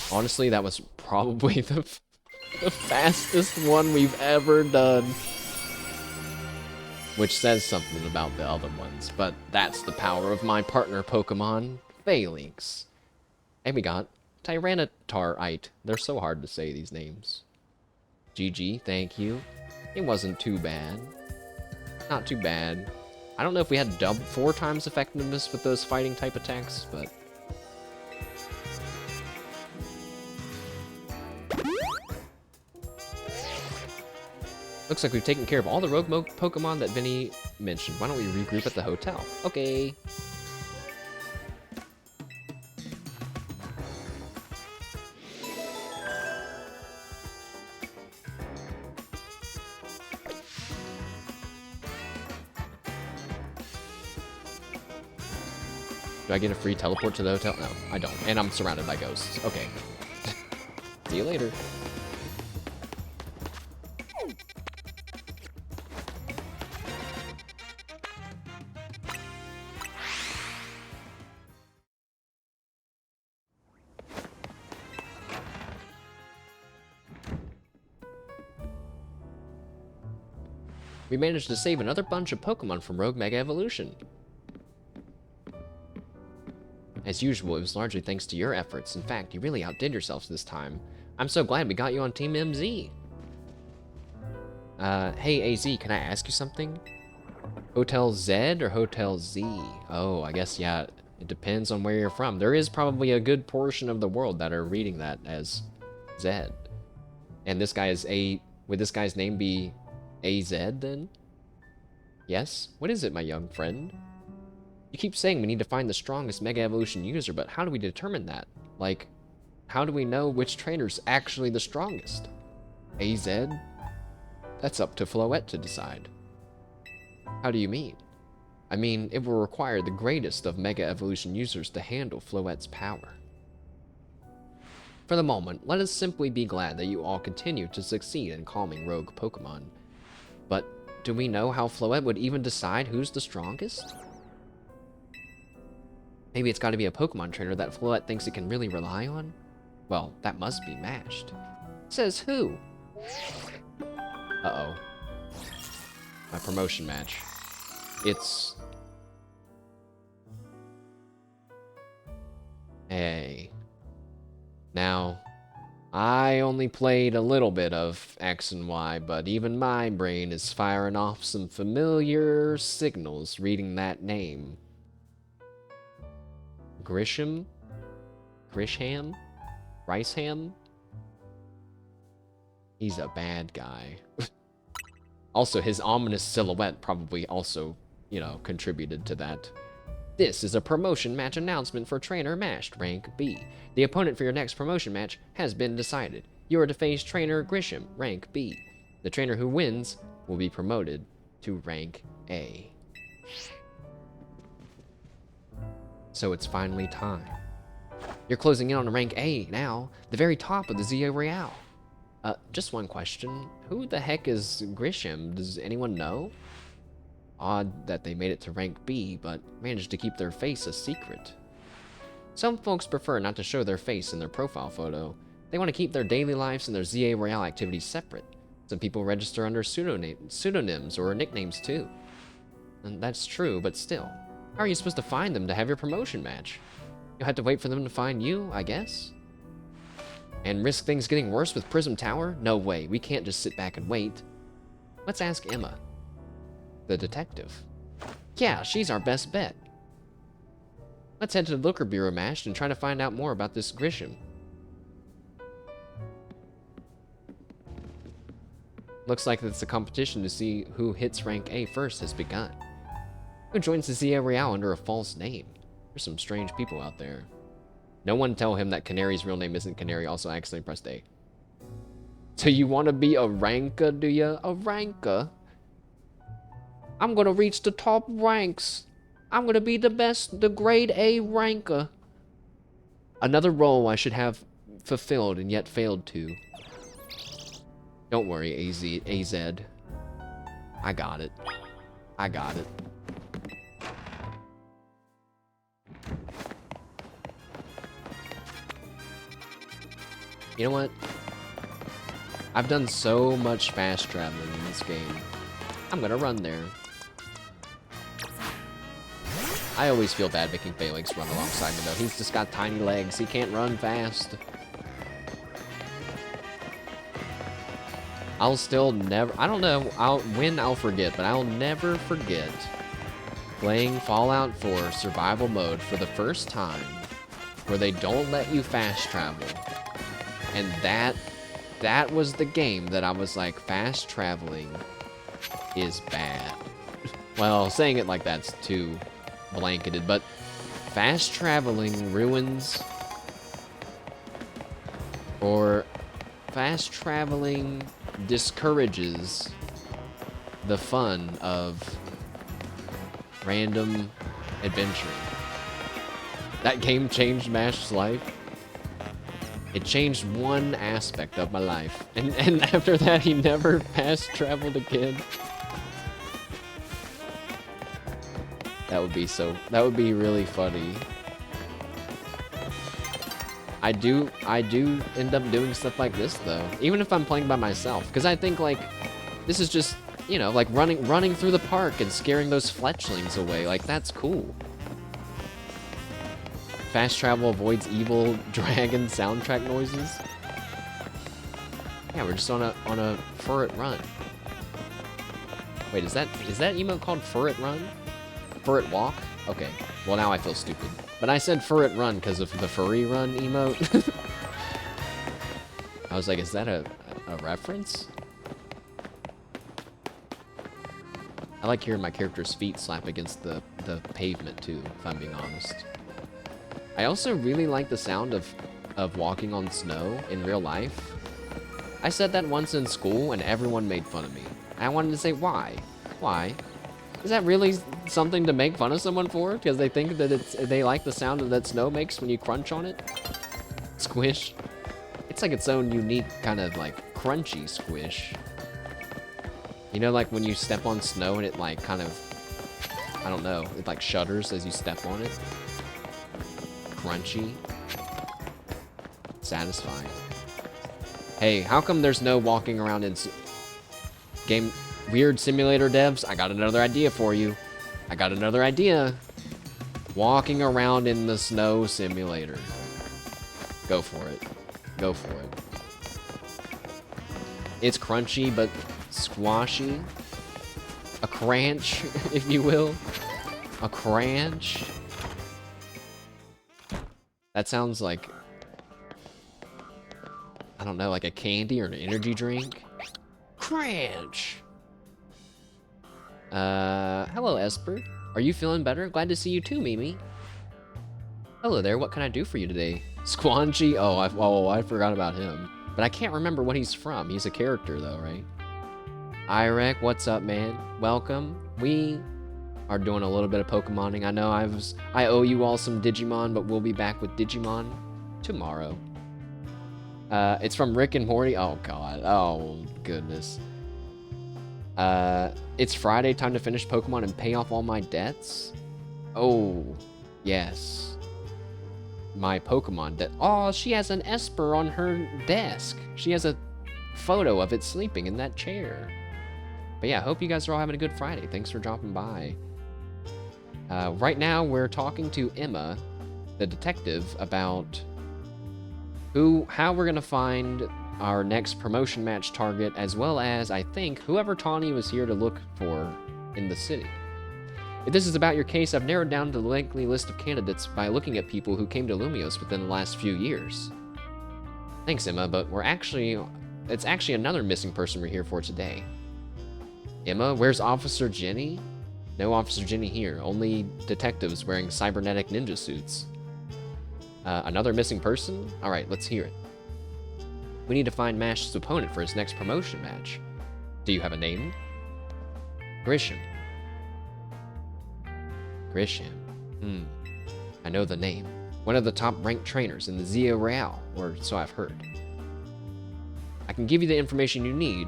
Honestly, that was probably the fastest one we've ever done. Which says something about the other ones, but that's the power of my partner Pokemon, Phalanx. And we got Tyranitarite. They're so hard to say, these names. GG, thank you. It wasn't too bad. Not too bad. I don't know if we had 4 times effectiveness with those fighting type attacks, but... Looks like we've taken care of all the rogue Pokemon that Vinny mentioned. Why don't we regroup at the hotel? Okay. Do I get a free teleport to the hotel? No, I don't. And I'm surrounded by ghosts. Okay. See you later. We managed to save another bunch of Pokemon from Rogue Mega Evolution. As usual, it was largely thanks to your efforts. In fact, you really outdid yourselves this time. I'm so glad we got you on Team MZ. Hey AZ, can I ask you something? Hotel Z or Hotel Z? Oh, I guess, yeah, it depends on where you're from. There is probably a good portion of the world that are reading that as Z. And this guy is would this guy's name be AZ then? Yes? What is it, my young friend? You keep saying we need to find the strongest Mega Evolution user, but how do we determine that? Like, how do we know which trainer's actually the strongest? AZ? That's up to Floette to decide. How do you mean? I mean, it will require the greatest of Mega Evolution users to handle Floette's power. For the moment, let us simply be glad that you all continue to succeed in calming rogue Pokemon. But do we know how Floette would even decide who's the strongest? Maybe it's got to be a Pokemon trainer that Floette thinks it can really rely on? Well, that must be matched. Says who? Uh-oh. My promotion match. It's... Hey. Now, I only played a little bit of X and Y, but even my brain is firing off some familiar signals reading that name. Grisham? Grisham? Riceham? He's a bad guy. Also, his ominous silhouette probably also, you know, contributed to that. This is a promotion match announcement for Trainer Mashed, Rank B. The opponent for your next promotion match has been decided. You are to face Trainer Grisham, Rank B. The trainer who wins will be promoted to Rank A. So it's finally time. You're closing in on Rank A now, the very top of the Zio Royale. Just one question. Who the heck is Grisham? Does anyone know? Odd that they made it to Rank B, but managed to keep their face a secret. Some folks prefer not to show their face in their profile photo. They want to keep their daily lives and their ZA Royale activities separate. Some people register under pseudonyms or nicknames too. And that's true, but still. How are you supposed to find them to have your promotion match? You'll have to wait for them to find you, I guess? And risk things getting worse with Prism Tower? No way, we can't just sit back and wait. Let's ask Emma, the detective. Yeah, she's our best bet. Let's head to the Looker Bureau Mashed and try to find out more about this Grisham. Looks like it's a competition to see who hits Rank A first has begun. Who joins the Zia Real under a false name? There's some strange people out there. No one tell him that Canary's real name isn't Canary, also accidentally pressed A. So you want to be a ranker, do you? A ranker? I'm gonna reach the top ranks. I'm gonna be the best, the grade A ranker. Another role I should have fulfilled and yet failed to. Don't worry, AZ. I got it. I got it. You know what? I've done so much fast traveling in this game. I'm gonna run there. I always feel bad making Phalanx run alongside me though. He's just got tiny legs. He can't run fast. I'll still never, I don't know when I'll forget, but I'll never forget playing Fallout 4 survival mode for the first time where they don't let you fast travel. And that was the game that I was like, fast traveling is bad. Well, saying it like that's too blanketed, but fast traveling ruins, or fast traveling discourages the fun of random adventuring. That game changed Mash's life. It changed one aspect of my life. And after that, he never fast traveled again. That would be really funny. I do end up doing stuff like this though, even if I'm playing by myself, because I think like this is just you know, like running through the park and scaring those fletchlings away. Like, that's cool. Fast travel avoids evil dragon soundtrack noises. Yeah, we're just on a furret run. Wait, is that emote called furret run? Furret walk? Okay. Well, now I feel stupid. But I said furret run because of the furry run emote. I was like, is that a reference? I like hearing my character's feet slap against the pavement too, if I'm being honest. I also really like the sound of walking on snow in real life. I said that once in school and everyone made fun of me. I wanted to say, why? Why? Is that really something to make fun of someone for? Because they think that they like the sound that snow makes when you crunch on it? Squish. It's like its own unique kind of like crunchy squish. You know, like when you step on snow and it like kind of, I don't know, it like shudders as you step on it. Crunchy. Satisfying. Hey, how come there's no walking around in game weird simulator devs? I got another idea for you. I got another idea. Walking around in the snow simulator. Go for it. Go for it. It's crunchy, but squashy. A cranch, if you will. A cranch. That sounds like, I don't know, like a candy or an energy drink. Cranch. Hello, Esper. Are you feeling better? Glad to see you too, Mimi. Hello there, what can I do for you today? Squanchy? Oh, I forgot about him. But I can't remember what he's from. He's a character though, right? Irek, what's up, man? Welcome. We are doing a little bit of Pokemoning. I know I owe you all some Digimon, but we'll be back with Digimon tomorrow. It's from Rick and Morty. Oh god. Oh goodness. It's Friday, time to finish Pokemon and pay off all my debts. Oh, yes. My Pokemon debt. Oh, she has an Esper on her desk. She has a photo of it sleeping in that chair. But yeah, hope you guys are all having a good Friday. Thanks for dropping by. Right now, we're talking to Emma, the detective, about how we're gonna find our next promotion match target, as well as, I think, whoever Tawny was here to look for in the city. If this is about your case, I've narrowed down the lengthy list of candidates by looking at people who came to Lumiose within the last few years. Thanks, Emma, but it's actually another missing person we're here for today. Emma, where's Officer Jenny? No Officer Jenny here, only detectives wearing cybernetic ninja suits. Another missing person? Alright, let's hear it. We need to find Mash's opponent for his next promotion match. Do you have a name? Grisham. Grisham. I know the name. One of the top-ranked trainers in the Zia Real, or so I've heard. I can give you the information you need,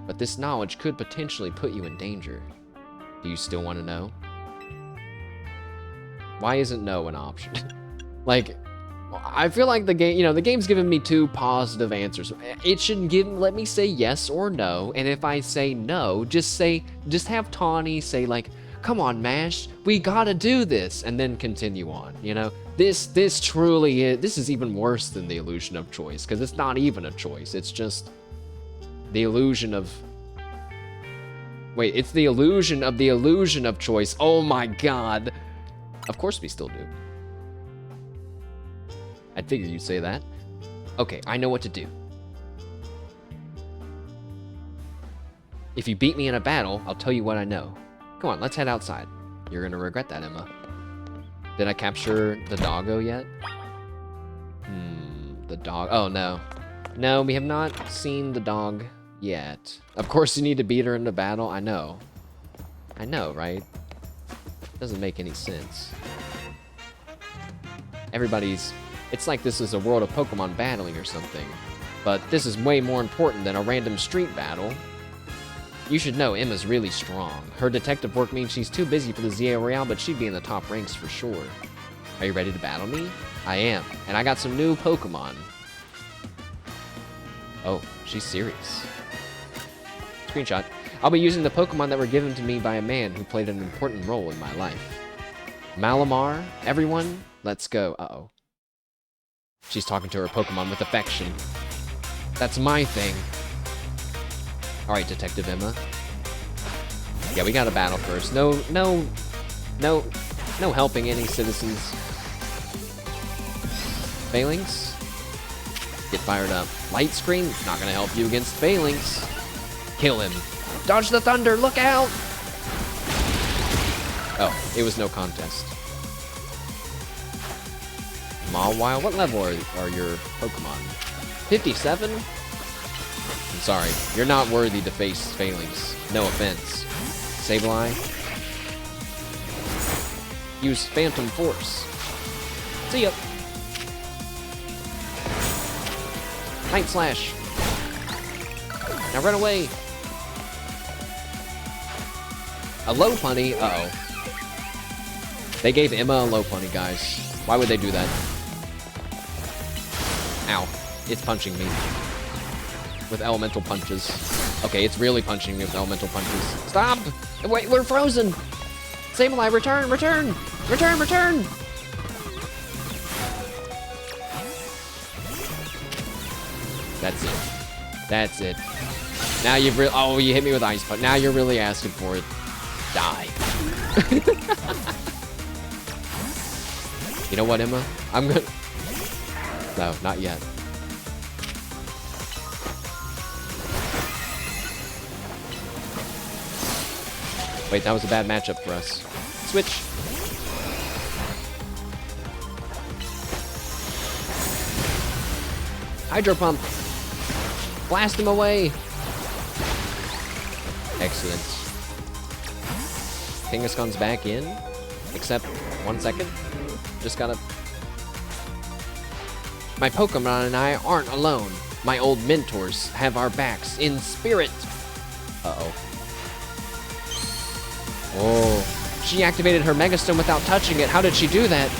but this knowledge could potentially put you in danger. Do you still want to know? Why isn't no an option? Like, I feel like the game, the game's giving me two positive answers. It should let me say yes or no, and if I say no, just have Tawny say like, come on, Mash, we gotta do this, and then continue on, This truly is, this is even worse than the illusion of choice, because it's not even a choice, it's just the illusion of, wait, it's the illusion of choice. Oh my god. Of course we still do. I'd figure you'd say that. Okay, I know what to do. If you beat me in a battle, I'll tell you what I know. Come on, let's head outside. You're gonna regret that, Emma. Did I capture the doggo yet? The dog. Oh, no. No, we have not seen the dog yet. Of course you need to beat her in the battle. I know. I know, right? Doesn't make any sense. It's like this is a world of Pokemon battling or something. But this is way more important than a random street battle. You should know Emma's really strong. Her detective work means she's too busy for the Zia Real, but she'd be in the top ranks for sure. Are you ready to battle me? I am, and I got some new Pokemon. Oh, she's serious. Screenshot. I'll be using the Pokemon that were given to me by a man who played an important role in my life. Malamar, everyone, let's go. Uh-oh. She's talking to her Pokemon with affection. That's my thing. Alright, Detective Emma. Yeah, we gotta battle first. No helping any citizens. Failings? Get fired up. Light Screen? Not gonna help you against Failings. Kill him. Dodge the thunder, look out! Oh, it was no contest. Mawile, what level are your Pokemon? 57? I'm sorry, you're not worthy to face Failings. No offense. Sableye. Use Phantom Force. See ya. Night Slash. Now run away. A Lopunny? Uh-oh. They gave Emma a Lopunny, guys. Why would they do that? Ow. It's punching me. With elemental punches. Okay, it's really punching me with elemental punches. Stop! Wait, we're frozen! Sableye, return, return! Return, return! That's it. That's it. Now you've oh, you hit me with Ice Punch. Now you're really asking for it. Die. You know what, Emma? I'm gonna... No, not yet. Wait, that was a bad matchup for us. Switch. Hydro Pump. Blast him away. Excellent. Kangaskhan's back in. Except, 1 second. Just gotta... My Pokemon and I aren't alone. My old mentors have our backs in spirit. Uh-oh. Oh. She activated her Mega Stone without touching it. How did she do that?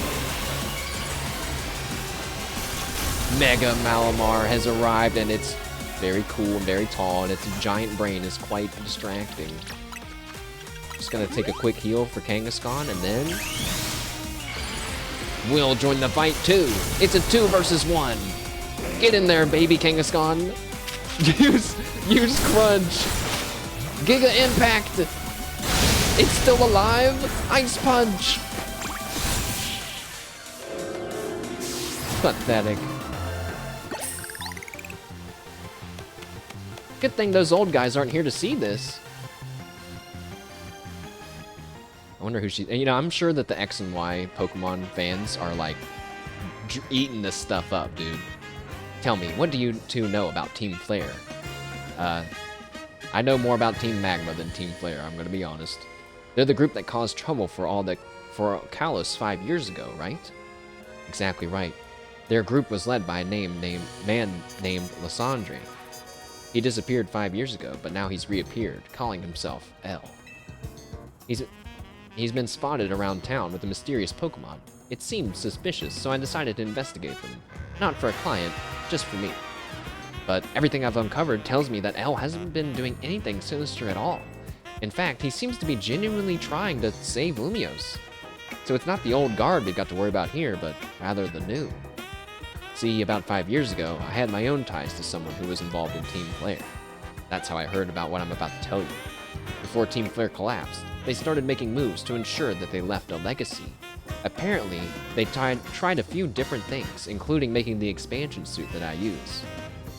Mega Malamar has arrived, and it's very cool and very tall, and its giant brain is quite distracting. Just gonna take a quick heal for Kangaskhan, and then... we'll join the fight, too. It's a 2 versus 1. Get in there, baby Kangaskhan. Use Crunch. Giga Impact. It's still alive. Ice Punch. Pathetic. Good thing those old guys aren't here to see this. I wonder who she... You know, I'm sure that the X and Y Pokemon fans are, like, eating this stuff up, dude. Tell me, what do you two know about Team Flare? I know more about Team Magma than Team Flare, I'm gonna be honest. They're the group that caused trouble for Kalos 5 years ago, right? Exactly right. Their group was led by a man named Lysandre. He disappeared 5 years ago, but now he's reappeared, calling himself L. He's been spotted around town with a mysterious Pokemon. It seemed suspicious, so I decided to investigate them. Not for a client, just for me. But everything I've uncovered tells me that L hasn't been doing anything sinister at all. In fact, he seems to be genuinely trying to save Lumiose. So it's not the old guard we've got to worry about here, but rather the new. See, about 5 years ago, I had my own ties to someone who was involved in Team Flare. That's how I heard about what I'm about to tell you. Before Team Flare collapsed, they started making moves to ensure that they left a legacy. Apparently, they tried a few different things, including making the expansion suit that I use.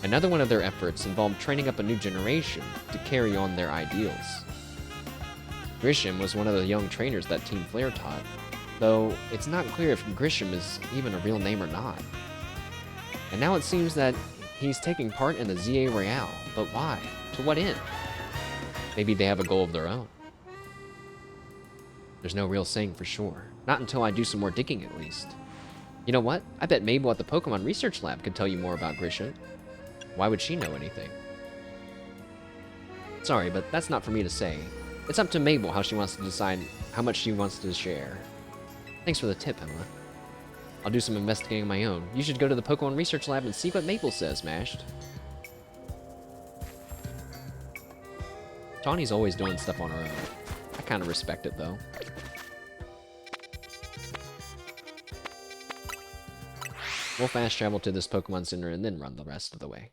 Another one of their efforts involved training up a new generation to carry on their ideals. Grisham was one of the young trainers that Team Flare taught, though it's not clear if Grisham is even a real name or not. And now it seems that he's taking part in the ZA Royale, but why? To what end? Maybe they have a goal of their own. There's no real saying for sure. Not until I do some more digging, at least. You know what? I bet Mabel at the Pokemon Research Lab could tell you more about Grisham. Why would she know anything? Sorry, but that's not for me to say. It's up to Mabel how she wants to decide how much she wants to share. Thanks for the tip, Emma. I'll do some investigating of my own. You should go to the Pokemon Research Lab and see what Mabel says, Mashed. Tawny's always doing stuff on her own. I kind of respect it, though. We'll fast travel to this Pokemon Center and then run the rest of the way.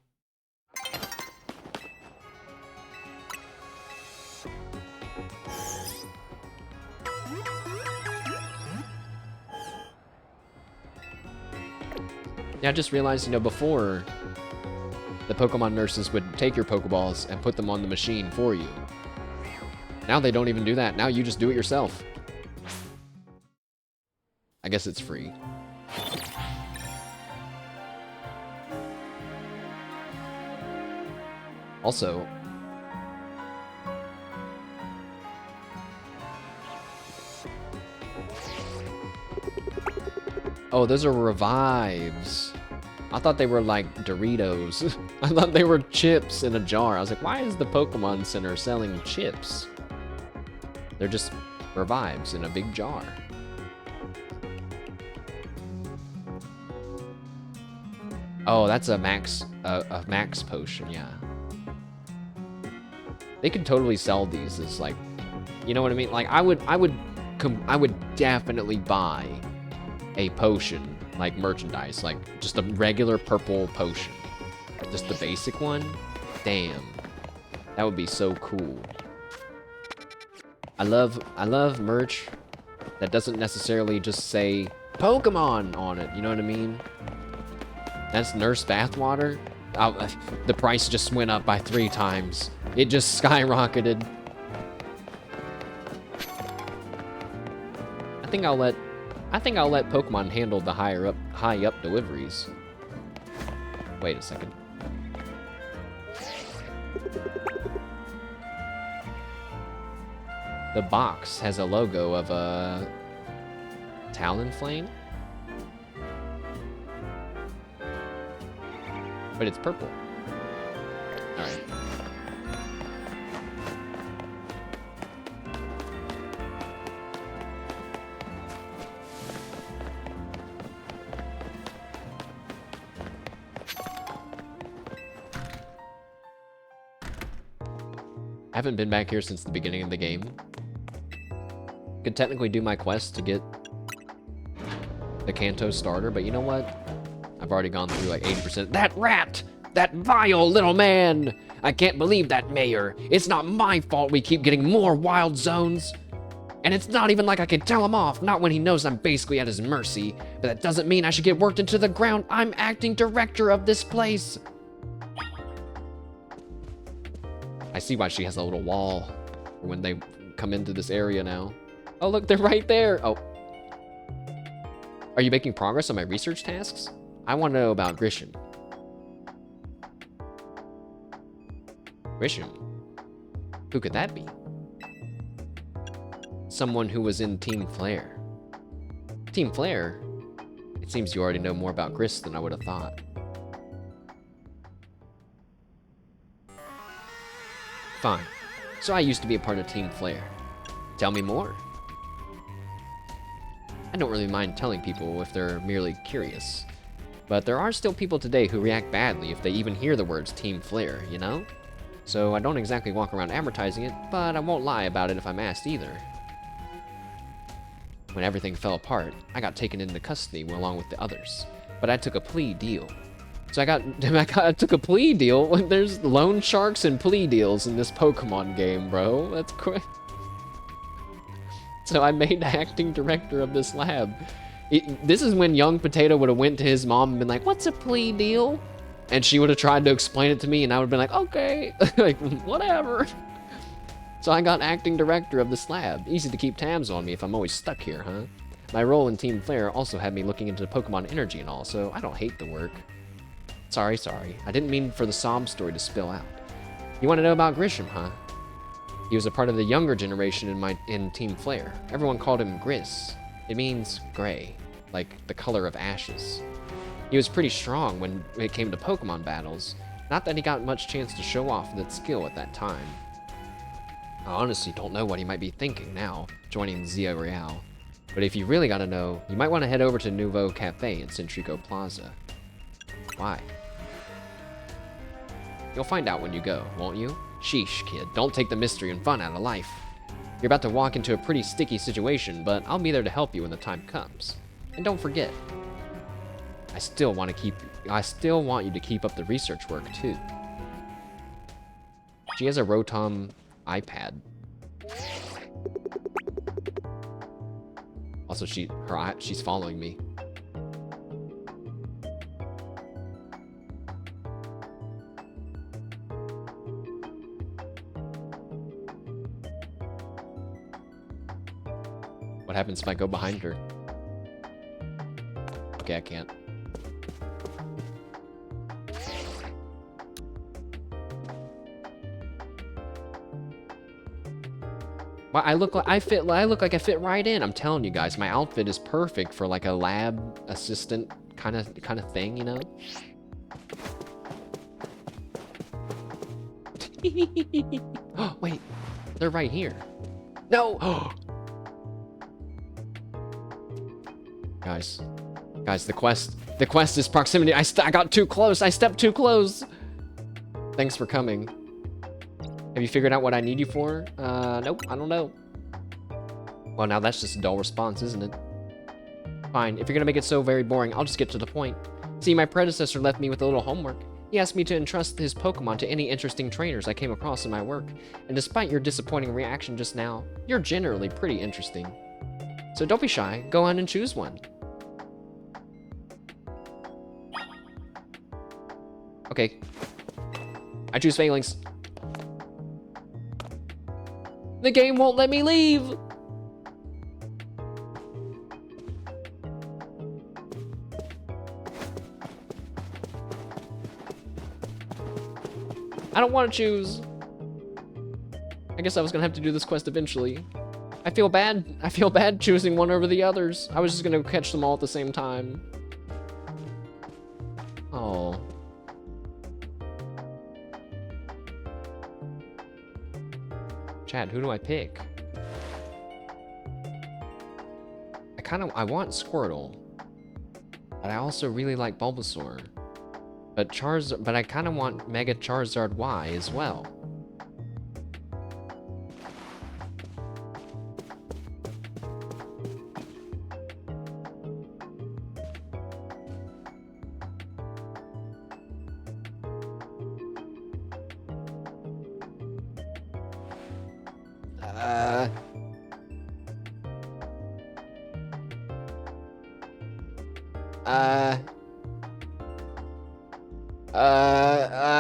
Yeah, I just realized, you know, before, the Pokemon nurses would take your Pokeballs and put them on the machine for you. Now they don't even do that. Now you just do it yourself. I guess it's free. Also, oh, those are revives. I thought they were like Doritos. I thought they were chips in a jar. I was like, why is the Pokemon Center selling chips? They're just revives in a big jar. Oh, that's a max potion, yeah. They could totally sell these as like, you know what I mean? Like I would definitely buy a potion, like merchandise, like just a regular purple potion. Just the basic one? Damn. That would be so cool. I love merch that doesn't necessarily just say Pokemon on it, you know what I mean? That's Nurse Bathwater. Oh, the price just went up by 3 times. It just skyrocketed. I think I'll let Pokemon handle the high up deliveries. Wait a second. The box has a logo of a Talonflame, but it's purple. All right. I haven't been back here since the beginning of the game. Could technically do my quest to get the Kanto starter, but you know what? I've already gone through like 80%. That rat! That vile little man! I can't believe that, Mayor. It's not my fault we keep getting more wild zones. And it's not even like I can tell him off, not when he knows I'm basically at his mercy. But that doesn't mean I should get worked into the ground. I'm acting director of this place. I see why she has a little wall for when they come into this area now. Oh, look, they're right there. Oh. Are you making progress on my research tasks? I want to know about Grisham. Grisham? Who could that be? Someone who was in Team Flare. Team Flare? It seems you already know more about Gris than I would have thought. Fine. So I used to be a part of Team Flare. Tell me more. I don't really mind telling people if they're merely curious. But there are still people today who react badly if they even hear the words Team Flare, you know? So I don't exactly walk around advertising it, but I won't lie about it if I'm asked either. When everything fell apart, I got taken into custody along with the others. But I took a plea deal. So I took a plea deal? There's loan sharks and plea deals in this Pokemon game, bro. That's quick. So I made acting director of this lab. This is when Young Potato would have went to his mom and been like, what's a plea deal? And she would have tried to explain it to me and I would have been like, okay, like, whatever. So I got acting director of this lab. Easy to keep tabs on me if I'm always stuck here, huh? My role in Team Flare also had me looking into Pokemon energy and all, so I don't hate the work. Sorry. I didn't mean for the sob story to spill out. You want to know about Grisham, huh? He was a part of the younger generation in Team Flare. Everyone called him Gris. It means gray, like the color of ashes. He was pretty strong when it came to Pokemon battles. Not that he got much chance to show off that skill at that time. I honestly don't know what he might be thinking now, joining Zia Real. But if you really gotta know, you might want to head over to Nouveau Cafe in Centrico Plaza. Why? You'll find out when you go, won't you? Sheesh, kid. Don't take the mystery and fun out of life. You're about to walk into a pretty sticky situation, but I'll be there to help you when the time comes. And don't forget, I still want you to keep up the research work too. She has a Rotom iPad. Also, she's following me. What happens if I go behind her? Okay, I can't. Well, I look like I fit right in. I'm telling you guys, my outfit is perfect for like a lab assistant kind of thing, you know? Oh, wait. They're right here. No. Guys, the quest is proximity. I got too close. I stepped too close. Thanks for coming. Have you figured out what I need you for? Nope, I don't know. Well, now that's just a dull response, isn't it? Fine, if you're gonna make it so very boring, I'll just get to the point. See, my predecessor left me with a little homework. He asked me to entrust his Pokemon to any interesting trainers I came across in my work. And despite your disappointing reaction just now, you're generally pretty interesting. So don't be shy, go on and choose one. Okay. I choose Phalanx. The game won't let me leave! I don't want to choose. I guess I was gonna have to do this quest eventually. I feel bad choosing one over the others. I was just gonna catch them all at the same time. Oh. Chad, who do I pick? I want Squirtle. But I also really like Bulbasaur. But I kind of want Mega Charizard Y as well.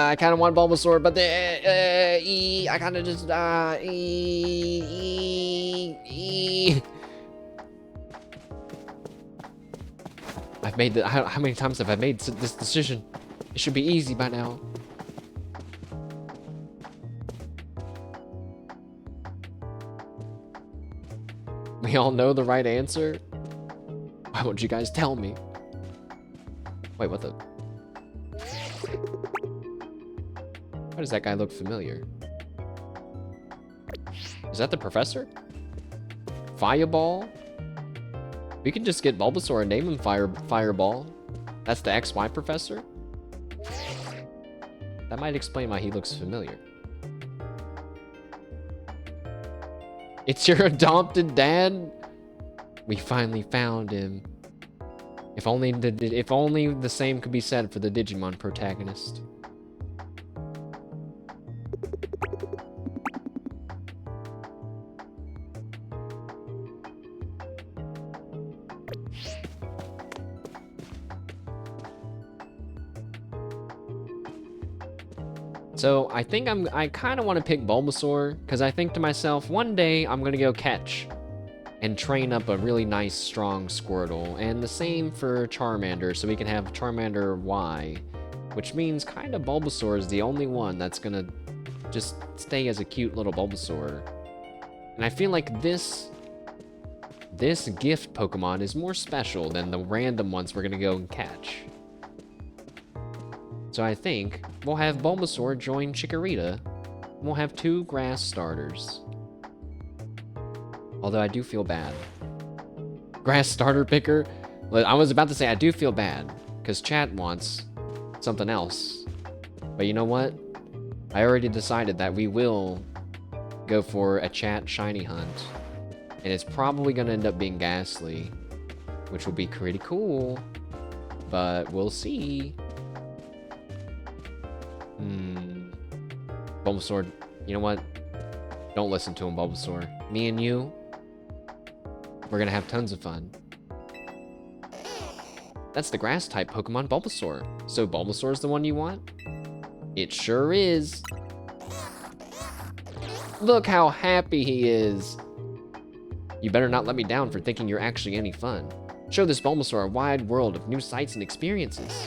I kind of want Bulbasaur, but I kind of just, I've made how many times have I made this decision? It should be easy by now. We all know the right answer? Why won't you guys tell me? Wait, what the? Why does that guy look familiar? Is that the professor? Fireball? We can just get Bulbasaur and name him Fireball. That's the XY professor? That might explain why he looks familiar. It's your adopted dad? We finally found him. If only the same could be said for the Digimon protagonist. So I think I kind of want to pick Bulbasaur, because I think to myself, one day I'm going to go catch and train up a really nice, strong Squirtle. And the same for Charmander, so we can have Charmander Y, which means kind of Bulbasaur is the only one that's going to just stay as a cute little Bulbasaur. And I feel like this gift Pokemon is more special than the random ones we're going to go and catch. So I think we'll have Bulbasaur join Chikorita, and we'll have 2 grass starters. Although I do feel bad. Grass starter picker? I was about to say I do feel bad, because chat wants something else. But you know what? I already decided that we will go for a chat shiny hunt. And it's probably going to end up being Ghastly, which will be pretty cool. But we'll see. Bulbasaur, you know what? Don't listen to him, Bulbasaur. Me and you, we're going to have tons of fun. That's the grass-type Pokemon Bulbasaur. So Bulbasaur's the one you want? It sure is. Look how happy he is. You better not let me down for thinking you're actually any fun. Show this Bulbasaur a wide world of new sights and experiences.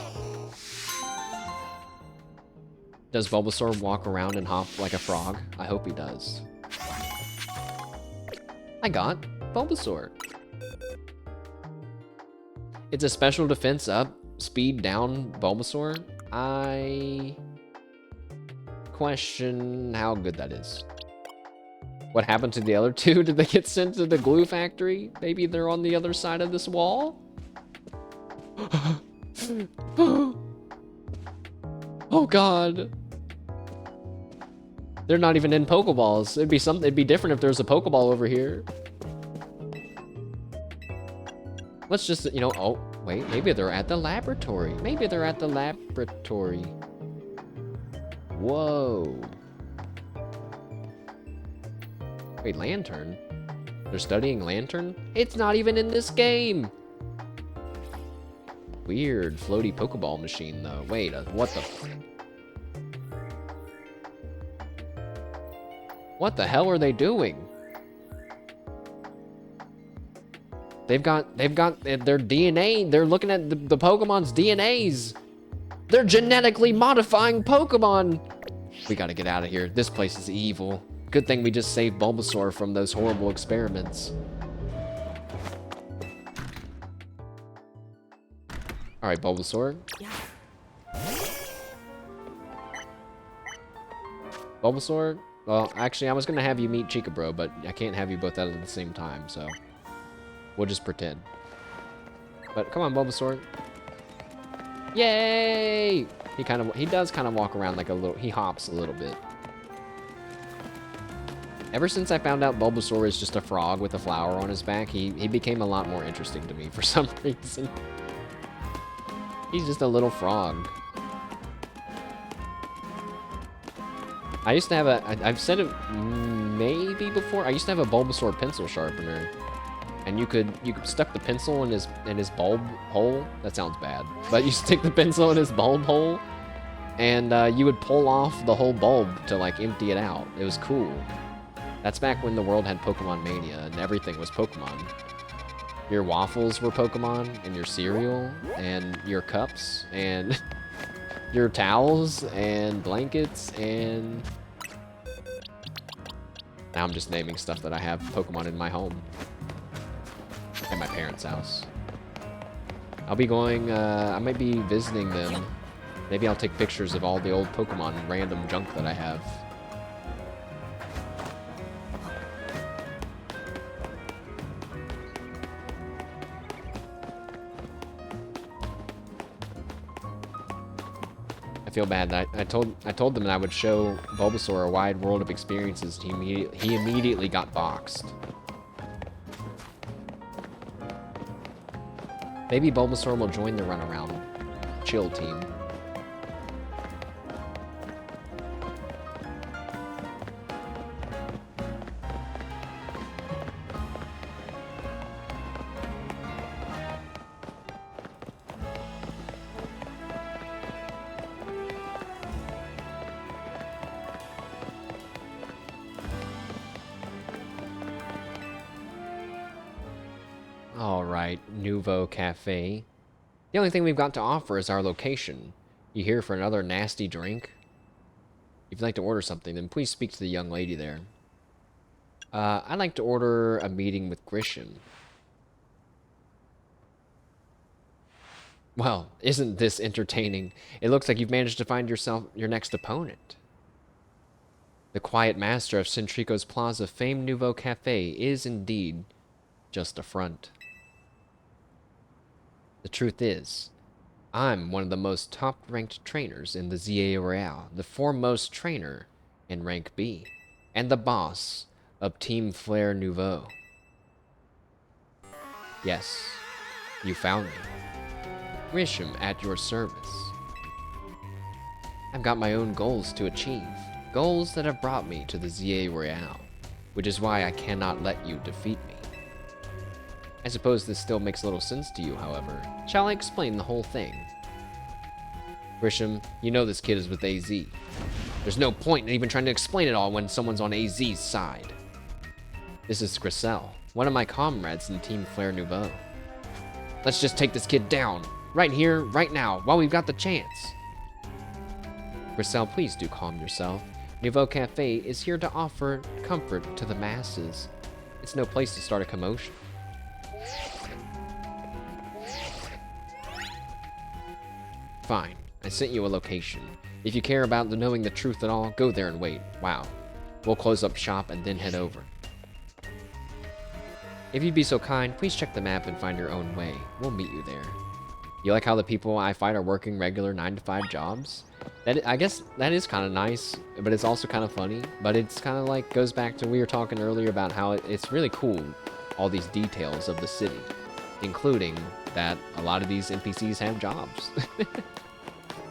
Does Bulbasaur walk around and hop like a frog? I hope he does. I got Bulbasaur. It's a special defense up, speed down Bulbasaur. I question how good that is. What happened to the other two? Did they get sent to the glue factory? Maybe they're on the other side of this wall? Oh god. They're not even in Pokeballs. It'd be different if there was a Pokeball over here. Let's just, you know, oh, wait, maybe they're at the laboratory. Maybe they're at the laboratory. Whoa. Wait, Lantern? They're studying Lantern? It's not even in this game! Weird floaty Pokeball machine, though. Wait, what the... What the hell are they doing? They've got their DNA. They're looking at the Pokemon's DNAs. They're genetically modifying Pokemon. We gotta get out of here. This place is evil. Good thing we just saved Bulbasaur from those horrible experiments. All right, Bulbasaur. Yeah. Bulbasaur. Well, actually, I was gonna have you meet Chikabro, but I can't have you both out at the same time, so we'll just pretend. But come on, Bulbasaur. Yay! He does kind of walk around like a little. He hops a little bit. Ever since I found out Bulbasaur is just a frog with a flower on his back, he became a lot more interesting to me for some reason. He's just a little frog. I used to have I've said it maybe before, I used to have a Bulbasaur pencil sharpener. And you could stuck the pencil in his bulb hole. That sounds bad. But you stick the pencil in his bulb hole, and you would pull off the whole bulb to like empty it out. It was cool. That's back when the world had Pokemon Mania and everything was Pokemon. Your waffles were Pokemon, and your cereal, and your cups, and your towels, and blankets, and... Now I'm just naming stuff that I have Pokemon in my home. At my parents' house. I'll be going, I might be visiting them. Maybe I'll take pictures of all the old Pokemon and random junk that I have. I feel bad that I told them that I would show Bulbasaur a wide world of experiences. He immediately got boxed. Maybe Bulbasaur will join the runaround chill team. Alright, Nouveau Cafe. The only thing we've got to offer is our location. You here for another nasty drink? If you'd like to order something, then please speak to the young lady there. I'd like to order a meeting with Grisham. Well, isn't this entertaining? It looks like you've managed to find yourself your next opponent. The quiet master of Centrico's Plaza famed Nouveau Cafe is indeed just a front. The truth is, I'm one of the most top-ranked trainers in the ZA Royale, the foremost trainer in rank B, and the boss of Team Flare Nouveau. Yes, you found me. Grisham at your service. I've got my own goals to achieve, goals that have brought me to the ZA Royale, which is why I cannot let you defeat me. I suppose this still makes little sense to you, however. Shall I explain the whole thing? Grisham, you know this kid is with AZ. There's no point in even trying to explain it all when someone's on AZ's side. This is Grisel, one of my comrades in Team Flare Nouveau. Let's just take this kid down, right here, right now, while we've got the chance. Grisel, please do calm yourself. Nouveau Cafe is here to offer comfort to the masses. It's no place to start a commotion. Fine, I sent you a location. If you care about knowing the truth at all, go there and wait. Wow. We'll close up shop and then head over. If you'd be so kind, please check the map and find your own way. We'll meet you there. You like how the people I fight are working regular 9-to-5 jobs? I guess that is kind of nice, but it's also kind of funny. But it's kind of like, goes back to we were talking earlier about how it's really cool, all these details of the city, including that a lot of these NPCs have jobs.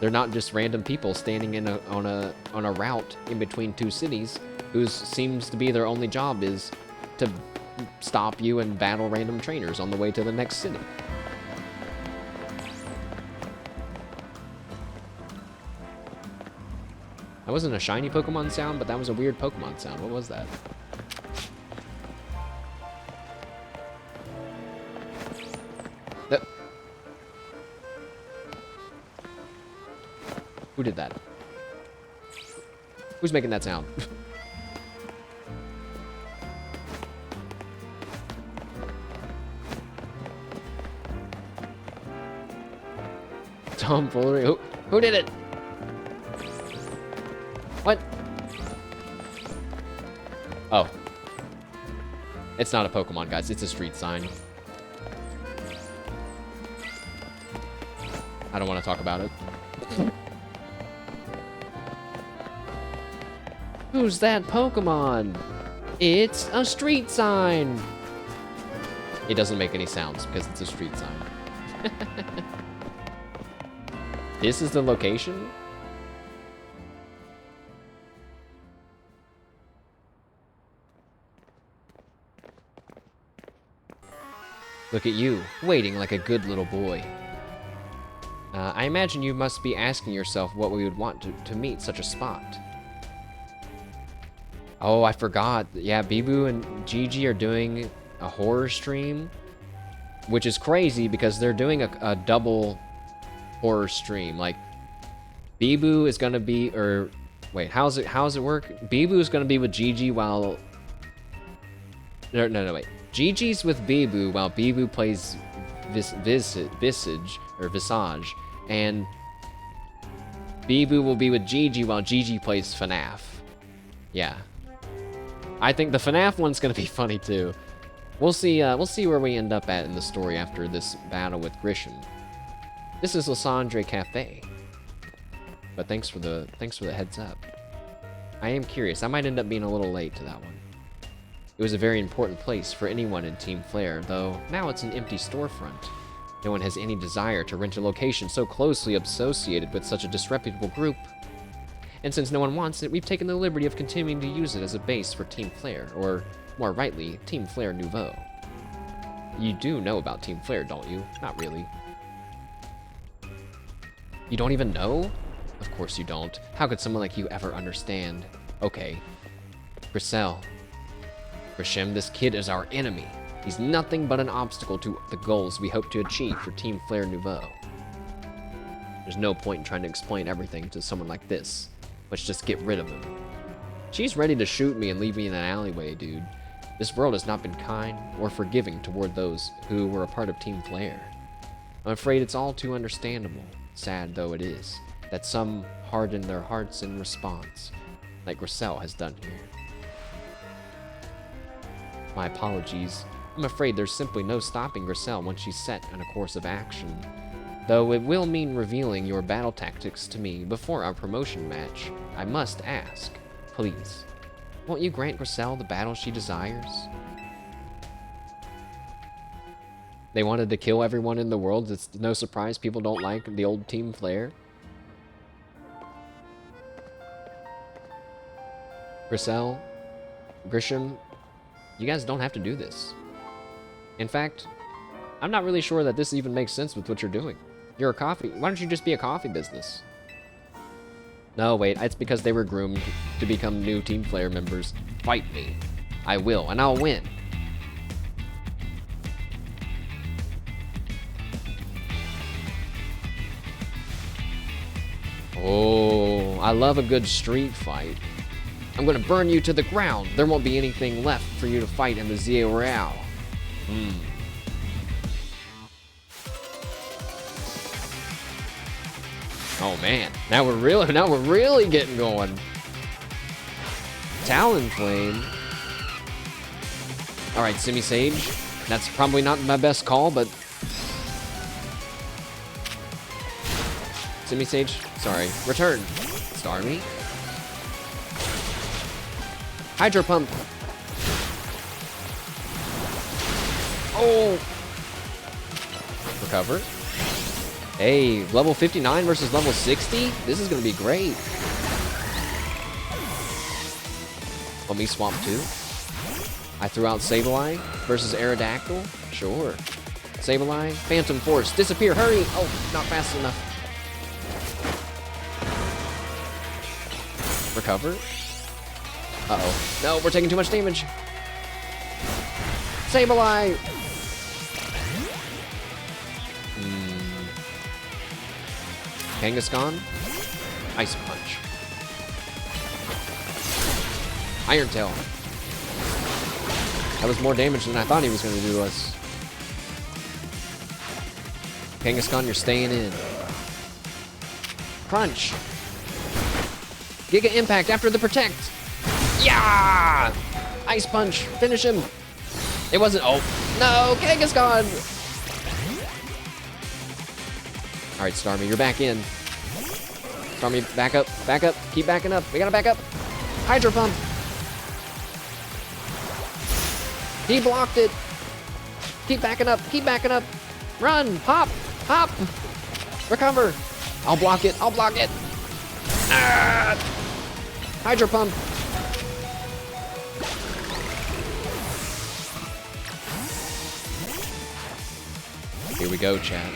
They're not just random people standing on a route in between two cities, whose seems to be their only job is to stop you and battle random trainers on the way to the next city. That wasn't a shiny Pokemon sound, but that was a weird Pokemon sound. What was that? Who did that? Who's making that sound? Tomfoolery. Who did it? What? Oh. It's not a Pokemon, guys. It's a street sign. I don't want to talk about it. Who's that Pokemon? It's a street sign. It doesn't make any sounds because it's a street sign. This is the location? Look at you, waiting like a good little boy. I imagine you must be asking yourself what we would want to meet such a spot. Oh, I forgot. Yeah, Bibu and Gigi are doing a horror stream, which is crazy because they're doing a double horror stream. Like, Bibu is gonna be, or wait, how's it work? Bibu is gonna be with Gigi while, no, wait. Gigi's with Bibu while Bibu plays Visage, and Bibu will be with Gigi while Gigi plays FNAF. Yeah. I think the FNAF one's gonna be funny too. We'll see where we end up at in the story after this battle with Grisham. This is Lysandre Cafe. But thanks for the heads up. I am curious. I might end up being a little late to that one. It was a very important place for anyone in Team Flare, though now it's an empty storefront. No one has any desire to rent a location so closely associated with such a disreputable group. And since no one wants it, we've taken the liberty of continuing to use it as a base for Team Flare, or more rightly, Team Flare Nouveau. You do know about Team Flare, don't you? Not really. You don't even know? Of course you don't. How could someone like you ever understand? Okay. Grisham, this kid is our enemy. He's nothing but an obstacle to the goals we hope to achieve for Team Flare Nouveau. There's no point in trying to explain everything to someone like this. Let's just get rid of him. She's ready to shoot me and leave me in an alleyway, dude. This world has not been kind or forgiving toward those who were a part of Team Flare. I'm afraid it's all too understandable, sad though it is, that some harden their hearts in response, like Grisham has done here. My apologies. I'm afraid there's simply no stopping Grisham once she's set on a course of action. Though it will mean revealing your battle tactics to me before our promotion match, I must ask, please, won't you grant Griselle the battle she desires? They wanted to kill everyone in the world. It's no surprise people don't like the old Team Flare. Griselle, Grisham, you guys don't have to do this. In fact, I'm not really sure that this even makes sense with what you're doing. You're a coffee. Why don't you just be a coffee business? No, wait, it's because they were groomed to become new Team Flare members. Fight me. I will, and I'll win. Oh, I love a good street fight. I'm gonna burn you to the ground. There won't be anything left for you to fight in the Zia Real. Oh man, now we're really getting going. Talonflame. All right, Semi-Sage. That's probably not my best call, but Semi-Sage, sorry. Return. Starmie. Hydro Pump. Oh. Recover. Hey, level 59 versus level 60? This is going to be great. Let me swamp too. I threw out Sableye versus Aerodactyl. Sure. Sableye, Phantom Force, disappear, hurry! Oh, not fast enough. Recover. Uh-oh. No, we're taking too much damage. Sableye! Kangaskhan. Ice Punch. Iron Tail. That was more damage than I thought he was going to do to us. Kangaskhan, you're staying in. Crunch. Giga Impact after the Protect. Yeah! Ice Punch. Finish him. It wasn't. Oh, no. Kangaskhan. All right, Starmie, you're back in. Starmie, back up. Back up. Keep backing up. We got to back up. Hydro Pump. He blocked it. Keep backing up. Keep backing up. Run. Hop. Hop. Recover. I'll block it. I'll block it. Ah! Hydro Pump. Here we go, chat.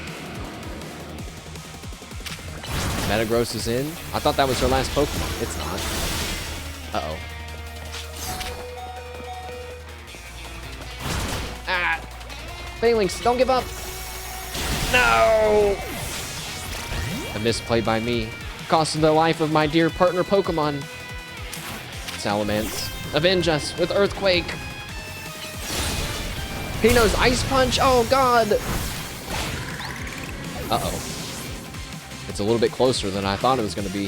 Metagross is in. I thought that was her last Pokemon. It's not. Uh-oh. Ah! Phalanx, don't give up! No! A misplay by me. Cost the life of my dear partner Pokemon. Salamence, avenge us with Earthquake. He knows Ice Punch. Oh, God! Uh-oh. It's a little bit closer than I thought it was going to be.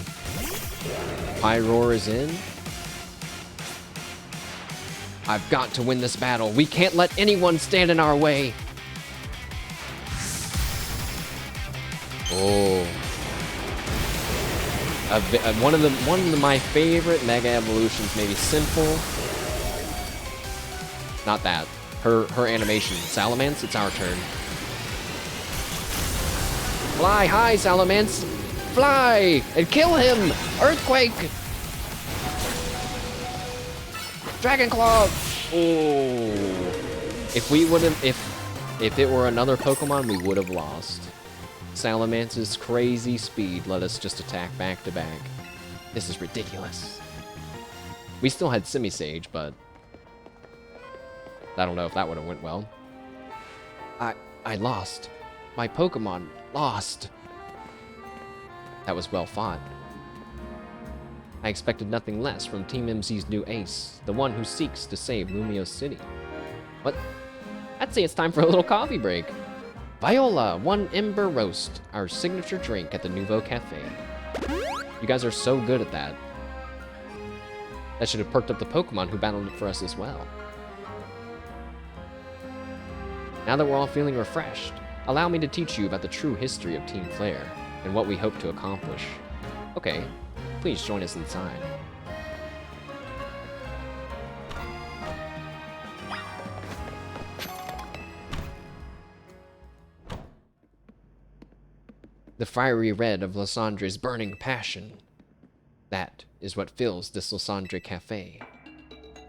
Pyroar is in. I've got to win this battle. We can't let anyone stand in our way. Oh. One of my favorite Mega Evolutions, maybe Simple. Not that. Her animation. Salamence, it's our turn. Fly high, Salamence! Fly! And kill him! Earthquake! Dragon Claw! Oh. If we would have, if it were another Pokemon, we would have lost. Salamance's crazy speed let us just attack back to back. This is ridiculous. We still had Semi-Sage, but I don't know if that would have went well. I lost. My Pokemon lost. That was well fought. I expected nothing less from Team MC's new ace, the one who seeks to save Lumiose City. What? I'd say it's time for a little coffee break. Viola, one Ember Roast, our signature drink at the Nouveau Cafe. You guys are so good at that. That should have perked up the Pokemon who battled it for us as well. Now that we're all feeling refreshed, Allow me to teach you about the true history of Team Flare and what we hope to accomplish. Okay, please join us inside. The fiery red of Lysandre's burning passion. That is what fills this Lysandre cafe.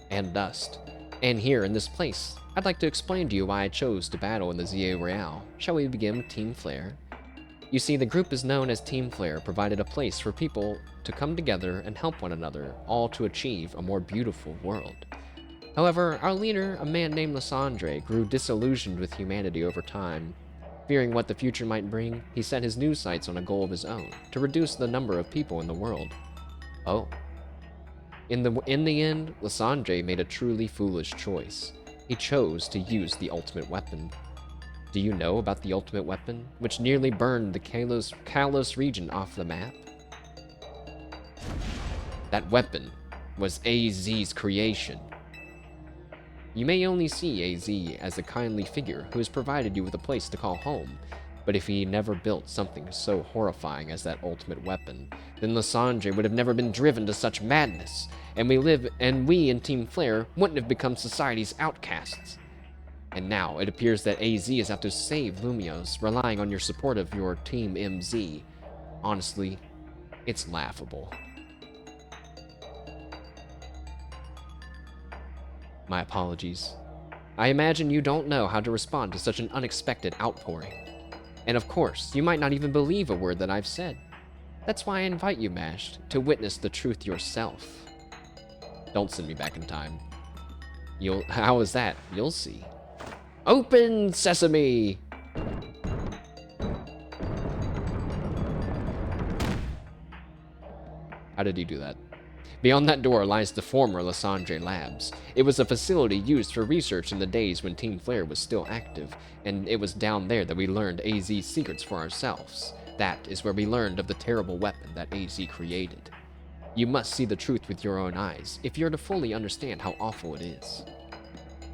And dust. And here in this place, I'd like to explain to you why I chose to battle in the ZA Royale. Shall we begin with Team Flare? You see, the group is known as Team Flare, provided a place for people to come together and help one another, all to achieve a more beautiful world. However, our leader, a man named Lysandre, grew disillusioned with humanity over time. Fearing what the future might bring, he set his new sights on a goal of his own, to reduce the number of people in the world. Oh. In the end, Lysandre made a truly foolish choice. He chose to use the ultimate weapon. Do you know about the ultimate weapon, which nearly burned the Kalos region off the map? That weapon was AZ's creation. You may only see AZ as a kindly figure who has provided you with a place to call home, but if he never built something so horrifying as that ultimate weapon, then Lysandre would have never been driven to such madness, and we in Team Flare wouldn't have become society's outcasts. And now it appears that AZ is out to save Lumiose, relying on your support of your Team MZ. Honestly, it's laughable. My apologies. I imagine you don't know how to respond to such an unexpected outpouring. And of course, you might not even believe a word that I've said. That's why I invite you, Mashed, to witness the truth yourself. Don't send me back in time. How is that? You'll see. Open sesame! How did he do that? Beyond that door lies the former Lysandre Labs. It was a facility used for research in the days when Team Flare was still active, and it was down there that we learned AZ's secrets for ourselves. That is where we learned of the terrible weapon that AZ created. You must see the truth with your own eyes, if you're to fully understand how awful it is.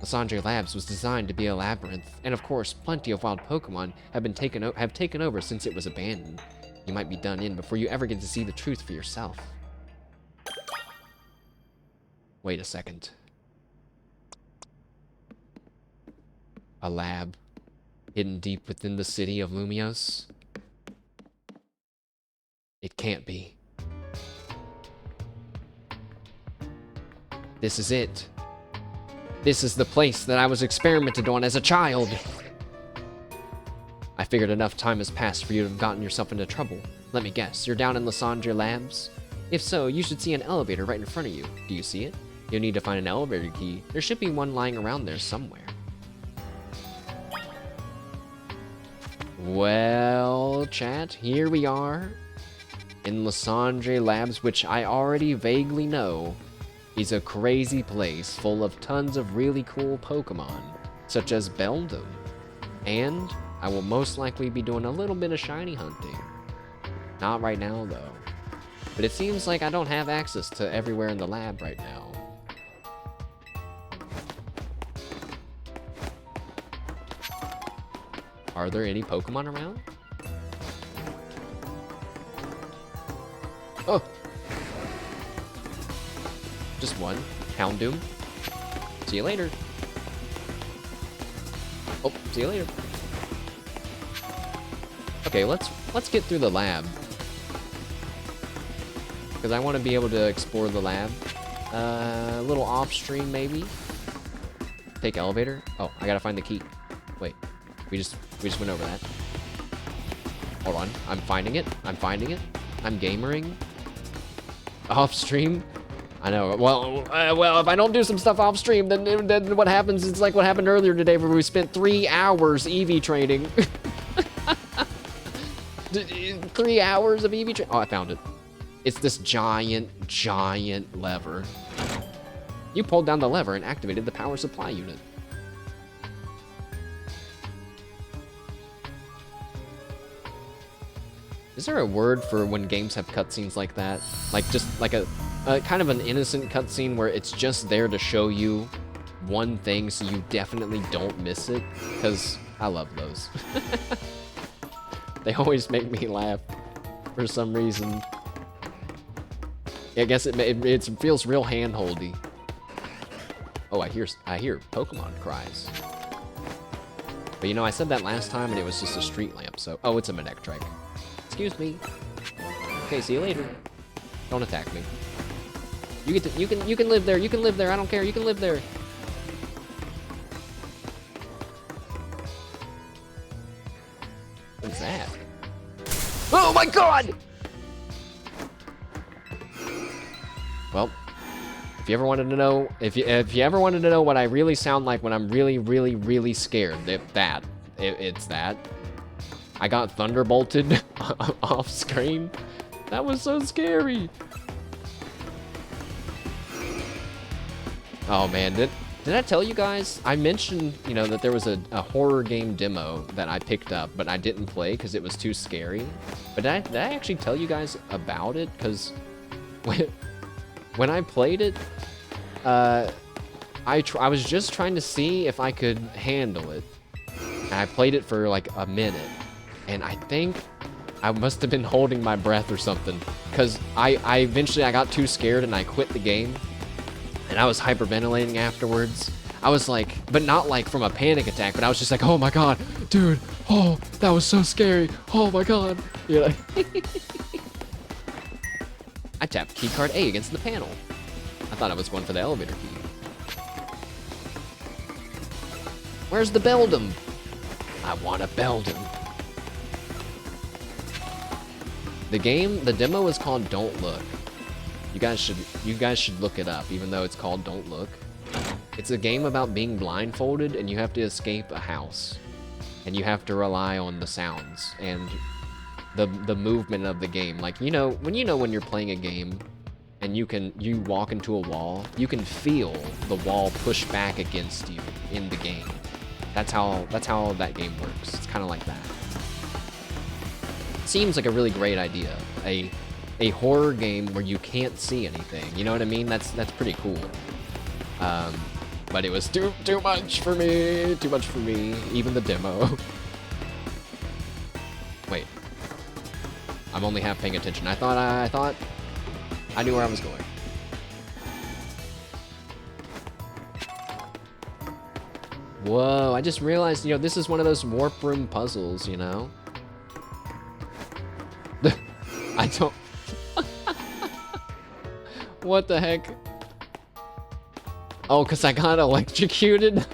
Lysandre Labs was designed to be a labyrinth, and of course, plenty of wild Pokémon have taken over since it was abandoned. You might be done in before you ever get to see the truth for yourself. Wait a second. A lab hidden deep within the city of Lumiose? It can't be. This is it. This is the place that I was experimented on as a child. I figured enough time has passed for you to have gotten yourself into trouble. Let me guess, you're down in Lysandre Labs? If so, you should see an elevator right in front of you. Do you see it? You'll need to find an elevator key. There should be one lying around there somewhere. Well, chat, here we are in Lysandre Labs, which I already vaguely know is a crazy place full of tons of really cool Pokemon, such as Beldum. And I will most likely be doing a little bit of shiny hunting. Not right now, though. But it seems like I don't have access to everywhere in the lab right now. Are there any Pokemon around? Oh! Just one. Houndoom. See you later. Oh, see you later. Okay, let's get through the lab. Because I want to be able to explore the lab. A little off stream maybe. Take elevator. Oh, I gotta find the key. Wait. We just went over that. Hold on. I'm finding it. I'm gamering. Off stream. I know. Well, if I don't do some stuff off stream, then what happens is like what happened earlier today, where we spent 3 hours EV training. 3 hours of EV training. Oh, I found it. It's this giant lever. You pulled down the lever and activated the power supply unit. Is there a word for when games have cutscenes like that? Like just like a kind of an innocent cutscene where it's just there to show you one thing so you definitely don't miss it? Because I love those. They always make me laugh for some reason. I guess it feels real hand-holdy. Oh, I hear Pokemon cries. But you know, I said that last time and it was just a street lamp, so... Oh, it's a Manectric. Excuse me. Okay, see you later. Don't attack me. You can live there, you can live there, I don't care, you can live there. What's that? Oh my god! Well, if you ever wanted to know, if you ever wanted to know what I really sound like when I'm really scared, it's that. I got thunderbolted off screen. That was so scary. Oh man, did I tell you guys? I mentioned, you know, that there was a horror game demo that I picked up, but I didn't play because it was too scary. But did I actually tell you guys about it? Because when I played it, I was just trying to see if I could handle it. And I played it for like a minute. And I think I must have been holding my breath or something. Because I eventually got too scared and I quit the game. And I was hyperventilating afterwards. I was like, but not like from a panic attack, but I was just like, oh my god, dude, oh, that was so scary. Oh my god. You're like... I tapped keycard A against the panel. I thought I was going for the elevator key. Where's the Beldum? I want a Beldum. The demo is called Don't Look. You guys should look it up, even though it's called Don't Look. It's a game about being blindfolded and you have to escape a house. And you have to rely on the sounds and the movement of the game. Like, when you're playing a game and you walk into a wall, you can feel the wall push back against you in the game. That's how that game works. It's kind of like that. Seems like a really great idea. A horror game where you can't see anything. You know what I mean? That's pretty cool. But it was too much for me. Too much for me. Even the demo. Wait. I'm only half paying attention. I thought I knew where I was going. Whoa, I just realized, this is one of those warp room puzzles, I don't... What the heck? Oh, because I got electrocuted?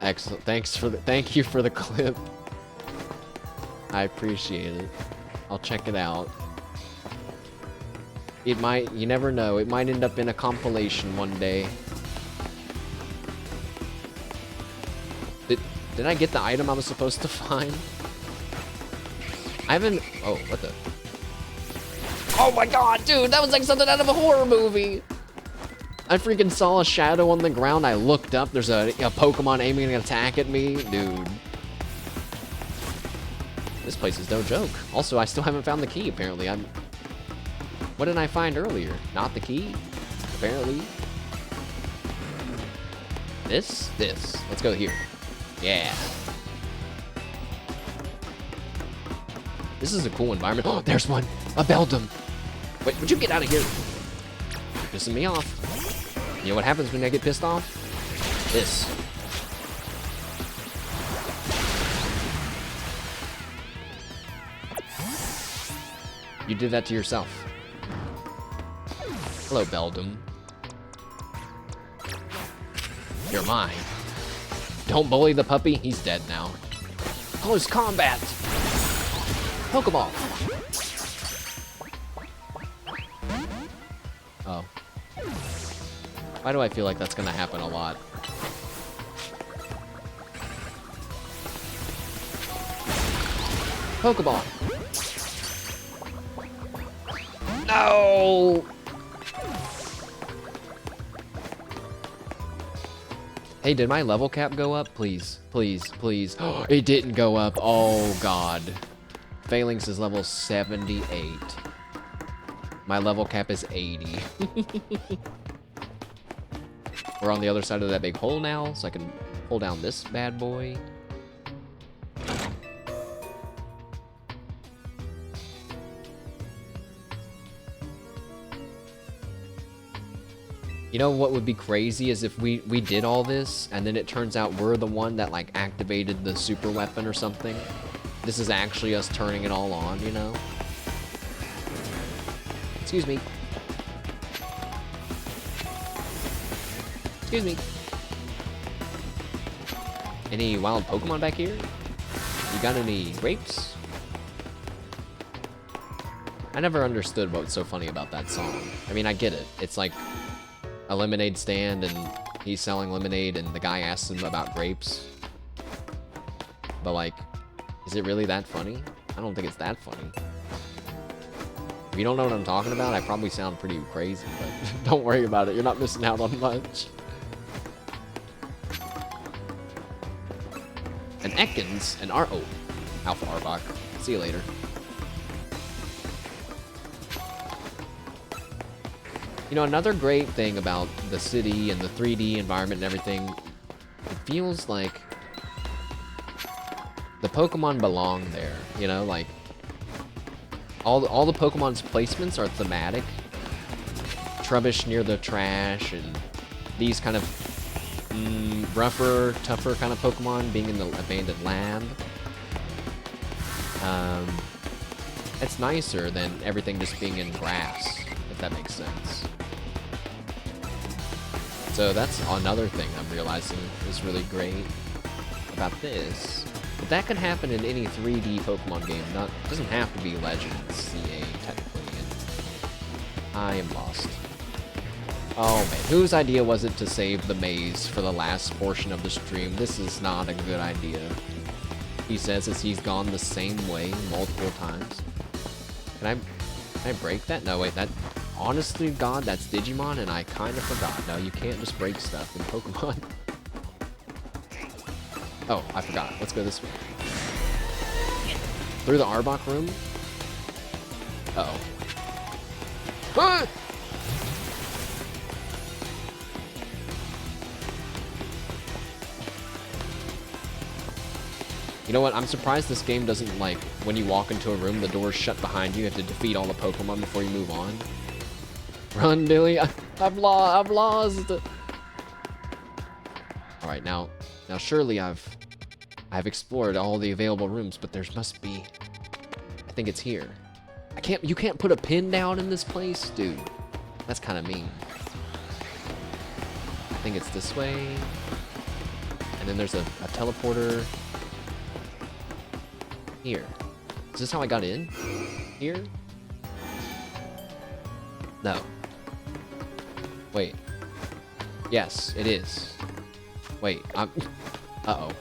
Excellent. Thank you for the clip. I appreciate it. I'll check it out. You never know, it might end up in a compilation one day. Did I get the item I was supposed to find? I haven't... Oh, what the... Oh my god, dude, that was like something out of a horror movie! I freaking saw a shadow on the ground, I looked up, there's a Pokemon aiming an attack at me. Dude. This place is no joke. Also, I still haven't found the key, apparently. What did I find earlier? Not the key? Apparently. This? Let's go here. Yeah. This is a cool environment. Oh, there's one! A Beldum! Wait, would you get out of here? You're pissing me off. You know what happens when I get pissed off? This. You did that to yourself. Hello, Beldum. You're mine. Don't bully the puppy, he's dead now. Close combat! Pokeball! Oh. Why do I feel like that's gonna happen a lot? Pokeball! No! Hey, did my level cap go up? Please, please, please. It didn't go up. Oh, God. Phalanx is level 78. My level cap is 80. We're on the other side of that big hole now, so I can pull down this bad boy. You know what would be crazy is if we did all this, and then it turns out we're the one that, like, activated the super weapon or something. This is actually us turning it all on, you know? Excuse me. Excuse me. Any wild Pokemon back here? You got any grapes? I never understood what's so funny about that song. I mean, I get it. It's like a lemonade stand and he's selling lemonade and the guy asks him about grapes. But like, is it really that funny? I don't think it's that funny. If you don't know what I'm talking about, I probably sound pretty crazy, but don't worry about it. You're not missing out on much. An Ekans, an oh, Alpha Arbok. See you later. You know, another great thing about the city and the 3D environment and everything, it feels like the Pokemon belong there, you know, like all the Pokemon's placements are thematic. Trubbish near the trash and these kind of rougher, tougher kind of Pokemon being in the abandoned lab. It's nicer than everything just being in grass, if that makes sense. So that's another thing I'm realizing is really great about this. But that can happen in any 3D Pokemon game. It doesn't have to be Legends, CA, technically. And I am lost. Oh man, whose idea was it to save the maze for the last portion of the stream? This is not a good idea. He says as he's gone the same way multiple times. Can I break that? No, wait, that... Honestly, God, that's Digimon, and I kind of forgot. No, you can't just break stuff in Pokemon. Oh, I forgot. Let's go this way. Through the Arbok room? Uh-oh. Ah! You know what? I'm surprised this game doesn't, like, when you walk into a room, the door's shut behind you. You have to defeat all the Pokemon before you move on. Run, Billy! I've lost. All right, now surely I've explored all the available rooms, but there must be. I think it's here. You can't put a pin down in this place, dude. That's kind of mean. I think it's this way, and then there's a teleporter here. Is this how I got in? Here? No. Wait. Yes, it is. Wait, uh-oh.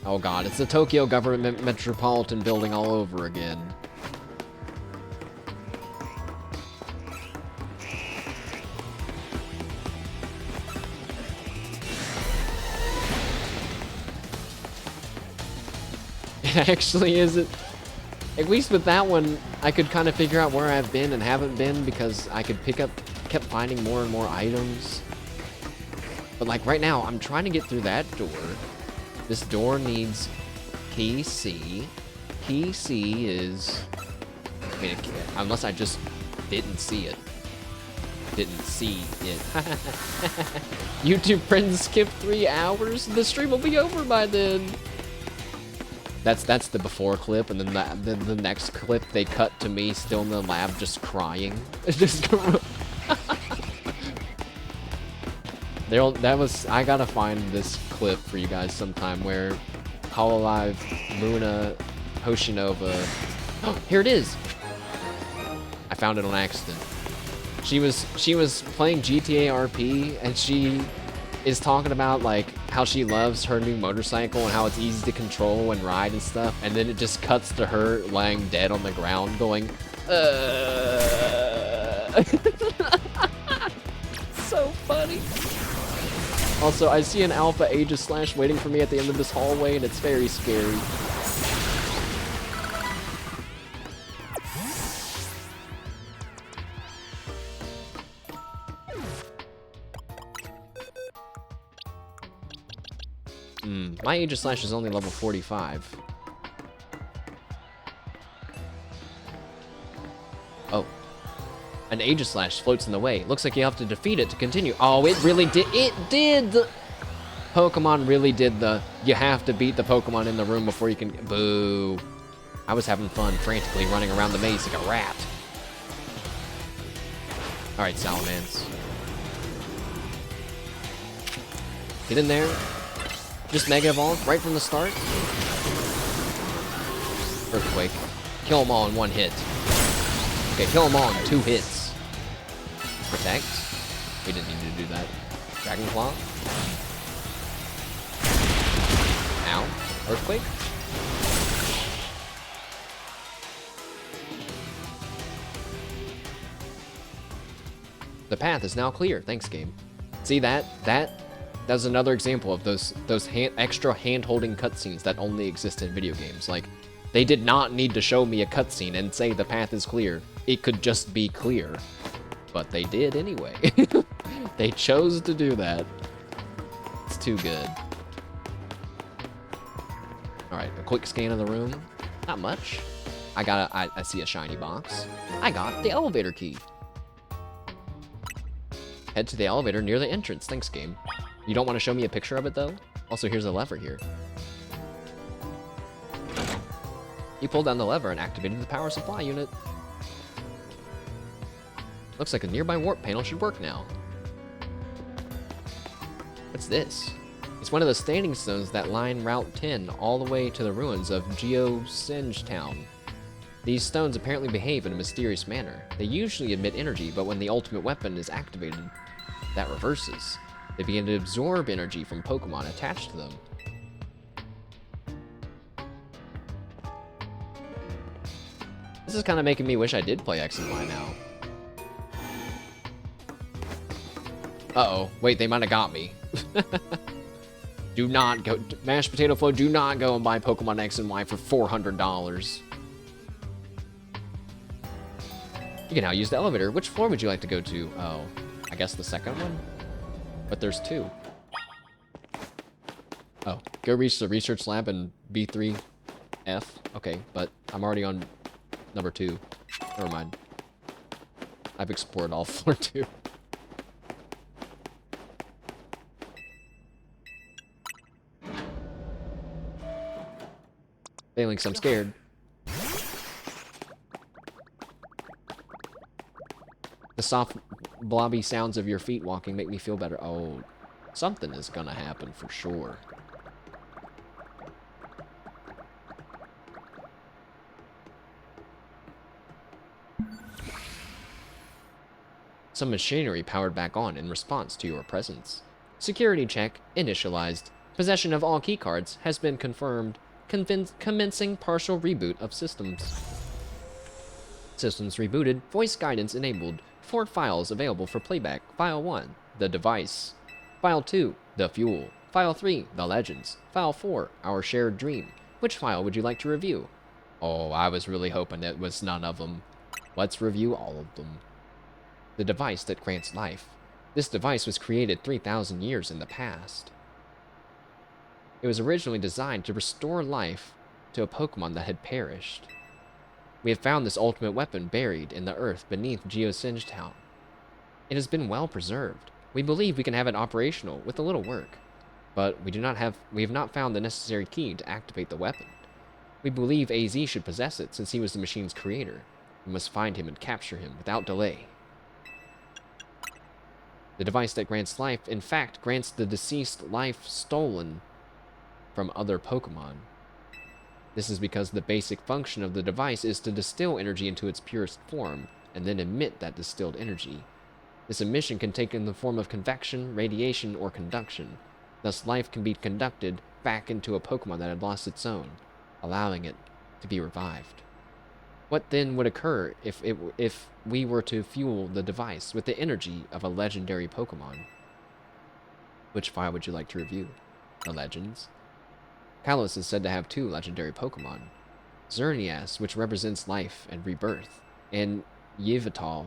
Oh god, it's the Tokyo Government Metropolitan Building all over again. It actually isn't. At least with that one, I could kind of figure out where I've been and haven't been because I could kept finding more and more items. But like right now, I'm trying to get through that door. This door needs key C. Key C is, I mean, unless I just didn't see it. Didn't see it. YouTube friends skip 3 hours. The stream will be over by then. That's the before clip, and then the next clip they cut to me still in the lab just crying. Just I gotta find this clip for you guys sometime where Hololive, Luna, Hoshinova. Oh, here it is. I found it on accident. She was playing GTA RP and she is talking about like how she loves her new motorcycle and how it's easy to control and ride and stuff, and then it just cuts to her laying dead on the ground going, So funny. Also, I see an Alpha Aegis Slash waiting for me at the end of this hallway, and it's very scary. My Aegislash is only level 45. Oh. An Aegislash floats in the way. Looks like you have to defeat it to continue. Oh, it really did. It did! Pokemon really did the, you have to beat the Pokemon in the room before you can, boo. I was having fun frantically running around the maze like a rat. Alright, Salamence. Get in there. Just Mega Evolve right from the start. Earthquake. Kill them all in one hit. Okay, kill them all in 2 hits. Protect. We didn't need to do that. Dragon Claw. Ow. Earthquake. The path is now clear. Thanks, game. See that? That's another example of those extra hand-holding cutscenes that only exist in video games. Like, they did not need to show me a cutscene and say the path is clear. It could just be clear. But they did anyway. They chose to do that. It's too good. Alright, a quick scan of the room. Not much. I see a shiny box. I got the elevator key. Head to the elevator near the entrance. Thanks, game. You don't want to show me a picture of it, though? Also, here's a lever here. You pulled down the lever and activated the power supply unit. Looks like a nearby warp panel should work now. What's this? It's one of the standing stones that line Route 10 all the way to the ruins of Lysandre Town. These stones apparently behave in a mysterious manner. They usually emit energy, but when the ultimate weapon is activated, that reverses. They begin to absorb energy from Pokemon attached to them. This is kind of making me wish I did play X and Y now. Uh-oh. Wait, they might have got me. Do not go... Mashed Potato Flow, do not go and buy Pokemon X and Y for $400. You can now use the elevator. Which floor would you like to go to? Oh, I guess the second one? But there's 2. Oh, go reach the research lab in B3F. Okay, but I'm already on number 2. Never mind. I've explored all floor 2. Phalanx, I'm scared. The soft, blobby sounds of your feet walking make me feel better. Oh, something is gonna happen for sure. Some machinery powered back on in response to your presence. Security check initialized. Possession of all keycards has been confirmed. Commencing partial reboot of systems. Systems rebooted. Voice guidance enabled. 4 files available for playback. File 1, the device. File 2, the fuel. File 3, the legends. File 4, our shared dream. Which file would you like to review? Oh, I was really hoping it was none of them. Let's review all of them. The device that grants life. This device was created 3,000 years in the past. It was originally designed to restore life to a Pokemon that had perished. We have found this ultimate weapon buried in the earth beneath Lysandre Town. It has been well preserved. We believe we can have it operational with a little work, but we have not found the necessary key to activate the weapon. We believe AZ should possess it since he was the machine's creator. We must find him and capture him without delay. The device that grants life, in fact, grants the deceased life stolen from other Pokemon. This is because the basic function of the device is to distill energy into its purest form, and then emit that distilled energy. This emission can take in the form of convection, radiation, or conduction. Thus, life can be conducted back into a Pokemon that had lost its own, allowing it to be revived. What then would occur if we were to fuel the device with the energy of a legendary Pokemon? Which file would you like to review? The Legends. Kalos is said to have 2 legendary Pokemon. Xerneas, which represents life and rebirth, and Yveltal,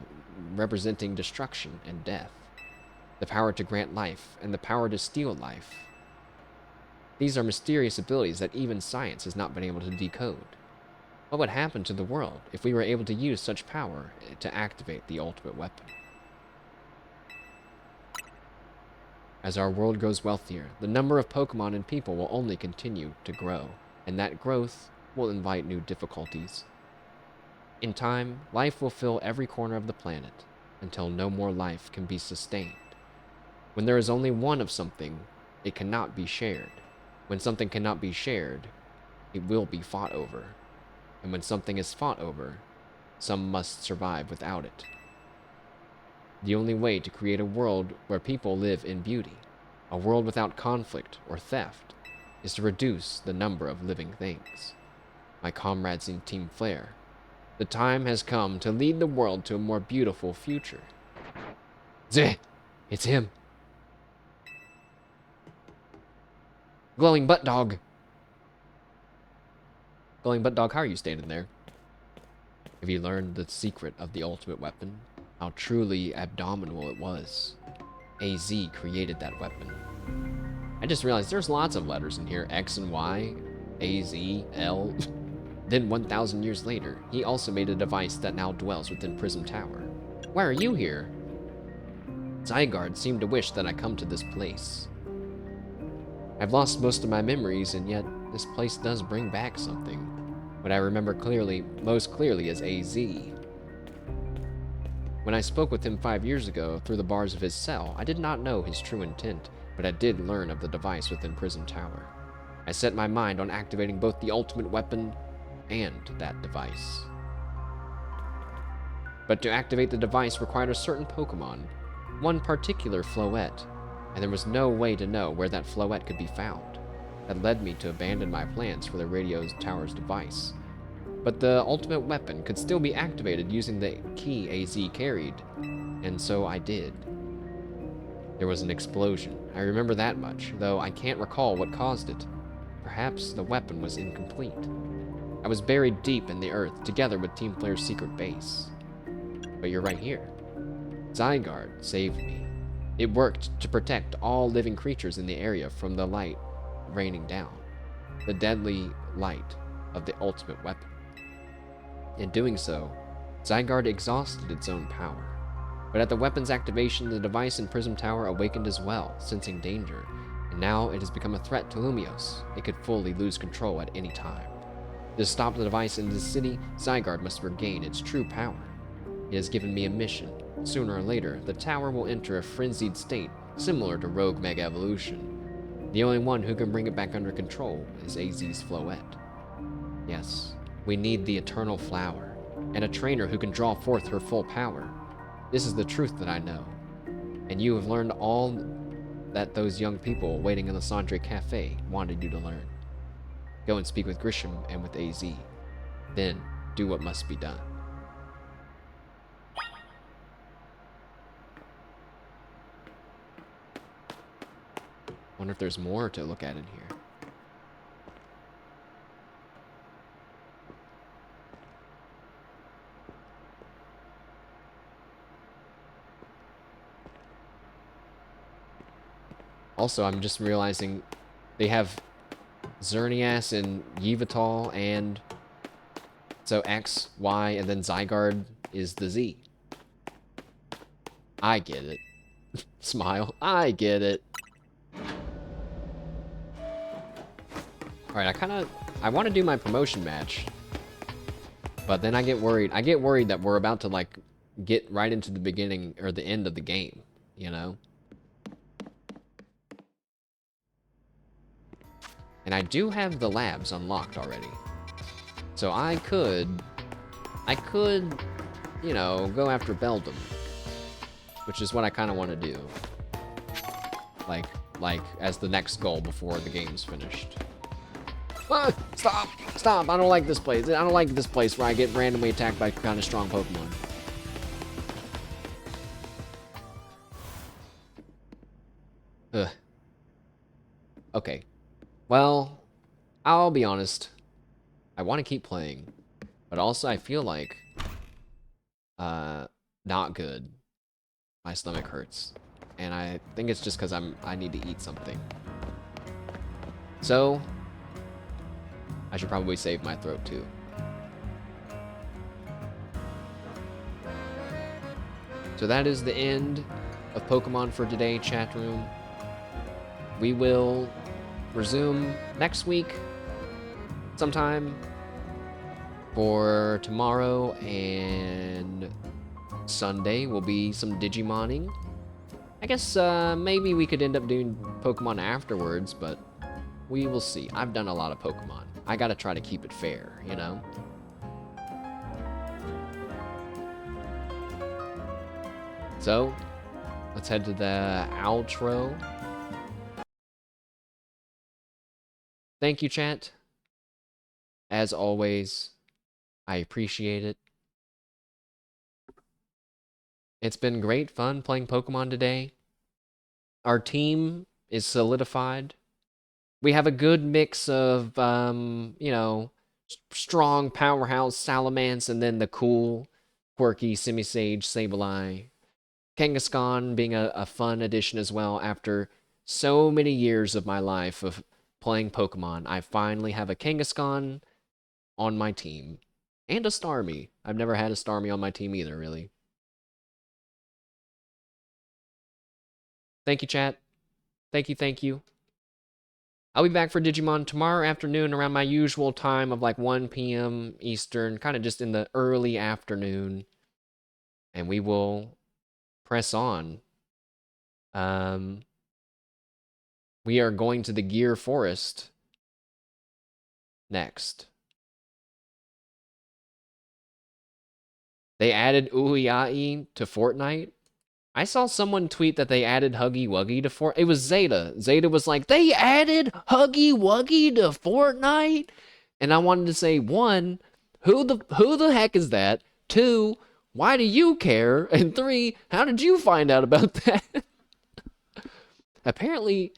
representing destruction and death. The power to grant life, and the power to steal life. These are mysterious abilities that even science has not been able to decode. What would happen to the world if we were able to use such power to activate the ultimate weapon? As our world grows wealthier, the number of Pokémon and people will only continue to grow, and that growth will invite new difficulties. In time, life will fill every corner of the planet, until no more life can be sustained. When there is only one of something, it cannot be shared. When something cannot be shared, it will be fought over. And when something is fought over, some must survive without it. The only way to create a world where people live in beauty, a world without conflict or theft, is to reduce the number of living things. My comrades in Team Flare, the time has come to lead the world to a more beautiful future. Zeh! It's him! Glowing butt dog! Glowing butt dog, how are you standing there? Have you learned the secret of the ultimate weapon? How truly abdominal it was. AZ created that weapon. I just realized there's lots of letters in here. X and Y, AZ, L. Then 1,000 years later, he also made a device that now dwells within Prism Tower. Why are you here? Zygarde seemed to wish that I come to this place. I've lost most of my memories, and yet this place does bring back something. What I remember most clearly is AZ. When I spoke with him 5 years ago through the bars of his cell, I did not know his true intent, but I did learn of the device within Prism Tower. I set my mind on activating both the ultimate weapon and that device. But to activate the device required a certain Pokémon, one particular Floette, and there was no way to know where that Floette could be found. That led me to abandon my plans for the radio tower's device. But the ultimate weapon could still be activated using the key AZ carried, and so I did. There was an explosion. I remember that much, though I can't recall what caused it. Perhaps the weapon was incomplete. I was buried deep in the earth, together with Team Flare's secret base. But you're right here. Zygarde saved me. It worked to protect all living creatures in the area from the light raining down, the deadly light of the ultimate weapon. In doing so, Zygarde exhausted its own power. But at the weapon's activation, the device in Prism Tower awakened as well, sensing danger, and now it has become a threat to Lumiose. It could fully lose control at any time. To stop the device in this city, Zygarde must regain its true power. It has given me a mission. Sooner or later, the tower will enter a frenzied state, similar to Rogue Mega Evolution. The only one who can bring it back under control is AZ's Floette. Yes, we need the Eternal Flower, and a trainer who can draw forth her full power. This is the truth that I know, and you have learned all that those young people waiting in the Lysandre Cafe wanted you to learn. Go and speak with Grisham and with AZ. Then, do what must be done. Wonder if there's more to look at in here. Also, I'm just realizing they have Xerneas and Yveltal, and so X, Y, and then Zygarde is the Z. I get it. Smile. I get it. Alright, I want to do my promotion match, but then I get worried. I get worried that we're about to, like, get right into the beginning, or the end of the game, you know? And I do have the labs unlocked already. So I could, you know, go after Beldum, which is what I kind of want to do. Like, as the next goal before the game's finished. Ah, stop! Stop! I don't like this place. I don't like this place where I get randomly attacked by kind of strong Pokemon. Ugh. Okay. Well, I'll be honest. I want to keep playing, but also I feel like, not good. My stomach hurts, and I think it's just because I need to eat something. So, I should probably save my throat too. So that is the end of Pokemon for today, chat room. We will resume next week sometime. For tomorrow and Sunday will be some Digimoning. I guess maybe we could end up doing Pokemon afterwards, but we will see. I've done a lot of Pokemon. I gotta try to keep it fair, you know? So, let's head to the outro. Thank you, chat. As always, I appreciate it. It's been great fun playing Pokemon today. Our team is solidified. We have a good mix of, you know, strong powerhouse Salamence and then the cool, quirky Simisage Sableye. Kangaskhan being a fun addition as well. After so many years of my life of playing Pokemon, I finally have a Kangaskhan on my team. And a Starmie. I've never had a Starmie on my team either, really. Thank you, chat. Thank you, thank you. I'll be back for Digimon tomorrow afternoon around my usual time of like 1 p.m. Eastern, kind of just in the early afternoon. And we will press on. We are going to the Gear Forest next. They added Uiai to Fortnite. I saw someone tweet that they added Huggy Wuggy to Fortnite. It was Zeta. Zeta was like, they added Huggy Wuggy to Fortnite? And I wanted to say, one, who the heck is that? Two, why do you care? And three, how did you find out about that? Apparently,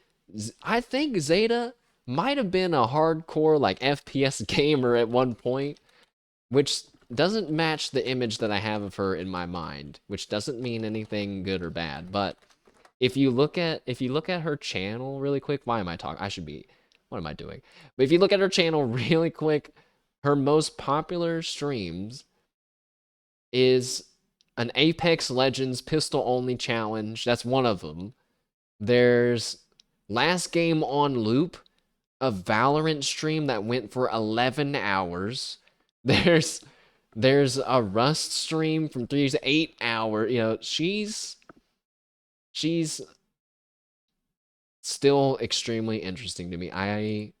I think Zeta might have been a hardcore like FPS gamer at one point, which doesn't match the image that I have of her in my mind, which doesn't mean anything good or bad. But if you look at her channel really quick, why am I talking? What am I doing? But if you look at her channel really quick, her most popular streams is an Apex Legends pistol only challenge. That's one of them. There's Last Game on Loop, a Valorant stream that went for 11 hours. There's a Rust stream from 3 to 8 hours. You know, she's still extremely interesting to me. I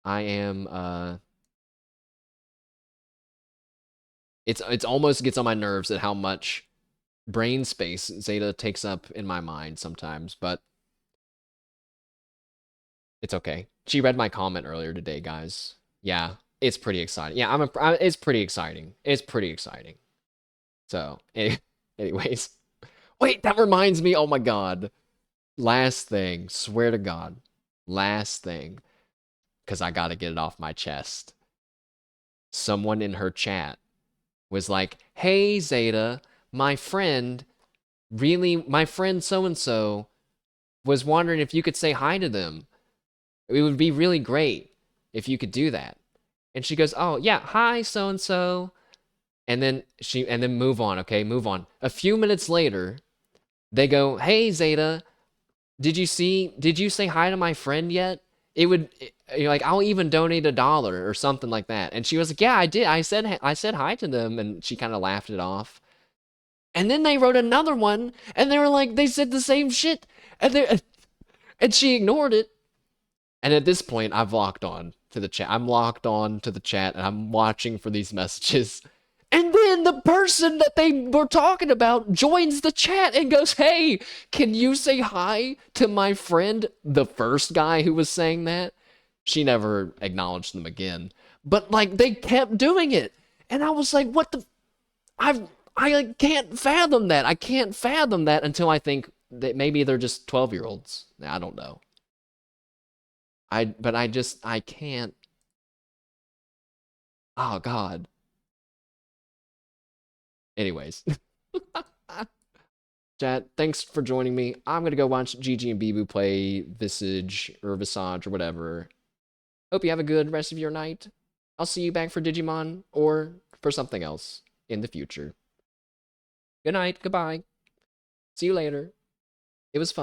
am it's almost gets on my nerves at how much brain space Zeta takes up in my mind sometimes, but it's okay. She read my comment earlier today, guys. Yeah, it's pretty exciting. Yeah, it's pretty exciting. It's pretty exciting. So, anyways. Wait, that reminds me. Oh my god. Last thing. Swear to God. Last thing. Because I got to get it off my chest. Someone in her chat was like, hey, Zeta, my friend so-and-so was wondering if you could say hi to them. It would be really great if you could do that. And she goes, oh, yeah, hi, so-and-so. And then move on, okay? Move on. A few minutes later, they go, hey, Zeta, did you say hi to my friend yet? You're like, I'll even donate $1 or something like that. And she was like, yeah, I did. I said hi to them. And she kind of laughed it off. And then they wrote another one and they were like, they said the same shit. And she ignored it. And at this point, I've locked on to the chat. I'm locked on to the chat and I'm watching for these messages. And then the person that they were talking about joins the chat and goes, hey, can you say hi to my friend, the first guy who was saying that? She never acknowledged them again. But, like, they kept doing it. And I was like, what the... I can't fathom that. I can't fathom that until I think that maybe they're just 12-year-olds. I don't know. I can't... Oh, God. Anyways. Chat, thanks for joining me. I'm gonna go watch Gigi and Bibu play Visage or Visage or whatever. Hope you have a good rest of your night. I'll see you back for Digimon or for something else in the future. Good night. Goodbye. See you later. It was fun.